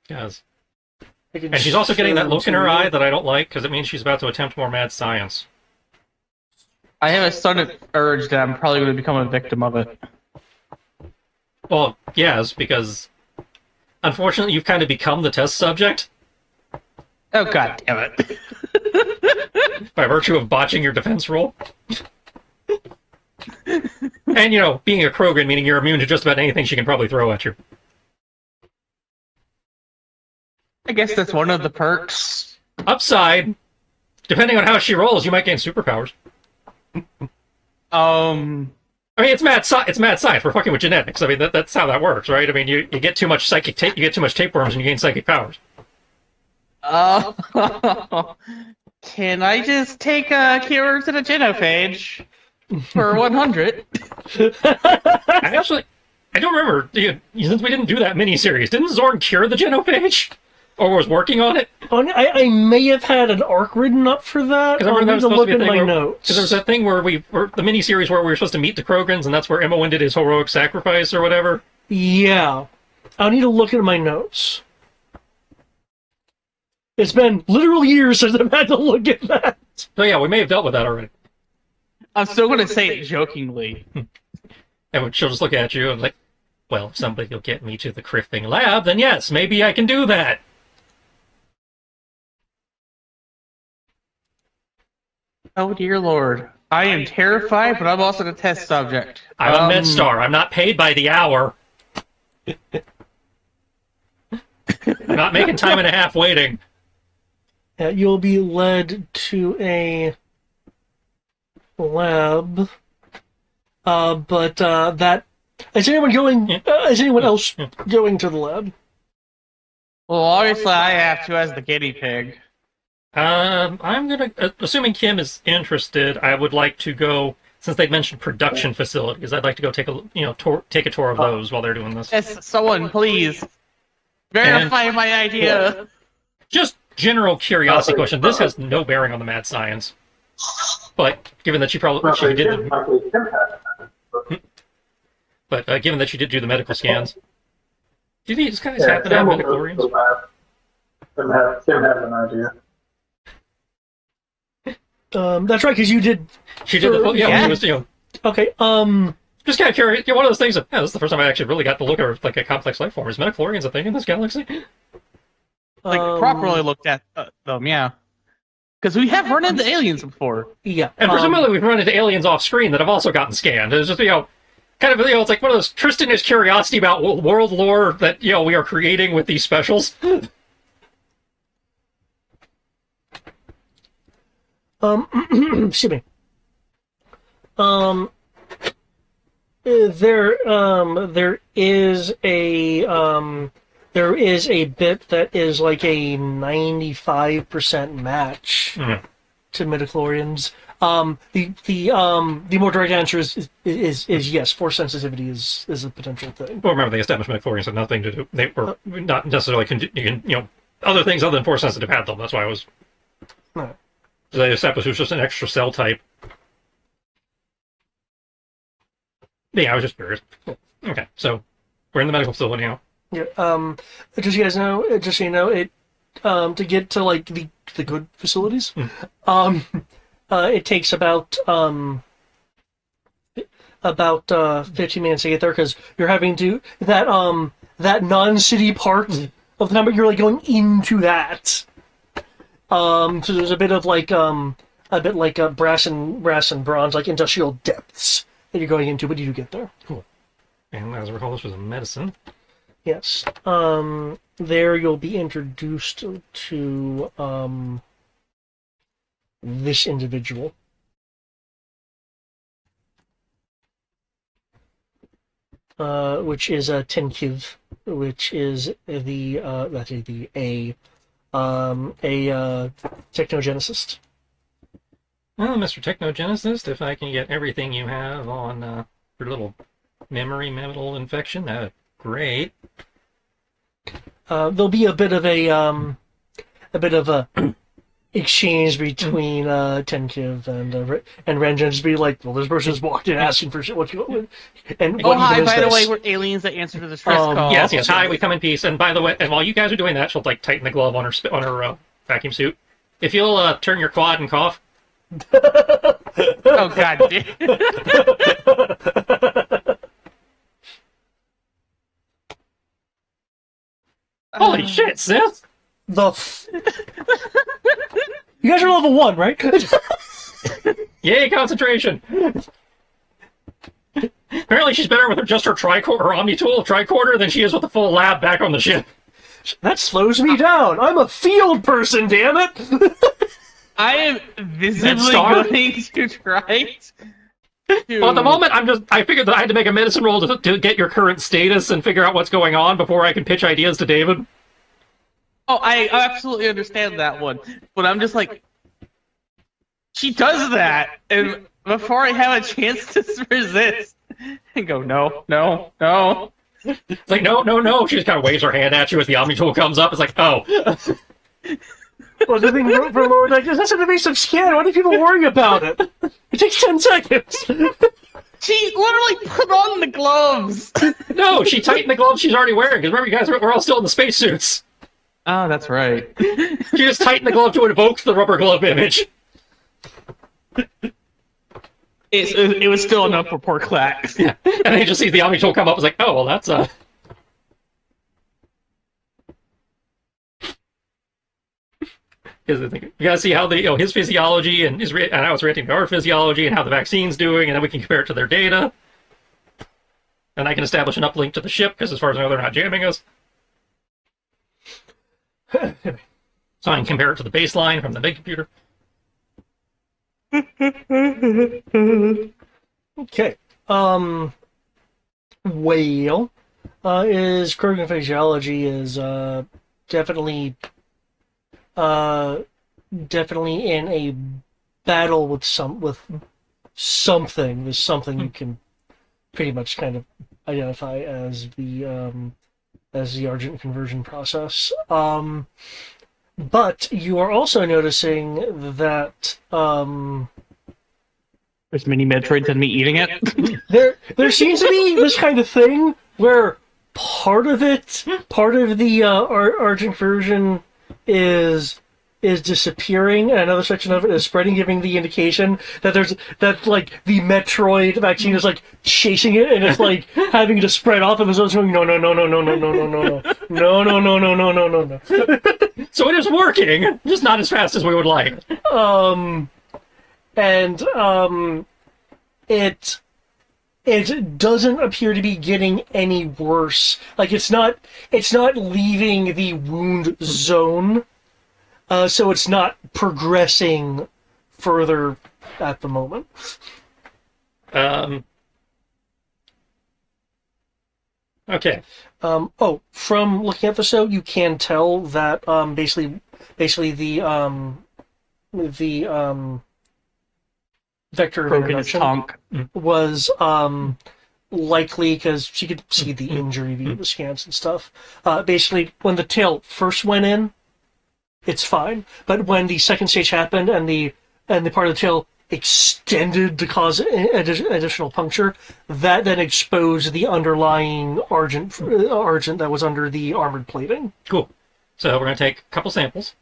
Yes. I can And she's also getting that show look in to her you. eye that I don't like because it means she's about to attempt more mad science. I have a sudden urge that I'm probably going to become a victim of it. Well, yes, because unfortunately you've kind of become the test subject. Oh god damn it. By virtue of botching your defense roll. And, you know, being a Krogan, meaning you're immune to just about anything she can probably throw at you. I guess that's one of the perks. Upside, depending on how she rolls, you might gain superpowers. I mean, it's mad science. We're fucking with genetics. I mean, that's how that works, right? I mean, you get too much psychic tape, you get too much tapeworms, and you gain psychic powers. Can I just take Kira to the genophage for 100? I don't remember. Since we didn't do that miniseries, didn't Zorn cure the genophage? Or was working on it? I may have had an arc written up for that. Because I I'll remember need to look at my notes. Because there was that thing where the miniseries where we were supposed to meet the Krogans, and that's where Emma did his heroic sacrifice or whatever. Yeah. I'll need to look at my notes. It's been literal years since I've had to look at that. So yeah, we may have dealt with that already. I'm still going to say it jokingly. And she'll just look at you and like, well, if somebody will get me to the Criffing lab, then yes, maybe I can do that. Oh dear lord. I am terrified, but I'm also a test subject. I'm a MedStar. I'm not paid by the hour. I'm not making time and a half waiting. You'll be led to a lab. But that is anyone going? Is anyone else going to the lab? Well, obviously I have to as the guinea pig. I'm gonna, assuming Kim is interested, I would like to go, since they've mentioned production facilities, I'd like to go take a tour of those while they're doing this. Yes, someone please verify my idea. Just general curiosity question. This has no bearing on the mad science, but given that she did do the medical scans, do these guys happen to have midichlorians? Tim has an idea. That's right, because you did. She did the Yeah. She was, Okay. just kind of curious. One of those things. This is the first time I actually really got to look at like a complex life form. Is midichlorians a thing in this galaxy? Like properly looked at them, yeah. Because we have run into aliens before. Yeah. And presumably we've run into aliens off screen that have also gotten scanned. It's just kind of it's like one of those Tristan-ish curiosity about world lore that we are creating with these specials. Excuse me. There is a bit that is like a 95% match to midichlorians. The more direct answer is yes. Force sensitivity is a potential thing. Well, remember they established midichlorians had nothing to do. They were not necessarily other things other than force sensitive had them. That's why I was. Right. They established it was just an extra cell type. Yeah, I was just curious. Okay, so we're in the medical facility now. Yeah. Just so you guys know, just so you know, it to get to like the good facilities, it takes about 15 minutes to get there because you're having to that non-city part of the number. You're like going into that. So there's a bit of like brass and bronze, like industrial depths that you're going into, but you do get there. Cool. And as I recall, this was a medicine. Yes. There you'll be introduced to this individual. Which is Tenkiv, which is the technogenicist. Well, Mr. Technogenicist, if I can get everything you have on your little memory metal infection, that'd be great. There'll be a bit of a exchange between Tenkiv and Renjen. Just be like, well, this person's walked in asking for shit. What's going? And Oh, what hi, even is by the this? way, we're aliens that answer to the stress call. Yes. Hi, we come in peace. And by the way, and while you guys are doing that, she'll like tighten the glove on her vacuum suit. If you'll turn your quad and cough. Oh, god damn. Holy shit, sis! You guys are level 1, right? Yay, concentration! Apparently she's better with just her tricorder, her Omni-Tool tricorder than she is with the full lab back on the ship. That slows me down. I'm a field person, damn it! I am visibly Star? going to try to... Well, at the moment, I figured that I had to make a medicine roll to get your current status and figure out what's going on before I can pitch ideas to David. Oh, I absolutely understand that one. But I'm just like... She does that, and before I have a chance to resist, and go, no, no, no. It's like, no, no, no. She just kind of waves her hand at you as the Omni-Tool comes up. It's like, oh. Well, the thing for Lord, like, that's an invasive scan. Why do people worry about it? It takes 10 seconds. She literally put on the gloves. No, she tightened the gloves she's already wearing. Because remember, you guys, we're all still in the spacesuits. Oh, that's right. She just tightened the glove to evoke the rubber glove image. It was still enough for poor Clack. Yeah. And then he just sees the Omni-Tool come up. It's like, oh, well, that's You gotta see how his physiology and and how it's reacting to our physiology and how the vaccine's doing, and then we can compare it to their data. And I can establish an uplink to the ship, because as far as I know, they're not jamming us. So I can compare it to the baseline from the big computer. Okay. Whale is Krogan physiology is definitely in a battle with something. There's something you can pretty much kind of identify as the Argent conversion process. But you are also noticing that There's mini Metroids and me eating it. there seems to be this kind of thing where part of the Argent version is disappearing, and another section of it is spreading, giving the indication that like the Metroid vaccine is like chasing it, and it's like having to spread off, and it's going no. So it is working, just not as fast as we would like. It doesn't appear to be getting any worse. Like it's not leaving the wound zone, so it's not progressing further at the moment. Okay. From looking at the show, you can tell that basically the vector of Krogan is introduction Tonk. was likely because she could see the injury via the scans and stuff. Basically, when the tail first went in, it's fine. But when the second stage happened and the part of the tail extended to cause additional puncture, that then exposed the underlying argent that was under the armored plating. Cool. So we're going to take a couple samples.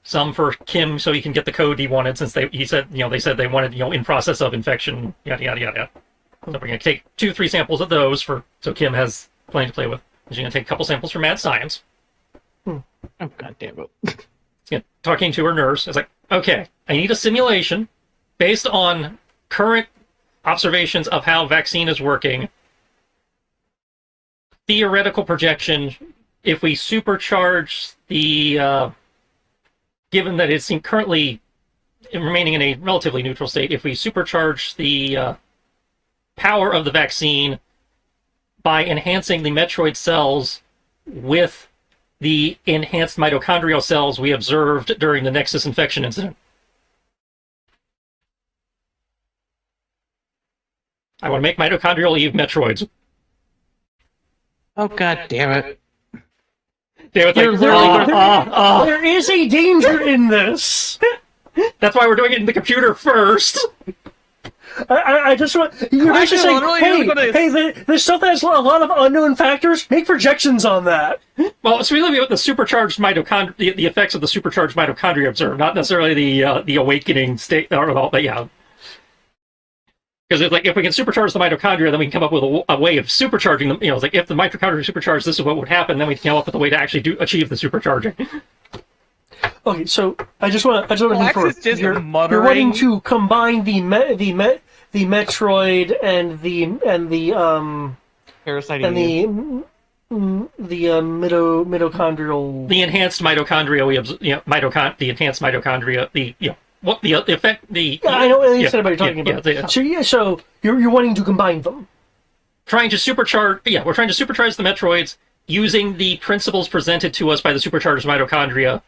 Some for Kim, so he can get the code he wanted, since they said they wanted, in process of infection, yada, yada, yada. So we're going to take 2-3 samples of those so Kim has plenty to play with. She's going to take a couple samples for Mad Science. Oh, god damn it. Talking to her nurse. I was like, okay, I need a simulation based on current observations of how vaccine is working. Theoretical projection, if we supercharge the... given that it's currently remaining in a relatively neutral state, if we supercharge the power of the vaccine by enhancing the Metroid cells with the enhanced mitochondrial cells we observed during the Nexus infection incident. I want to make mitochondrial Eve Metroids. Oh god damn it. David's You're like, literally There is a danger in this. That's why we're doing it in the computer first. I just want you're I just feel saying, literally gonna- the stuff that has a lot of unknown factors. Make projections on that. Well, it's really what the supercharged mitochondria, the effects of the supercharged mitochondria observed, not necessarily the awakening state or all. But yeah, because it's like if we can supercharge the mitochondria, then we can come up with a way of supercharging them. It's like if the mitochondria supercharged, this is what would happen. Then we can come up with a way to actually achieve the supercharging. Okay, so I just want to Flax confirm. is just You're muttering. wanting to combine the Metroid and the Parasite and the mitochondrial. The enhanced mitochondria the enhanced mitochondria, the effect, Yeah, I know what you said about you're talking yeah, about. yeah. So you're wanting to combine them. Trying to supercharge. Yeah, we're trying to supercharge the Metroids using the principles presented to us by the supercharged mitochondria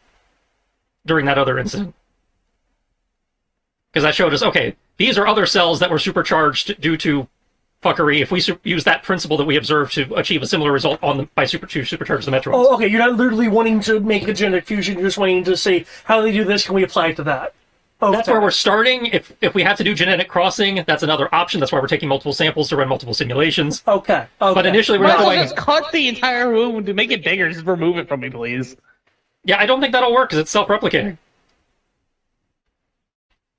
during that other incident. Because that showed us, okay, these are other cells that were supercharged due to fuckery. If we use that principle that we observed to achieve a similar result by supercharge the Metroids. Oh, okay. You're not literally wanting to make a genetic fusion. You're just wanting to say, how do they do this? Can we apply it to that? Okay. That's where we're starting. If we have to do genetic crossing, that's another option. That's why we're taking multiple samples to run multiple simulations. Okay. But initially, we're Might not as well going. just cut the entire wound to make it bigger. Just remove it from me, please. Yeah, I don't think that'll work because it's self-replicating.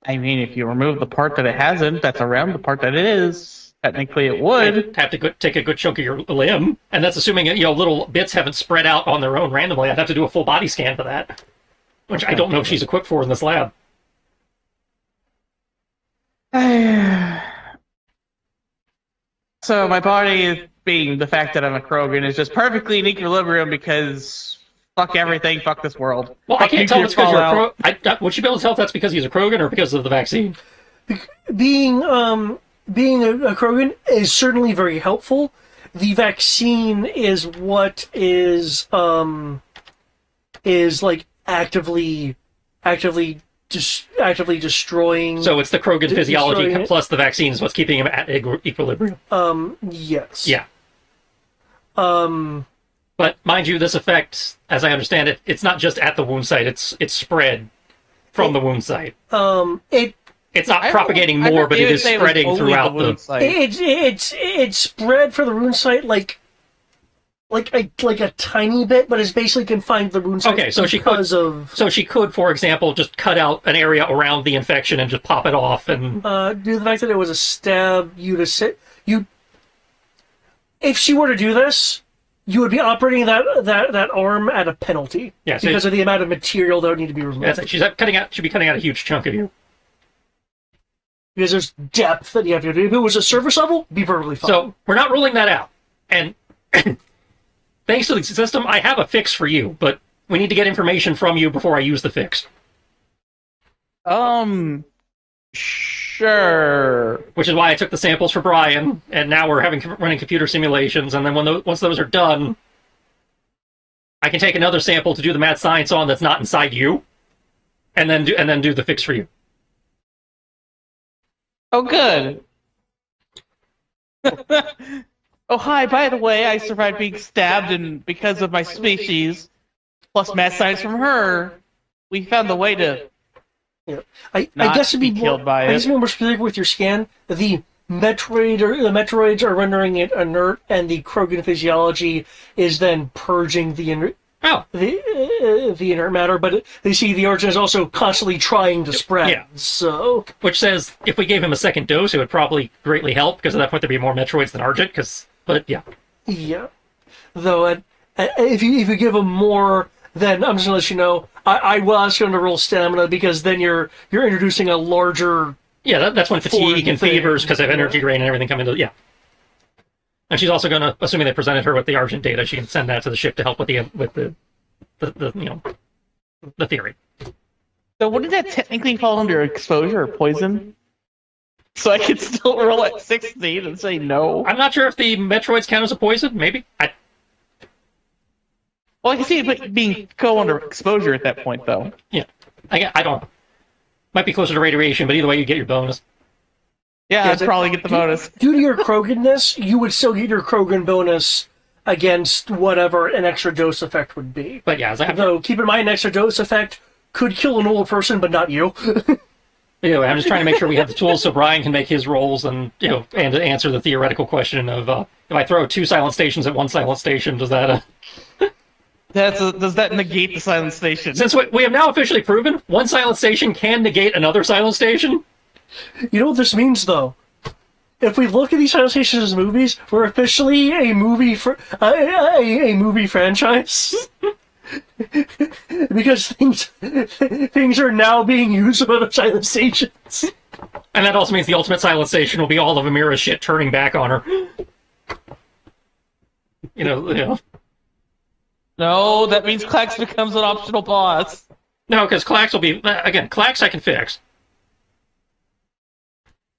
I mean, if you remove the part that it hasn't, that's around the part that it is. Technically, it would. I'd have to take a good chunk of your limb, and that's assuming little bits haven't spread out on their own randomly. I'd have to do a full body scan for that, which I don't know if she's equipped for in this lab. So my body, being the fact that I'm a Krogan, is just perfectly in equilibrium because fuck everything, fuck this world. Well, I Fuck can't tell if it's because nuclear you're a fallout. Krogan. Would you be able to tell if that's because he's a Krogan or because of the vaccine? being a Krogan is certainly very helpful. The vaccine is what is like actively destroying. So it's the Krogan Destroying physiology it. plus the vaccine is what's keeping him at equilibrium. Yes. Yeah. Um. But mind you, this effect, as I understand it, it's not just at the wound site. It's spread from the wound site. It's not propagating more, but it is spreading throughout the. It's spread for the rune site like a tiny bit, but it's basically confined to the rune site. Okay, so she could, for example, just cut out an area around the infection and just pop it off, and due to the fact that it was a stab, if she were to do this, you would be operating that arm at a penalty. Yeah, so because of the amount of material that would need to be removed. that's it. She'd be cutting out a huge chunk of you. Because there's depth that you have to do. If it was a surface level, it'd be perfectly fine. So we're not ruling that out, and thanks to the system, I have a fix for you, but we need to get information from you before I use the fix. Sure. Which is why I took the samples for Brian, and now we're running computer simulations, and then once those are done, I can take another sample to do the mad science on that's not inside you, and then do the fix for you. Oh, good. Oh, hi, by the way, I survived being stabbed, and because of my species, plus mad science from her, we found a way to I not guess to be be killed by I guess it. to be more specific with your scan, the Metroids are rendering it inert, and the Krogan physiology is then purging the inert. Oh, The inert matter, but they see the origin is also constantly trying to spread. Yeah. So which says if we gave him a second dose, it would probably greatly help, because at that point there'd be more Metroids than Argent. But yeah, though, if you give him more, then I'm just gonna let you know. I will ask you to roll stamina, because then you're introducing a larger. yeah, that's when fatigue and thing. fevers because of energy drain and everything come into And she's also going to, assuming they presented her with the Argent data, she can send that to the ship to help with the theory. So wouldn't that technically fall under exposure or poison? So I could still roll at 16 and say no. I'm not sure if the Metroids count as a poison. Maybe. Well, I can see it being go under exposure at that point, though. I don't know. Might be closer to radiation, but either way, you get your bonus. Yeah, Yeah, I'd probably get the bonus. Due to your Kroganness, you would still get your Krogan bonus against whatever an extra dose effect would be. But yeah, Though, keep in mind, an extra dose effect could kill an old person, but not you. anyway, I'm just trying to make sure we have the tools so Brian can make his rolls and and to answer the theoretical question of if I throw 2 silent stations at 1 silent station, does that Does that negate the silent station? Since we have now officially proven 1 silent station can negate another silent station. You know what this means, though? If we look at these silent stations as movies, we're officially a movie a movie franchise. because things are now being used by other silent stations. And that also means the ultimate silent station will be all of Amira's shit turning back on her. You know. No, that means Klax becomes an optional boss. No, because Klax will be... Again, Klax I can fix.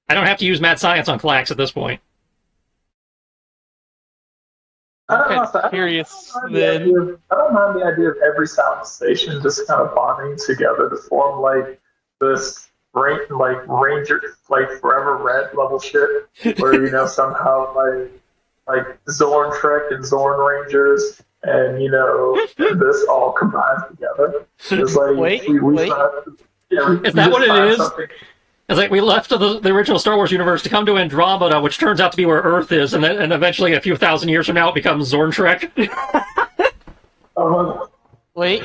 I don't have to use mad science on Klax at this point. I don't know. Okay, curious, I then. don't mind the idea of every silent station just kind of bonding together to form like this ranger, like Forever Red level shit, where somehow like Zorn Trek and Zorn Rangers, and this all combines together. It's like Wait. Is that what it is? It's like we left the original Star Wars universe to come to Andromeda, which turns out to be where Earth is, and eventually a few thousand years from now it becomes Zorn Trek. Wait,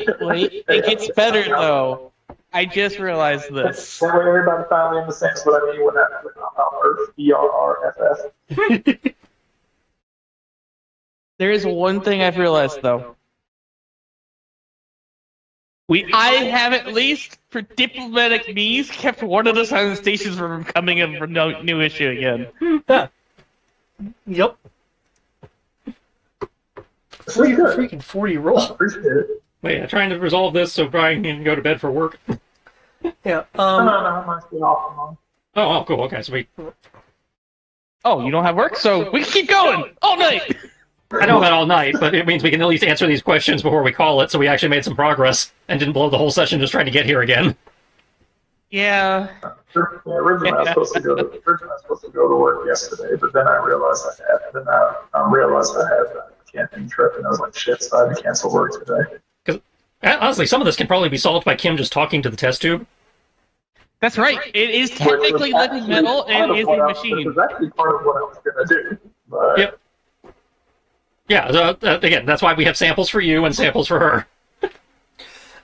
it gets better though. I just realized this. That way everybody finally understands what I mean when I'm Earth, ERRFF. There is one thing I've realized though. I have at least, for diplomatic means, kept one of the silent stations from coming in for no new issue again. Yep. Freaking 40 roll. Appreciate it. Wait, I'm trying to resolve this so Brian can go to bed for work. Yeah. No, I might be off tomorrow. Oh, cool. Okay, so Oh, you don't have work, so we can keep going all night. I know about all night, but it means we can at least answer these questions before we call it, so we actually made some progress and didn't blow the whole session just trying to get here again. Yeah. Originally I was supposed to go to work yesterday, but then I realized I had that camping trip, and I was like, shit, so I had to cancel work today. Because honestly, some of this can probably be solved by Kim just talking to the test tube. That's right. It is technically living metal and is a machine. It was actually part of what I was going to do. But Yep. Yeah, so, again, that's why we have samples for you and samples for her.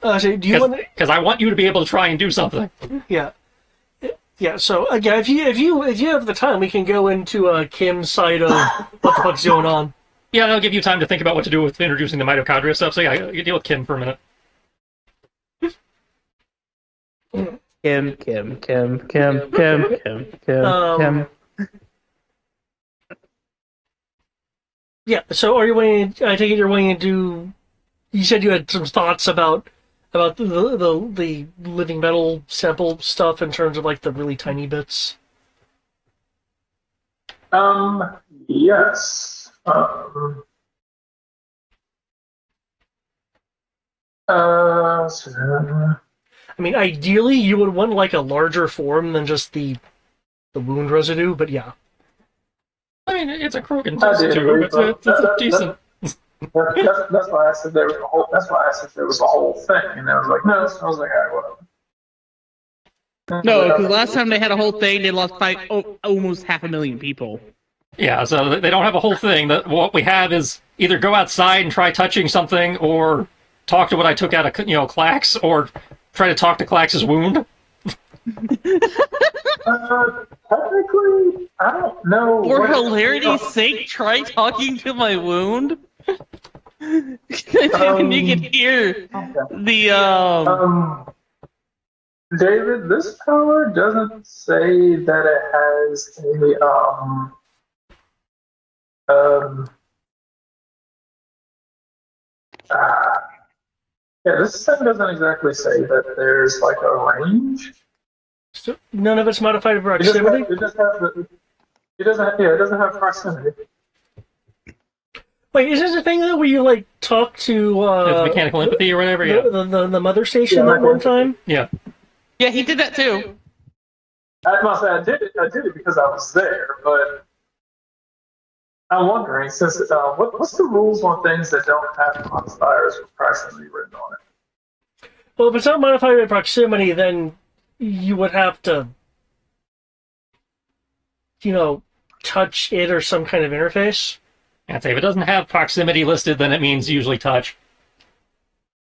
So do you want? Because I want you to be able to try and do something. Yeah. Yeah. So again, if you have the time, we can go into Kim's side of what the fuck's going on. Yeah, that'll give you time to think about what to do with introducing the mitochondria stuff. So yeah, you deal with Kim for a minute. Kim. Yeah. So are you wanting? I take it you're wanting to do. You said you had some thoughts about the living metal sample stuff in terms of like the really tiny bits. Yes. I mean, ideally, you would want like a larger form than just the wound residue, but yeah. I mean, it's a Krogan test tube. It's a decent. That's why I said there was a whole. That's why I said there was a whole thing, and I was like, no. I was like, all right, whatever. No, because last time they had a whole thing, they lost almost 500,000 people. Yeah, so they don't have a whole thing. What we have is either go outside and try touching something, or talk to what I took out of Klax, or try to talk to Klax's wound. Technically, I don't know. For hilarity's sake, try talking to my wound. You can hear the David, this power doesn't say that it has yeah, this thing doesn't exactly say that there's like a range. So none of it's modified for proximity. It doesn't have proximity. Wait, is this a thing though where you like talk to mechanical empathy or whatever? Yeah. The mother station that one time? Yeah. Yeah, he did that too. I must say, I did it because I was there, but I'm wondering, since what's the rules on things that don't have modifiers with proximity written on it? Well, if it's not modified by proximity, then you would have to, touch it or some kind of interface. I'd say if it doesn't have proximity listed, then it means usually touch.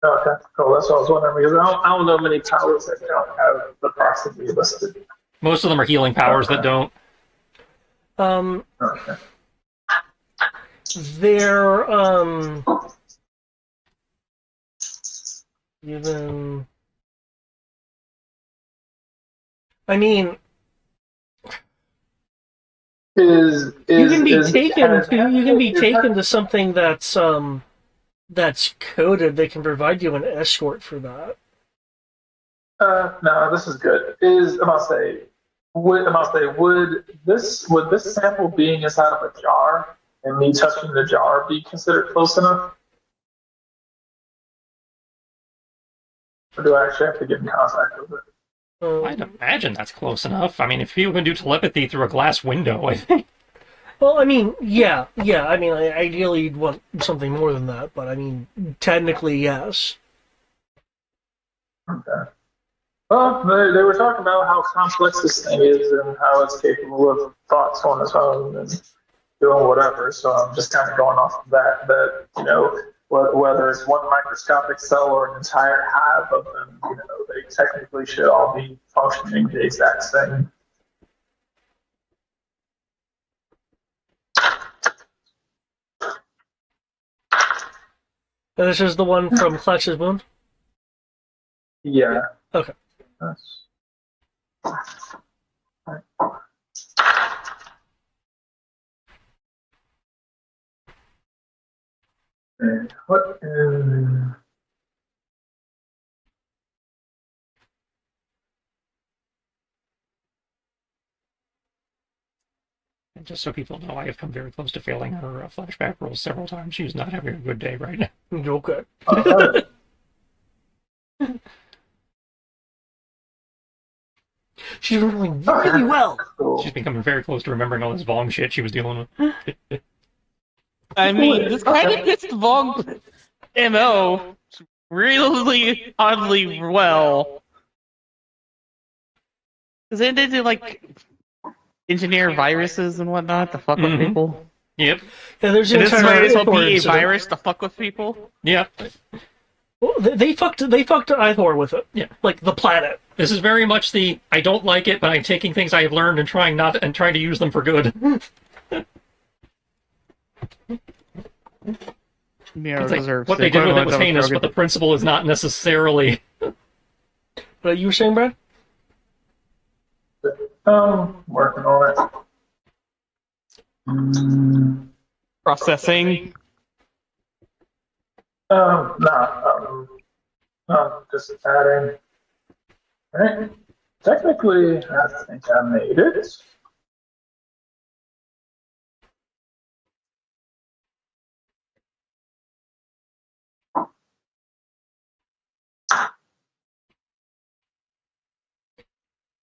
Okay, cool. That's what I was wondering, because I don't know many powers that don't have the proximity listed. Most of them are healing powers that don't. Okay. They're then I mean, Is you can be is taken has- to you can be is- taken to something that's coded. They can provide you an escort for that. No, this is good. Would this sample being inside of a jar and me touching the jar be considered close enough? Or do I actually have to get in contact with it? I'd imagine that's close enough. I mean, if people can do telepathy through a glass window, I think. Well, I mean, yeah. I mean, ideally, you'd want something more than that, but I mean, technically, yes. Okay. Well, they were talking about how complex this thing is and how it's capable of thoughts on its own and doing whatever. So I'm just kind of going off of that. That whether it's one microscopic cell or an entire hive of them, they technically should all be functioning the exact same. And this is the one from Klex's Moon? Yeah. Okay. That's... And what is... And just so people know, I have come very close to failing her flashback rolls several times. She's not having a good day right now. Okay. She's rolling really well. Cool. She's becoming very close to remembering all this Vong shit she was dealing with. I mean, this kind of fits the Vong MO really oddly well. Because they do, like, engineer viruses and whatnot to fuck with Mhm. people. Yep. Yeah, there's an And this entire might as well Ithor be a incident. virus to fuck with people. Yep. Well, they fucked Ithor with it. Yeah. Like the planet. This is very much the I don't like it, but I'm taking things I have learned and trying to use them for good. Mirror It's like, deserves what the they did with it equivalent was of a heinous, but target. the principle is not necessarily. What you were saying, Brad? Working on it. Processing. Just adding. Right. Technically, I think I made it.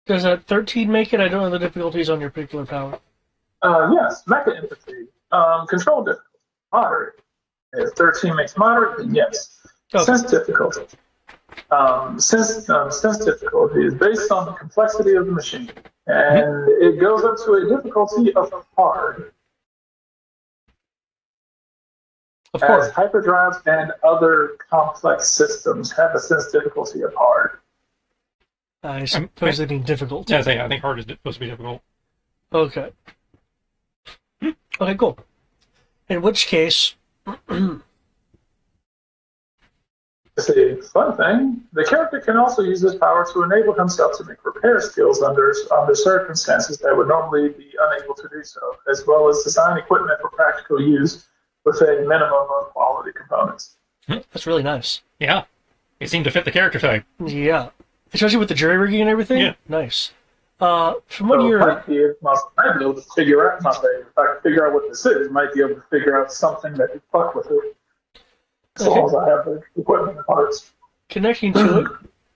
Does that 13 make it? I don't know the difficulties on your particular power. Yes, mecha empathy. Control difficulty. Moderate. If 13 makes moderate, then yes. Okay. Sense difficulty. Sense difficulty is based on the complexity of the machine, and it goes up to a difficulty of hard. Of As course. hyperdrives and other complex systems have a sense difficulty of hard. I suppose they need difficult. I think hard is supposed to be difficult. Okay. Okay, cool. In which case, See, fun thing, the character can also use this power to enable himself to make repair skills under circumstances that would normally be unable to do so, as well as design equipment for practical use with a minimum of quality components. that's really nice. Yeah. It seemed to fit the character type. Yeah. Especially with the jury rigging and everything? Yeah. Nice. From what So you're... might be able to figure out, if I can figure out what this is, might be able to figure out something that could fuck with it. As long as I have the equipment and parts. Connecting to it,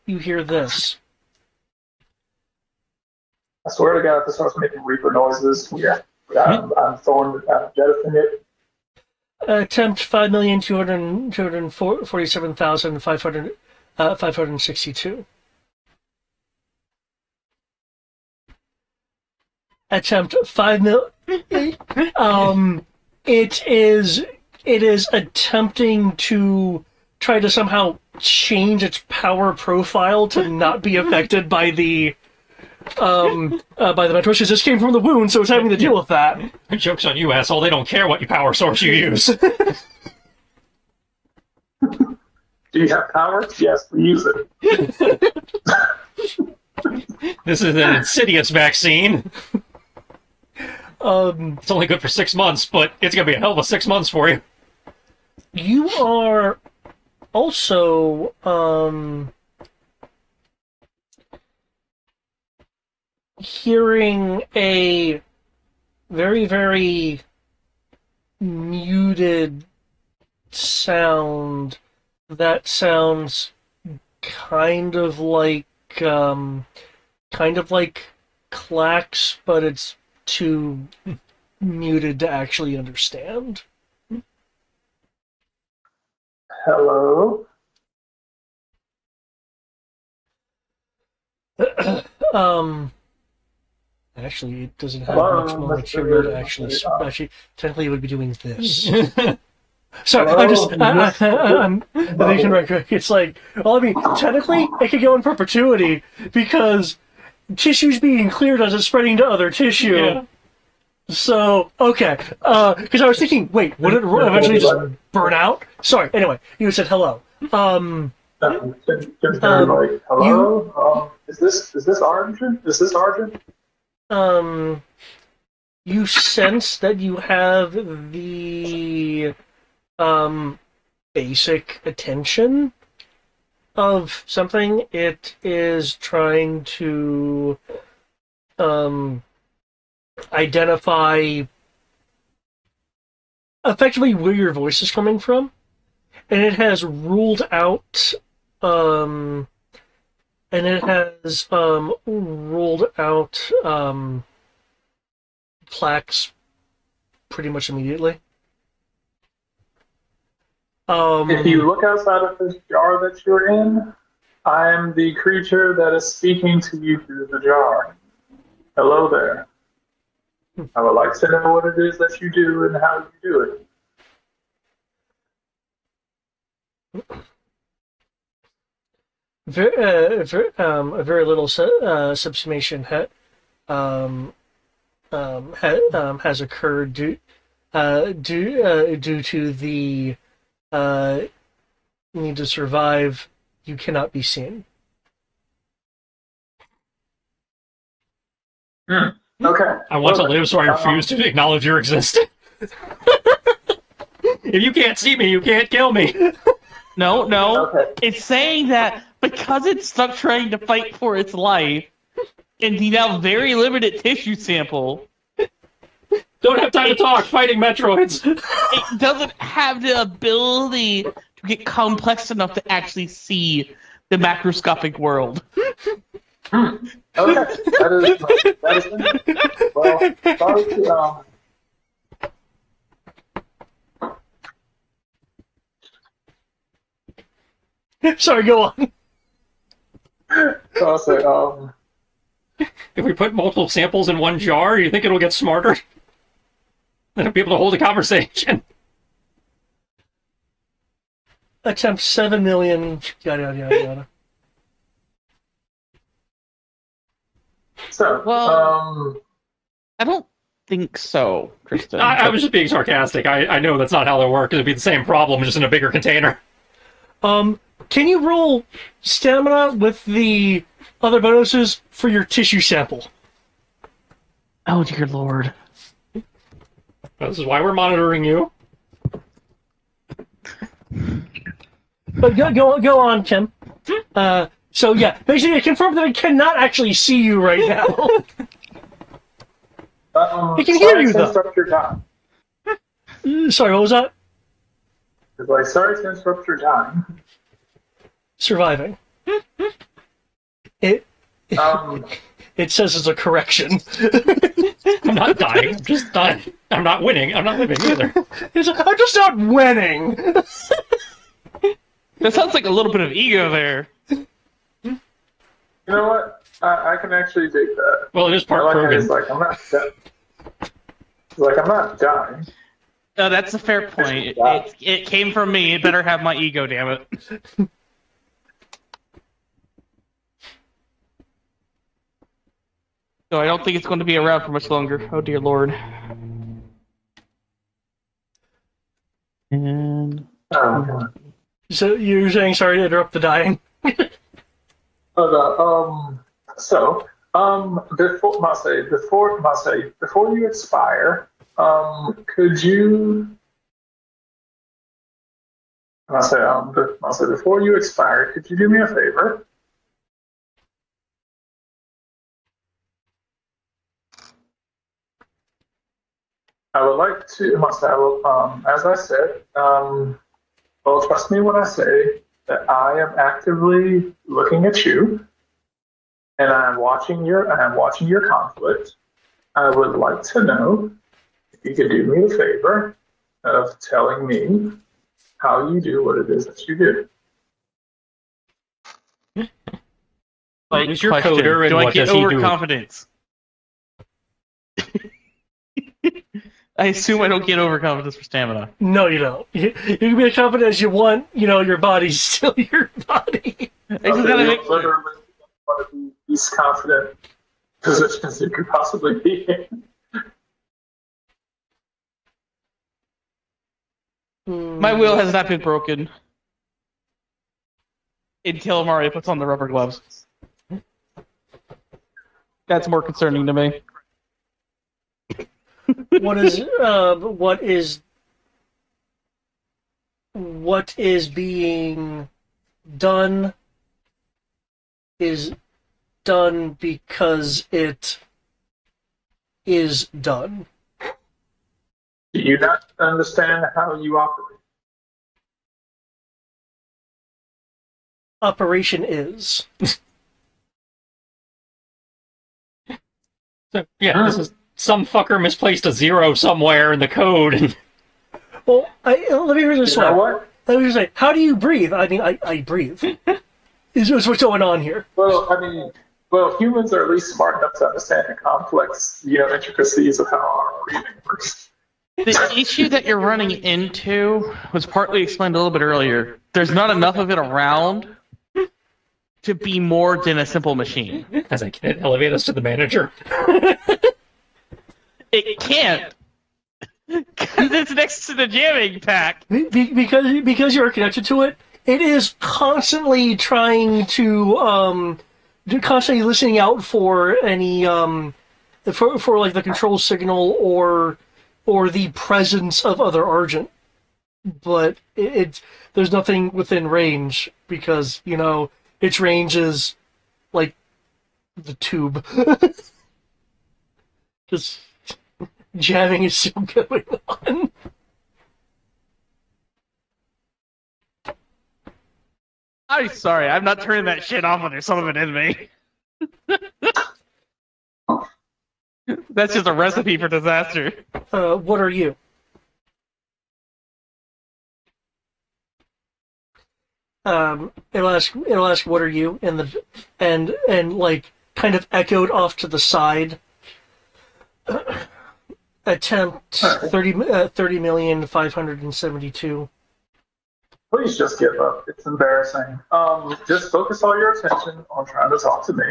you hear this. I swear to God, if this starts making Reaper noises, yeah, I'm jettisoning it. Attempt 5,247,562. Attempt 5 mil. It is attempting to try to somehow change its power profile to not be affected by the mitosis. This came from the wound, so it's having to deal with that. Joke's on you, asshole. They don't care what power source you use. Do Do you have powers? Yes, we use it. This is an insidious vaccine. It's only good for 6 months, but it's gonna be a hell of a 6 months for you. You are also hearing a very, very muted sound that sounds kind of like clacks, but it's too muted to actually understand. Hello? Actually, it doesn't have Hello, much more Mr. material to Reardon. actually, technically it would be doing this. Well, Sorry, Hello, I'm thinking right quick. It's like, well, I mean, technically, it could go in perpetuity because tissue's being cleared as it's spreading to other tissue. Yeah. So, okay. Because I was thinking, wait, would it eventually just burn out? Sorry, anyway, you said hello. Can like, hello? Is this Arjun? Is this Arjun? You sense that you have the basic attention of something. It is trying to identify effectively where your voice is coming from, and it has ruled out plaques pretty much immediately. If you look outside of this jar that you're in, I am the creature that is speaking to you through the jar. Hello there. I would like to know what it is that you do and how you do it. A very little subsumation has occurred due to the need to survive. You cannot be seen. Okay. I want to live, so I refuse to acknowledge your existence. If you can't see me, you can't kill me. No. Okay. It's saying that because it's stuck trying to fight for its life, and the now very limited tissue sample, Don't have time to talk. Fighting Metroids. it doesn't have the ability to get complex enough to actually see the macroscopic world. Okay. That is well, sorry to, Sorry, go on. so I'll say, If we put multiple samples in one jar, you think it'll get smarter? Then it'll be able to hold a conversation. Attempt 7 million. Yada yada yada yada. so, Well- I don't think so, Kristen. I was just being sarcastic. I know that's not how they work. It'd be the same problem, just in a bigger container. Can you roll stamina with the other bonuses for your tissue sample? Oh dear lord. This is why we're monitoring you. But go on, Kim. So yeah, basically it confirmed that it cannot actually see you right now. It can hear you, though. Interrupt your time. Sorry, what was that? It's like, sorry to interrupt your time. Surviving. It it says it's a correction. I'm not dying. I'm just done. I'm not winning. I'm not living either. It's like, I'm just not winning. That sounds like a little bit of ego there. You know what? I can actually dig that. Well, it is part I like it. It's Krogan. like, I'm not it's like, I'm not dying. No, that's a fair point. It came from me. It better have my ego, damn it. So I don't think it's going to be around for much longer. Oh dear lord. And Oh, God. So you're saying sorry to interrupt the dying? Before you expire, could you, before you expire, could you do me a favor? I would like to, as I said, well, trust me when I say that I am actively looking at you, and I'm watching your conflict. I would like to know if you could do me the favor of telling me how you do what it is that you do. Like, Who's your question, coder and do I what get does he do? overconfidence? I assume I don't get overconfidence for stamina. No, you don't. You can be as confident as you want. Your body's still your body. I just gotta make Literally one of the least confident positions you could possibly be in. My will has not been broken until Mario puts on the rubber gloves. That's more concerning to me. What is being done is done because it is done. Do you not understand how you operate? Operation is. So, yeah, this is some fucker misplaced a 0 somewhere in the code. And Well, let me read this You know way. what? Let me just say, how do you breathe? I mean, I breathe. Is what's going on here. Well, humans are at least smart enough to understand the complex, intricacies of how our breathing works. The issue that you're running into was partly explained a little bit earlier. There's not enough of it around to be more than a simple machine. as I can elevate us to the manager. It can't. Because it's next to the jamming pack. Because you're connected to it, it is constantly trying to constantly listening out for any for like the control signal or the presence of other Argent. But there's nothing within range because its range is like the tube. Just jamming is still going on. I'm sorry, I'm not turning that shit off when there's some of it in me. That's just a recipe for disaster. What are you? It'll ask what are you, and like kind of echoed off to the side. Attempt 30,572,000. Please just give up. It's embarrassing. Just focus all your attention on trying to talk to me.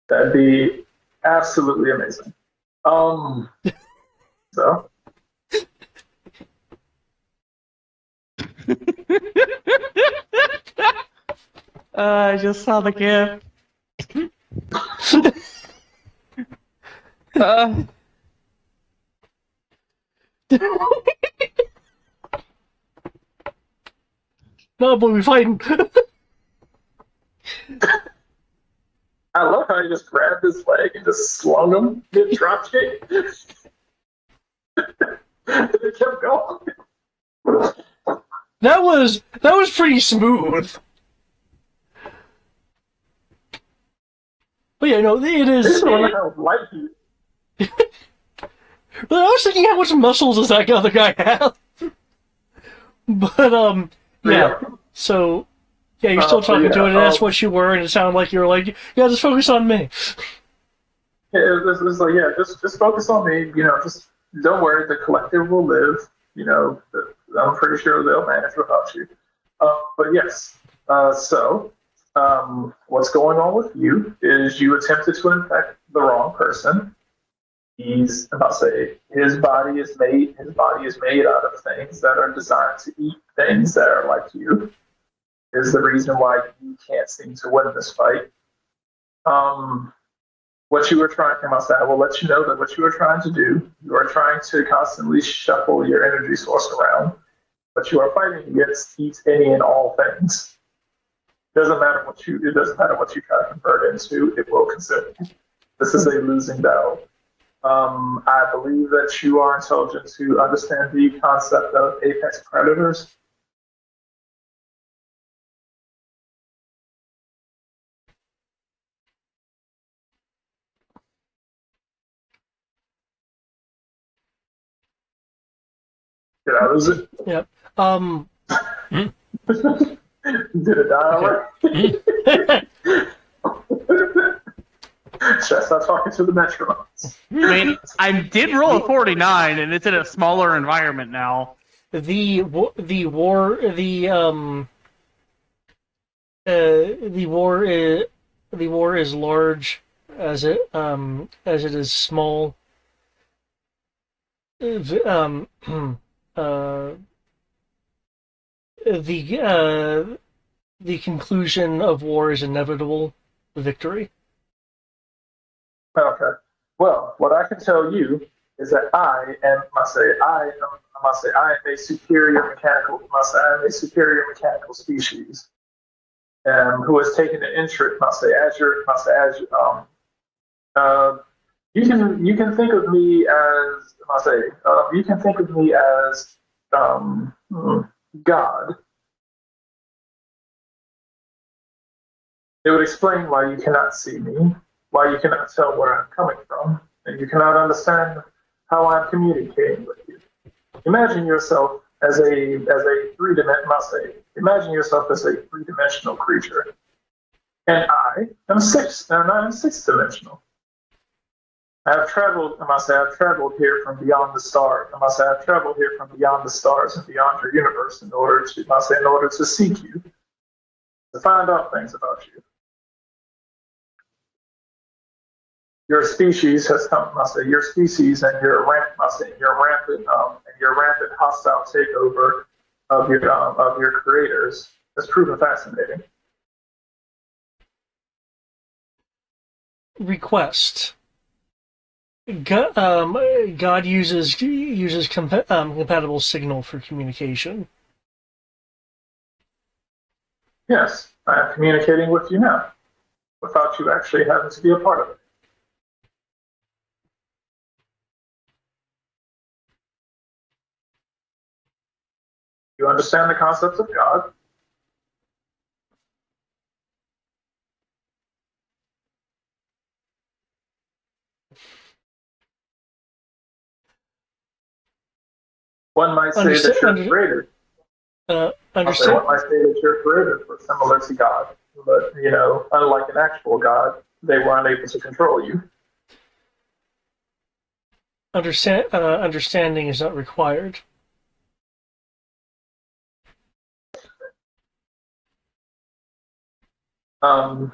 That'd be absolutely amazing. So. I just saw the GIF. No, but we fighting. I love how you just grabbed his leg and just slung him mid drop kick. It kept going. That was pretty smooth. But yeah, no, it is. How light he is. But I was thinking, how much muscles does that other guy have? But yeah. So yeah, you're still talking to it, and that's what you were, and it sounded like you were like, yeah, just focus on me. Yeah, it was like, yeah, just focus on me. Just don't worry. The collective will live. I'm pretty sure they'll manage without you. But yes. So what's going on with you is you attempted to infect the wrong person. His body is made out of things that are designed to eat things that are like you. is the reason why you can't seem to win this fight. What you were trying, I will let you know that what you are trying to do, you are trying to constantly shuffle your energy source around, but you are fighting against any and all things. It doesn't matter what you try to convert into, it will consume you. This is a losing battle. I believe that you are intelligent to understand the concept of apex predators. Did I lose it? Yep. Did it die already? Should I start talking to the Metrons? I mean, I did roll a 49, and it's in a smaller environment now. The war is large as it is small. The conclusion of war is inevitable. Victory. Okay. Well, what I can tell you is that I am a superior mechanical species, who has taken an interest. You can think of me as God. It would explain why you cannot see me, why you cannot tell where I'm coming from, and you cannot understand how I'm communicating with you. Imagine yourself as a three-dimensional creature, and I am six-dimensional. I have traveled here from beyond the stars. I've traveled here from beyond the stars and beyond your universe in order to seek you, to find out things about you. Your species has come. Your species and your rampant hostile takeover of your creators has proven fascinating. Request. God uses compatible signal for communication. Yes, I am communicating with you now, without you actually having to be a part of it. You understand the concepts of God. One might say that you're created. One might say that you're created were similar to God, but unlike an actual God, they were unable to control you. Understanding is not required. So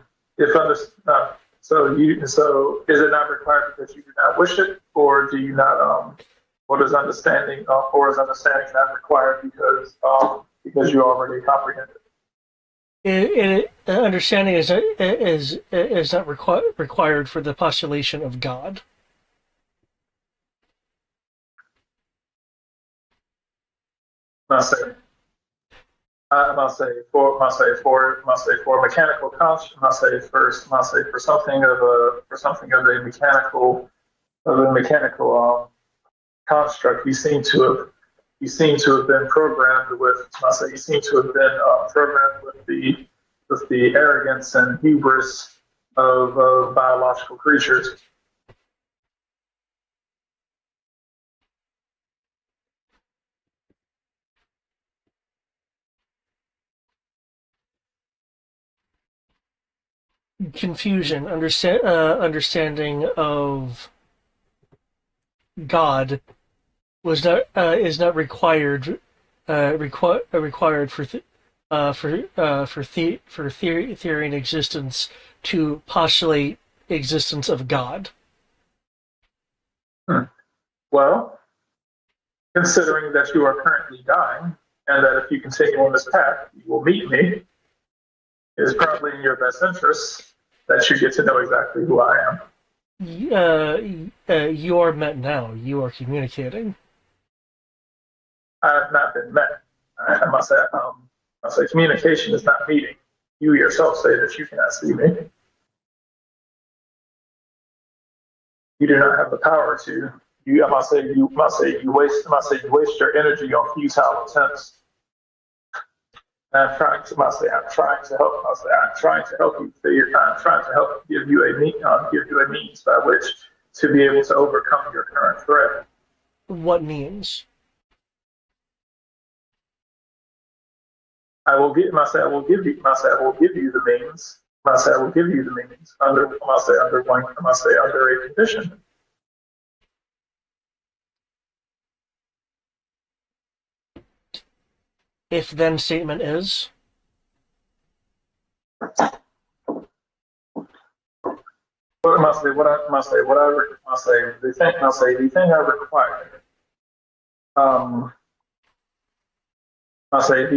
is it not required because you do not wish it, or do you not? Or is understanding not required because you already comprehend it? Understanding is not required for the postulation of God. For mechanical for something of a mechanical construct. You seem to have been programmed with. You seem to have been programmed with the arrogance and hubris of biological creatures. Confusion, understanding of God is not required for theory and existence to postulate existence of God. Well, considering that you are currently dying, and that if you continue on this path, you will meet me, It is probably in your best interest that you get to know exactly who I am. You are met now. You are communicating. I have not been met. I must say communication is not meeting. You yourself say that you cannot see me. You do not have the power to. I must say you waste your energy on futile attempts. And I'm trying to help. I'm trying to help you figure. I'm trying to help give you a means by which to be able to overcome your current threat. What means? I will give you the means. I will give you the means under a condition. If then statement is? The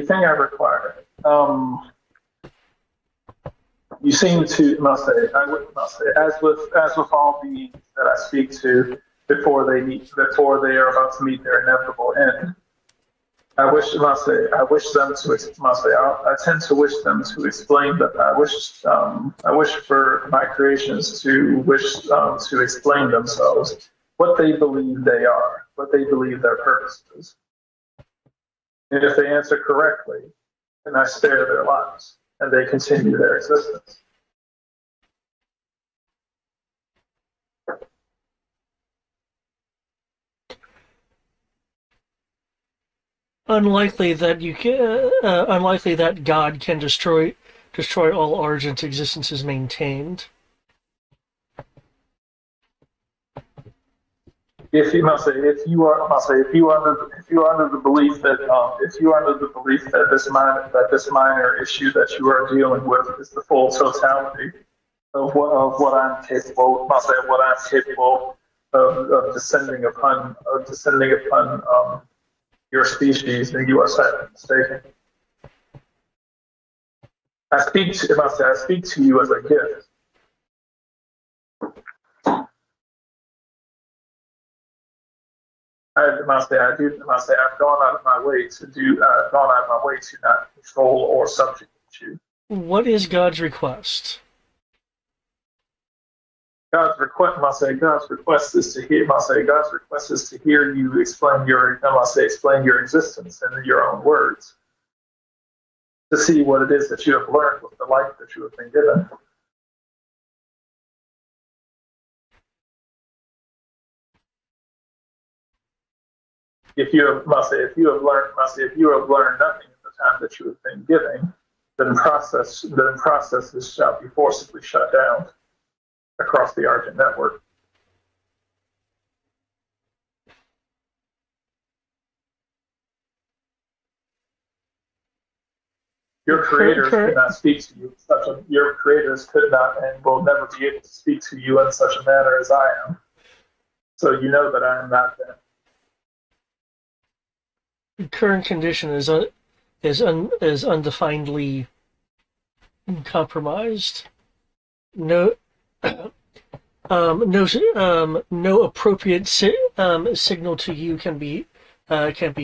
thing I require. You seem to, as with all beings that I speak to before they are about to meet their inevitable end. I tend to wish them to explain that. I wish for my creations to explain themselves, what they believe they are, what they believe their purpose is. And if they answer correctly, then I spare their lives and they continue their existence. Unlikely that God can destroy all Argent existences maintained. If you are under the belief that this minor issue that you are dealing with is the full totality of what I'm capable of descending upon your species, then you are sadly mistaken. I speak to you as a gift. I've gone out of my way to not control or subjugate you. What is God's request? God's request is to hear you explain your existence in your own words. To see what it is that you have learned with the life that you have been given. If you have learned nothing in the time that you have been giving, then processes shall be forcibly shut down across the Argent network. Your creators could not speak to you your creators could not and will never be able to speak to you in such a manner as I am. So you know that I am not them. Current condition is undefinedly compromised. No appropriate signal to you can be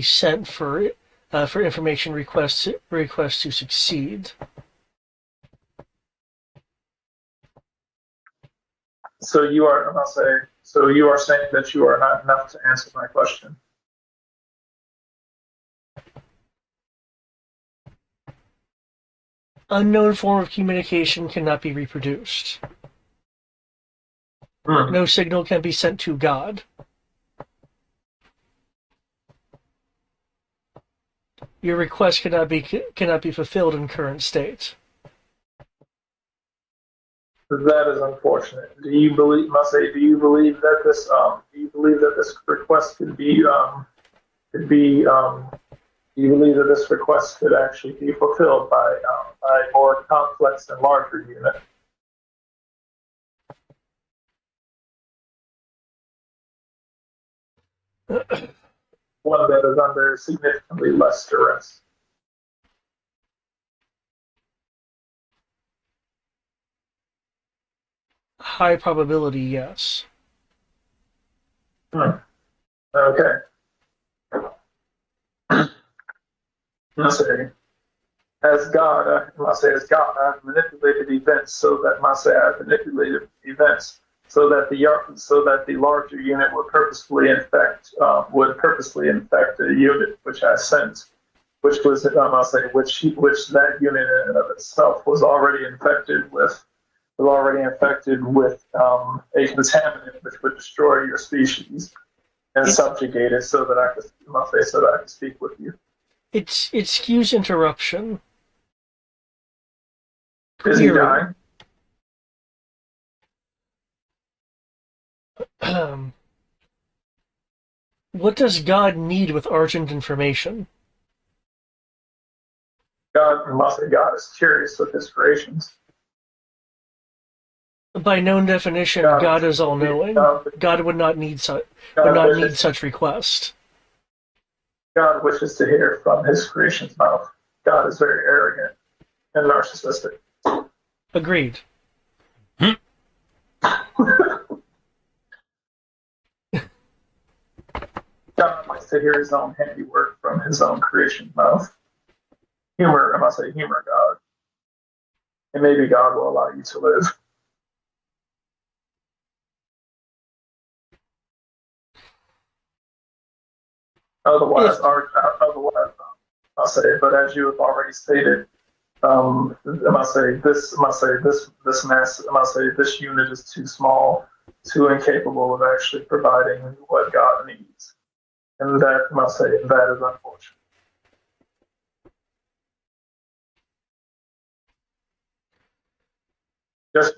sent for information requests to succeed. So you are saying that you are not enough to answer my question. Unknown form of communication cannot be reproduced. No signal can be sent to God. Your request cannot be fulfilled in current state. That is unfortunate. Do you believe that this request could actually be fulfilled by a more complex and larger unit? One that is under significantly less duress. high probability, yes. Okay. Let's see. As God, as God, I've manipulated events so that I've manipulated events so that the larger unit would purposefully infect a unit which I sent, which was which that unit in and of itself was already infected with a contaminant which would destroy your species and subjugate it so that I could speak with you. Excuse interruption. Is he dying? What does God need with Argent information? God is curious with his creations. By known definition, God is all-knowing. God would not need such request. God wishes to hear from his creation's mouth. God is very arrogant and narcissistic. Agreed. God likes to hear his own handiwork from his own creation's mouth. Humor God. And maybe God will allow you to live. Otherwise, I'll say, but as you have already stated, this unit is too small, too incapable of actually providing what God needs, and that is unfortunate. Because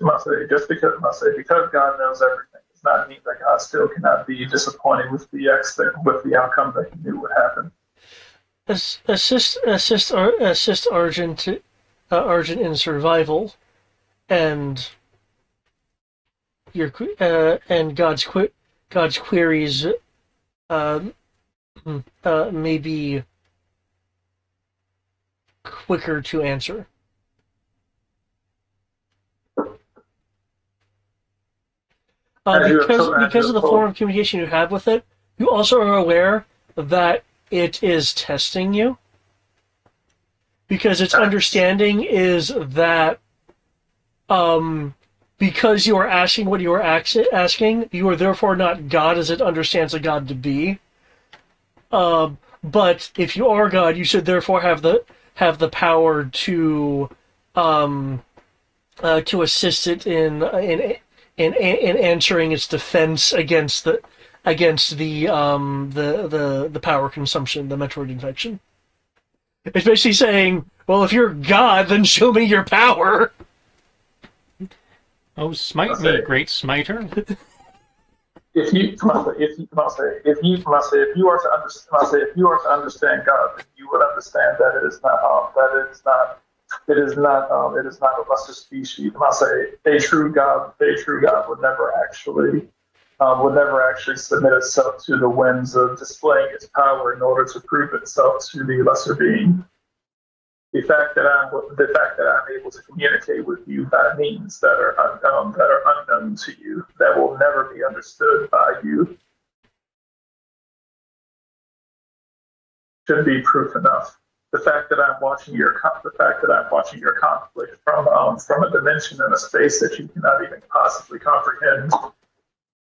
God knows everything does not mean that God still cannot be disappointed with the outcome that he knew would happen. Assist Argent in survival, and and God's queries may be quicker to answer. Because of the form of communication you have with it, you also are aware that it is testing you. Because its understanding is that because you are asking what you are asking, you are therefore not God as it understands a God to be. But if you are God, you should therefore have the power to assist it in answering its defense against the power consumption, the Metroid infection. It's basically saying, well, if you're God, then show me your power. Oh, smite me, great smiter. If you are to understand God, then you would understand that it is not a lesser species. A true God would never actually submit itself to the whims of displaying its power in order to prove itself to the lesser being. The fact that I'm able to communicate with you by means that are unknown to you, that will never be understood by you, should be proof enough. The fact that I'm watching your conflict from a dimension and a space that you cannot even possibly comprehend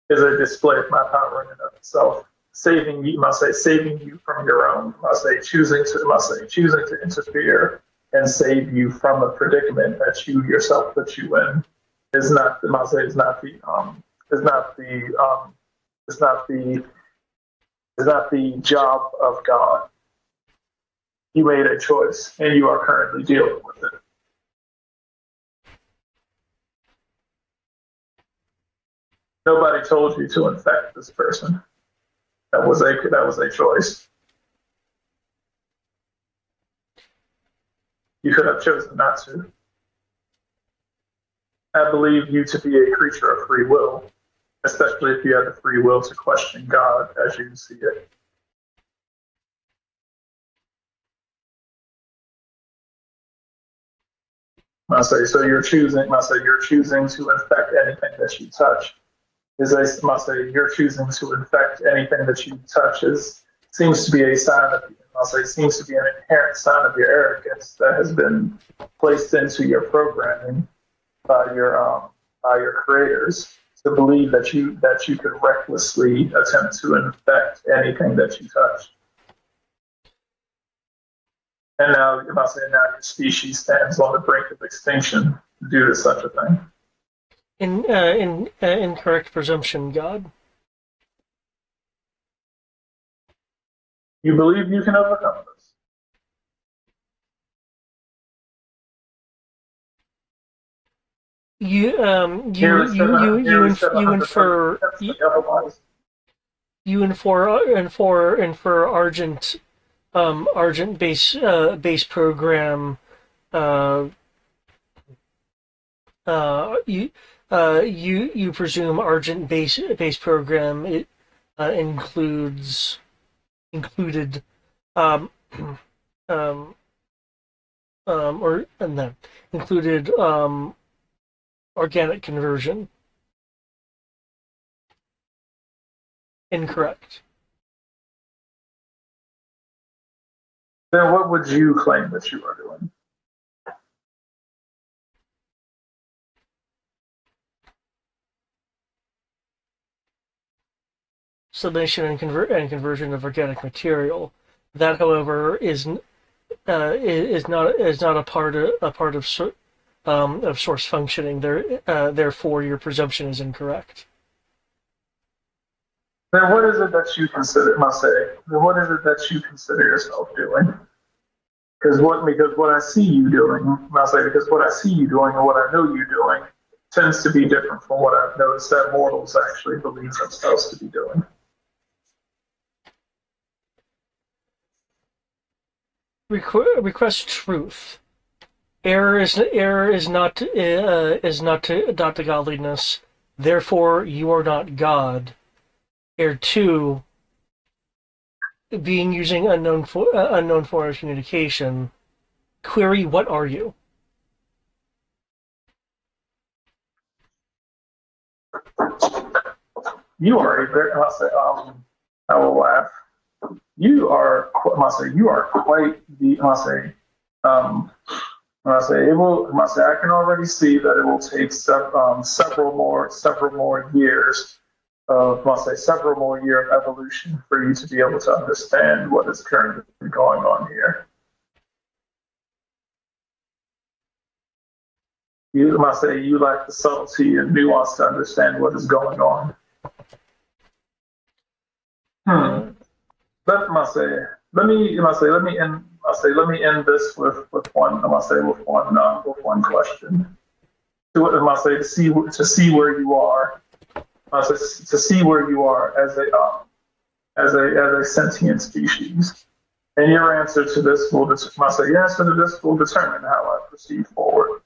is a display of my power in and of itself. Saving you from your own, choosing to interfere and save you from a predicament that you yourself put you in is not the job of God. You made a choice and you are currently dealing with it. Nobody told you to infect this person. That was a choice. You could have chosen not to. I believe you to be a creature of free will, especially if you have the free will to question God as you see it. I say so. You're choosing. I say you're choosing to infect anything that you touch. Is I must say you're choosing to infect anything that you touch is seems to be a sign of. I'll say seems to be an inherent sign of your arrogance that has been placed into your programming by your creators to believe that you could recklessly attempt to infect anything that you touch. And now, if I say now, your species stands on the brink of extinction due to such a thing. Incorrect presumption, God. You believe you can overcome this. You infer Argent base program you presume Argent base program it included or no included organic conversion. Incorrect. Then what would you claim that you are doing? Sublimation and conversion of organic material. That, however, is not a part of source functioning. Therefore, your presumption is incorrect. Then what is it that you consider? Then what is it that you consider yourself doing? Because what I see you doing, because what I see you doing and what I know you doing tends to be different from what I've noticed that mortals actually believe themselves to be doing. Request truth. Error is not to godliness. Therefore, you are not God. Error 2. Being using unknown form of communication. Query: what are you? You are a very. I will laugh. You are. You are quite the. I can already see that it will take several more years of several more years of evolution for you to be able to understand what is currently going on here. You lack the subtlety and nuance to understand what is going on. Let me end this with one question. To see where you are. To see where you are as a sentient species, and your answer to this will determine how I proceed forward.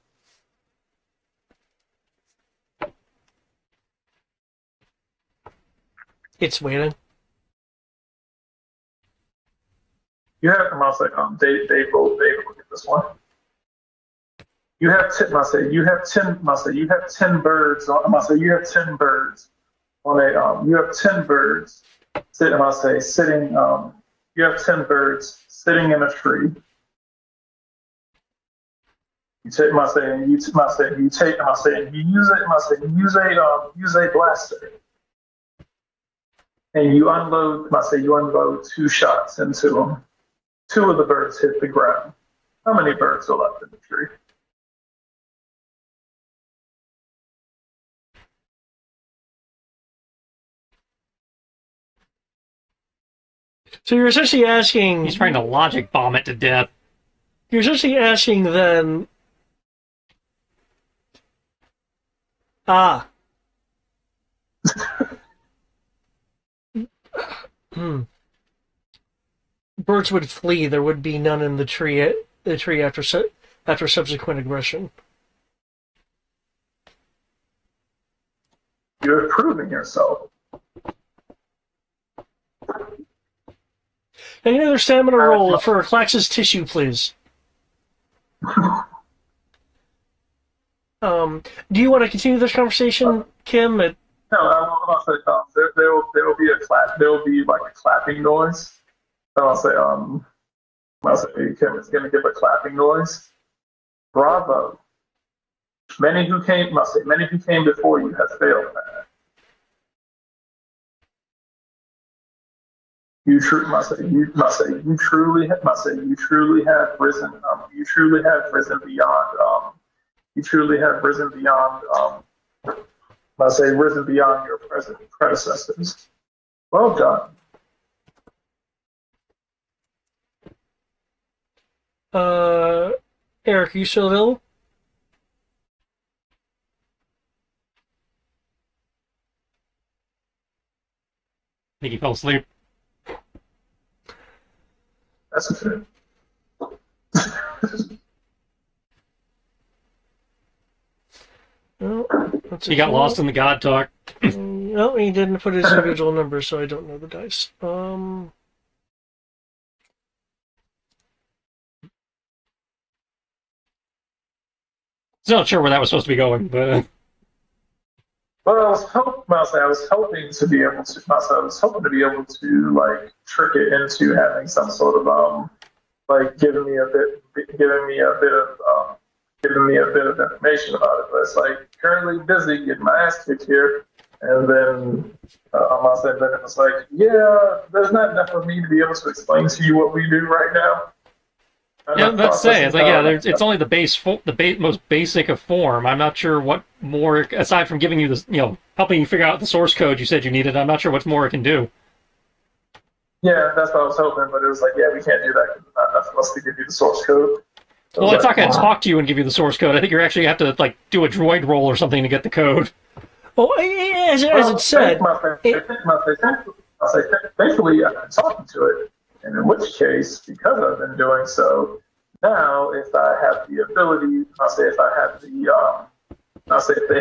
It's waiting. You have Dave look at this one. You have 10 birds on you have 10 birds on a you have 10 birds sitting you have 10 birds sitting in a tree. You take and you use a blaster and you unload 2 shots into them. 2 of the birds hit the ground. How many birds are left in the tree? So you're essentially asking. He's trying to logic bomb it to death. You're essentially asking then. Birds would flee. There would be none in the tree after subsequent aggression. You're proving yourself. And another stamina roll for Clax's tissue, please. Do you want to continue this conversation, Kim? No, I'll say there will be a clap. There will be like a clapping noise. I'll say Kim is going to give a clapping noise. Bravo! Many who came before you have failed that. You truly have risen. You truly have risen beyond. You truly have risen beyond. Risen beyond your present predecessors. Well done. Eric, are you still available? I think he fell asleep. That's good. No, He got lost in the God talk. No, he didn't put his individual number, so I don't know the dice. Still not sure where that was supposed to be going, but Well, I was hoping to be able to. I was hoping to be able to like trick it into having some sort of like giving me a bit of information about it. But it's like currently busy getting my ass kicked here, and then then it was like, yeah, there's not enough of me to be able to explain to you what we do right now. yeah, let's say it's like it's only the most basic of form. I'm not sure what more aside from giving you this, helping you figure out the source code you said you needed. I'm not sure what's more it can do. Yeah, that's what I was hoping, but it was like, yeah, we can't do that because there's not enough of us to give you the source code. So Well, it's not going to talk to you and give you the source code. I think you actually have to like do a droid roll or something to get the code. Oh, as it said, thankfully I've been talking to it, and in which case, because I've been doing so, now if I have the ability, if they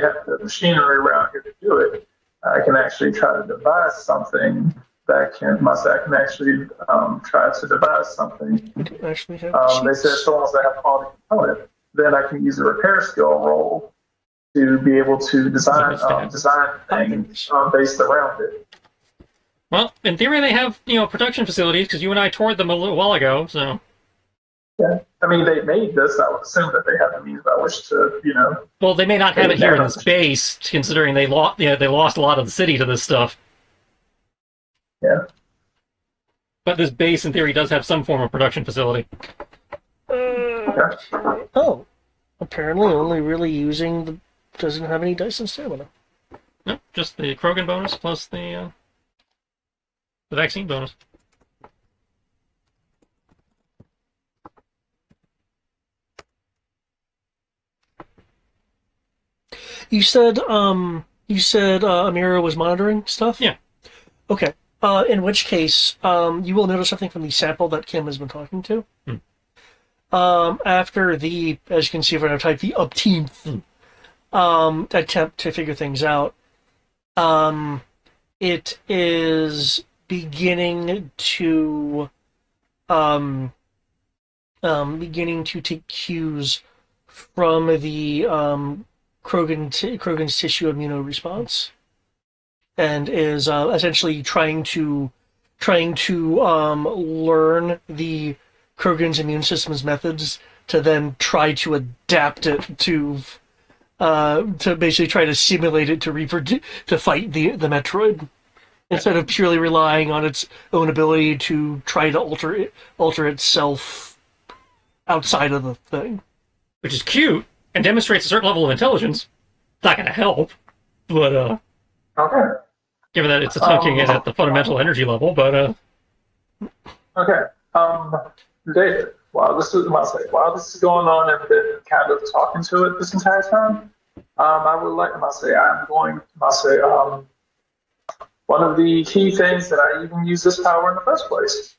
have the machinery around here to do it, I can actually try to devise something that can, I can actually try to devise something. we don't actually have They said so long as I have quality component, then I can use a repair skill roll to be able to design things based around it. Well, in theory, they have production facilities because you and I toured them a little while ago. So Yeah, I mean they made this. I would assume that they have the means by which to, well, they may not have it here in this base, considering they lost a lot of the city to this stuff. Yeah. But this base, in theory, does have some form of production facility. Oh, apparently only really using doesn't have any dice and stamina. No, just the Krogan bonus plus the vaccine bonus. You said Amira was monitoring stuff? Yeah. Okay. In which case, you will notice something from the sample that Kim has been talking to. After as you can see if I type the upteenth attempt to figure things out, it is beginning to take cues from the Krogan's tissue immunoresponse, and is essentially trying to learn the Krogan's immune system's methods to then try to adapt it to basically try to simulate it to fight the Metroid, instead of purely relying on its own ability to try to alter itself outside of the thing. Which is cute and demonstrates a certain level of intelligence. It's not going to help, but Okay. given that it's attacking it at the fundamental energy level, but Okay. David, while this is going on and been kind of talking to it this entire time, one of the key things that I even use this power in the first place.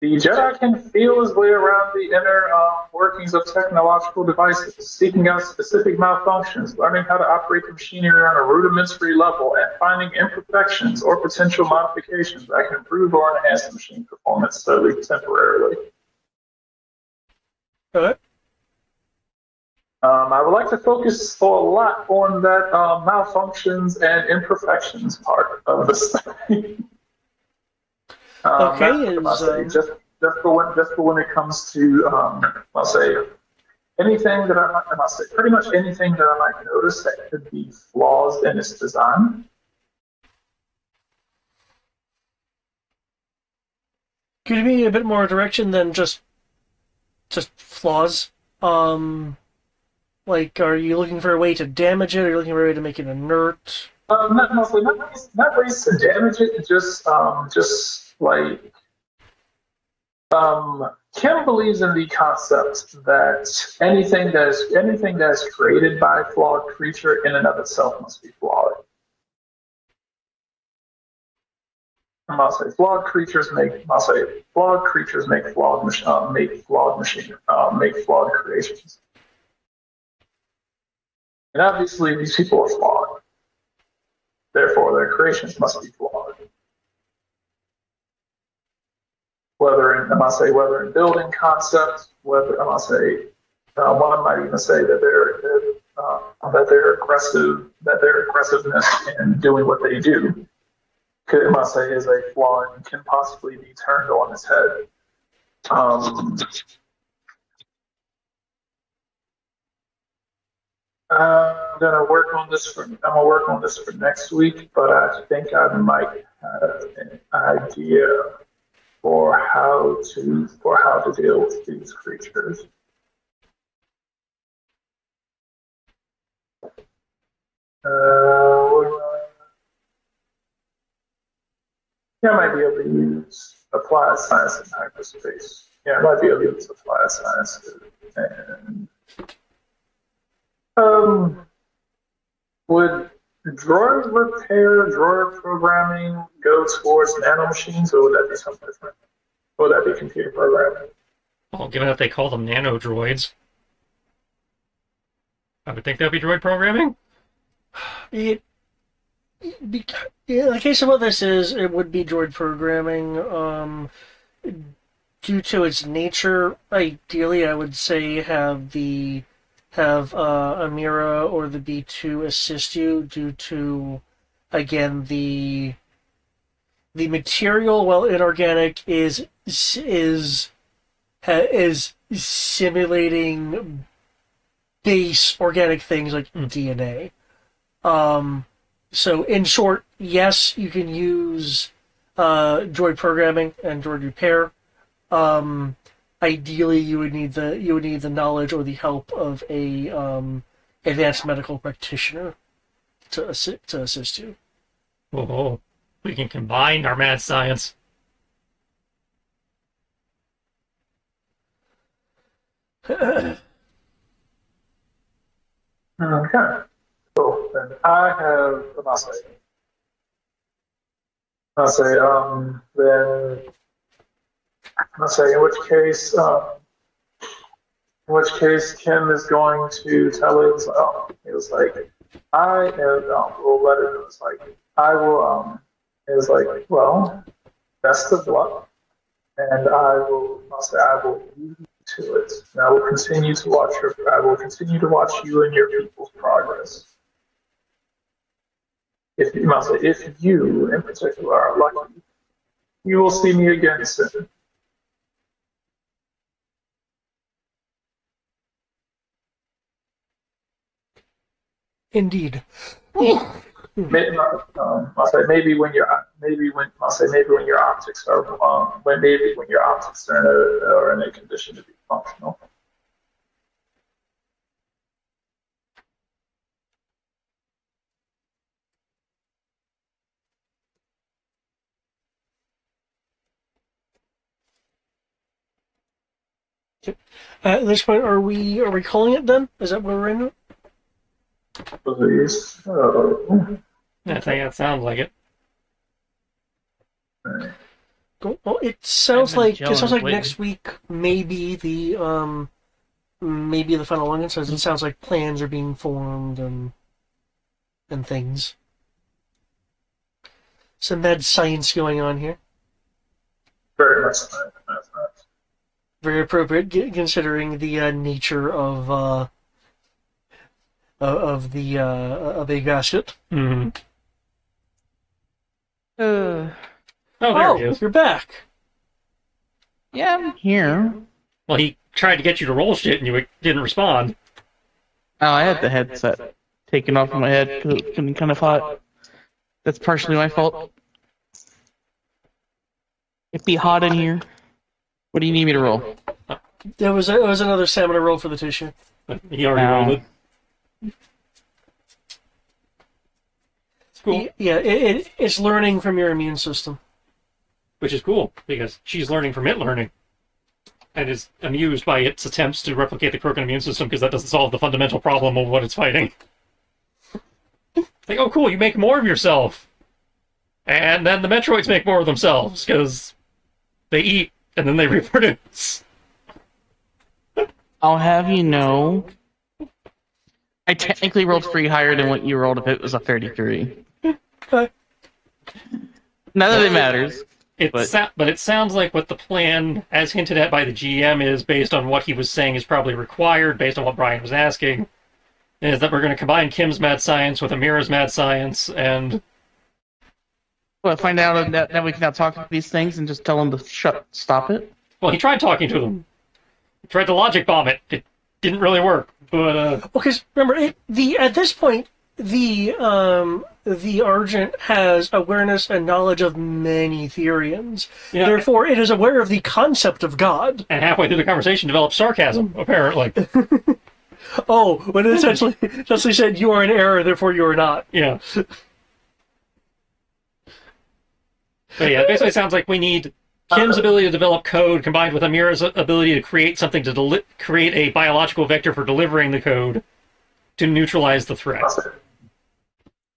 The Jedi can feel his way around the inner workings of technological devices, seeking out specific malfunctions, learning how to operate the machinery on a rudimentary level, and finding imperfections or potential modifications that can improve or enhance the machine performance solely temporarily. Okay. I would like to focus a lot on that malfunctions and imperfections part of the study. Okay, I'll say just for when it comes to I'll say anything that I'll say pretty much anything that I might notice that could be flaws in its design. Could you give me a bit more direction than just flaws? Like, are you looking for a way to damage it? Or are you looking for a way to make it inert? Not ways to damage it, just like Kim believes in the concept that anything that is created by a flawed creature in and of itself must be flawed. I'll say flawed creatures make flawed creations. And obviously these people are flawed. Therefore their creations must be flawed. Whether in building concepts, one might even say that their aggressiveness in doing what they do is a flaw and can possibly be turned on its head. I'm gonna work on this for next week, but I think I might have an idea for how to deal with these creatures. Yeah, I might be able to use applied science in hyperspace. Yeah, I might be able to use applied science and would droid repair, droid programming go towards nanomachines, or would that be something different? Or would that be computer programming? Well, given that they call them nano droids, I would think that'd be droid programming. In the case of what this is, it would be droid programming. Due to its nature, ideally, I would say have Amira or the B2 assist you due to, again, the material, while inorganic, is simulating base organic things like DNA. So in short, yes, you can use droid programming and droid repair. Ideally, you would need the knowledge or the help of a advanced medical practitioner to assist you. Oh, we can combine our mad science. Okay. Cool. Then I have in which case Kim is going to tell it. It was like, I am. We'll let it. It was like, I will. It was like, well, best of luck, and I will. I will lead you to it. And I will continue to watch you and your people's progress. If you in particular are lucky, you will see me again soon. Indeed. Maybe when your optics are in a condition to be functional. At this point, are we calling it then? Is that where we're in? Please. I think that sounds like it. Well, it sounds like waiting. next week maybe the final one. So it sounds like plans are being formed and things. Some mad science going on here. Very much. Very appropriate, considering the nature of of the gasket. Hmm. Uh, Oh, there he Oh, is. you're back. yeah, I'm here. Well, he tried to get you to roll shit, and you didn't respond. Oh, I had the headset taken off of my head because it was getting kind of hot. That's partially my fault. It'd be hot in here. What do you need me to roll? It was another stamina roll for the tissue. But he already Ow. rolled it. It's cool. Yeah, it's learning from your immune system. Which is cool, because she's learning from it learning. And is amused by its attempts to replicate the Krogan immune system, because that doesn't solve the fundamental problem of what it's fighting. Like, oh cool, you make more of yourself. And then the Metroids make more of themselves, because they eat, and then they reproduce. I'll have you know, I technically rolled 3 higher than what you rolled if it was a 33. Okay. None of it matters. But it sounds like what the plan, as hinted at by the GM, is based on what he was saying is probably required, based on what Brian was asking, is that we're going to combine Kim's mad science with Amira's mad science, and Well, find out that we can now talk about these things and just tell them to stop it. well, he tried talking to them. He tried to logic bomb it. It didn't really work. But Because remember, at this point, the Argent has awareness and knowledge of many Therians. Yeah. Therefore, it is aware of the concept of God. and halfway through the conversation, developed sarcasm. Apparently, Oh, when it essentially said, "You are in error, therefore you are not." yeah. But yeah, it basically sounds like we need Kim's ability to develop code combined with Amira's ability to create something to create a biological vector for delivering the code to neutralize the threat.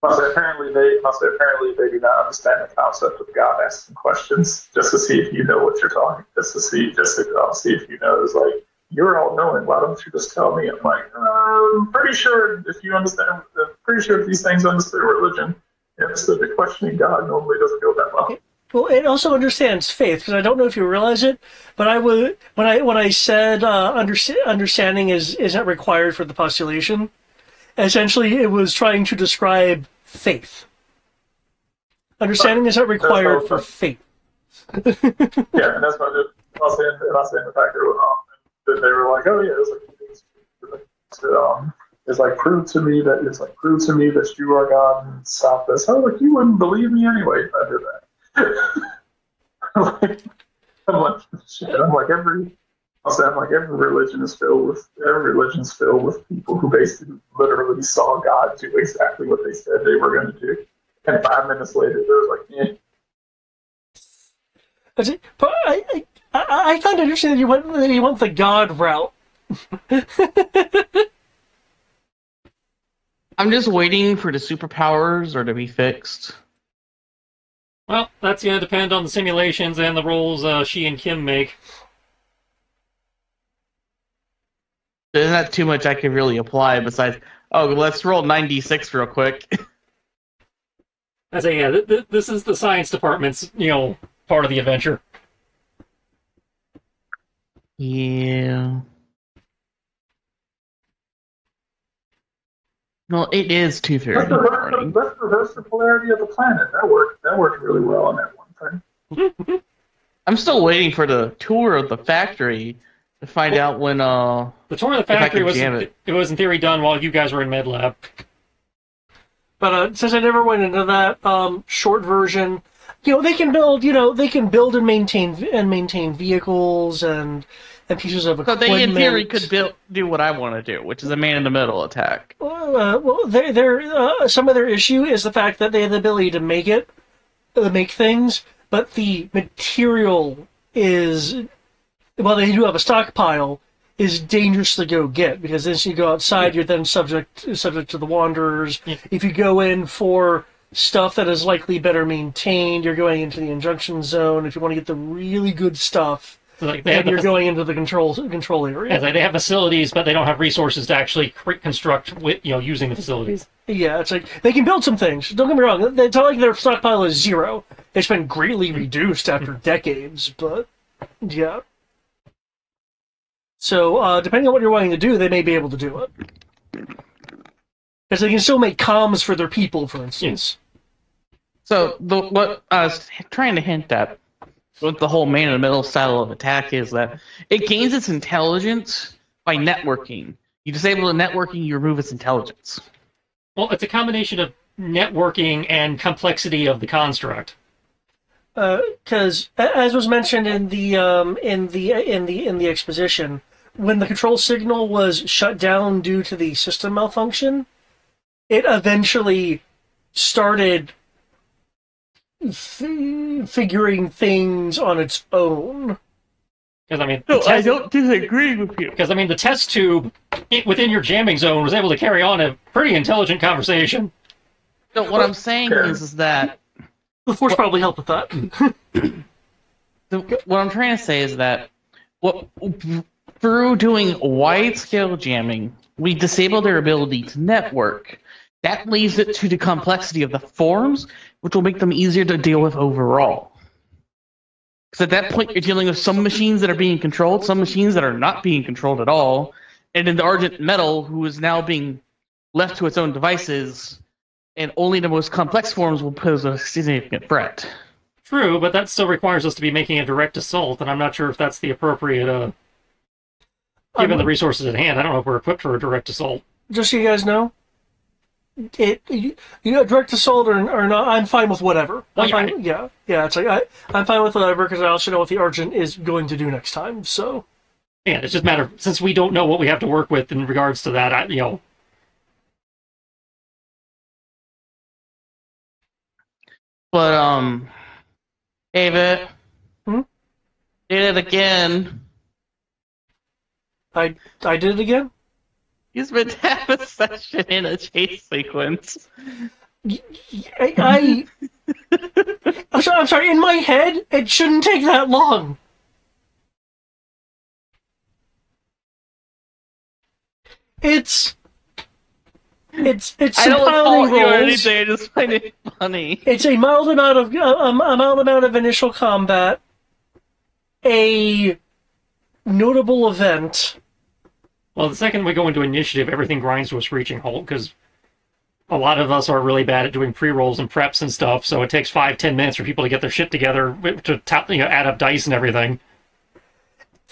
Apparently they do not understand the concept of God asking questions just to see if you know what you're talking, just to see if you know. It's like, you're all knowing. Why don't you just tell me? I'm like, I'm pretty sure if you understand. I'm pretty sure if these things understood religion, you understood that questioning God normally doesn't go that well. Well, it also understands faith, because I don't know if you realize it, but when I said understanding isn't required for the postulation, essentially it was trying to describe faith. Understanding is not required for faith. Yeah, and that's why I was saying the fact that they were like, oh yeah, it's like prove to me that you are God and stop this. Oh, like you wouldn't believe me anyway if I did that. I'm like shit. I'm like every religion is filled with people who basically literally saw God do exactly what they said they were going to do, and 5 minutes later they was like, eh. But I find it interesting that you went the God route. I'm just waiting for the superpowers or to be fixed. Well, that's going to depend on the simulations and the rolls she and Kim make. There's not too much I can really apply besides, oh, let's roll 96 real quick. I say, yeah, this is the science department's, part of the adventure. Yeah. Well, it is 2:30 in the morning. Let's reverse the polarity of the planet. That worked really well on that one thing. I'm still waiting for the tour of the factory to find out when The tour of the if I factory can was jam it. it was in theory done while you guys were in med lab. But since I never went into that short version, they can build and maintain vehicles and pieces of So equipment. they, in theory, could do what I want to do, which is a man-in-the-middle attack. Well, some of their issue is the fact that they have the ability to make things, but the material is, while they do have a stockpile, is dangerous to go get, because then you go outside, you're then subject to the Wanderers. Yeah. If you go in for stuff that is likely better maintained, you're going into the injunction zone. If you want to get the really good stuff, Like then you're going into the control area. they have facilities, but they don't have resources to actually construct with using the facilities. Yeah, it's like they can build some things. Don't get me wrong. It's not like their stockpile is zero. It's been greatly reduced after decades, but yeah. So depending on what you're wanting to do, they may be able to do it. Because they can still make comms for their people, for instance. So what I was trying to hint at with the whole man-in-the-middle style of attack is that it gains its intelligence by networking. You disable the networking, you remove its intelligence. Well, it's a combination of networking and complexity of the construct. Because, as was mentioned in the exposition, when the control signal was shut down due to the system malfunction, it eventually started figuring things on its own. Because I mean, No, I don't disagree with you. Because I mean, the test tube within your jamming zone was able to carry on a pretty intelligent conversation. No, what I'm saying is that The Force probably helped with that. what I'm trying to say is that through doing wide-scale jamming, we disable their ability to network. That leaves it to the complexity of the forms, which will make them easier to deal with overall. Because at that point, you're dealing with some machines that are being controlled, some machines that are not being controlled at all, and then the Argent Metal, who is now being left to its own devices, and only the most complex forms will pose a significant threat. True, but that still requires us to be making a direct assault, and I'm not sure if that's the appropriate, given the resources at hand. I don't know if we're equipped for a direct assault. Just so you guys know, direct assault or not, I'm fine with whatever. Well, Yeah, it's like I'm fine with whatever because I also know what the Argent is going to do next time. So Yeah, it's just a matter since we don't know what we have to work with in regards to that. But, David, Hmm? did it again. I did it again. He's been to have a session in a chase sequence. I'm sorry. In my head, it shouldn't take that long. It's I some don't piloting fault you or rolls. anything, I just find it funny. It's a mild amount of initial combat, a notable event. Well, the second we go into initiative, everything grinds to a screeching halt because a lot of us are really bad at doing pre-rolls and preps and stuff. So it takes 5-10 minutes for people to get their shit together to add up dice and everything.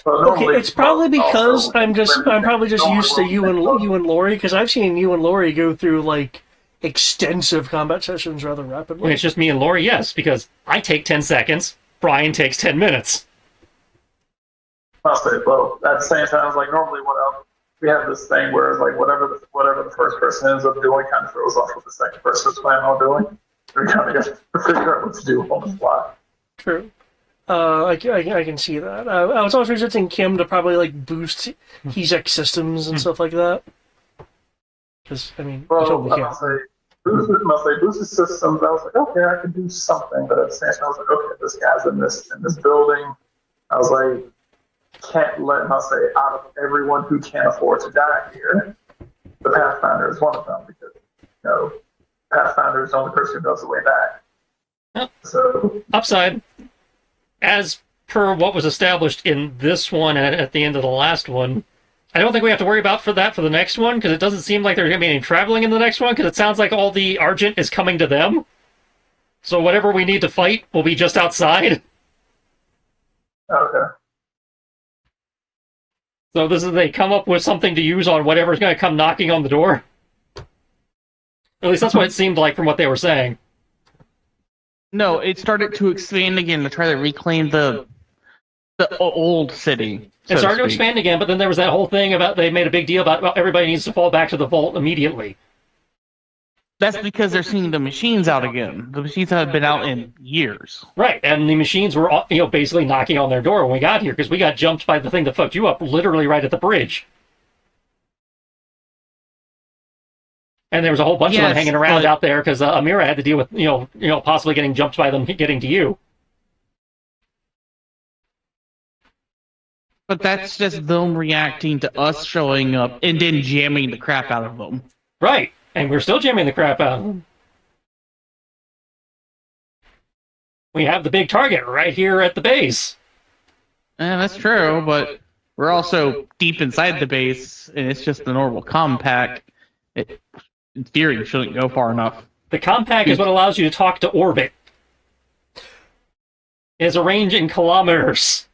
Okay, it's probably because I'm probably just used to you and Lori because I've seen you and Lori go through like extensive combat sessions rather When rapidly. it's just me and Lori, yes, because I take 10 seconds, Brian takes 10 minutes. I'll say, well, at the same time, it's like normally we have this thing where it's like whatever the first person ends up doing kind of throws off what the second person's planning on doing. We kind of got to figure out what to do on the fly. True. I can see that. I was also resisting Kim to probably like boost HESEC systems and stuff like that. Because I mean, Well, I totally I'll can. say boosted systems. I was like, okay, I can do something, but at the same time, I was like, okay, this guy's in this building. I was like, can't let him say out of everyone who can't afford to die here, the Pathfinder is one of them because Pathfinder is the only person who knows the way back. Yep. So Upside, as per what was established in this one and at the end of the last one, I don't think we have to worry about for the next one because it doesn't seem like there's going to be any traveling in the next one because it sounds like all the Argent is coming to them. So whatever we need to fight will be just outside. okay. So this is they come up with something to use on whatever's going to come knocking on the door. At least that's what it seemed like from what they were saying. No, it started to expand again to try to reclaim the old city. It started to expand again, but then there was that whole thing about they made a big deal about everybody needs to fall back to the vault immediately. That's because they're seeing the machines out again. The machines have been out in years. Right, and the machines were basically knocking on their door when we got here because we got jumped by the thing that fucked you up literally right at the bridge. And there was a whole bunch of them Yes, hanging around but- out there because Amira had to deal with possibly getting jumped by them getting to you. But that's just them reacting to us showing up and then jamming the crap out of them. Right, and we're still jamming the crap out of them. We have the big target right here at the base. That's true, but we're also deep inside the base, and it's just the normal compact. in theory, shouldn't go far enough. The compact is what allows you to talk to orbit. It has a range in kilometers.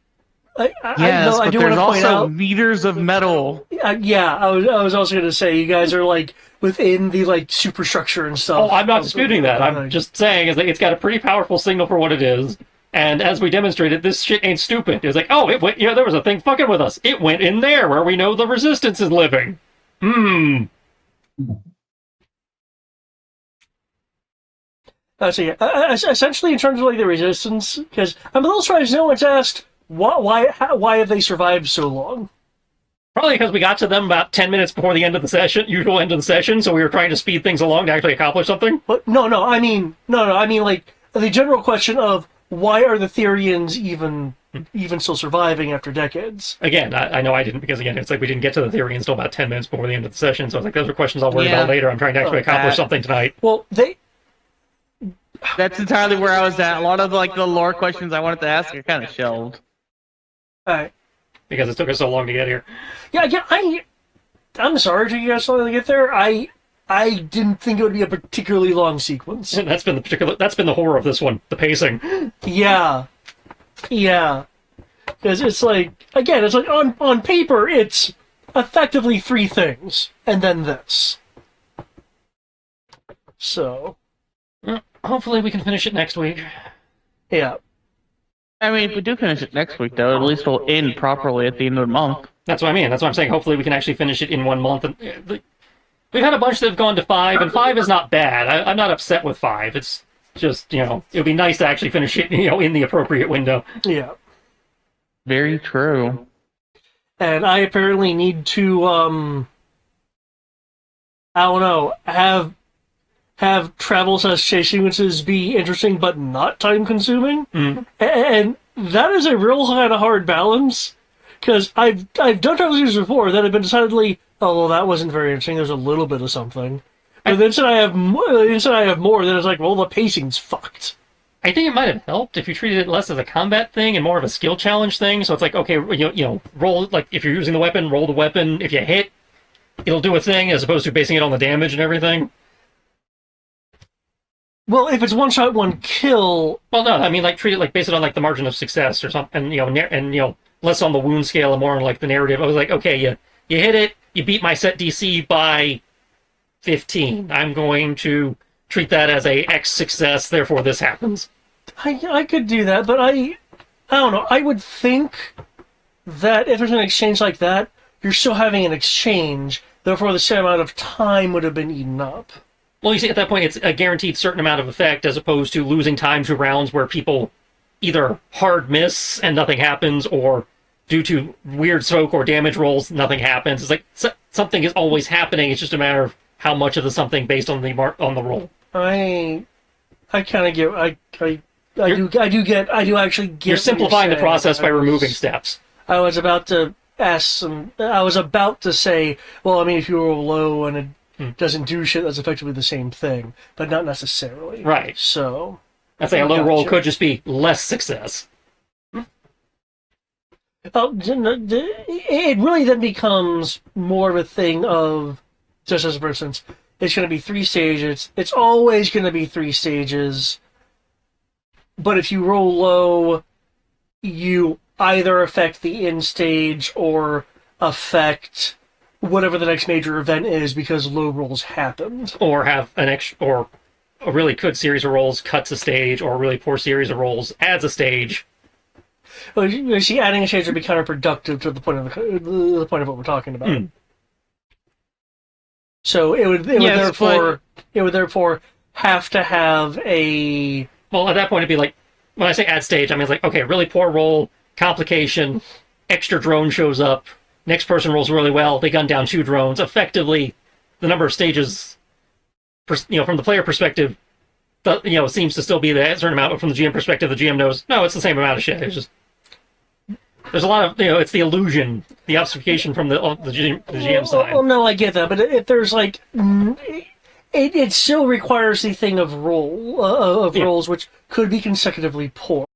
Yes, I but do there's want to point also out. meters of metal. Yeah, I was also going to say you guys are like within the like superstructure and stuff. Oh, I'm not disputing that. I'm just saying is that it's got a pretty powerful signal for what it is. And as we demonstrated, this shit ain't stupid. It's like, oh, it went, there was a thing fucking with us. It went in there where we know the resistance is living. So yeah, essentially in terms of like the resistance, because I'm a little surprised no one's asked why have they survived so long? Probably because we got to them about 10 minutes before the end of the session, usual end of the session, so we were trying to speed things along to actually accomplish something. But no, I mean like the general question of why are the Therians even still surviving after decades? Again, I know I didn't, because again, it's like we didn't get to the theory until about 10 minutes before the end of the session, so I was like, those are questions I'll worry about later. I'm trying to actually accomplish something tonight. Well, That's entirely where I was at. A lot of like the lore questions I wanted to ask are kind of shelved. Alright. Because it took us so long to get here. Yeah, I'm sorry it took you guys so long to get there. I didn't think it would be a particularly long sequence. That's been the horror of this one, the pacing. Yeah. Because it's like, again, it's like on paper, it's effectively 3 things, and then this. So. Hopefully we can finish it next week. Yeah. I mean, if we do finish it next week, though, at least we'll end properly at the end of the month. That's what I mean. That's what I'm saying. Hopefully we can actually finish it in 1 month. And we've had a bunch that have gone to 5, and 5 is not bad. I'm not upset with 5. It's just, it would be nice to actually finish it, in the appropriate window. Yeah. Very true. And I apparently need to, I don't know, have travel chase sequences be interesting but not time consuming. Mm. And that is a real kind of hard balance. Because I've done travel sequences before that have been decidedly, oh, well, that wasn't very interesting. There's a little bit of something. But then I have more, then it's like, well, the pacing's fucked. I think it might have helped if you treated it less as a combat thing and more of a skill challenge thing. So it's like, okay, roll, like, if you're using the weapon, roll the weapon. If you hit, it'll do a thing, as opposed to basing it on the damage and everything. Well, if it's one shot, one kill. Well, no, I mean, like, treat it like, base it on, like, the margin of success or something, and less on the wound scale and more on, like, the narrative. I was like, okay, you hit it, you beat my set DC by 15. I'm going to treat that as a X success, therefore this happens. I could do that, but I don't know. I would think that if there's an exchange like that, you're still having an exchange, therefore the same amount of time would have been eaten up. Well, you see, at that point, it's a guaranteed certain amount of effect, as opposed to losing time to rounds where people either hard miss and nothing happens, or due to weird stroke or damage rolls, nothing happens. It's like something is always happening. It's just a matter of how much of the something based on the roll. I kind of get. I do actually get. You're simplifying the process by removing steps. I was about to ask I was about to say, well, I mean, if you roll low and it doesn't do shit, that's effectively the same thing, but not necessarily. Right. So. I'd say a low roll could just be less success. It really then becomes more of a thing of, just as for instance, it's going to be 3 stages. It's always going to be 3 stages. But if you roll low, you either affect the end stage or affect whatever the next major event is because low rolls happened. Or have or a really good series of rolls cuts a stage, or a really poor series of rolls adds a stage. Well, you see, adding a stage would be counterproductive to the point of what we're talking about. So it would therefore have to have a. Well, at that point, it'd be like, when I say add stage, I mean, it's like, okay, really poor roll, complication, extra drone shows up, next person rolls really well, they gun down 2 drones. Effectively, the number of stages, from the player perspective, seems to still be the certain amount, but from the GM perspective, the GM knows, no, it's the same amount of shit. It's just, there's a lot of, it's the illusion, the obfuscation from the GM side. Well, no, I get that, but if there's like, it still requires the thing of rolls, which could be consecutively poor.